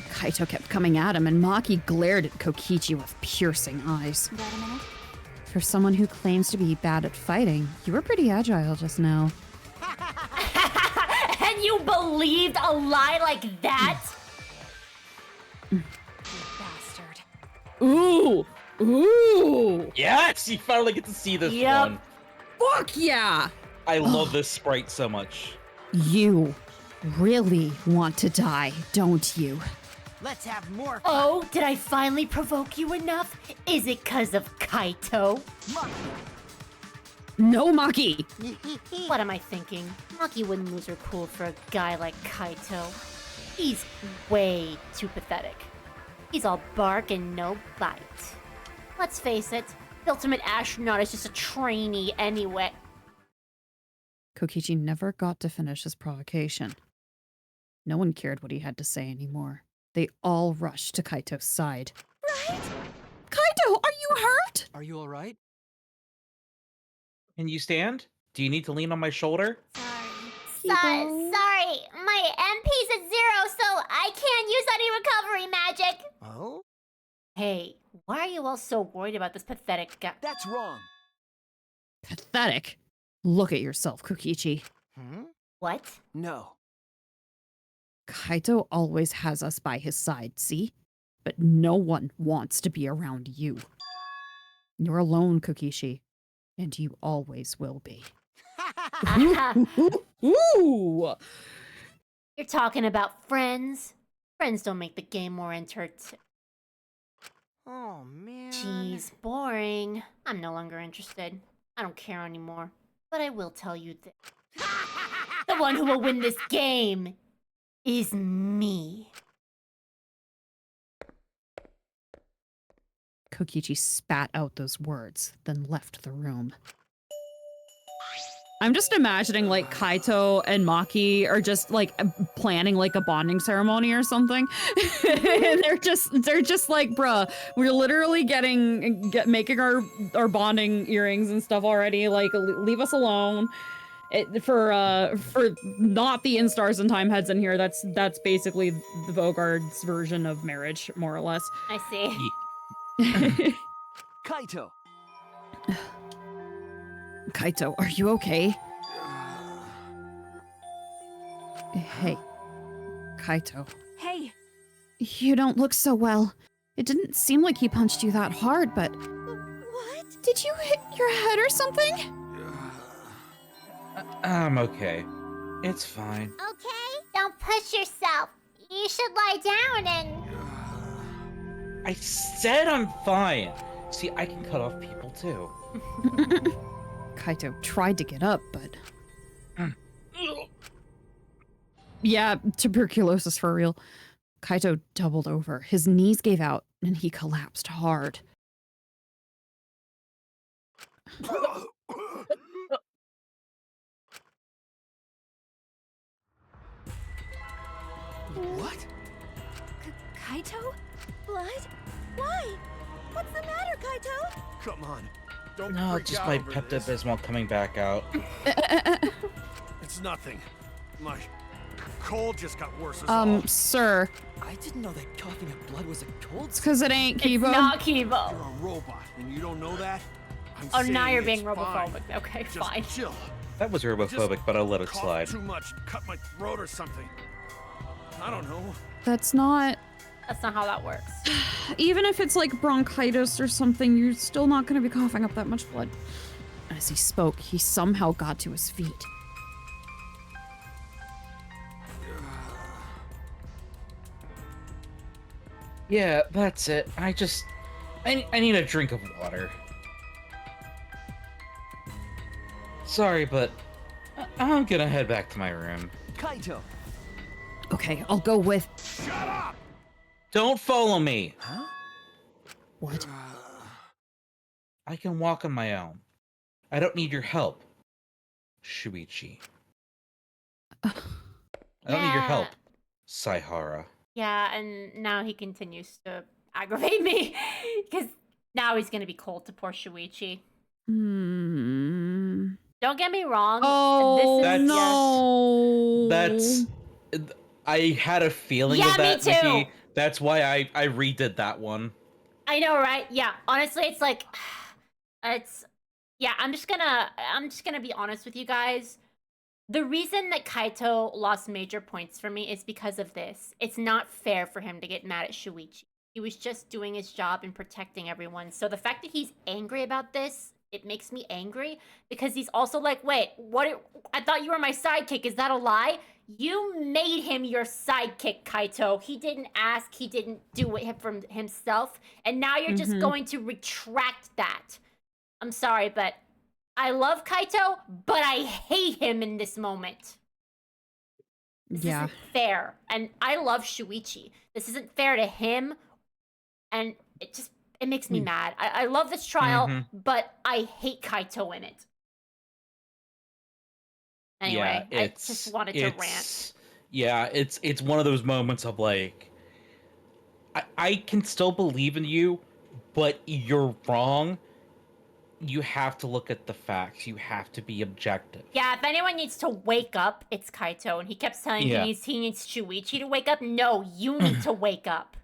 S2: Kaito kept coming at him, and Maki glared at Kokichi with piercing eyes.
S10: Got a minute?
S2: For someone who claims to be bad at fighting, you were pretty agile just now.
S3: And you believed a lie like that?
S10: You bastard.
S2: Ooh! Ooh!
S4: Yes, you finally get to see this
S3: Yep.
S4: one.
S2: Fuck yeah!
S4: I love this sprite so much.
S2: You really want to die, don't you?
S6: Let's have more fun.
S3: Oh, did I finally provoke you enough? Is it 'cause of Kaito?
S2: No, Maki!
S3: What am I thinking? Maki wouldn't lose her cool for a guy like Kaito. He's way too pathetic. He's all bark and no bite. Let's face it, the ultimate astronaut is just a trainee anyway.
S2: Kokichi never got to finish his provocation. No one cared what he had to say anymore. They all rushed to Kaito's side.
S15: Right? Kaito, are you hurt?
S11: Are you alright?
S13: Can you stand? Do you need to lean on my shoulder?
S5: Sorry, my MP's at 0, so I can't use any recovery magic.
S6: Oh?
S3: Hey, why are you all so worried about this pathetic guy?
S7: That's wrong.
S2: Pathetic. Look at yourself, Kokichi.
S3: What?
S7: No.
S2: Kaito always has us by his side, see? But no one wants to be around you. You're alone, Kokichi. And you always will be. Ooh!
S3: You're talking about friends? Friends don't make the game more entertaining.
S6: Oh, man.
S3: Jeez, boring. I'm no longer interested. I don't care anymore. But I will tell you this. The one who will win this game is me.
S2: Kokichi spat out those words, then left the room. I'm just imagining like Kaito and Maki are just like planning like a bonding ceremony or something. And they're just like, bruh, we're literally making our bonding earrings and stuff already. Like, leave us alone. For not the Instars and Time Heads in here, that's basically the Vogard's version of marriage, more or less.
S3: I see.
S9: Kaito!
S2: Kaito, are you okay? Hey, Kaito.
S10: Hey!
S2: You don't look so well. It didn't seem like he punched you that hard, but...
S5: What?
S2: Did you hit your head or something?
S13: I'm okay. It's fine.
S5: Okay? Don't push yourself. You should lie down and...
S13: I said I'm fine. See, I can cut off people too.
S2: Kaito tried to get up, but... Yeah, tuberculosis for real. Kaito doubled over. His knees gave out, and he collapsed hard.
S9: What?
S10: Kaito?
S5: Blood? Why? What's the matter, Kaito?
S7: Come on. Don't
S13: No,
S7: freak
S13: just
S7: out
S13: my
S7: over this.
S13: Pepto-Bismol coming back out.
S7: It's nothing. My cold just got worse.
S2: Sir.
S11: I didn't know that coughing up blood was a cold.
S2: It's because it ain't Kibo.
S3: It's not Kibo.
S7: You're a robot, and you don't know that? I'm
S3: Oh, now
S7: saying
S3: you're being
S7: it's
S3: robophobic.
S7: fine.
S3: Okay,
S7: Just
S3: fine.
S7: chill.
S13: That was robophobic, but I'll let it
S7: Cough
S13: slide.
S7: too much, cut my throat or something. I don't know.
S2: That's not...
S3: That's not how that works.
S2: Even if it's like bronchitis or something, you're still not going to be coughing up that much blood. As he spoke, he somehow got to his feet.
S13: Yeah, that's it. I need a drink of water. Sorry, but I'm gonna head back to my room.
S9: Kaito!
S2: Okay, I'll go with...
S7: Shut up!
S13: Don't follow me!
S9: Huh?
S2: What?
S13: I can walk on my own. I don't need your help, Shuichi. I don't need your help, Saihara.
S3: Yeah, and now he continues to aggravate me. Because now he's going to be cold to poor Shuichi.
S2: Hmm.
S3: Don't get me wrong.
S2: Oh,
S3: this is,
S2: no.
S13: That's... I had a feeling of that,
S3: me too.
S13: Nikki. That's why I redid that one.
S3: I know, right? Yeah, honestly, it's like... It's... Yeah, I'm just gonna be honest with you guys. The reason that Kaito lost major points for me is because of this. It's not fair for him to get mad at Shuichi. He was just doing his job and protecting everyone. So the fact that he's angry about this, it makes me angry because he's also like, wait, I thought you were my sidekick. Is that a lie? You made him your sidekick, Kaito. He didn't ask. He didn't do it from himself. And now you're just going to retract that. I'm sorry, but I love Kaito, but I hate him in this moment. This isn't fair. And I love Shuichi. This isn't fair to him. And it makes me mad. I love this trial, but I hate Kaito in it. Anyway,
S13: Yeah,
S3: I just wanted to rant.
S13: Yeah, it's one of those moments of like, I can still believe in you, but you're wrong. You have to look at the facts. You have to be objective.
S3: Yeah, if anyone needs to wake up, it's Kaito. And he kept telling me he needs Shuichi to wake up. No, you need to wake up.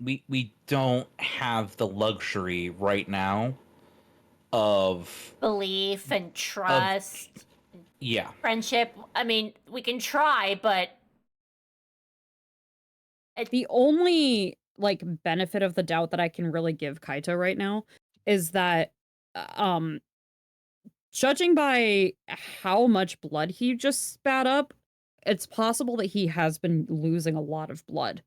S13: We don't have the luxury right now of
S3: belief and trust.
S13: Yeah.
S3: Friendship. I mean, we can try, but
S2: the only like benefit of the doubt that I can really give Kaito right now is that judging by how much blood he just spat up, it's possible that he has been losing a lot of blood.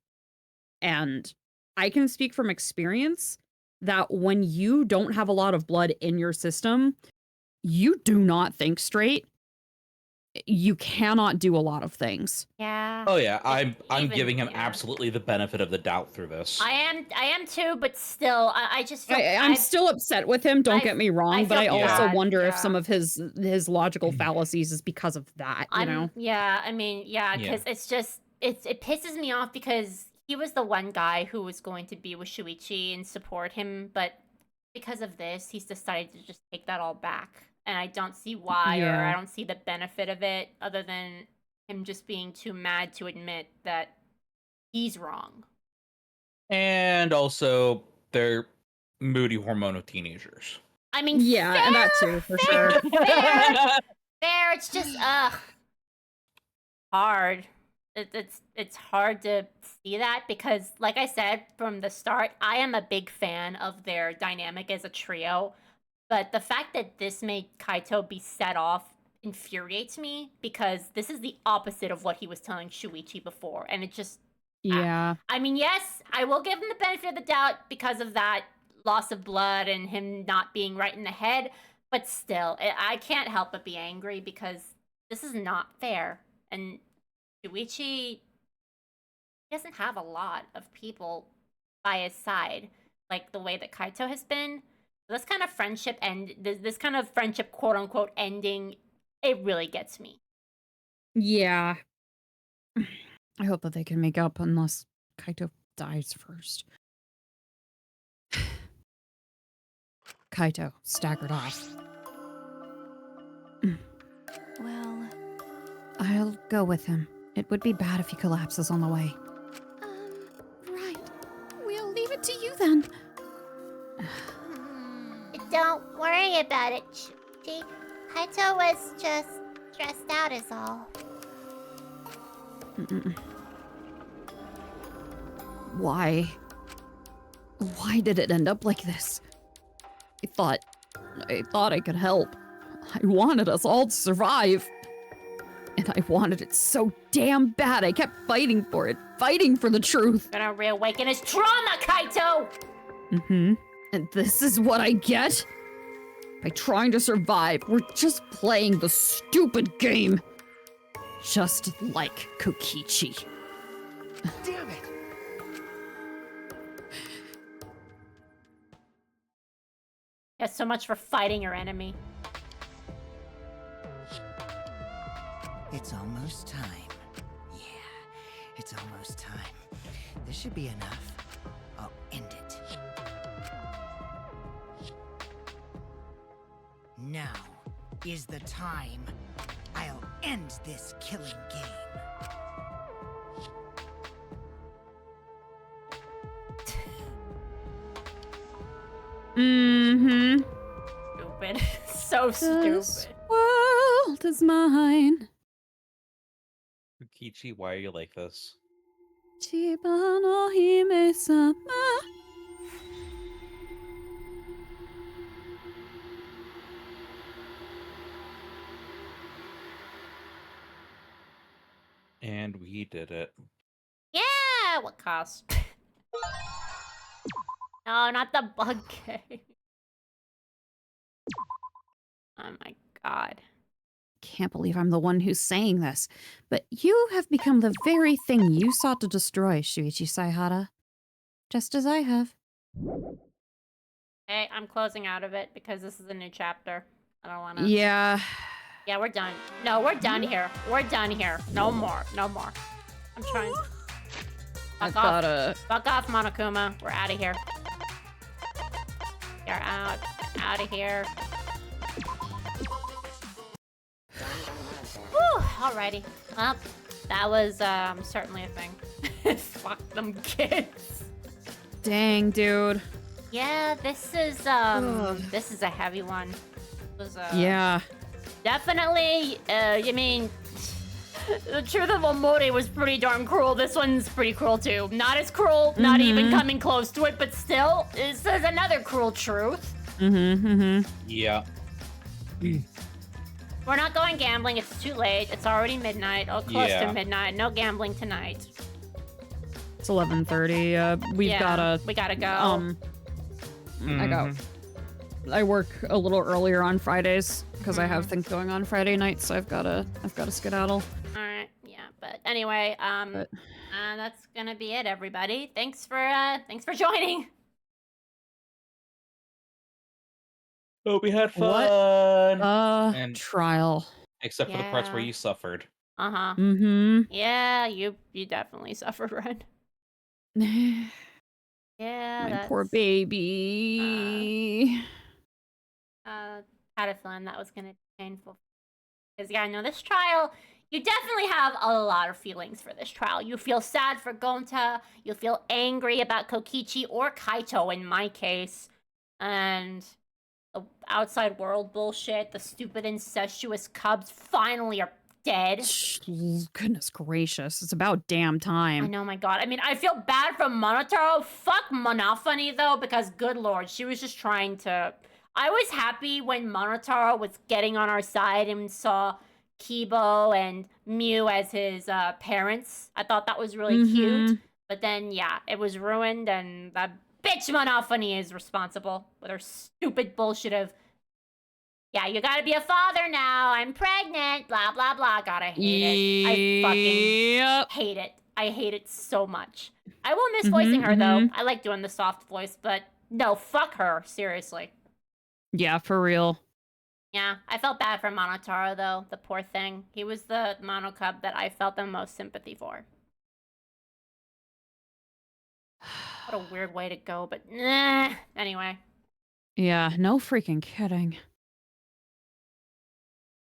S2: And I can speak from experience that when you don't have a lot of blood in your system, you do not think straight. You cannot do a lot of things.
S3: Yeah.
S4: Oh yeah, I'm
S3: Even-
S4: giving him
S3: yeah.
S4: absolutely the benefit of the doubt through this.
S3: I am too, but still, I just feel
S2: I'm still upset with him, don't get me wrong, but I
S3: feel
S2: also
S3: bad,
S2: wonder if
S3: yeah.
S2: some of his logical fallacies is because of that, you know?
S3: Yeah, I mean, yeah,
S2: Yeah.
S3: because it's just it pisses me off because he was the one guy who was going to be with Shuichi and support him, but because of this, he's decided to just take that all back. And I don't see why, or
S2: Yeah.
S3: I don't see the benefit of it, other than him just being too mad to admit that he's wrong.
S4: And also, they're moody hormonal teenagers.
S3: I mean,
S2: Yeah,
S3: fair,
S2: and that too, for
S3: fair,
S2: sure.
S3: fair. It's just hard. It's hard to see that because, like I said from the start, I am a big fan of their dynamic as a trio. But the fact that this made Kaito be set off infuriates me because this is the opposite of what he was telling Shuichi before, and it just
S2: Yeah.
S3: I mean, yes, I will give him the benefit of the doubt because of that loss of blood and him not being right in the head, but still, I can't help but be angry because this is not fair. And Shuichi doesn't have a lot of people by his side, like the way that Kaito has been. This kind of friendship this kind of friendship, quote unquote, ending, it really gets me.
S2: Yeah. I hope that they can make up unless Kaito dies first. Kaito staggered off.
S10: Well,
S2: I'll go with him. It would be bad if he collapses on the way.
S15: Right. We'll leave it to you then.
S5: Don't worry about it, Shuichi. Kaito was just stressed out is all.
S2: Why? Why did it end up like this? I thought I could help. I wanted us all to survive. And I wanted it so damn bad. I kept fighting for it, fighting for the truth.
S3: Gonna reawaken his trauma, Kaito!
S2: Mm-hmm. And this is what I get? By trying to survive, we're just playing the stupid game. Just like Kokichi.
S6: Damn it!
S3: Yeah, so much for fighting your enemy.
S6: It's almost time. Yeah, it's almost time. This should be enough. I'll end it. Now is the time. I'll end this killing game.
S2: Mm-hmm.
S3: Stupid. So
S2: This
S3: stupid.
S2: world is mine.
S4: Kichi, why are you like this?
S2: Chiba no hime-sama.
S4: And we did it.
S3: Yeah, what cost? No, not the bug game. Oh my god.
S2: Can't believe I'm the one who's saying this, but you have become the very thing you sought to destroy, Shuichi Saihara. Just as I have.
S3: Hey, I'm closing out of it because this is a new chapter. I don't wanna...
S2: Yeah.
S3: Yeah, we're done. No, we're done here. We're done here. No more. No more. I'm trying. Fuck off. Fuck off, Monokuma. We're out of here. You're out. Out of here. Whew, alrighty. Well, that was certainly a thing. Fuck them kids.
S2: Dang, dude.
S3: Yeah, this is a heavy one. This was,
S2: Yeah.
S3: Definitely, I mean, the Truth of Omori was pretty darn cruel. This one's pretty cruel too. Not as cruel, not even coming close to it, but still, this is another cruel truth.
S2: Mm-hmm, mm-hmm.
S4: Yeah.
S3: We're not going gambling. It's too late. It's already midnight. Oh, close to midnight. No gambling tonight.
S2: It's 11:30. We gotta
S3: go.
S2: I work a little earlier on Fridays because I have things going on Friday nights, so I've gotta skedaddle.
S3: All right. Yeah. But anyway, that's gonna be it, everybody. Thanks for joining.
S4: Hope we had
S2: What?
S4: fun. And
S2: Trial.
S4: except for the parts where you suffered.
S3: Uh-huh.
S2: Mm-hmm.
S3: Yeah, you definitely suffered, Ren. Yeah,
S2: My poor baby.
S3: Had a feeling that was gonna be painful. Because yeah, no, this trial, you definitely have a lot of feelings for this trial. You feel sad for Gonta, you feel angry about Kokichi or Kaito in my case, and the outside world bullshit, the stupid incestuous cubs finally are dead.
S2: Goodness gracious, it's about damn time.
S3: I know, my god. I mean, I feel bad for Monotaro. Fuck Monofony, though, because good lord, she was just trying to... I was happy when Monotaro was getting on our side and saw Kibo and Mew as his parents. I thought that was really cute. But then, yeah, it was ruined, and that bitch Monofony is responsible with her stupid bullshit of, yeah, you gotta be a father now, I'm pregnant, blah, blah, blah. God, I hate it. I fucking hate it. I hate it so much. I will miss voicing her, though. I like doing the soft voice, but no, fuck her, seriously.
S2: Yeah, for real.
S3: Yeah, I felt bad for Monotaro, though, the poor thing. He was the mono cub that I felt the most sympathy for. What a weird way to go, but nah. Anyway.
S2: Yeah, no freaking kidding.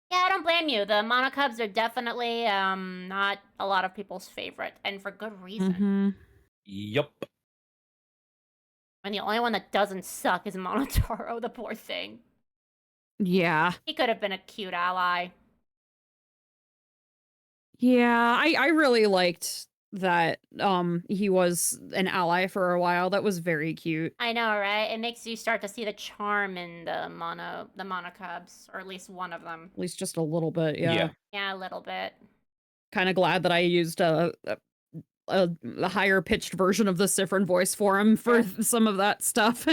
S3: Yeah, I don't blame you. The mono cubs are definitely not a lot of people's favorite, and for good reason.
S4: Yup.
S3: And the only one that doesn't suck is Monotaro, the poor thing.
S2: Yeah.
S3: He could have been a cute ally.
S2: Yeah, I really liked that he was an ally for a while. That was very cute.
S3: I know, right? It makes you start to see the charm in the mono cubs, or at least one of them.
S2: At least just a little bit, yeah.
S3: Yeah, a little bit.
S2: Kind of glad that I used a higher pitched version of the Siffrin voice for him for some of that stuff.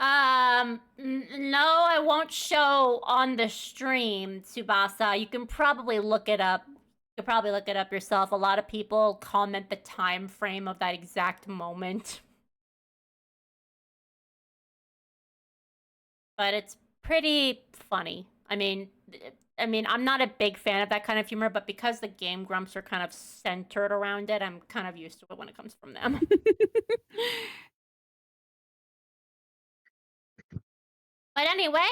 S3: No, I won't show on the stream, Tsubasa. You can probably look it up. You could probably look it up yourself. A lot of people comment the time frame of that exact moment. But it's pretty funny. I mean, I'm not a big fan of that kind of humor, but because the Game Grumps are kind of centered around it, I'm kind of used to it when it comes from them. But anyway,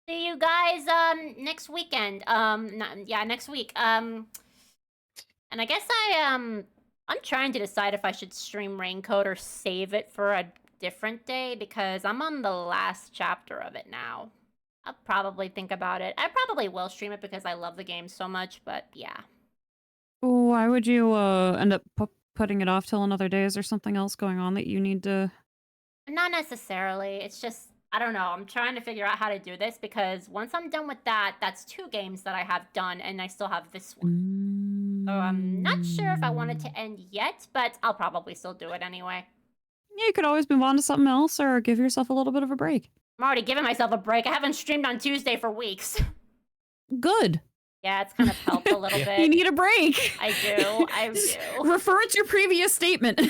S3: see you guys next weekend. Next week. And I guess I'm trying to decide if I should stream Raincoat or save it for a different day because I'm on the last chapter of it now. I'll probably think about it. I probably will stream it because I love the game so much, but yeah.
S2: Why would you end up putting it off till another day? Is there something else going on that you need to...
S3: Not necessarily. It's just, I don't know. I'm trying to figure out how to do this because once I'm done with that, that's 2 games that I have done and I still have this one. So I'm not sure if I want it to end yet, but I'll probably still do it anyway.
S2: Yeah, you could always move on to something else or give yourself a little bit of a break.
S3: I'm already giving myself a break. I haven't streamed on Tuesday for weeks.
S2: Good.
S3: Yeah, it's kind of helped a little bit.
S2: You need a break.
S3: I do.
S2: Refer to your previous statement.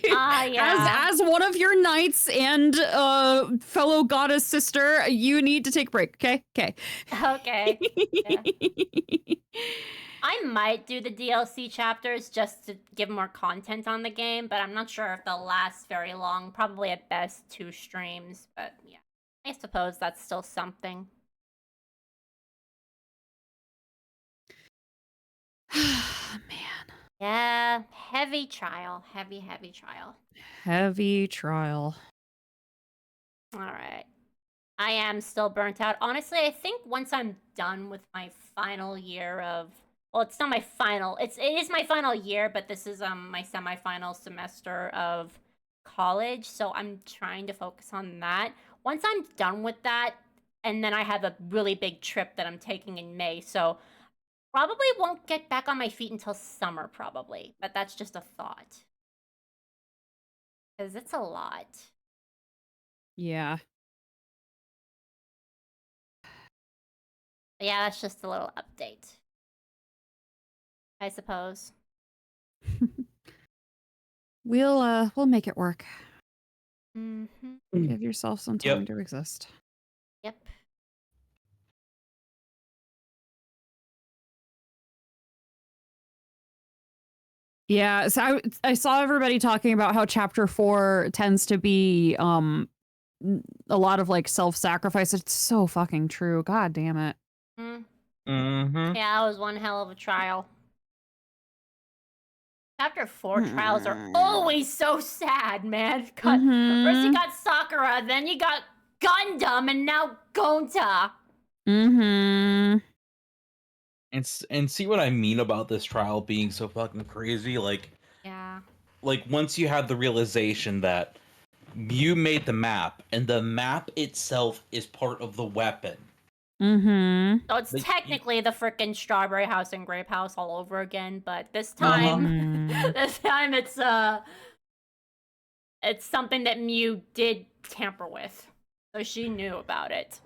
S3: Yeah.
S2: As one of your knights and fellow goddess sister, you need to take a break, okay?
S3: Okay. Yeah. I might do the DLC chapters just to give more content on the game, but I'm not sure if they'll last very long. Probably at best 2 streams, but yeah. I suppose that's still something.
S2: Man.
S3: Yeah, heavy trial. Heavy trial.
S2: Heavy trial.
S3: All right. I am still burnt out. Honestly, I think once I'm done with my final year of... Well, it's not my final. It is my final year, but this is my semi-final semester of college, so I'm trying to focus on that. Once I'm done with that, and then I have a really big trip that I'm taking in May, so probably won't get back on my feet until summer, probably. But that's just a thought. Because it's a lot.
S2: Yeah.
S3: Yeah, that's just a little update. I suppose.
S2: We'll make it work.
S3: Mm-hmm.
S2: Give yourself some time to exist.
S3: Yep.
S2: Yeah, so I saw everybody talking about how chapter 4 tends to be a lot of like self-sacrifice. It's so fucking true. God damn it.
S3: Yeah, that was one hell of a trial. Chapter 4 trials are always so sad, man. First you got Sakura, then you got Gundam, and now Gonta.
S4: And see what I mean about this trial being so fucking crazy? Like,
S3: yeah.
S4: Like, once you have the realization that you made the map, and the map itself is part of the weapon.
S3: So it's technically the frickin' Strawberry House and Grape House all over again, but this time, this time it's something that Mew did tamper with, so she knew about it.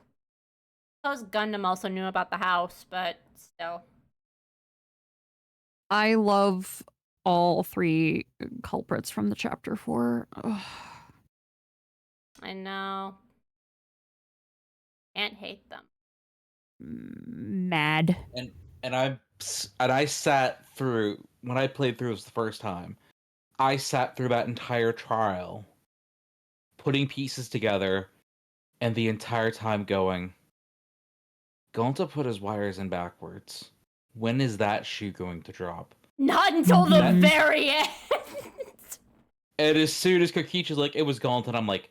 S3: Suppose Gundam also knew about the house, but still.
S2: I love all 3 culprits from the chapter 4. Ugh.
S3: I know. Can't hate them.
S2: Mad.
S4: And I sat through, when I played through this the first time, I sat through that entire trial, putting pieces together, and the entire time going to put his wires in backwards. When is that shoe going to drop?
S3: Not until the very end.
S4: And as soon as Kokichi's like, it was Gauntlet, I'm like,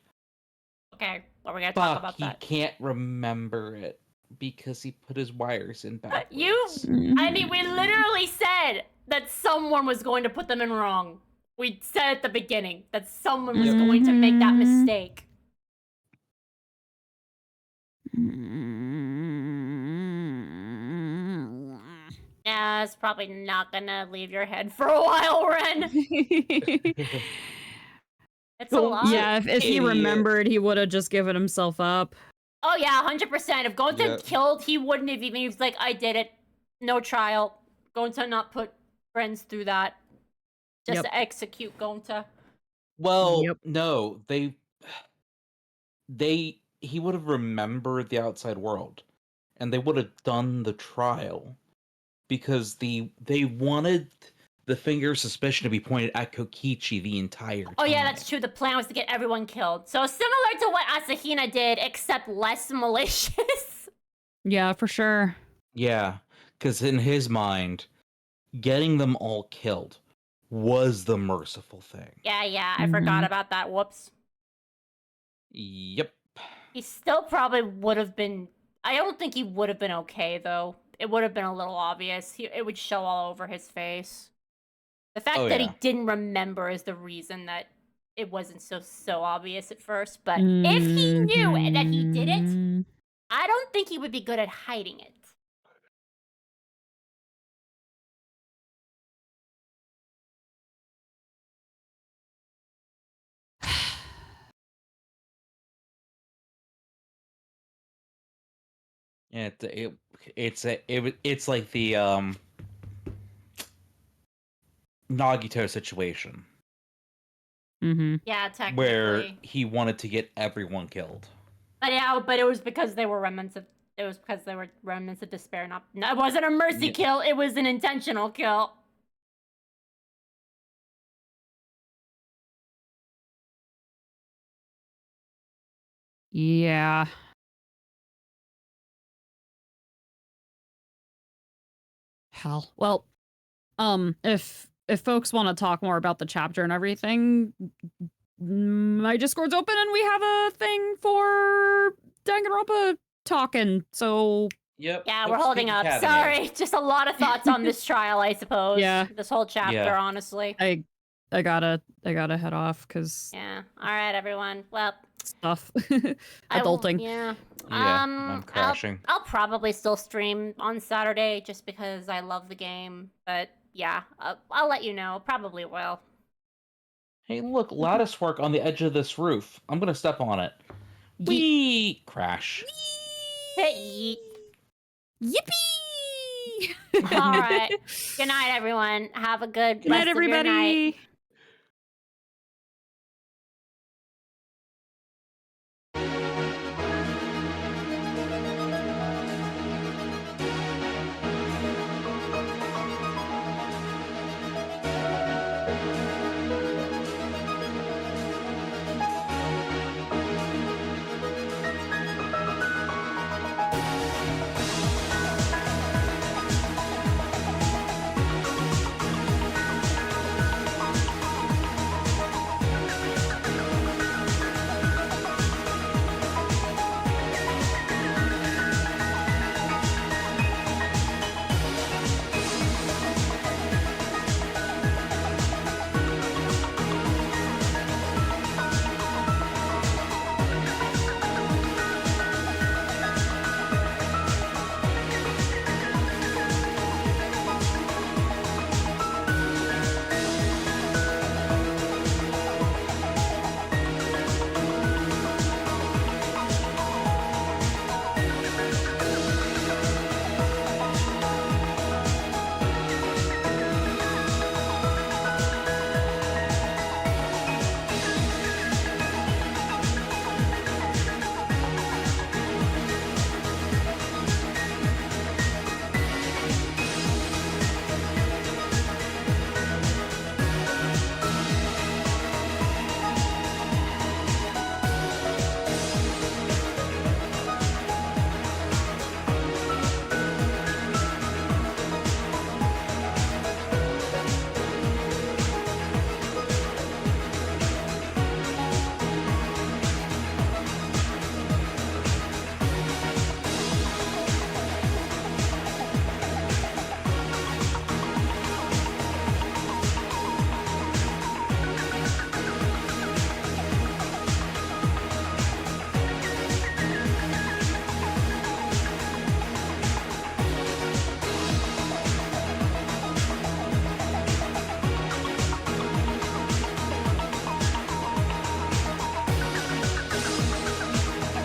S3: okay, well, we're gonna talk about
S4: he
S3: that.
S4: can't remember it because he put his wires in backwards.
S3: I mean, we literally said that someone was going to put them in wrong. We said at the beginning that someone was going to make that mistake. Yeah, it's probably not gonna leave your head for a while, Ren. It's a lot.
S2: Yeah, if he remembered, he would have just given himself up.
S3: Oh yeah, 100%. If Gonta killed, he wouldn't have even. He was like, I did it. No trial. Gonta not put friends through that. Just to execute Gonta.
S4: Well, no, he would have remembered the outside world, and they would have done the trial, because they wanted the finger of suspicion to be pointed at Kokichi the entire time.
S3: Oh yeah, that's true. The plan was to get everyone killed. So similar to what Asahina did, except less malicious.
S2: Yeah, for sure.
S4: Yeah, because in his mind, getting them all killed was the merciful thing.
S3: Yeah, I forgot about that. Whoops.
S4: Yep.
S3: He still probably would have been... I don't think he would have been okay, though. It would have been a little obvious. It would show all over his face. The fact that he didn't remember is the reason that it wasn't so obvious at first. But if he knew that he did it, I don't think he would be good at hiding it.
S4: Yeah, it's like the Nagito situation.
S3: Yeah, technically.
S4: Where he wanted to get everyone killed.
S3: But yeah, but it was because they were remnants of... It was because they were remnants of despair. Not... It wasn't a mercy kill. It was an intentional kill.
S2: Yeah. Hell. Well, if folks want to talk more about the chapter and everything, my Discord's open and we have a thing for Danganronpa talking. So
S4: yep.
S3: Yeah, we're holding up. Sorry, just a lot of thoughts on this trial, I suppose.
S2: Yeah.
S3: This whole chapter, honestly.
S2: I gotta head off because
S3: Yeah. All right, everyone. Well,
S2: stuff.
S3: I will-
S2: Adulting.
S3: yeah.
S4: Yeah, I'm crashing.
S3: I'll probably still stream on Saturday just because I love the game. But yeah, I'll let you know. Probably will.
S4: Hey, look, lattice work on the edge of this roof. I'm gonna step on it. Whee! Crash.
S3: Hey.
S2: Yippee!
S3: All right. Good night, everyone. Have a good
S2: Good night,
S3: rest of your night.
S2: everybody.